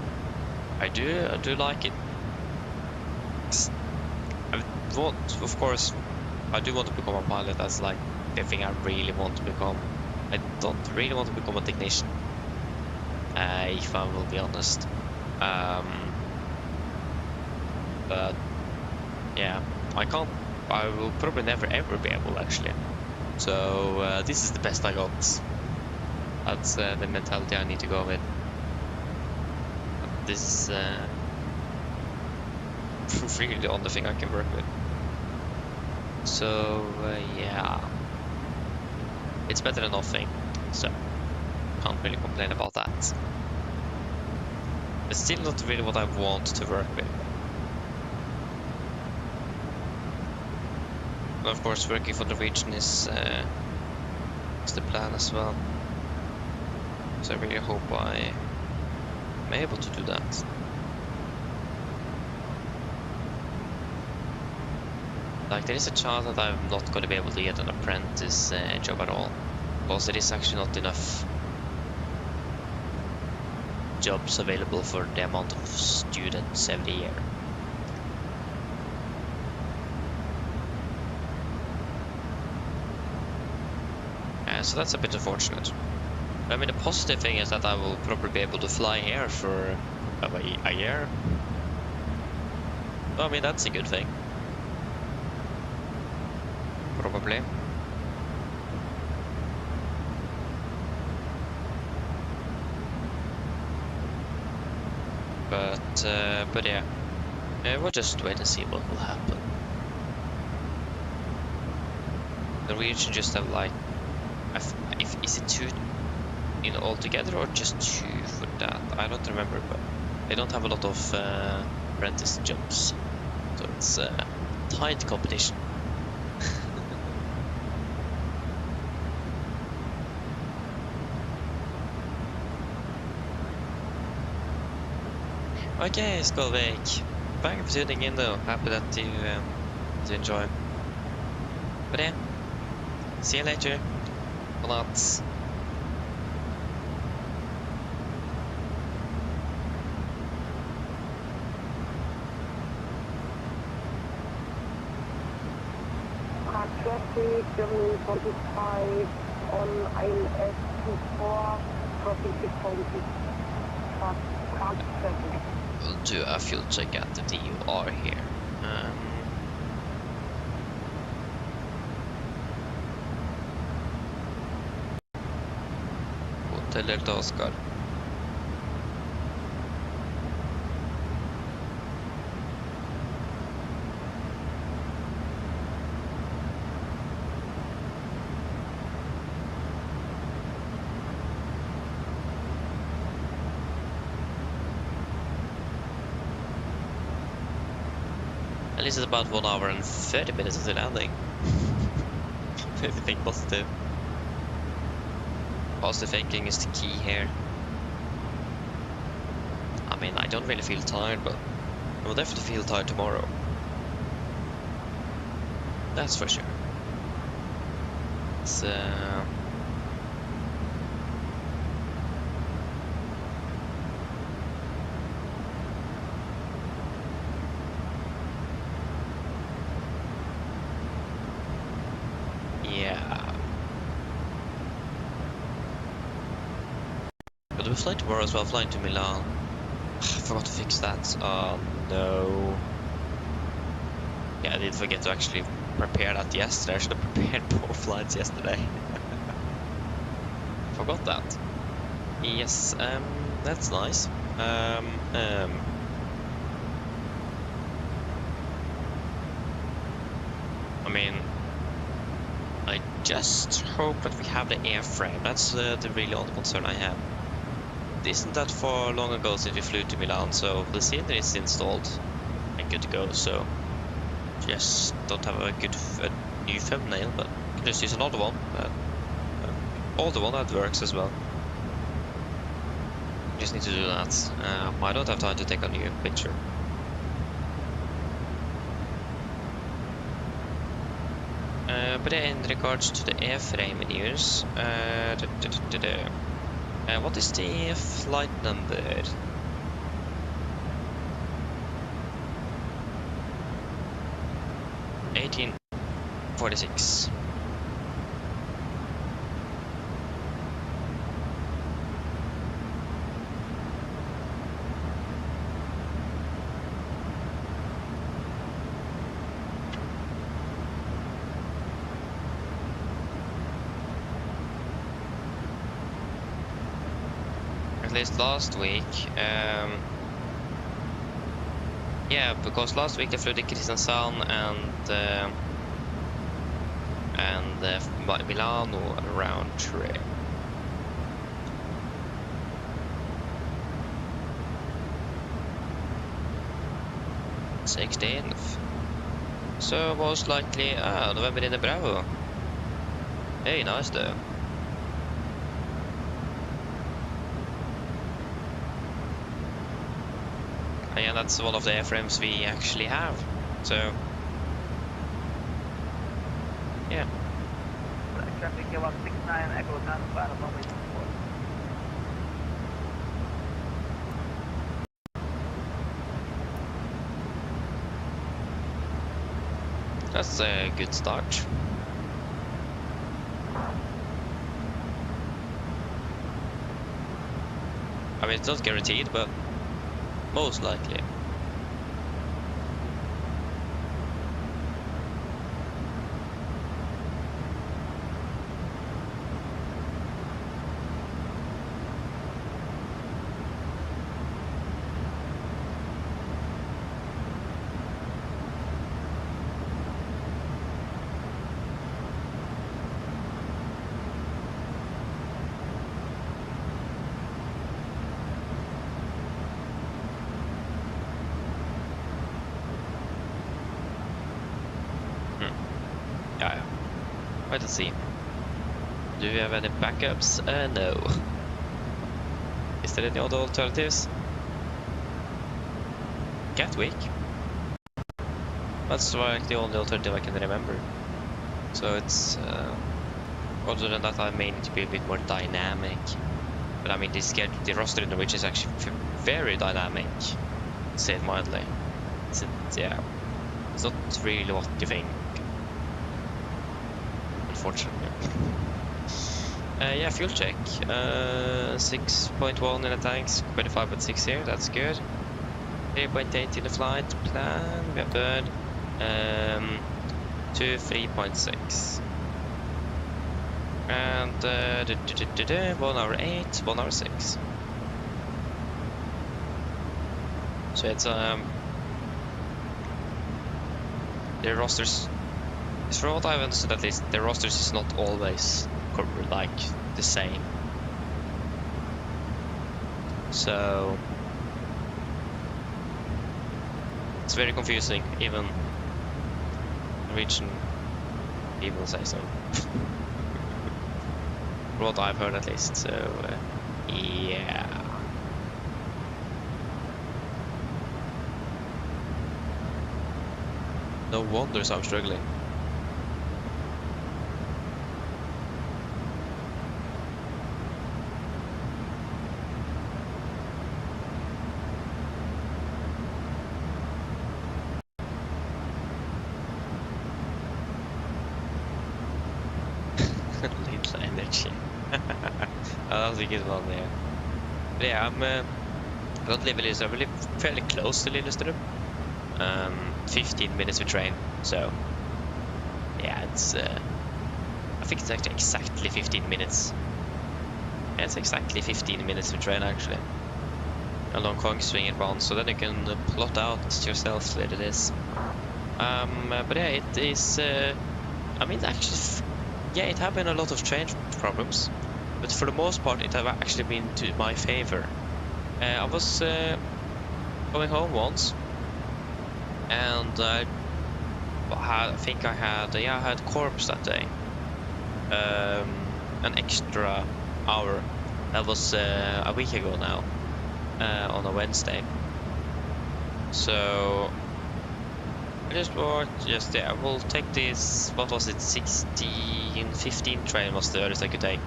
I do like it. I want, of course, I do want to become a pilot. That's like the thing I really want to become. I don't really want to become a technician, if I will be honest. But yeah, I will probably never ever be able actually. So this is the best I got. That's the mentality I need to go with. This is really the only thing I can work with. So yeah, it's better than nothing. So can't really complain about that. It's still not really what I want to work with. And of course, working for the region is the plan as well. So I really hope I am able to do that. Like, there is a chance that I'm not going to be able to get an apprentice job at all, because there is actually not enough jobs available for the amount of students every year. So that's a bit unfortunate. I mean, the positive thing is that I will probably be able to fly here for a year. I mean, that's a good thing. Probably. But yeah, we'll just wait and see what will happen. The region just have like, is it 2 in all together or just 2 for that? I don't remember, but they don't have a lot of apprentice jobs, so it's tight competition. Okay, Skolvik, thank you for tuning in though. Happy that you enjoy. But yeah, see you later. Lots. Traffic, Germany 45 on ILS24, crossing 6.6. Traffic. We'll do a fuel check at the DUR here. Hotel Delta Oscar. At least it's about 1 hour and 30 minutes until landing. Everything positive. Positive thinking is the key here. I mean, I don't really feel tired, but I will definitely feel tired tomorrow. That's for sure. It's we fly tomorrow as well, flying to Milan. I forgot to fix that. Oh no. Yeah, I did forget to actually prepare that yesterday. I should have prepared more flights yesterday. Forgot that. Yes, that's nice. I mean, I just hope that we have the airframe. That's the really only concern I have. It isn't that far long ago since we flew to Milan, so the scenery is installed and good to go. So just don't have a good new thumbnail, but you can just use another one. Older one that works as well. Just need to do that. I don't have time to take a new picture. But in regards to the airframe in use, what is the flight number? 1846. At least last week, yeah, because last week I flew to Kristiansand and Milano round trip. 16th. So most likely, November in the Bravo. Hey, nice though. Yeah, that's one of the airframes we actually have. So, yeah. Traffic 169, Echo Tango, final runway 24. That's a good start. I mean, it's not guaranteed, but most likely. Yeah. Wait and see. Do we have any backups? No. Is there any other alternatives? Gatwick? That's like the only alternative I can remember. So it's other than that, I may need to be a bit more dynamic. But I mean, the roster in Norwegian is actually very dynamic, to say it mildly. Yeah, it's not really what you think. Unfortunately. Yeah, fuel check. 6.1 in the tanks, 25.6 here, that's good. 3.8 in the flight plan, we have burned to 3.6. And 1 hour 8, 1 hour 6. So it's the rosters, for what I've understood at least, the rosters is not always like the same. So it's very confusing, even Norwegian people say so. For what I've heard at least, so yeah. No wonder I'm struggling. Little energy. Oh, that's a good one there. But yeah, I don't live in Lillestrøm. I live fairly close to Lillestrøm. 15 minutes with train. So yeah, it's I think it's actually exactly 15 minutes. Yeah, it's exactly 15 minutes with train actually. Along Kongsvingerbanen, so then you can plot out yourself where it is. But yeah, it is. I mean, actually, yeah, it have been a lot of train problems, but for the most part, it have actually been to my favor. I was going home once, and I think I had corps that day. An extra hour. That was a week ago now, on a Wednesday. So I just thought, yeah, we'll take this. What was it? 15 train was the earliest I could take.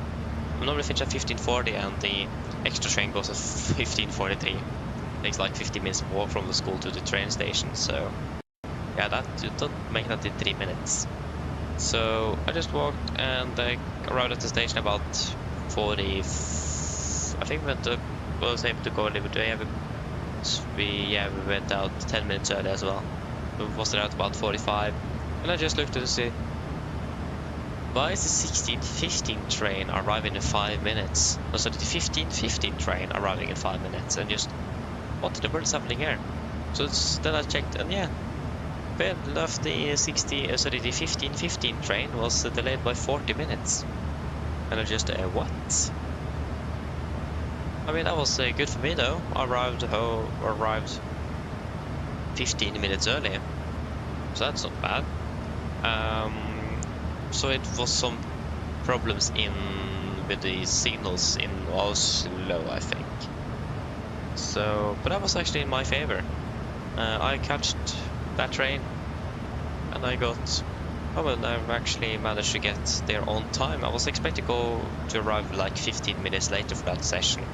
I normally finish at 15:40, and the extra train goes at 15:43. Takes like 50 minutes walk from the school to the train station. So yeah, that you don't make that in 3 minutes. So I just walked and I arrived at the station about 40. I think we was able to go a little bit. We went out 10 minutes early as well. We was there at about 45, and I just looked to see why is the 16:15 train arriving in 5 minutes? Oh, so the 15:15 train arriving in 5 minutes, and just what in the world is happening here? So then I checked, and yeah, fair enough, the 15:15 train was delayed by 40 minutes, and I just what? I mean, that was good for me though. I arrived 15 minutes early, so that's not bad. So it was some problems with the signals in Oslo, I think. So, but that was actually in my favor. I catched that train, and I actually managed to get there on time. I was expecting to arrive like 15 minutes later for that session,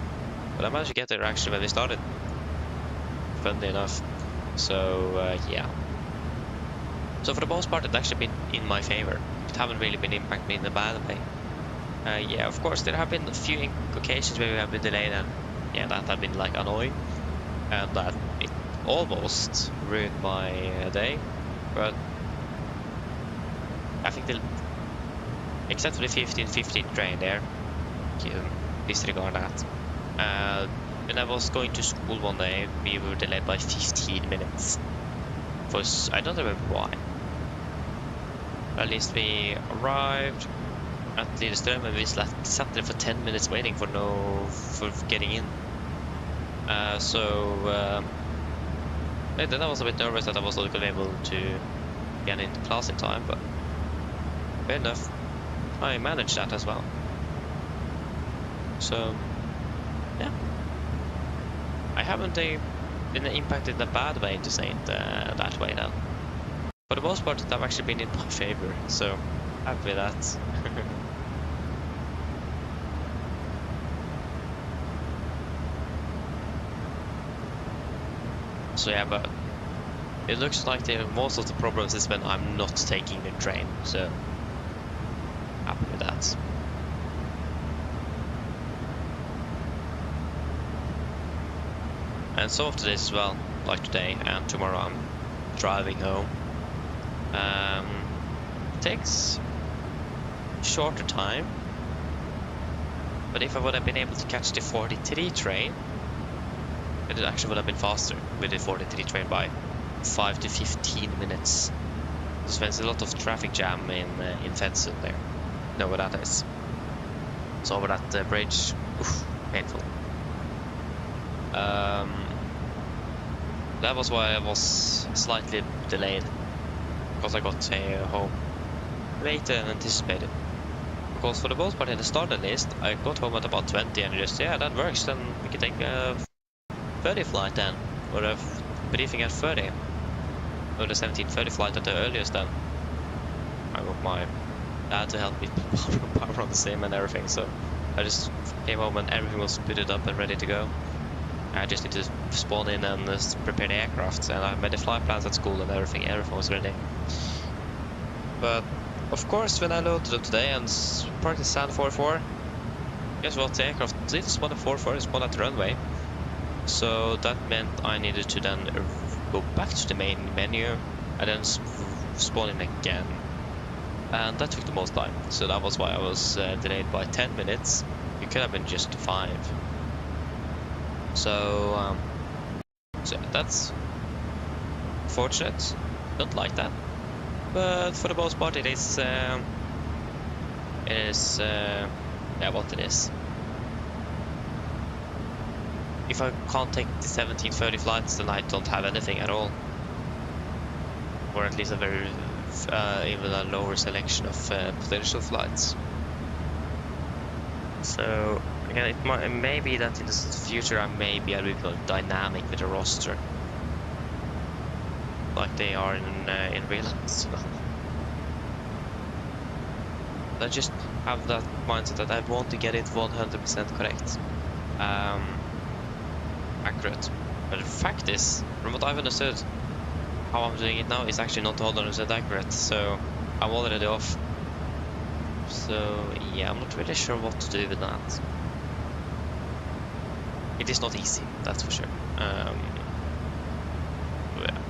but I managed to get there actually when we started. Funny enough. So yeah. So for the most part, it's actually been in my favor. It haven't really been impacting me in a bad way. Yeah, of course, there have been a few occasions where we have been delayed, and yeah, that have been like annoying, and that it almost ruined my day. But I think except for the 15:15 train there, disregard that. When I was going to school one day, we were delayed by 15 minutes. I don't remember why. At least we arrived at Lillestrøm and we sat there for 10 minutes waiting for getting in. Then I was a bit nervous that I was not going to be able to get into class in time, but fair enough, I managed that as well. So yeah, I haven't been impacted in a bad way, to say it that way now. For the most part, I've actually been in my favor, so happy with that. So yeah, but it looks like most of the problems is when I'm not taking the train, so happy with that. And some of the days as well, like today and tomorrow, I'm driving home. It takes shorter time, but if I would have been able to catch the 43 train, it actually would have been faster with the 43 train by 5 to 15 minutes. There's a lot of traffic jam in Fetsund there. You know where that is. It's over that bridge. Oof, painful. That was why I was slightly delayed, because I got home later than anticipated. Because for the most part in the starter list, I got home at about 20 and just, yeah, that works, then we can take a 30 flight then, or a briefing at 30, or the 17:30 flight at the earliest then. I got my dad to help me power on the sim and everything, so I just came home and everything was booted up and ready to go. I just need to spawn in and prepare the aircraft, and I made the flight plans at school and everything was ready. But of course, when I loaded up today and parked the Sand 44, guess what, the aircraft didn't spawn at 44, it spawned at the runway. So that meant I needed to then go back to the main menu and then spawn in again. And that took the most time, so that was why I was delayed by 10 minutes. It could have been just 5. So that's fortunate. Don't like that, but for the most part, it is yeah, what it is. If I can't take the 17:30 flights, then I don't have anything at all, or at least a very even a lower selection of potential flights. So again, it may be that in the future I may be a little dynamic with the roster, like they are in real life. I just have that mindset that I want to get it 100% correct, accurate. But the fact is, from what I've understood, how I'm doing it now is actually not 100% accurate, so I'm already off. So yeah, I'm not really sure what to do with that. It is not easy, that's for sure. Yeah.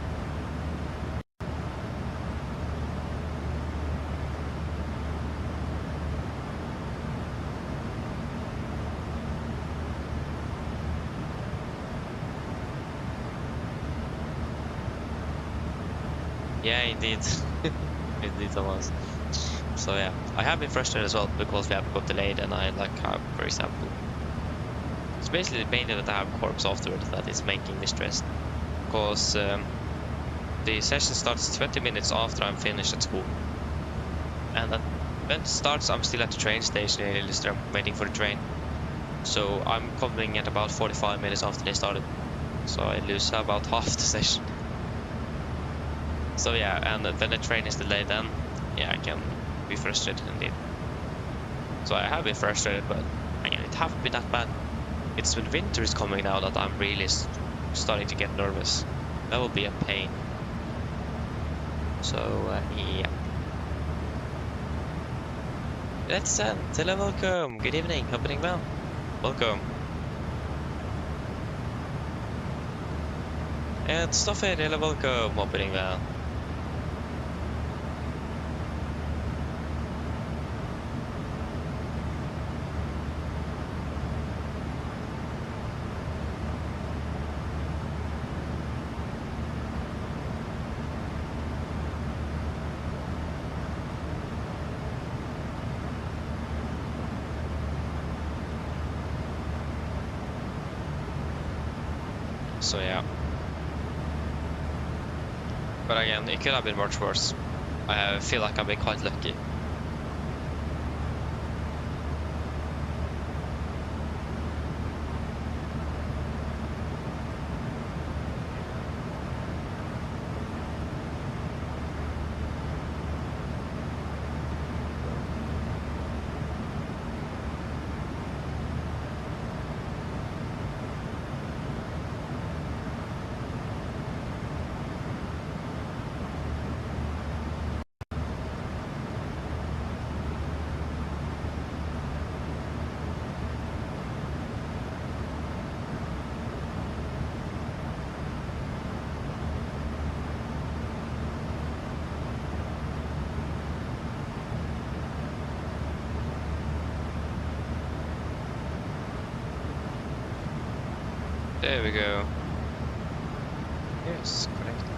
Yeah, indeed. Indeed, Thomas. So yeah, I have been frustrated as well because we have got delayed, and I like have, for example, it's basically mainly that I have corps afterwards that is making me stressed, because the session starts 20 minutes after I'm finished at school, and that when it starts, I'm still at the train station in Lillestrøm waiting for the train. So I'm coming at about 45 minutes after they started, so I lose about half the session. So yeah, and when the train is delayed, then yeah, I can be frustrated indeed. So I have been frustrated, but again, it haven't been that bad. It's when winter is coming now that I'm really starting to get nervous. That will be a pain. So yeah. Let's send. Hello, welcome. Good evening. Happening well. Welcome. And Stoffer, hello, welcome. Happening well. So yeah, but again, it could have been much worse. I feel like I've been quite lucky. There we go. Yes, connected.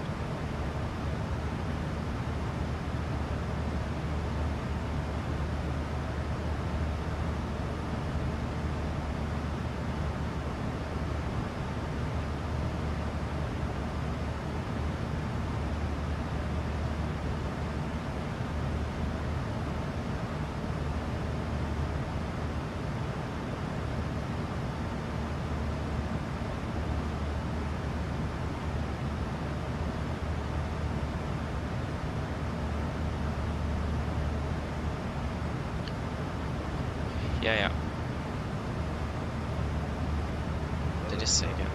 Yeah. Did it say again?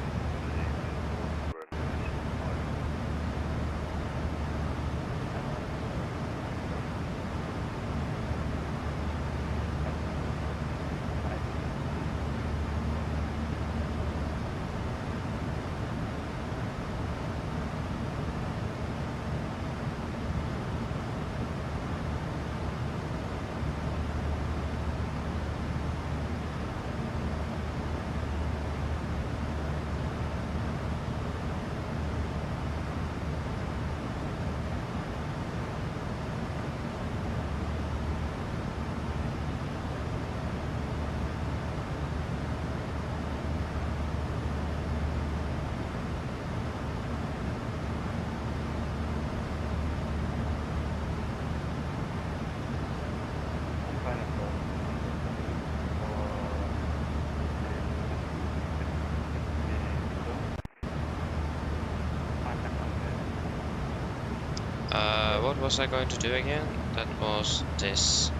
What was I going to do again? That was this.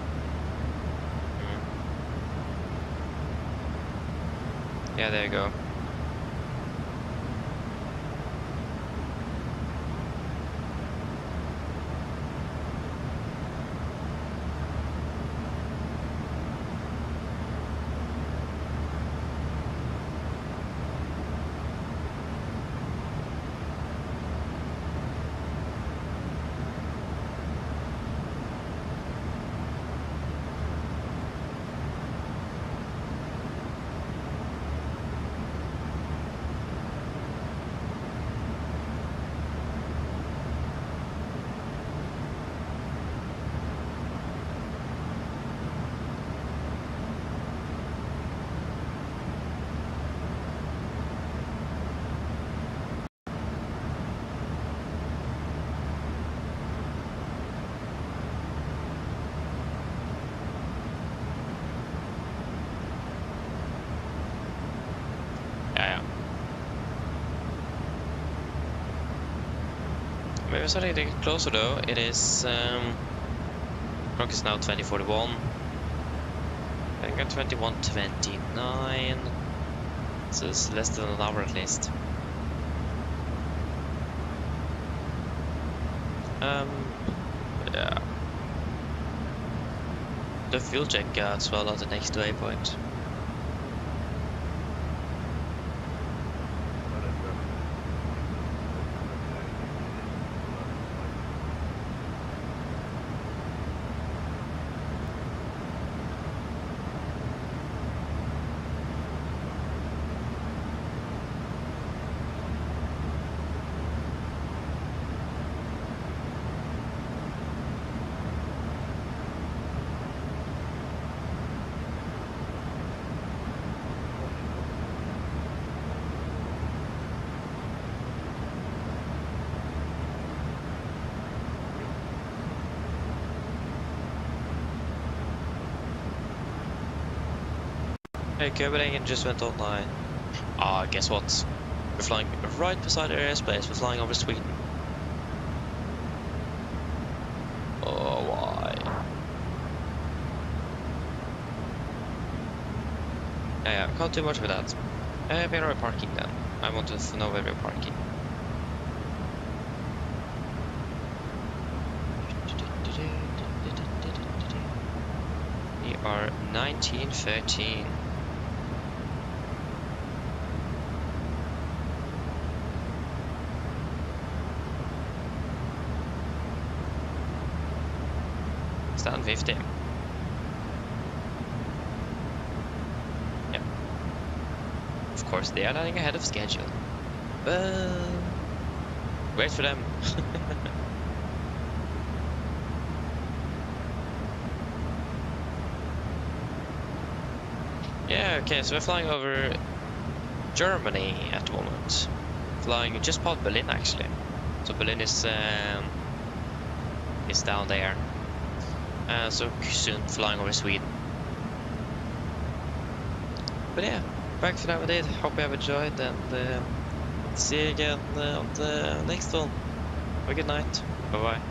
Yeah, there you go. we're starting to get closer though. It is clock is now 20:41. I think at 21:29. So it's less than an hour at least. Yeah. The fuel check as well at the next waypoint. Hey, Copenhagen just went online. Ah, guess what? We're flying right beside our airspace. We're flying over Sweden. Oh, why? Yeah, can't do much with that. Where are we parking then? I want to know where we're parking. We are 1913. Stand 50. Yep. Of course, they are running ahead of schedule. Wait for them. Yeah, okay, so we're flying over Germany at the moment. Flying just past Berlin, actually. So Berlin is down there. So soon flying over Sweden. But yeah, back to that we did. Hope you have enjoyed, and see you again on the next one. Have a good night. Bye bye.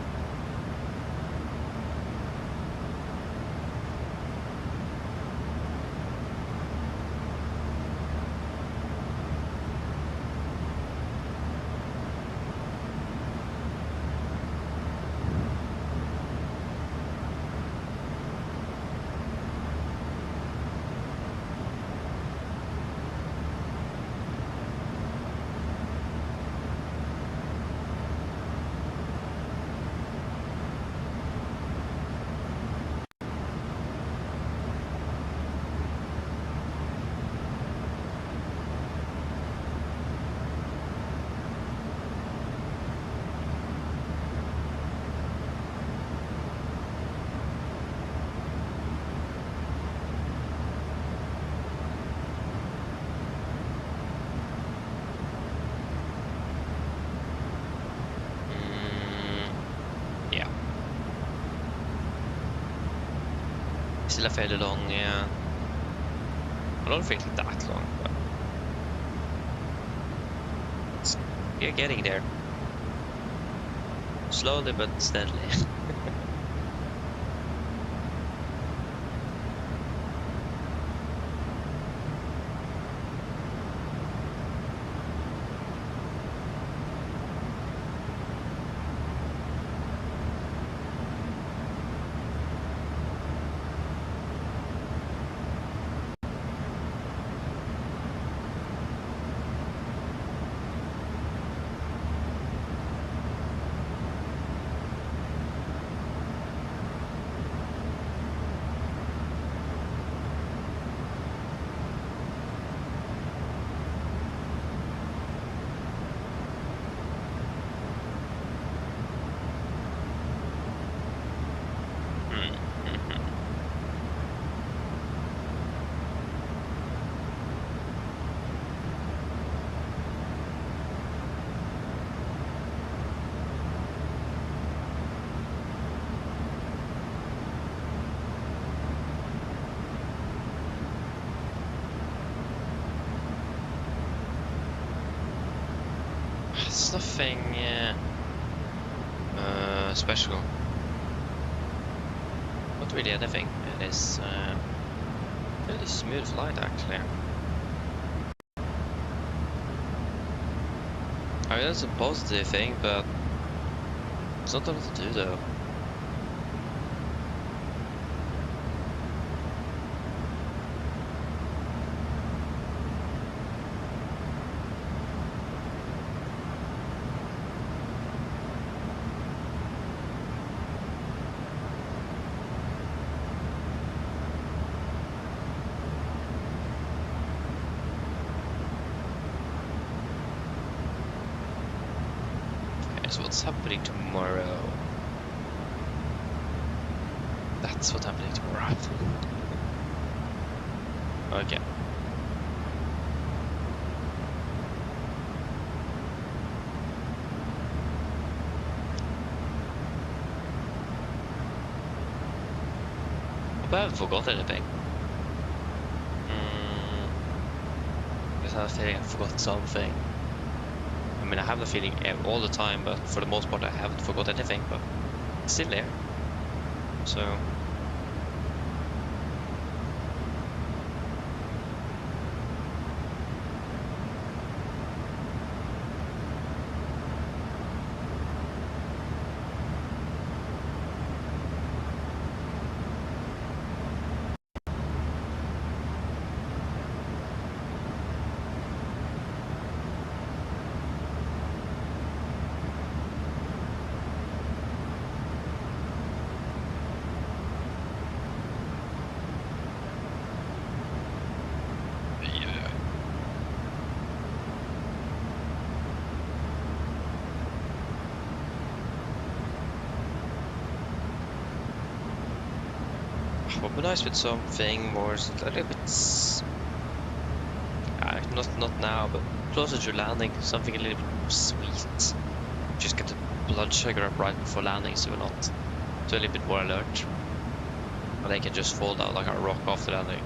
Still fairly long, yeah. I don't think it's that long, but we're getting there. Slowly but steadily. There's nothing special. Not really anything. It is really smooth flight actually. I mean, that's a positive thing, but it's not a lot to do though. So what's happening tomorrow? That's what's happening tomorrow. Okay. I haven't forgot anything. I have a feeling I forgot something. I mean, I have the feeling all the time, but for the most part I haven't forgot anything, but it's still there. So... What would be nice with something more, a little bit, not now, but closer to landing, something a little bit more sweet. Just get the blood sugar up right before landing, so we're not so a little bit more alert. Or they can just fall down like a rock after landing.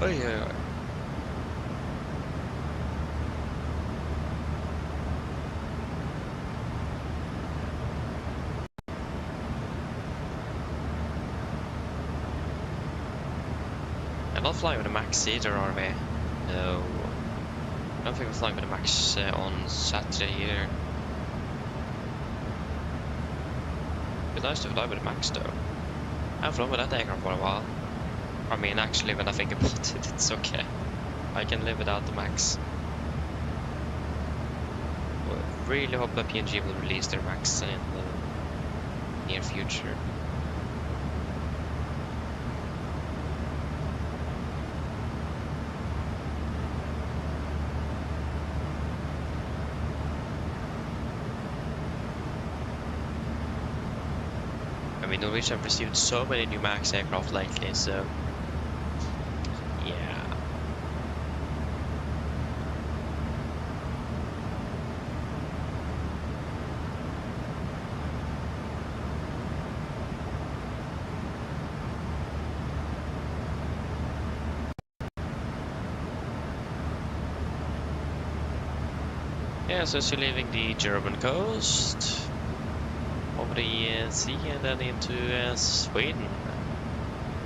Oh yeah. I'm not flying with a Max either, are we? No. I don't think we're flying with a Max on Saturday either. It'd be nice to fly with a Max though. I haven't flown with that aircraft for a while. I mean, actually, when I think about it, it's okay. I can live without the Max. I really hope that PNG will release their Max in the near future. I mean, Norwegian have received so many new Max aircraft lately, so yeah. Yeah, so you're leaving the German coast over the sea and then into Sweden,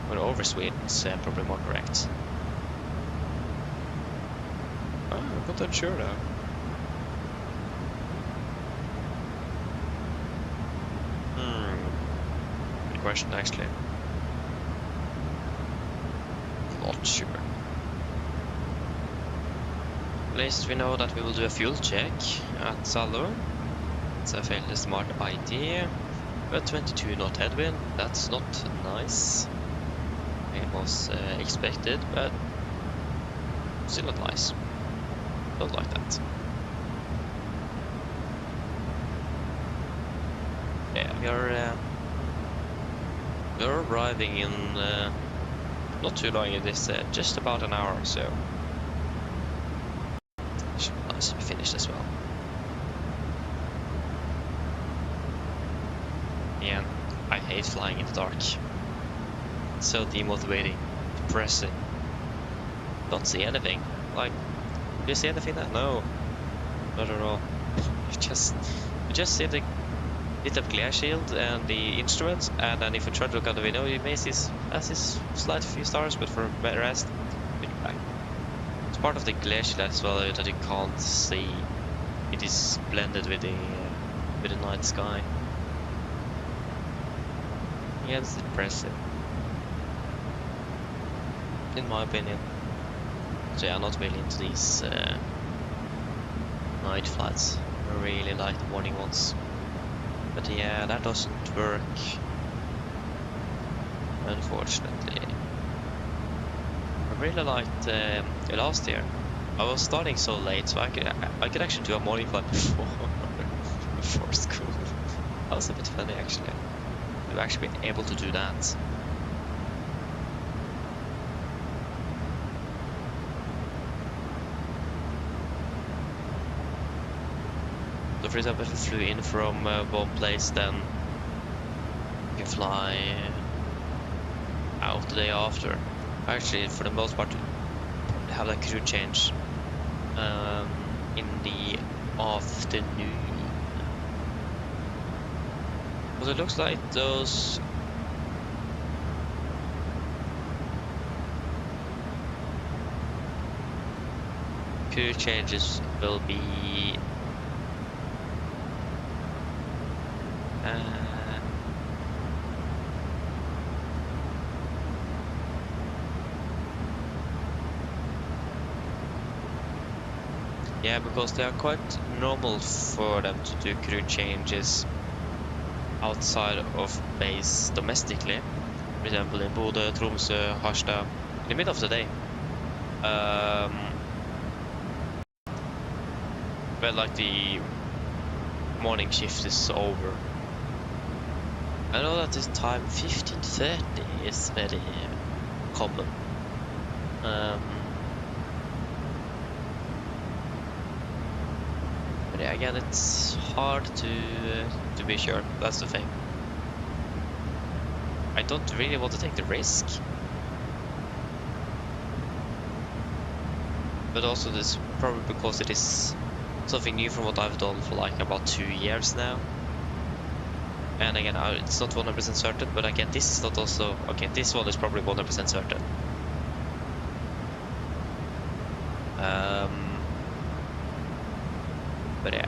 or over Sweden is probably more correct. Oh, I'm not unsure now. Good question, actually. Not sure. At least we know that we will do a fuel check at Salo. It's a fairly smart idea. But 22 knot headwind, that's not nice. It was expected, but still not nice. Don't like that. Yeah, we're arriving in not too long in this, just about an hour or so. Should be nice to be finished as well. Yeah, I hate flying in the dark. It's so demotivating, depressing. Don't see anything. Like, do you see anything there? No, not at all. You just see the bit of glare shield and the instruments, and then if you try to look out the window, you may see slight few stars, but for the rest, it's part of the glacier shield as well that you can't see. It is blended with the night sky. Yeah, it's depressing, in my opinion. So yeah, I'm not really into these night flights. I really like the morning ones. But yeah, that doesn't work, unfortunately. I really liked last year. I was starting so late, so I could actually do a morning flight before school. That was a bit funny, actually. To actually be able to do that. So for example, if you flew in from one place, then you can fly out the day after. Actually, for the most part, have a crew change in the afternoon. But it looks like those crew changes will be yeah, because they are quite normal for them to do crew changes outside of base domestically. For example, in Bodø, Tromsø, Harstad, in the middle of the day. But like the morning shift is over. I know that this time 15:30 is very common. But yeah, again, it's hard to be sure. That's the thing. I don't really want to take the risk, but also this probably because it is something new from what I've done for like about 2 years now. And again, it's not 100% certain, but again, this is not also okay. This one is probably 100% certain. But yeah,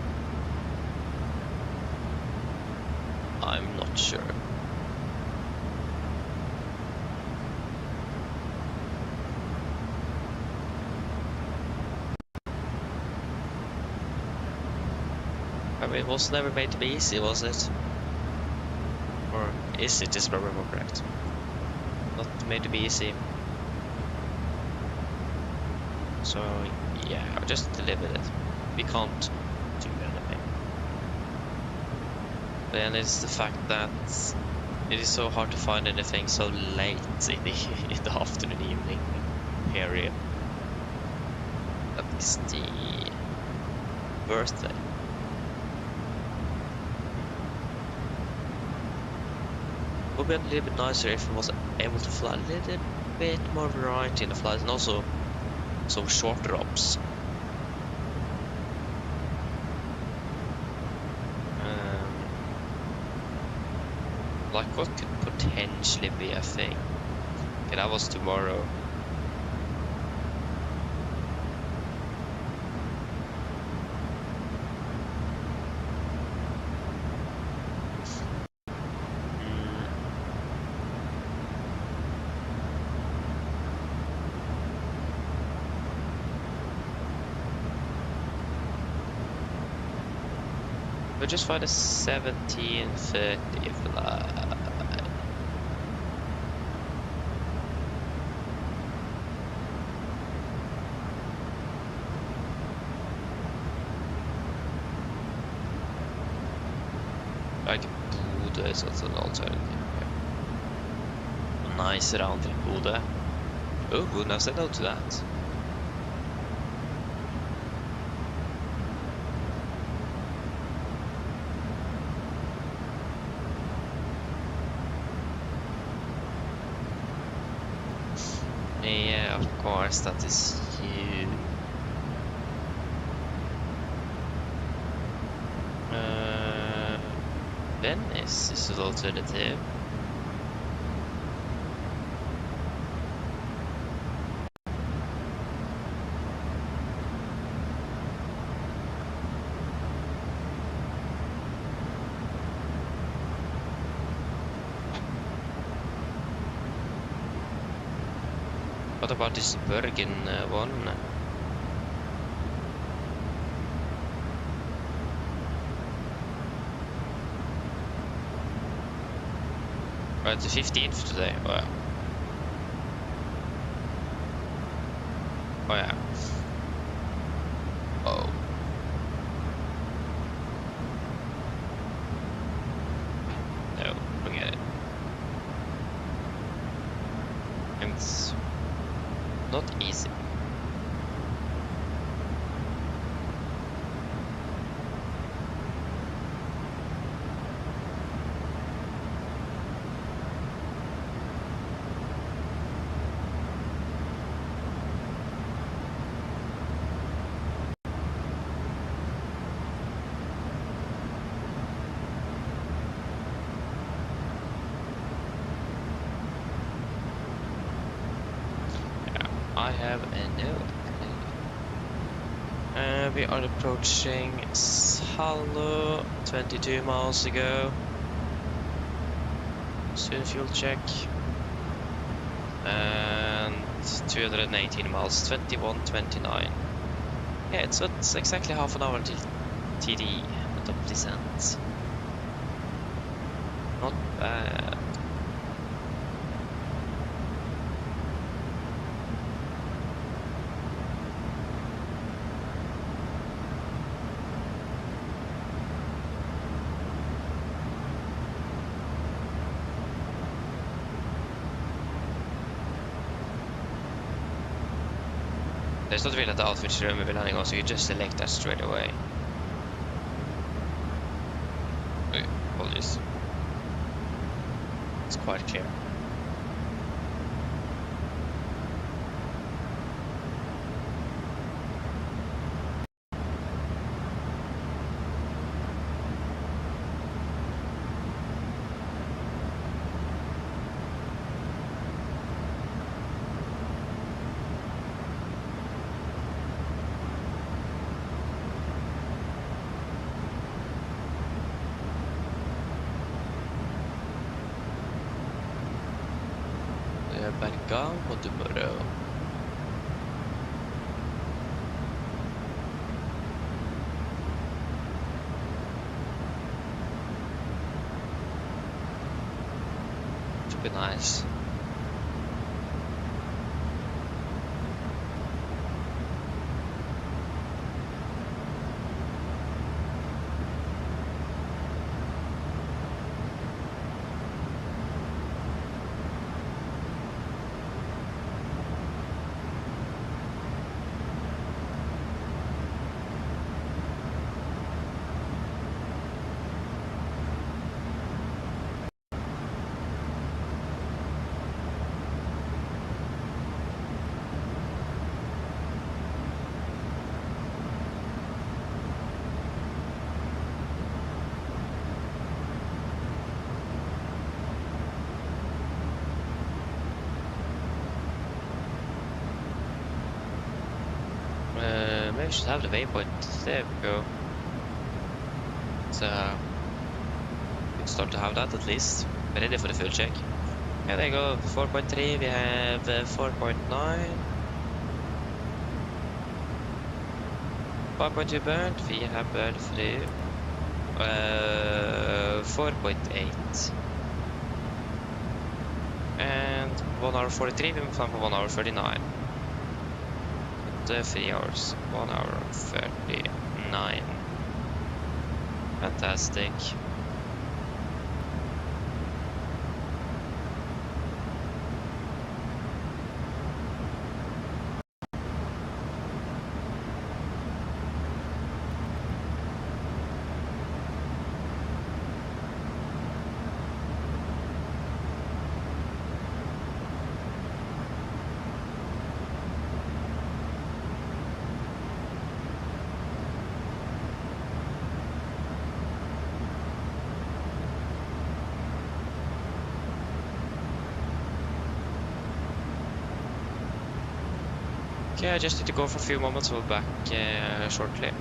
I'm not sure. I mean, it was never made to be easy, was it? Or is it? Is probably more correct. Not made to be easy. So yeah, I'll just live with it. We can't do anything. Then it's the fact that it is so hard to find anything so late in the afternoon evening period. That is the worst thing. It would be a little bit nicer if I was able to fly a little bit more variety in the flights, and also some short drops. Like what could potentially be a thing? Okay, that was tomorrow. just find a 1730 fly. Like Bodø is also an alternative. A nice round trip Bodø. Oh, wouldn't have said no to that. Yeah, of course, that is huge. Venice is an alternative. What about this Bergen one? Oh, it's the 15th today. Oh yeah. Oh yeah. Oh. No, forget it. It's not easy. I have a note. We are approaching Salo, 22 miles to go. Soon fuel check. And 218 miles, 21:29. Yeah, it's exactly half an hour until TD at top descent. Not bad. There's not really an outfit room we're landing on, so you just select that straight away. Okay, apologies. It's quite clear. Bergamo tomorrow. Should be nice. Maybe we should have the waypoint. There we go. So we can start to have that at least. We're ready for the fuel check. Yeah, there you go. 4.3. We have 4.9. 5.2 burned. We have burned through. 4.8. And 1 hour 43, we plan for 1 hour 39. But 3 hours, 1 hour 39. Fantastic. Okay, I just need to go for a few moments. We'll be back shortly.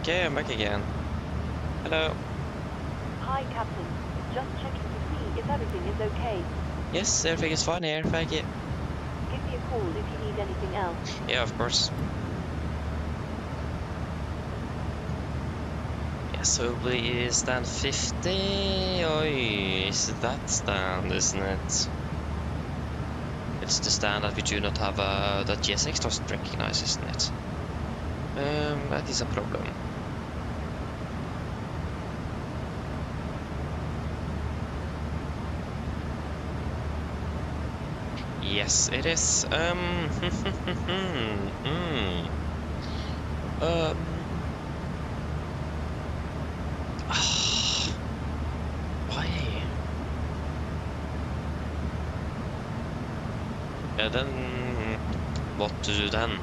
Okay, I'm back again. Hello. Hi, Captain. Just checking to see if everything is okay. Yes, everything is fine here, thank you. Give me a call if you need anything else. Yeah, of course. So we stand 50. Oi, is that stand, isn't it? It's the stand that we do not have that GSX doesn't recognize, isn't it? That is a problem. Yes, it is. Why? Yeah, then what to do then?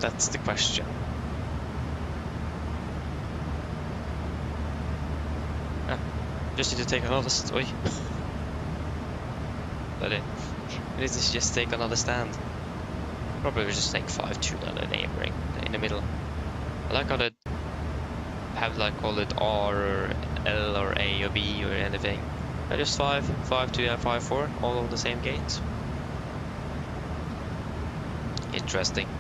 That's the question. Just need to take another oi. But it need to just take another stand. Probably just take 5-2 down the neighboring in the middle. I like how they have like call it R or L or A or B or anything. Just 5-2 and 5-4, all on the same gate. Interesting.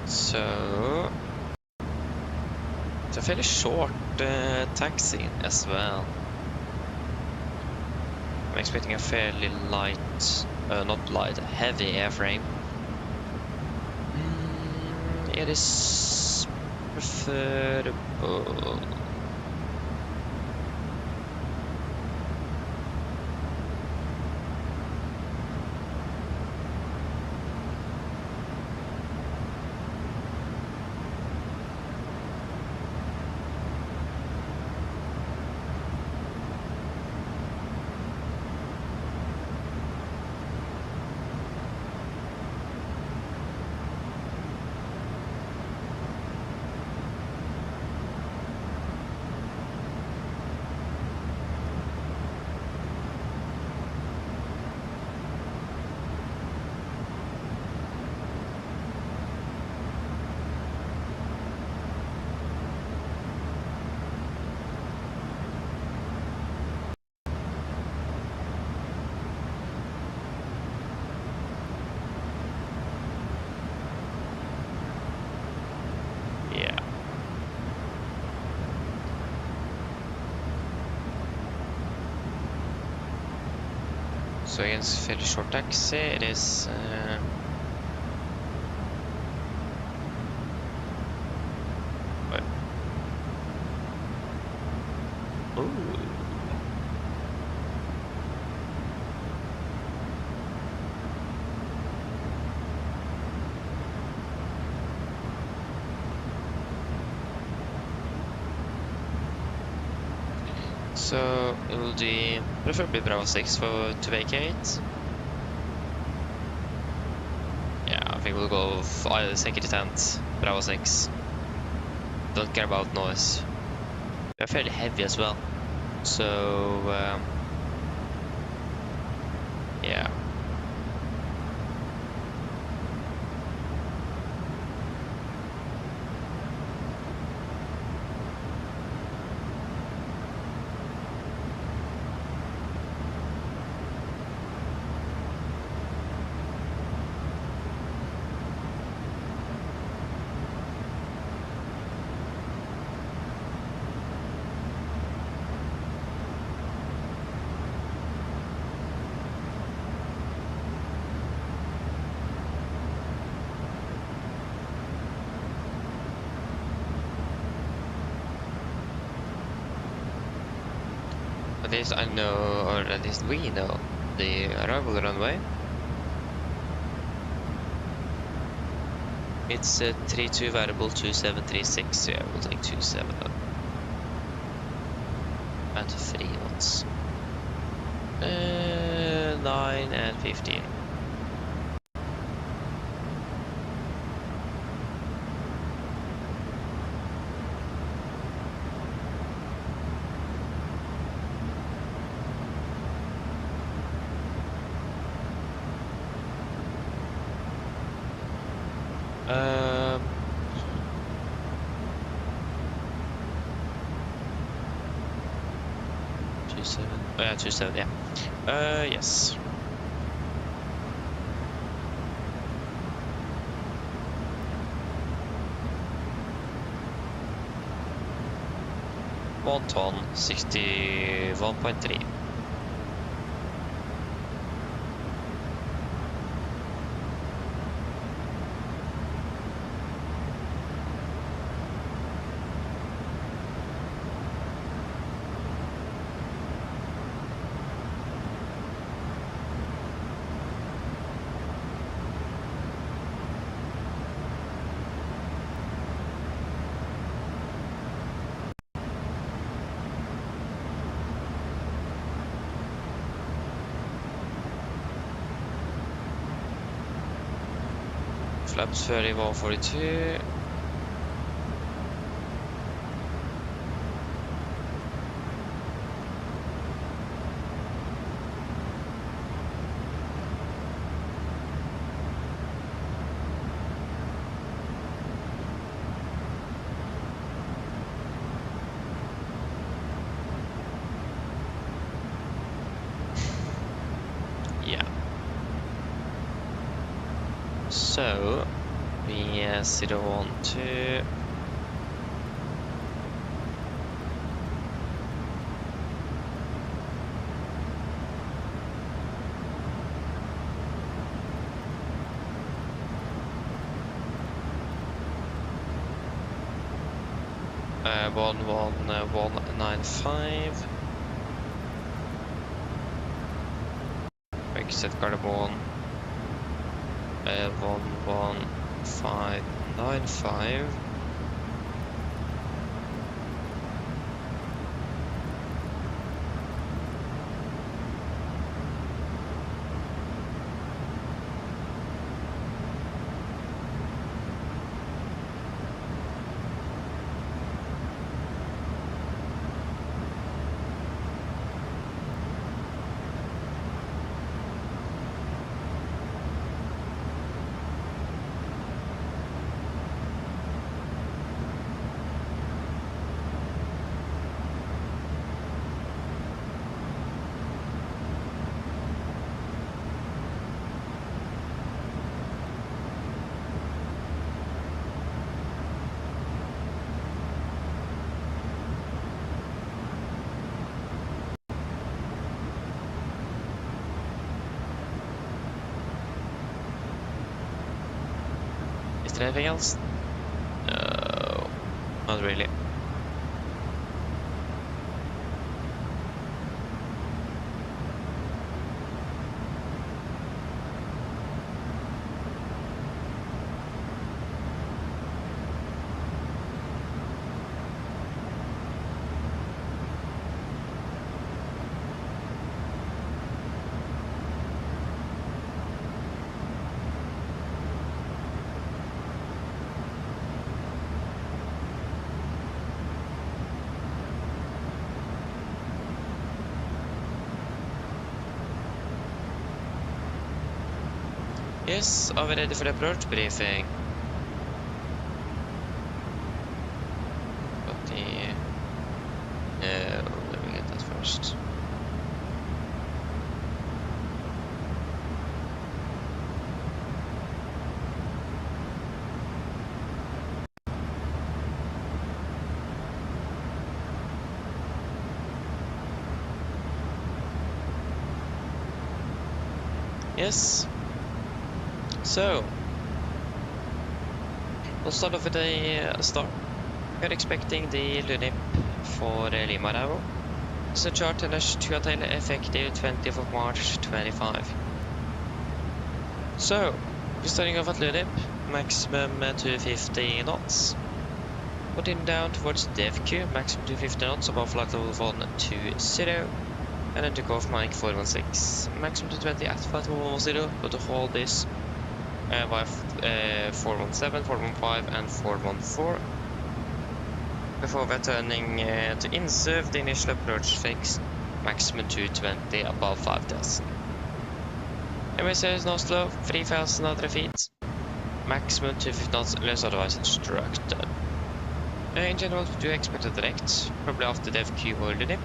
So it's a fairly short taxi as well. I'm expecting a fairly light, not light, heavy airframe. It is preferable. So again, it's a fairly short taxi. It is so it will be preferably Bravo 6 to vacate. Yeah, I think we'll go second tent, Bravo 6. Don't care about noise. They're fairly heavy as well. So yeah. At least I know, or at least we know, the arrival runway. It's a 32 variable 2736, so yeah, we'll take 27 then. And 3 knots. 9 and 15. Oh yeah, 27, yeah. Yes. One ton, 61.3. Flaps 31, 42. Yeah. So we 012. Uh, 11195. Exit carbon 11595. Is there anything else? No, not really. Yes, are we ready for the approach briefing? But let me get that first. Yes. So, we'll start off with a start. We're expecting the Lunip for Lima Bravo. So chart and to attain effective 20th of March 25. So, we're starting off at Lunip. maximum 250 knots. Putting down towards DFQ, maximum 250 knots above flight level 120, and then took off Mike 416, maximum 220 at flight level 10, but to hold this by 417, 415 and 414. Before returning to INSUV, the initial approach fix, maximum 220 above 5000. MSFS in Oslo, 3000 feet, maximum 250 knots unless otherwise instructed. In general, we do expect a direct, probably after the FQ already,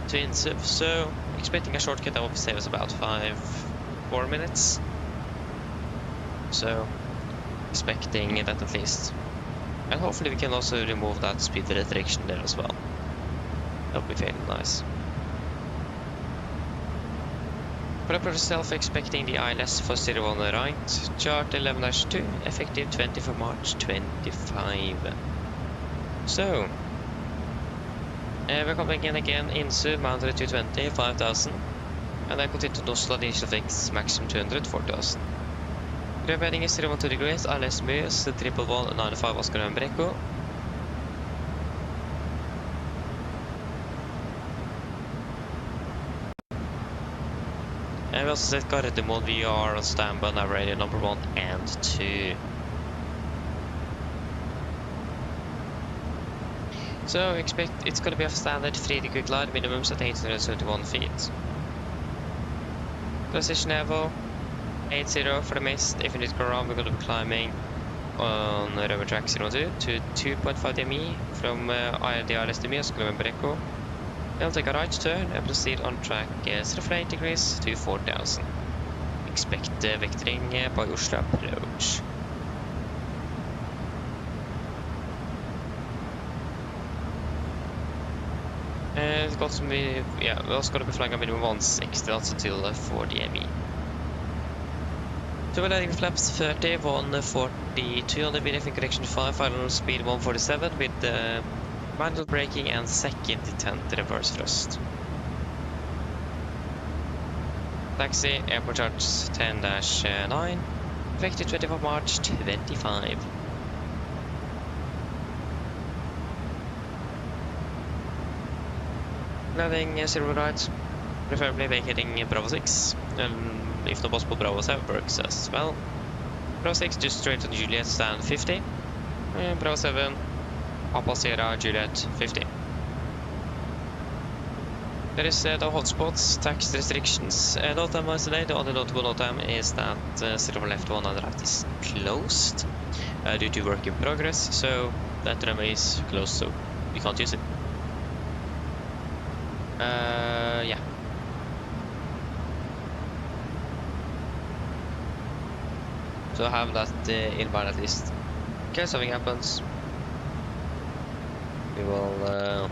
to INSUV, so expecting a shortcut that will save us about 4 minutes. So, expecting that at least. And hopefully we can also remove that speed restriction there as well. That would be fairly nice. For the approach itself, expecting the ILS for 01 right, chart 11-2, effective 20 for March 25. So, we're coming in again, INSUV, mounted at 220, 5000, and then continue to Oslo, the initial fix, maximum 200, 4000. Grønn heading is 012 degrees, ILS Møs, 11195 Oscar November Echo. And we also set guided mode VR on standby, Navigraph number 1 and 2. So expect it's going to be a standard 3-degree glide, minimums at 871 feet. Transition level 80 for the mist. If you need to go around, we're going to be climbing on rubber track 02 to 2.5 dmi from the ILS to Oslo November Echo. Then take a right turn and proceed on track 08 degrees to 4000. Expect vectoring by Oslo approach. We're also going to be flying a minimum 160 knots until 4 dmi. So we're landing flaps 30, 142 on the VDF in correction 5, final speed 147 with manual braking and second detent reverse thrust. Taxi, airport charge 10-9, effective 24 March 25. Landing 0 right, preferably vacating Bravo 6, and if not possible Bravo 7 works as well. Bravo 6 just straight on Juliet, stand 50, and Bravo 7, Papa Sierra, Juliet 50. There is the hotspots, tax restrictions. No time was delayed. The only notable no time is that 0 left 1 on the right is closed due to work in progress, so that runway is closed, so we can't use it. Yeah. So have that in mind at least. In case something happens, we will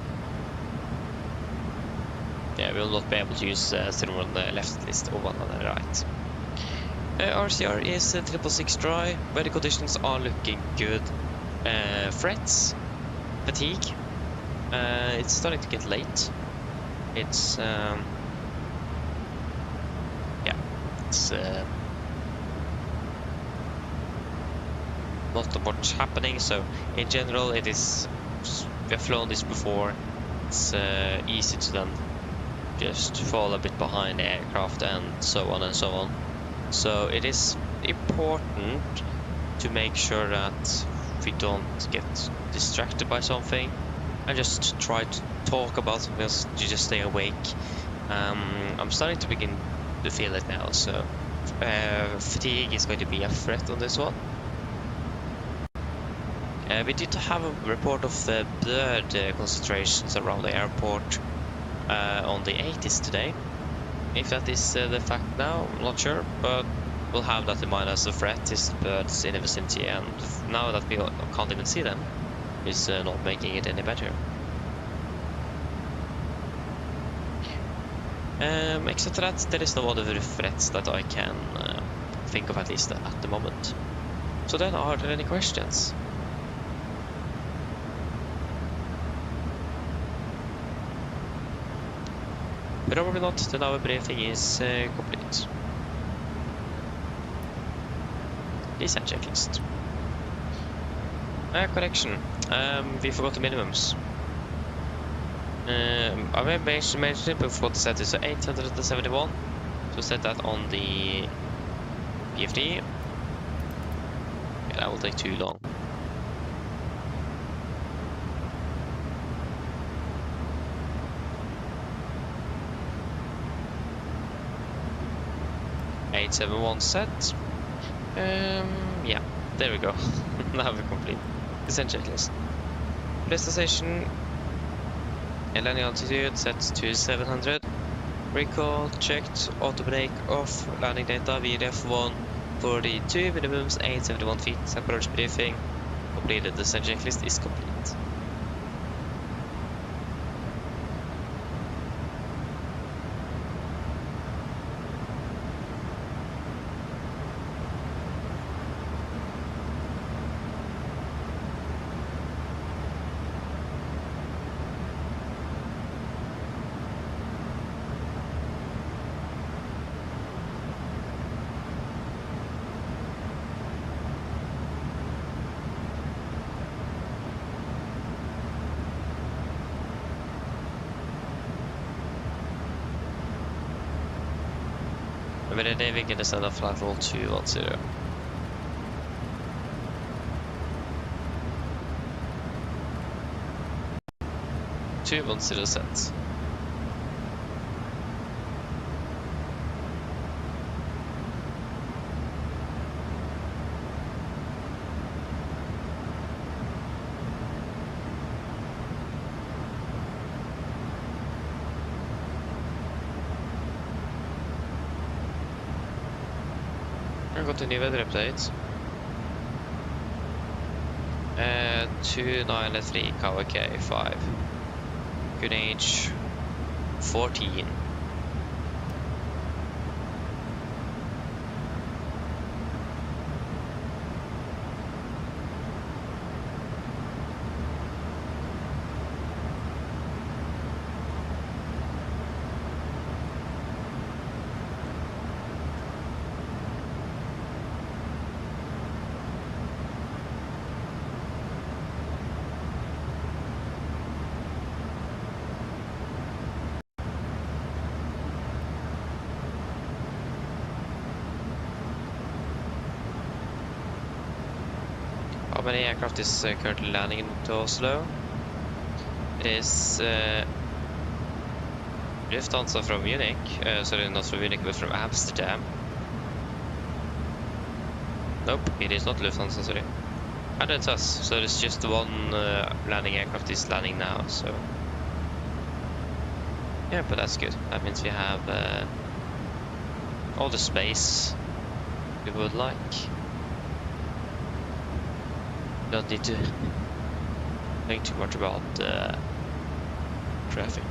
we will not be able to use 0 on the left at least, or 1 on the right. RCR is 666 dry, weather conditions are looking good. Frets, fatigue, it's starting to get late. It's it's not much happening, so in general it is, we have flown this before, it's easy to then just fall a bit behind the aircraft and so on and so on. So it is important to make sure that we don't get distracted by something and just try to talk about something else to just stay awake. I'm starting to begin to feel it now, so fatigue is going to be a threat on this one. We did have a report of the blood concentrations around the airport on the 80s today. If that is the fact now, I'm not sure, but we'll have that in mind as a threat. Is birds in the vicinity, and now that we can't even see them, is not making it any better. Except for that, there is no other threats that I can think of, at least at the moment. So then, are there any questions? Probably not, then our briefing is complete. descent checklist. Correction. We forgot the minimums. I mentioned before to set this to 871. So set that on the PFD. Yeah, that will take too long. .871 set. Yeah, there we go. Now we're complete. Descent checklist. Destination. Landing altitude set to 700. Recall checked. Auto brake off. Landing data VRF1 42. Minimums 871 feet. Approach briefing. Completed. Descent checklist is complete. Remember the Navigraph descend of flight level 210. Set. I got a new weather update. 2993 KWK 5. Good age 14. How many aircraft is currently landing into Oslo? It is Lufthansa from Munich, sorry, not from Munich, but from Amsterdam. Nope, it is not Lufthansa, sorry. And it's us, so there's just one landing aircraft is landing now, so... Yeah, but that's good. That means we have all the space we would like. Don't need to think too much about traffic.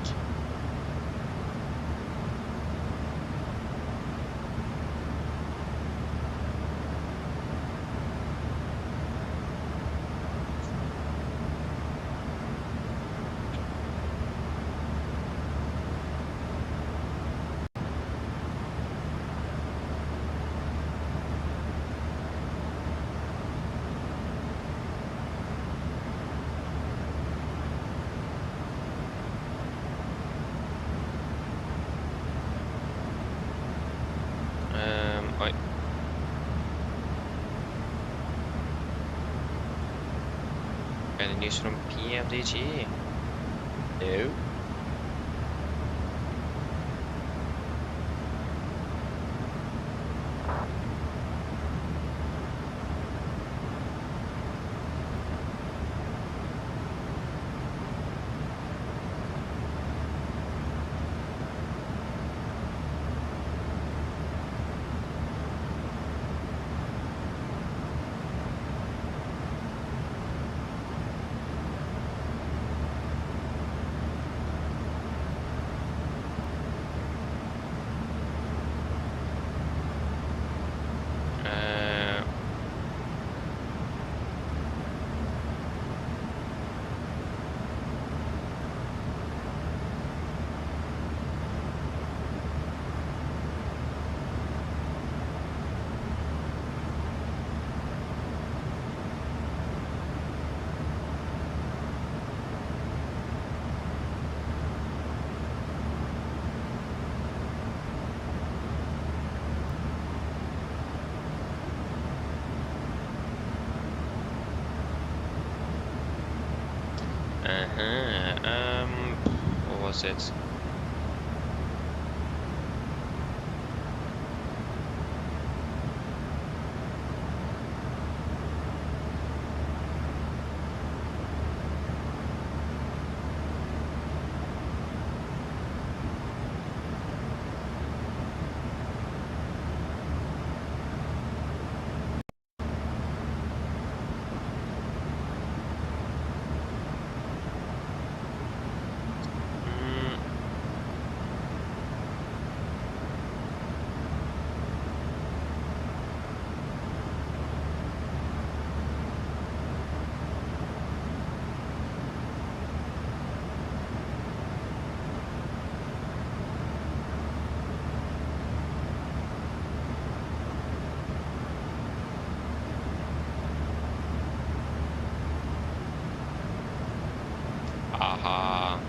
Any news from PMDG? No. was it? Aha.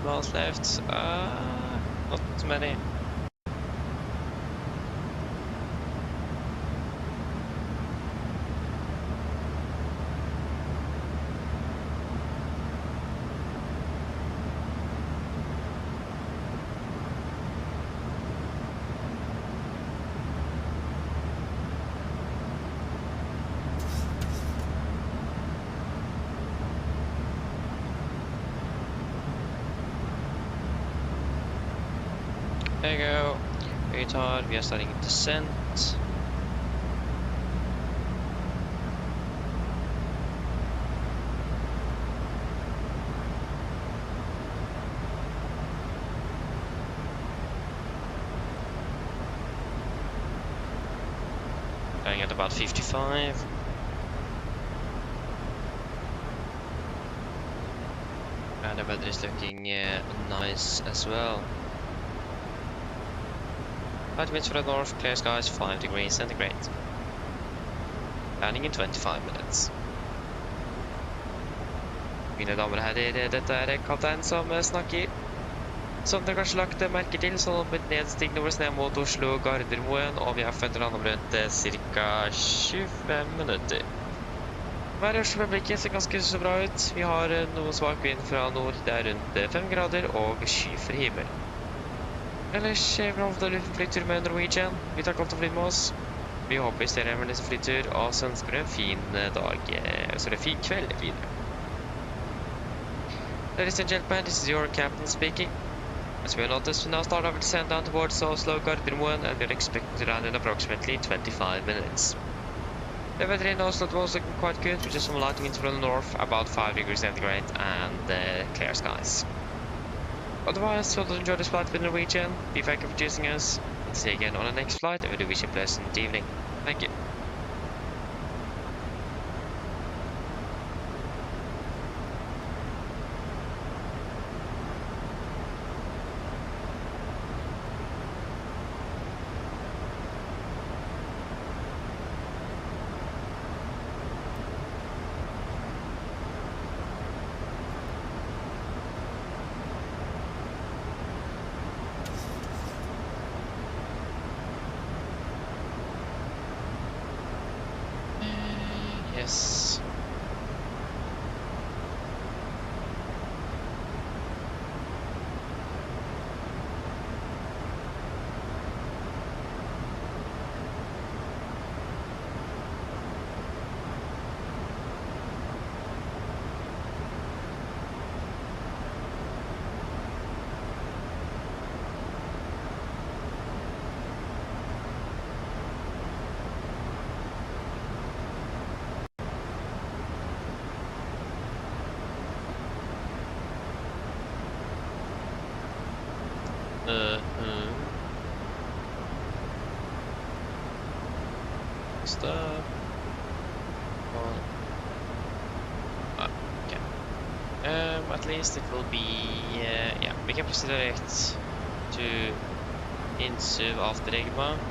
Miles left. Not many. There you go. Retard, we are starting descent. Going at about 55. And the weather is looking nice as well. Light winds from the north, clear skies, 5 degrees centigrade. Landing in 25 minutes. Mine damer og herrer, dette er kaptein som snakker. Som dere kanskje lagt merke til, så har vi nedstigende over ned mot Oslo Gardermoen, og vi har funnet land om rundt ca. 25 minutter. Været i Oslo for blikket ser ganske så bra ut. Vi har noe svak vind fra nord, det er rundt 5 grader og skyfri himmel. Ellers vi har fått en flytur med Norwegian. Vi tar alt å fly med oss. Vi håper vi ser en veldig flytur, og så ønsker vi en fin dag, så det er fin kveld videre. Ladies and gentlemen, this is your captain speaking. As we noticed, we now start our descent down towards Oslo Gardermoen, and we are expected to land in approximately 25 minutes. The weather in Oslo was looking quite good, with just some light winds from the north, about 5 degrees centigrade, and clear skies. Otherwise, hope you enjoy this flight with Norwegian. We thank you for choosing us. And see you again on the next flight, and we do wish you a pleasant evening. Thank you. Yes. Stop. Okay. At least it will be, yeah, we can proceed direct to Insuv after Rigma.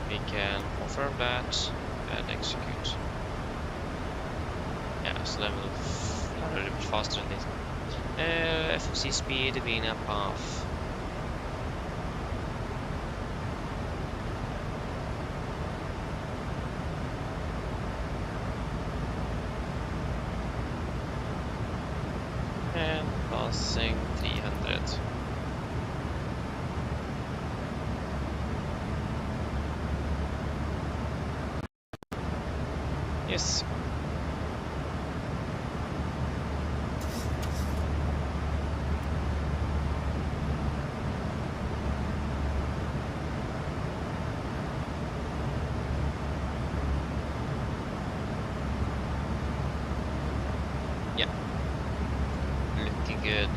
We can confirm that and execute. Yeah, so then we'll fly a little bit faster at least. FOC speed being up half. And passing 300. Yes. Good.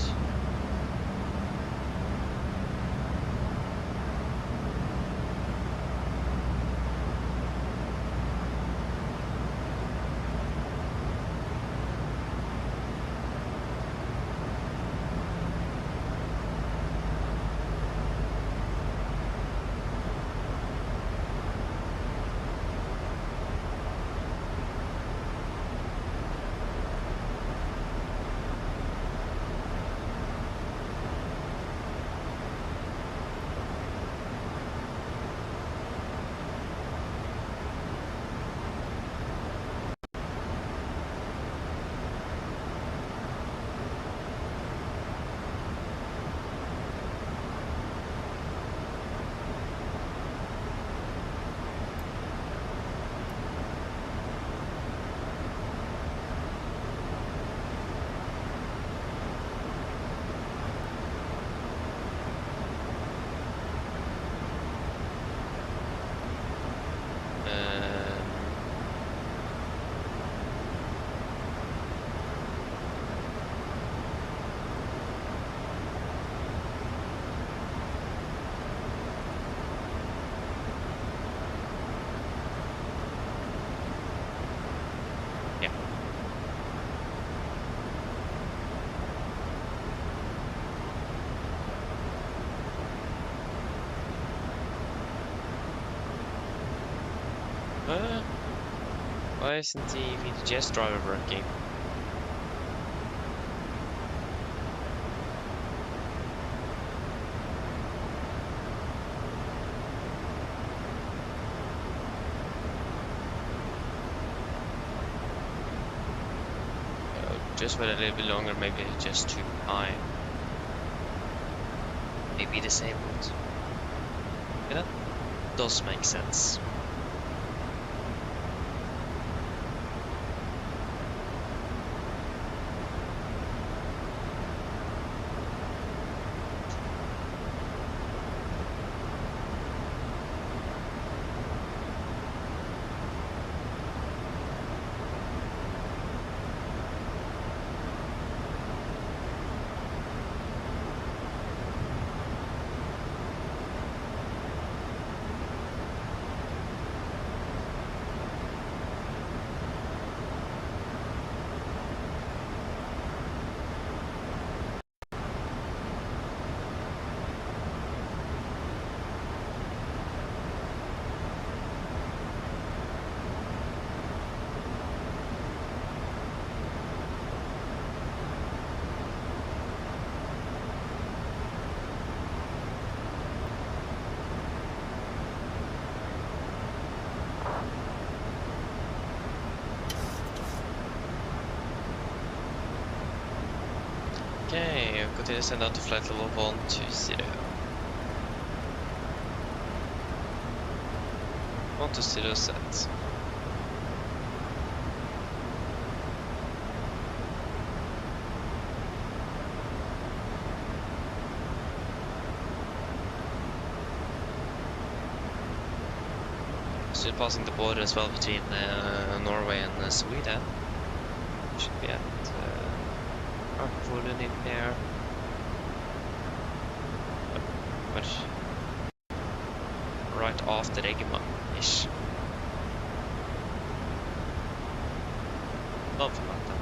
Why isn't the VTGS driver working? Just wait a little bit longer, maybe it's just too high. Maybe disabled. Yeah, that does make sense. continue send out to flight level 120. 120 set. Still passing the border as well between Norway and Sweden. Should be at Artfullen in there. But right after Eggerman-ish. Something like that.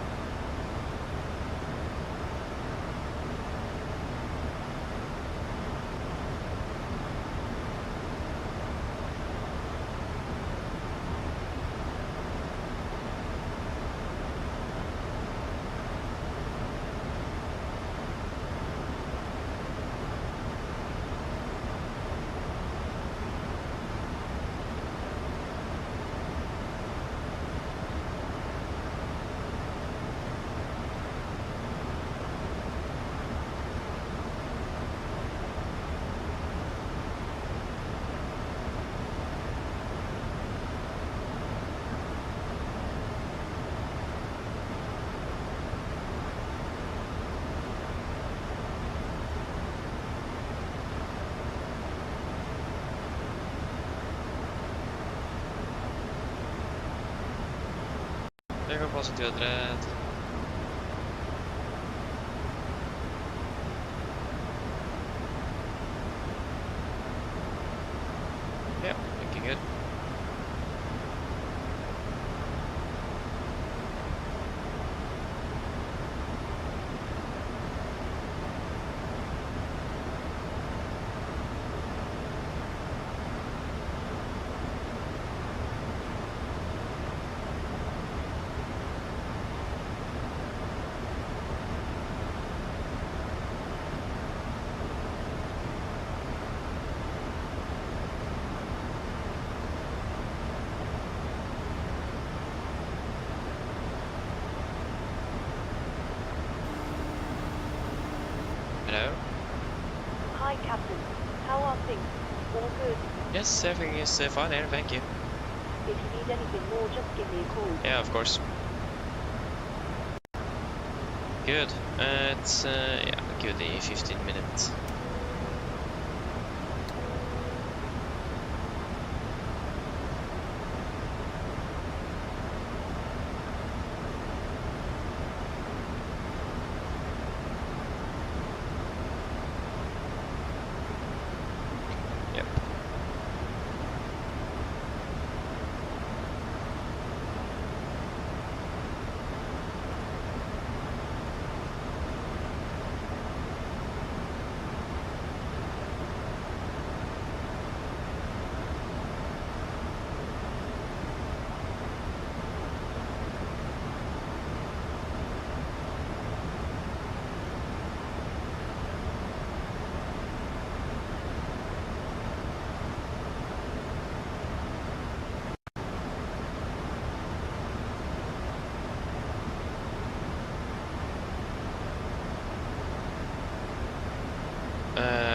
Det går bra som till rätt. Yeah, looking good. Hello? Hi, Captain. How are things? All good? Yes, everything is fine here, thank you. If you need anything more, just give me a call. Yeah, of course. Good. It's yeah, give the 15 minutes. Yep.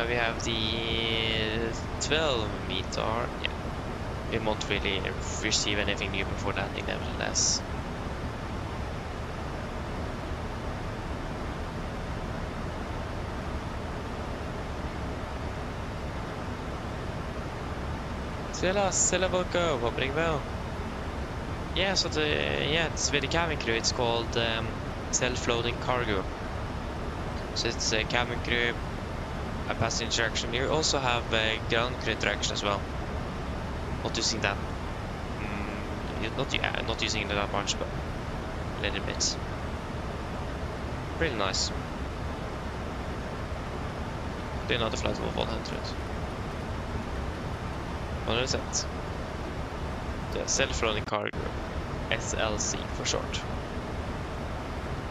We have the 12 meter. Yeah, we won't really receive anything new before landing, nevertheless. Sarajevo, hopping well. Yeah, so it's with the cabin crew. It's called self-loading cargo. So it's a cabin crew, a passenger interaction. You also have a ground crew interaction as well. Not using that. Not using it that much, but a little bit. Really nice. Do another flight of 100. 100 set. The self-loading cargo, SLC for short.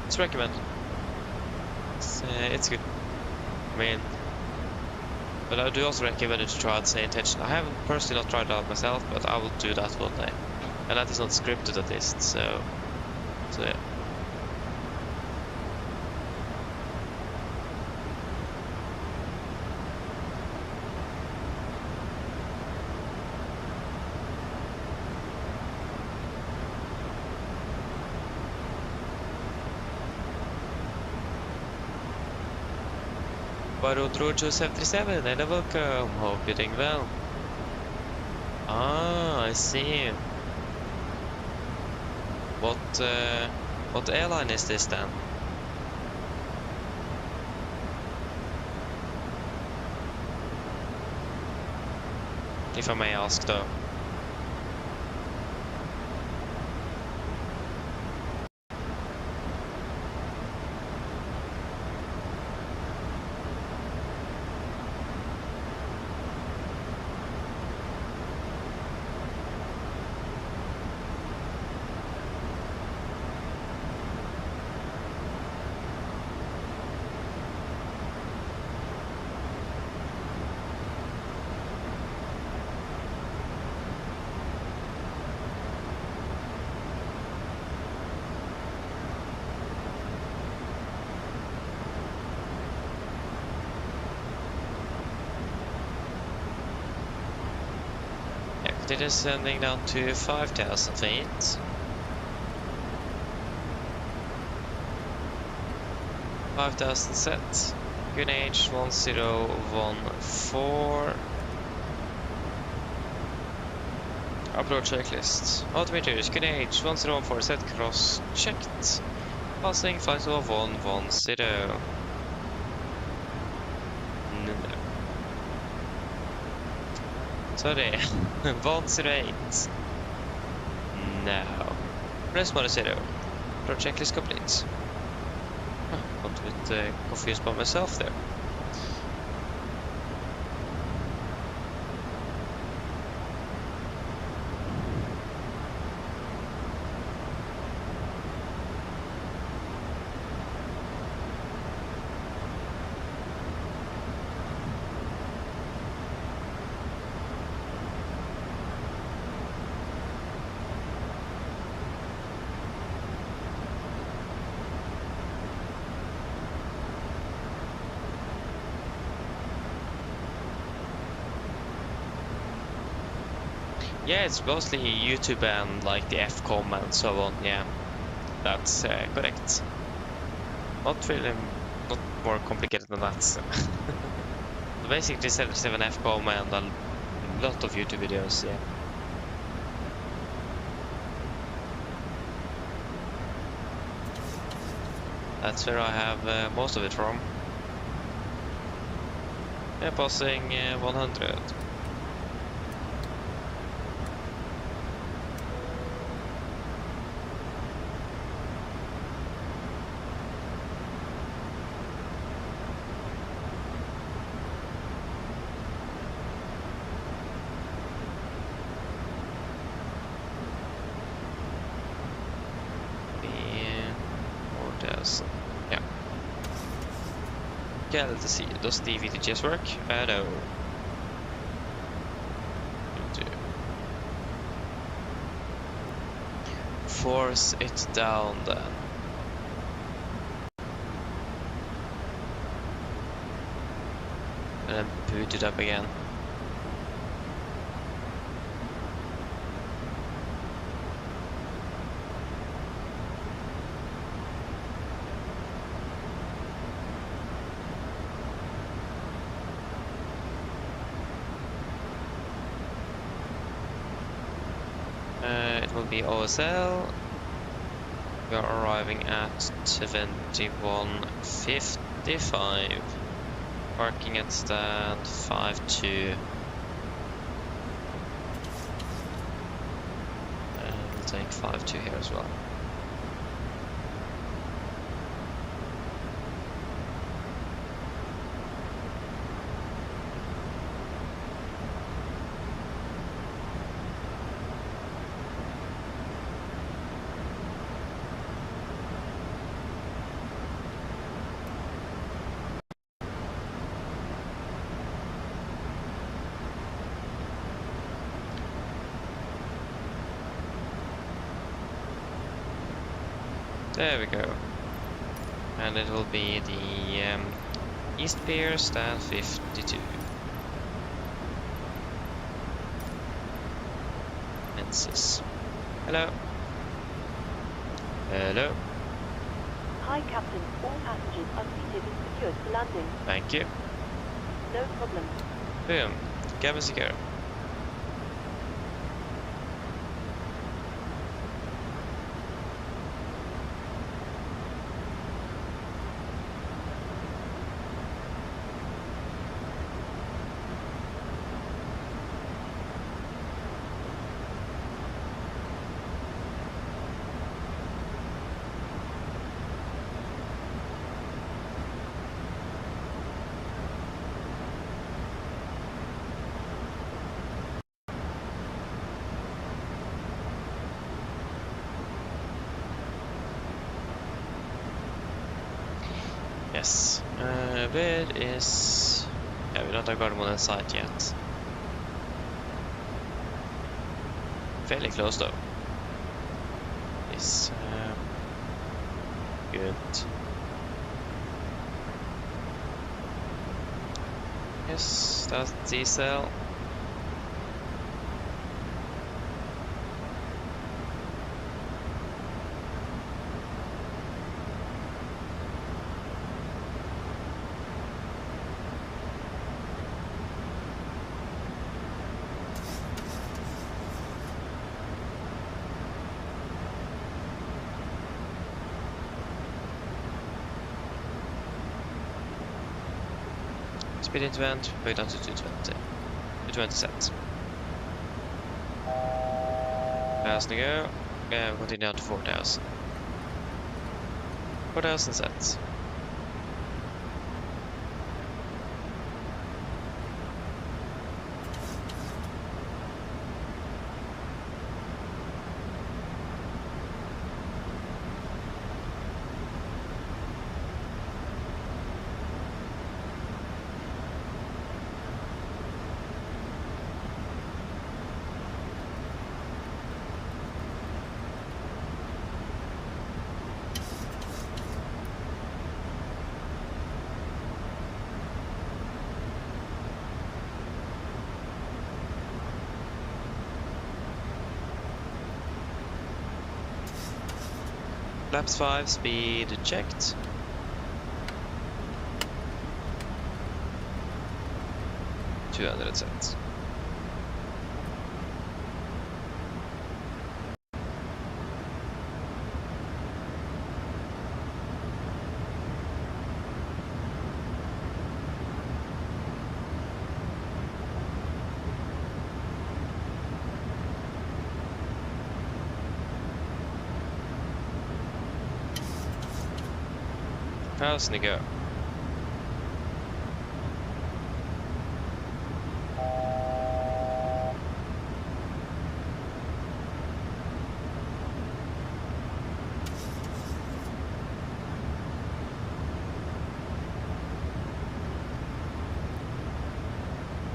It's recommended. It's good. I mean, but I do also recommend it to try out say intention. I haven't personally not tried it out myself, but I will do that one day. And that is not scripted at least, so yeah. Baron Joseph 37, hello, welcome. Hope you're doing well. Ah, I see. What airline is this then? If I may ask, though. It is sending down to 5,000 feet. 5,000 set. QNH 1014. Approach checklist. Altimeters QNH 1014 set cross checked. Passing flight of 110. Sorry, 108. Now, press 10. Pro checklist complete. Got a bit confused by myself there. Yeah, it's mostly YouTube and like the Fcom and so on. Yeah, that's correct. Not really, not more complicated than that. So. Basically, 77 Fcom and a lot of YouTube videos. Yeah. That's where I have most of it from. Yeah, passing 100. Yeah. Okay, let's see. Does the VTGS work? No. Force it down then. And then boot it up again. It will be OSL. We are arriving at 21:55. Parking at stand 52. And we'll take 52 here as well. There we go. And it will be the East Pier, stand 52. Fences. Hello. Hello. Hi, Captain. All passengers are seated and secured for landing. Thank you. No problem. Boom. Cabin secure. Yes. Where is... Yeah, we don't have Gardermoen in sight yet. Fairly close though. Is good. Yes, that's diesel. Speed increment, way down to 220. 220 sets. Fast to go. Yeah, we'll continue down to 4,000. 4,000 sets. Flaps 5, speed checked. $200 sets. How's it go?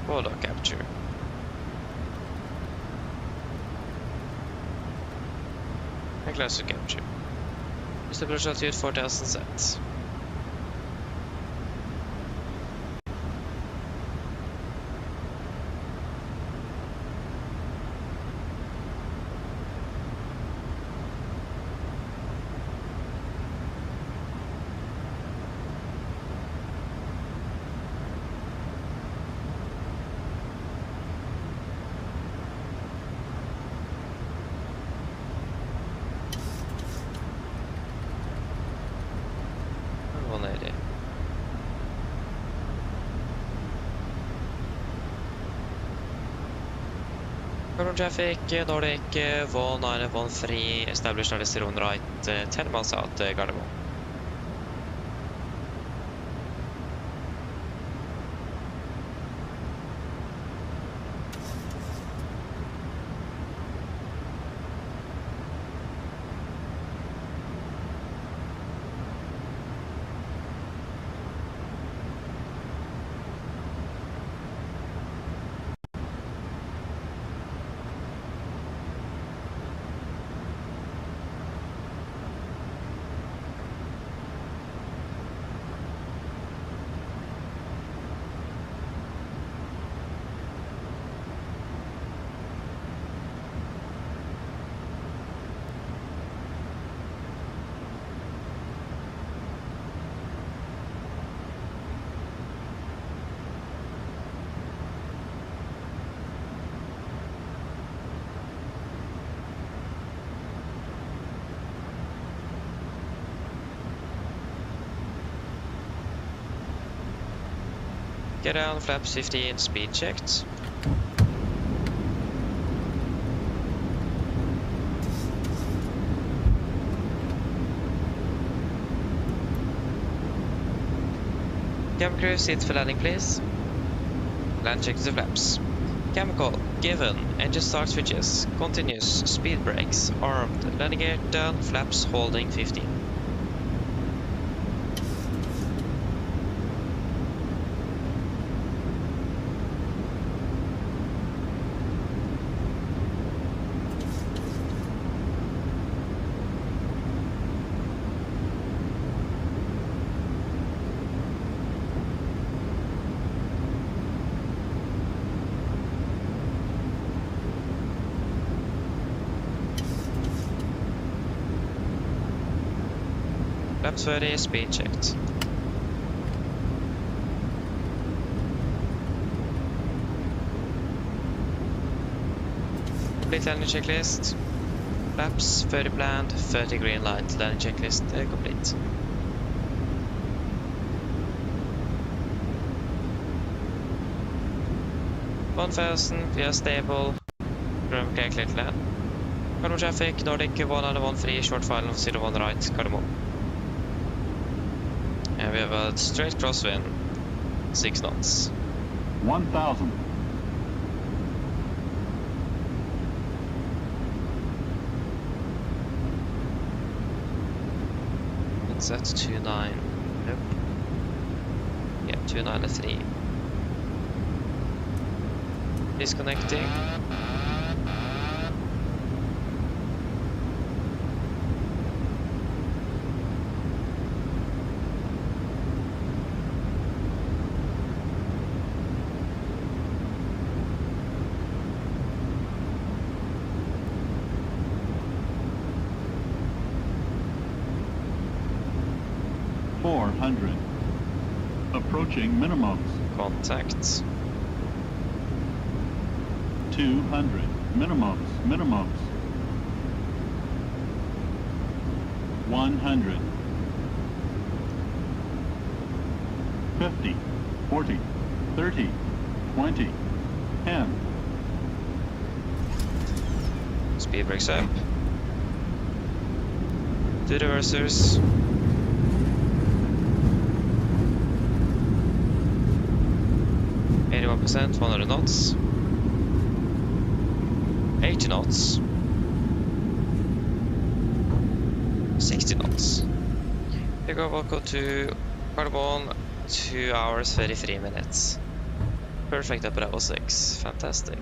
Photo capture. And closer capture. Just a shot ut 4,000 sets. Current traffic, Nordic, 1913, established on the right, 10 miles out, Gardermoen. Get down, flaps 15, speed checked. Cam crew, sit for landing please. Land check the flaps. Chemical, given, engine start switches, continuous, speed brakes, armed, landing gear down, flaps holding 15. Flaps 30, speed checked. Complete landing checklist. Flaps 30 planned, 30 green light. Landing checklist complete. One thousand, we are stable. Room clear to land. Cardamom traffic, Nordic 101 free, short final of 01 right, Cardamom. And we have a straight crosswind, 6 knots. 1,000. What's that? 29. Nope. Yeah, 293. Disconnecting. Approaching minimums. Contact. 200. Minimums. 100. 50. 40. 30. 20. 10. Speed brakes up. 2 reversers. 81%, 100 knots. 80 knots. 60 knots. We go welcome to Cardamom, 2 hours 33 minutes. Perfect up at level 6. Fantastic.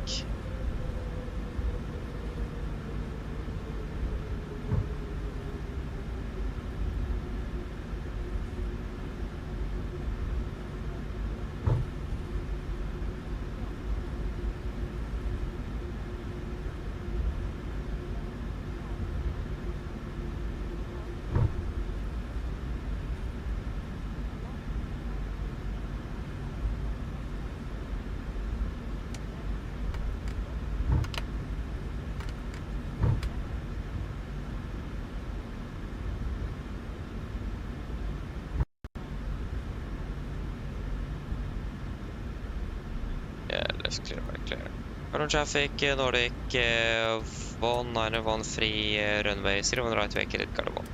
Left clear, right clear. Cardamom traffic, Nordic 191 free, runway 01 right vehicle at Cardamom.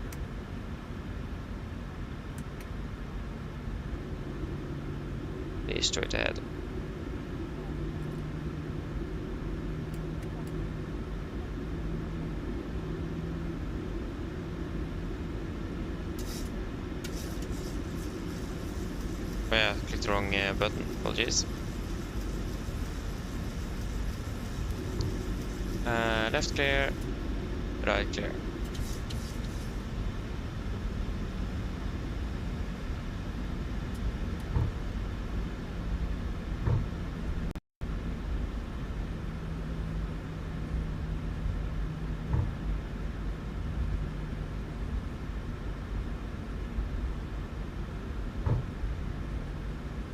Be straight ahead. Oh yeah, clicked the wrong button, apologies. Left clear, right clear.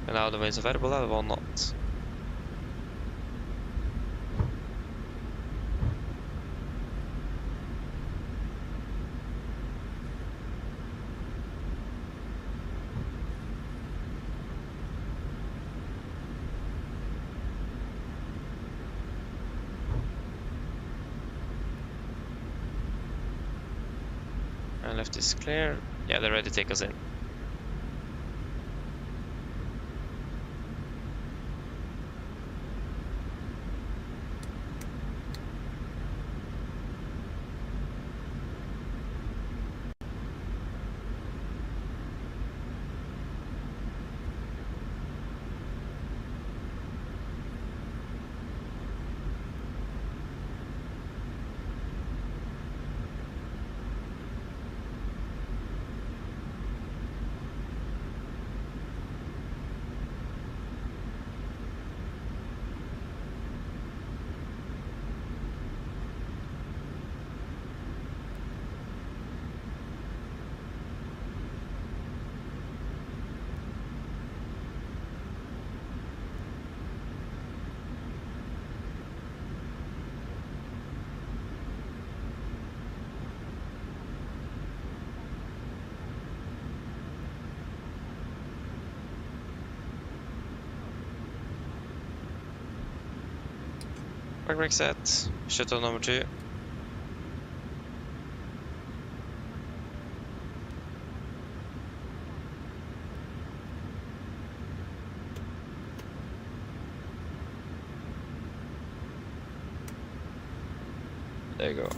And now the winds are variable at 1 knot. And left is clear. Yeah, they're ready to take us in. Brake set. Shuttle number 2. There you go.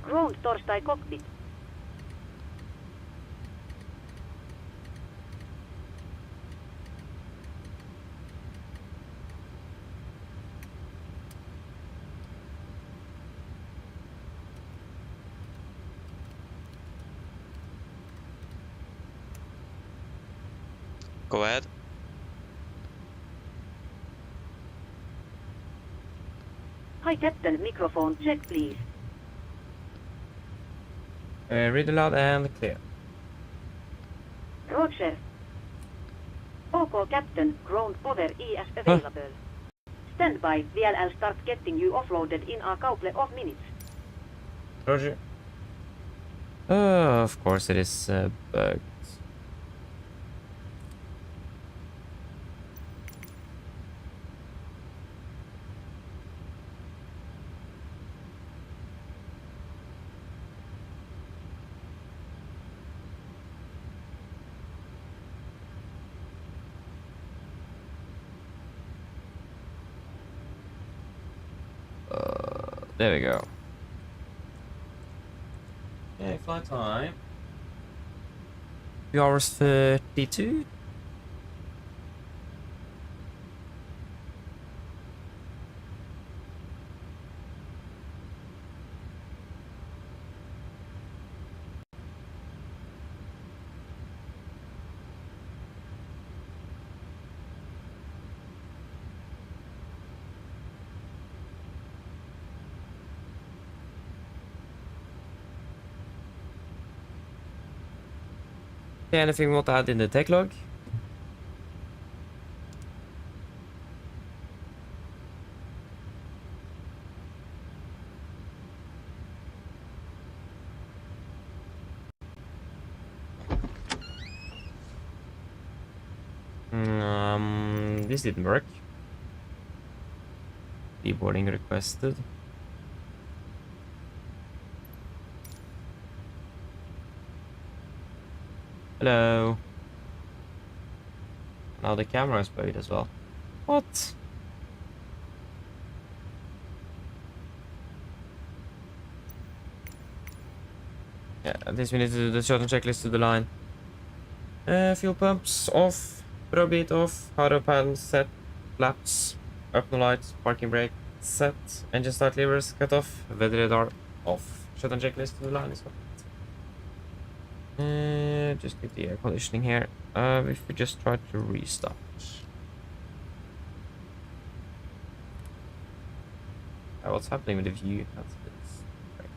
Ground torstai cockpit. Go ahead. Hi Captain, microphone check please. Read aloud and clear. Roger. OK Captain, ground power is available. Stand by, VLL start getting you offloaded in a couple of minutes. Roger. Of course it is bugged. There we go. Okay, flight time. 2 hours 32. Anything you want to add in the tech log? This didn't work. Deboarding requested. Hello. Now the camera is bugged as well. What? Yeah, at least we need to do the shuttle checklist to the line. Fuel pumps off, throw beat off, hard panel set, flaps, up no lights, parking brake set, engine start levers cut off, weather radar off. Shuttle checklist to the line is complete. Just get the air conditioning here. If we just try to restart. What's happening with the view? That's a bit strange.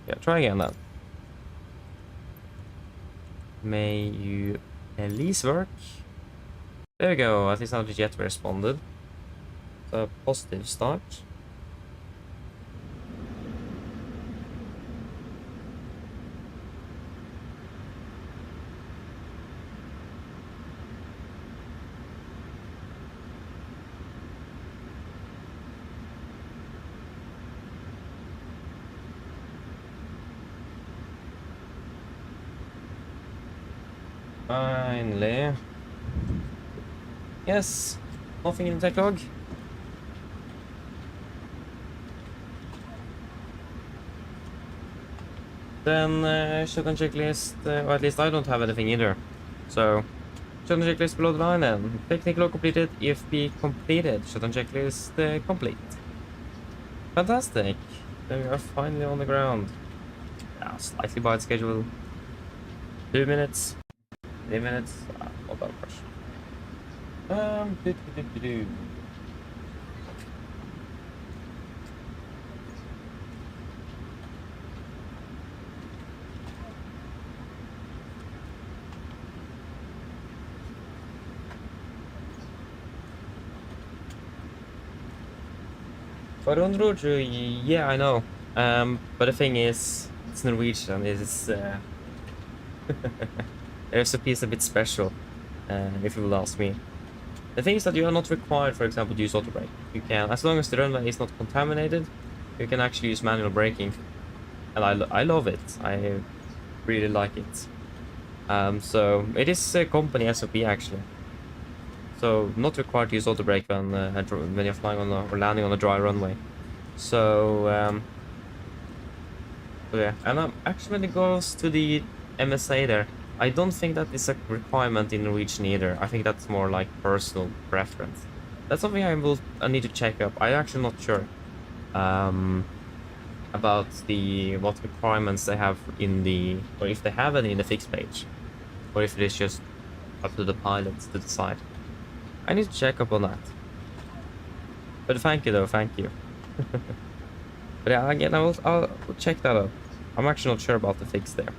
Yeah, try again then. May you at least work. There we go, at least now the jet responded. So, positive start. Finally. Yes, nothing in the tech log. Then shutdown checklist, or at least I don't have anything either. So, shutdown checklist below the line then. Technical log completed, EFP completed, shutdown checklist complete. Fantastic. Then we are finally on the ground. Yeah, slightly behind schedule. 2 minutes. 3 minutes. Not that much. Yeah, I know. But the thing is, it's Norwegian. It's there's a piece a bit special, if you will ask me. The thing is that you are not required, for example, to use auto brake. You can, as long as the runway is not contaminated, you can actually use manual braking, and I love it. I really like it. So it is a company SOP actually. So not required to use auto brake when you're flying on or landing on a dry runway. So yeah, and actually when it goes to the MSA there, I don't think that is a requirement in Norwegian either. I think that's more like personal preference. That's something I need to check up. I'm actually not sure about what requirements they have in the, or if they have any in the fixed page, or if it is just up to the pilots to decide. I need to check up on that. But thank you though, thank you. But yeah, again, I'll check that out. I'm actually not sure about the fix there.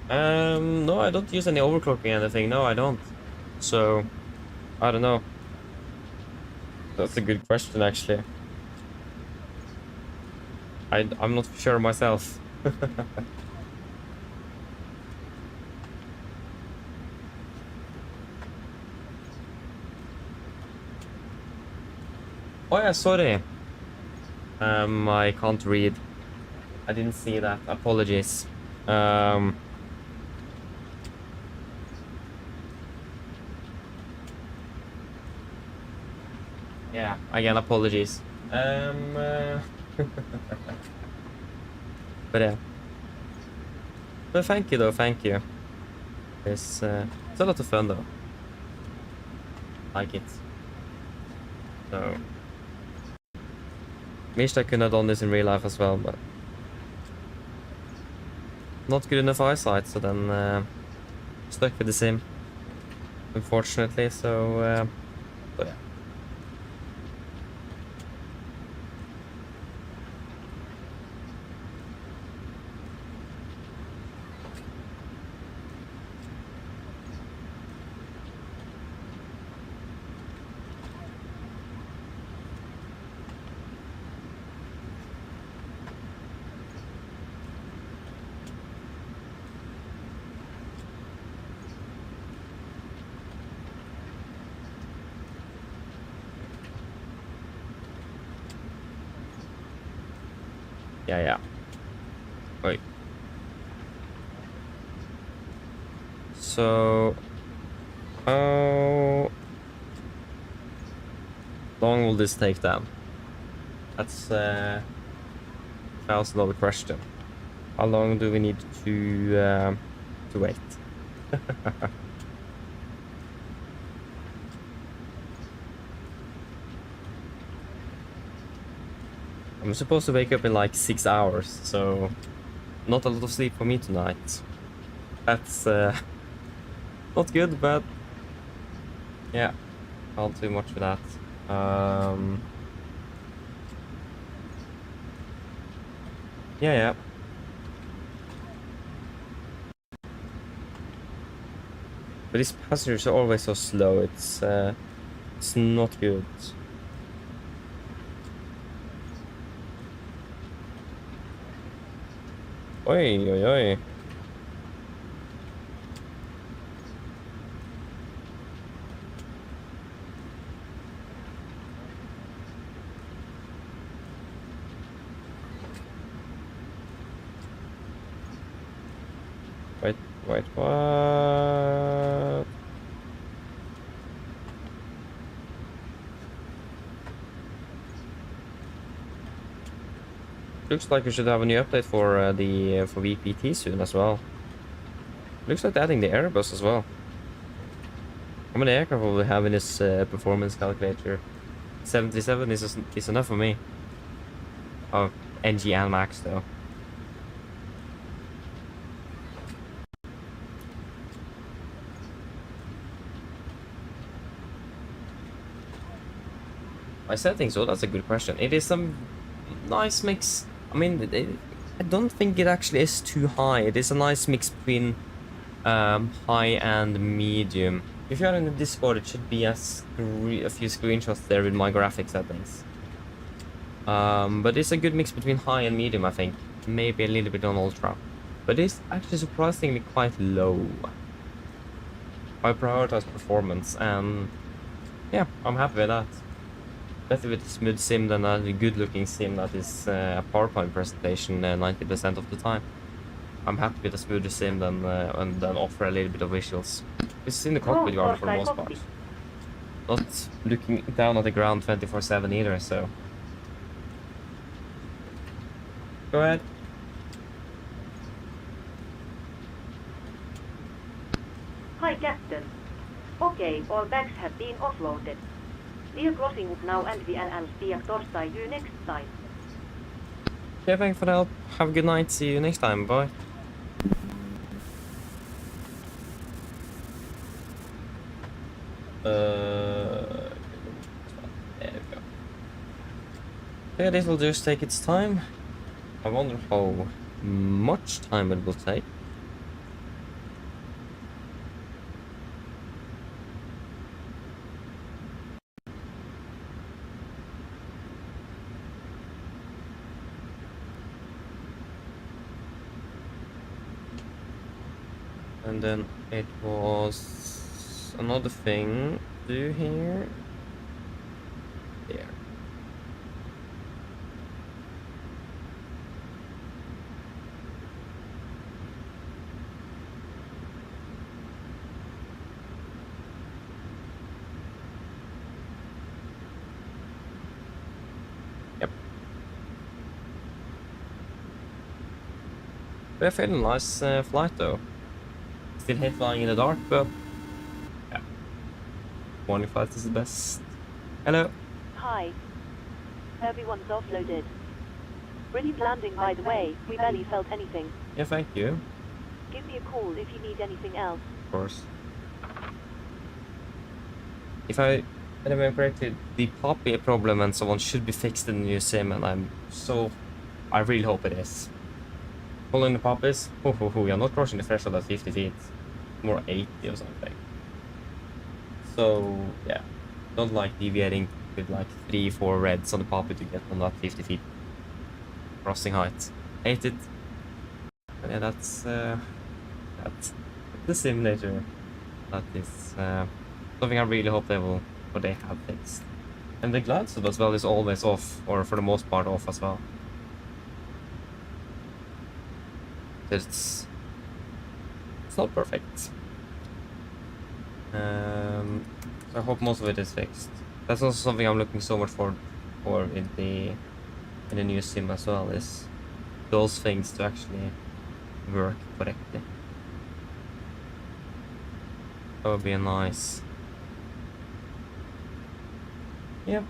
No, I don't use any overclocking or anything. No, I don't. So, I don't know. That's a good question, actually. I'm not sure myself. Oh yeah, sorry. I can't read. I didn't see that. Apologies. Yeah, again, apologies. But yeah. But thank you though, thank you. It's a lot of fun though. Like it. So wished I could have done this in real life as well, but not good enough eyesight, so then stuck with the sim, unfortunately. So but yeah. Yeah. So, how long will this take them? That's $1,000 question. How long do we need to wait? I'm supposed to wake up in like 6 hours, so not a lot of sleep for me tonight. That's not good, but yeah, can't do much with that. Yeah. But these passengers are always so slow. It's not good. Oi, oi, oi. Wait, what? Looks like we should have a new update for for VPT soon as well. Looks like they're adding the Airbus as well. How many aircraft will we have in this performance calculator? 77 is enough for me. Oh, NG and Max though. My settings, so that's a good question. It is some nice mix. I mean, I don't think it actually is too high. It is a nice mix between high and medium. If you're in the Discord, it should be a few screenshots there with my graphic settings. But it's a good mix between high and medium, I think. Maybe a little bit on ultra. But it's actually surprisingly quite low. I prioritize performance, and yeah, I'm happy with that. Better with a smooth sim than a good-looking sim that is a PowerPoint presentation 90% of the time. I'm happy with a smoother sim than and then offer a little bit of visuals. It's in the cockpit guard for the most part. Not looking down at the ground 24/7 either, so. Go ahead. Hi, Captain. Okay, all bags have been offloaded. We are crossing up now and we will see you next time. Yeah, thanks for the help. Have a good night. See you next time. Bye. There we go. Yeah, this will just take its time. I wonder how much time it will take. And then it was another thing to do here. There. Yep. We're feeling nice flight though. Still hate flying in the dark, but yeah. Morning flight is the best. Hello. Hi. Everyone's offloaded. Brilliant landing, by the way. We barely felt anything. Yeah, thank you. Give me a call if you need anything else. Of course. If I remember correctly, the poppy problem and so on should be fixed in the new sim, and I really hope it is. Following the poppies, you're not crossing the threshold at 50 feet, more 80 or something. So yeah, don't like deviating with like 3-4 reds on the poppy to get on that 50 feet crossing height. Hate it. But yeah, that's the simulator. That is something I really hope they have fixed. And the glide sub as well is always off, or for the most part off as well. It's not perfect. So I hope most of it is fixed. That's also something I'm looking so much for in the new sim as well, is those things to actually work correctly. That would be nice. Yep.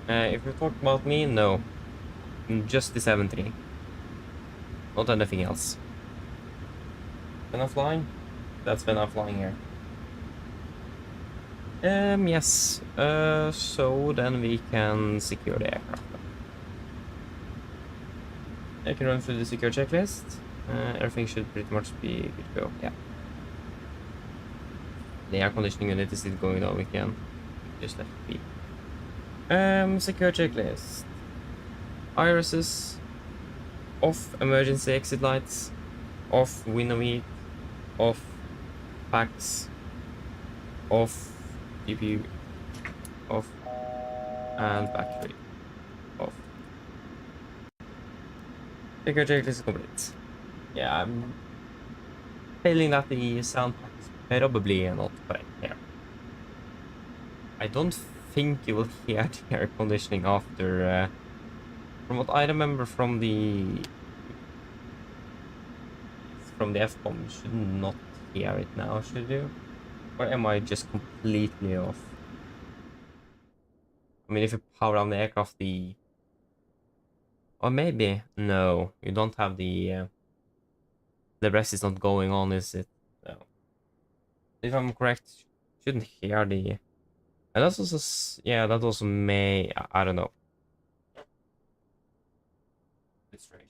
If you talk about me, no. Just the 7.3. Not anything else. When I'm flying? That's when I'm flying here. Yes. So then we can secure the aircraft. I can run through the secure checklist. Everything should pretty much be good to go. Yeah. The air conditioning unit is still going though, we can just let it be. Secure checklist. Irises. Off emergency exit lights. Off window heat. Off packs. Off GPU. Off. And battery. Off. Secure checklist is complete. Yeah, I'm failing that the sound pack is probably not correct here. I don't think you will hear the air conditioning after, from what I remember from the F-bomb, you should not hear it now, should you? Or am I just completely off? I mean, if you power down the aircraft, or maybe, no, you don't have the rest is not going on, is it? No. If I'm correct, shouldn't hear the... And that's also, yeah, that also may, I don't know. It's strange.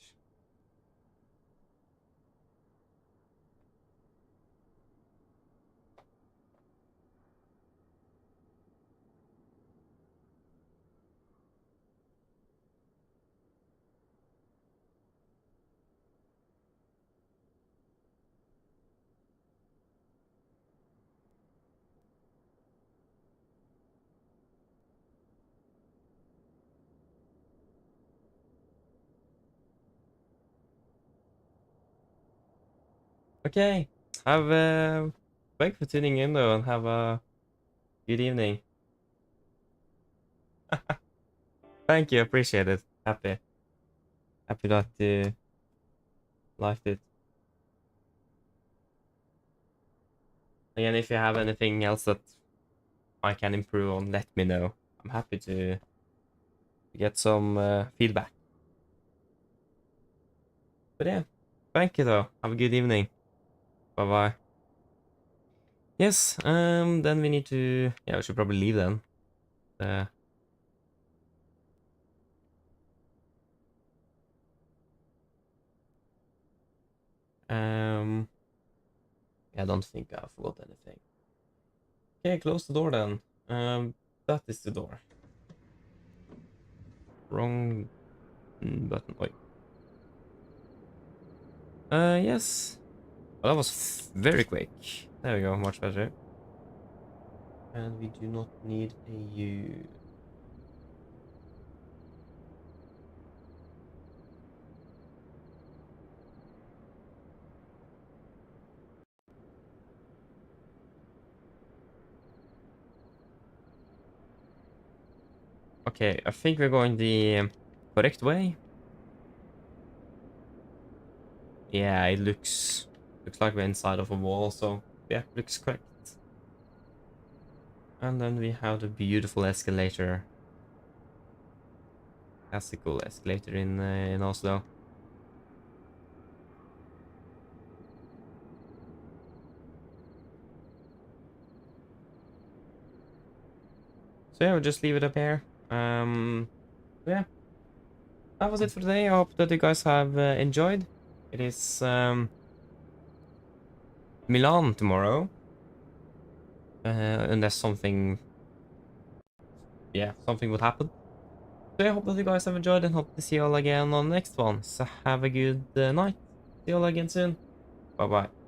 Okay, thank you for tuning in though, and have a good evening. Thank you, appreciate it. Happy that you liked it. Again, if you have anything else that I can improve on, let me know. I'm happy to get some feedback. But yeah, thank you though. Have a good evening. Bye bye. Yes, then we need to... Yeah, we should probably leave then. I don't think I forgot anything. Okay, close the door then. That is the door. Wrong button. Wait. Yes. Well, that was very quick. There we go, much better. And we do not need a U. Okay, I think we're going the correct way. Yeah, it looks like we're inside of a wall, so yeah, looks correct. And then we have the beautiful escalator. Classical escalator in Oslo. So yeah, we'll just leave it up here. Yeah, that was it for today. I hope that you guys have enjoyed. It is Milan tomorrow, unless something would happen. So I hope that you guys have enjoyed, and hope to see you all again on the next one. So have a good night. See you all again soon. Bye bye.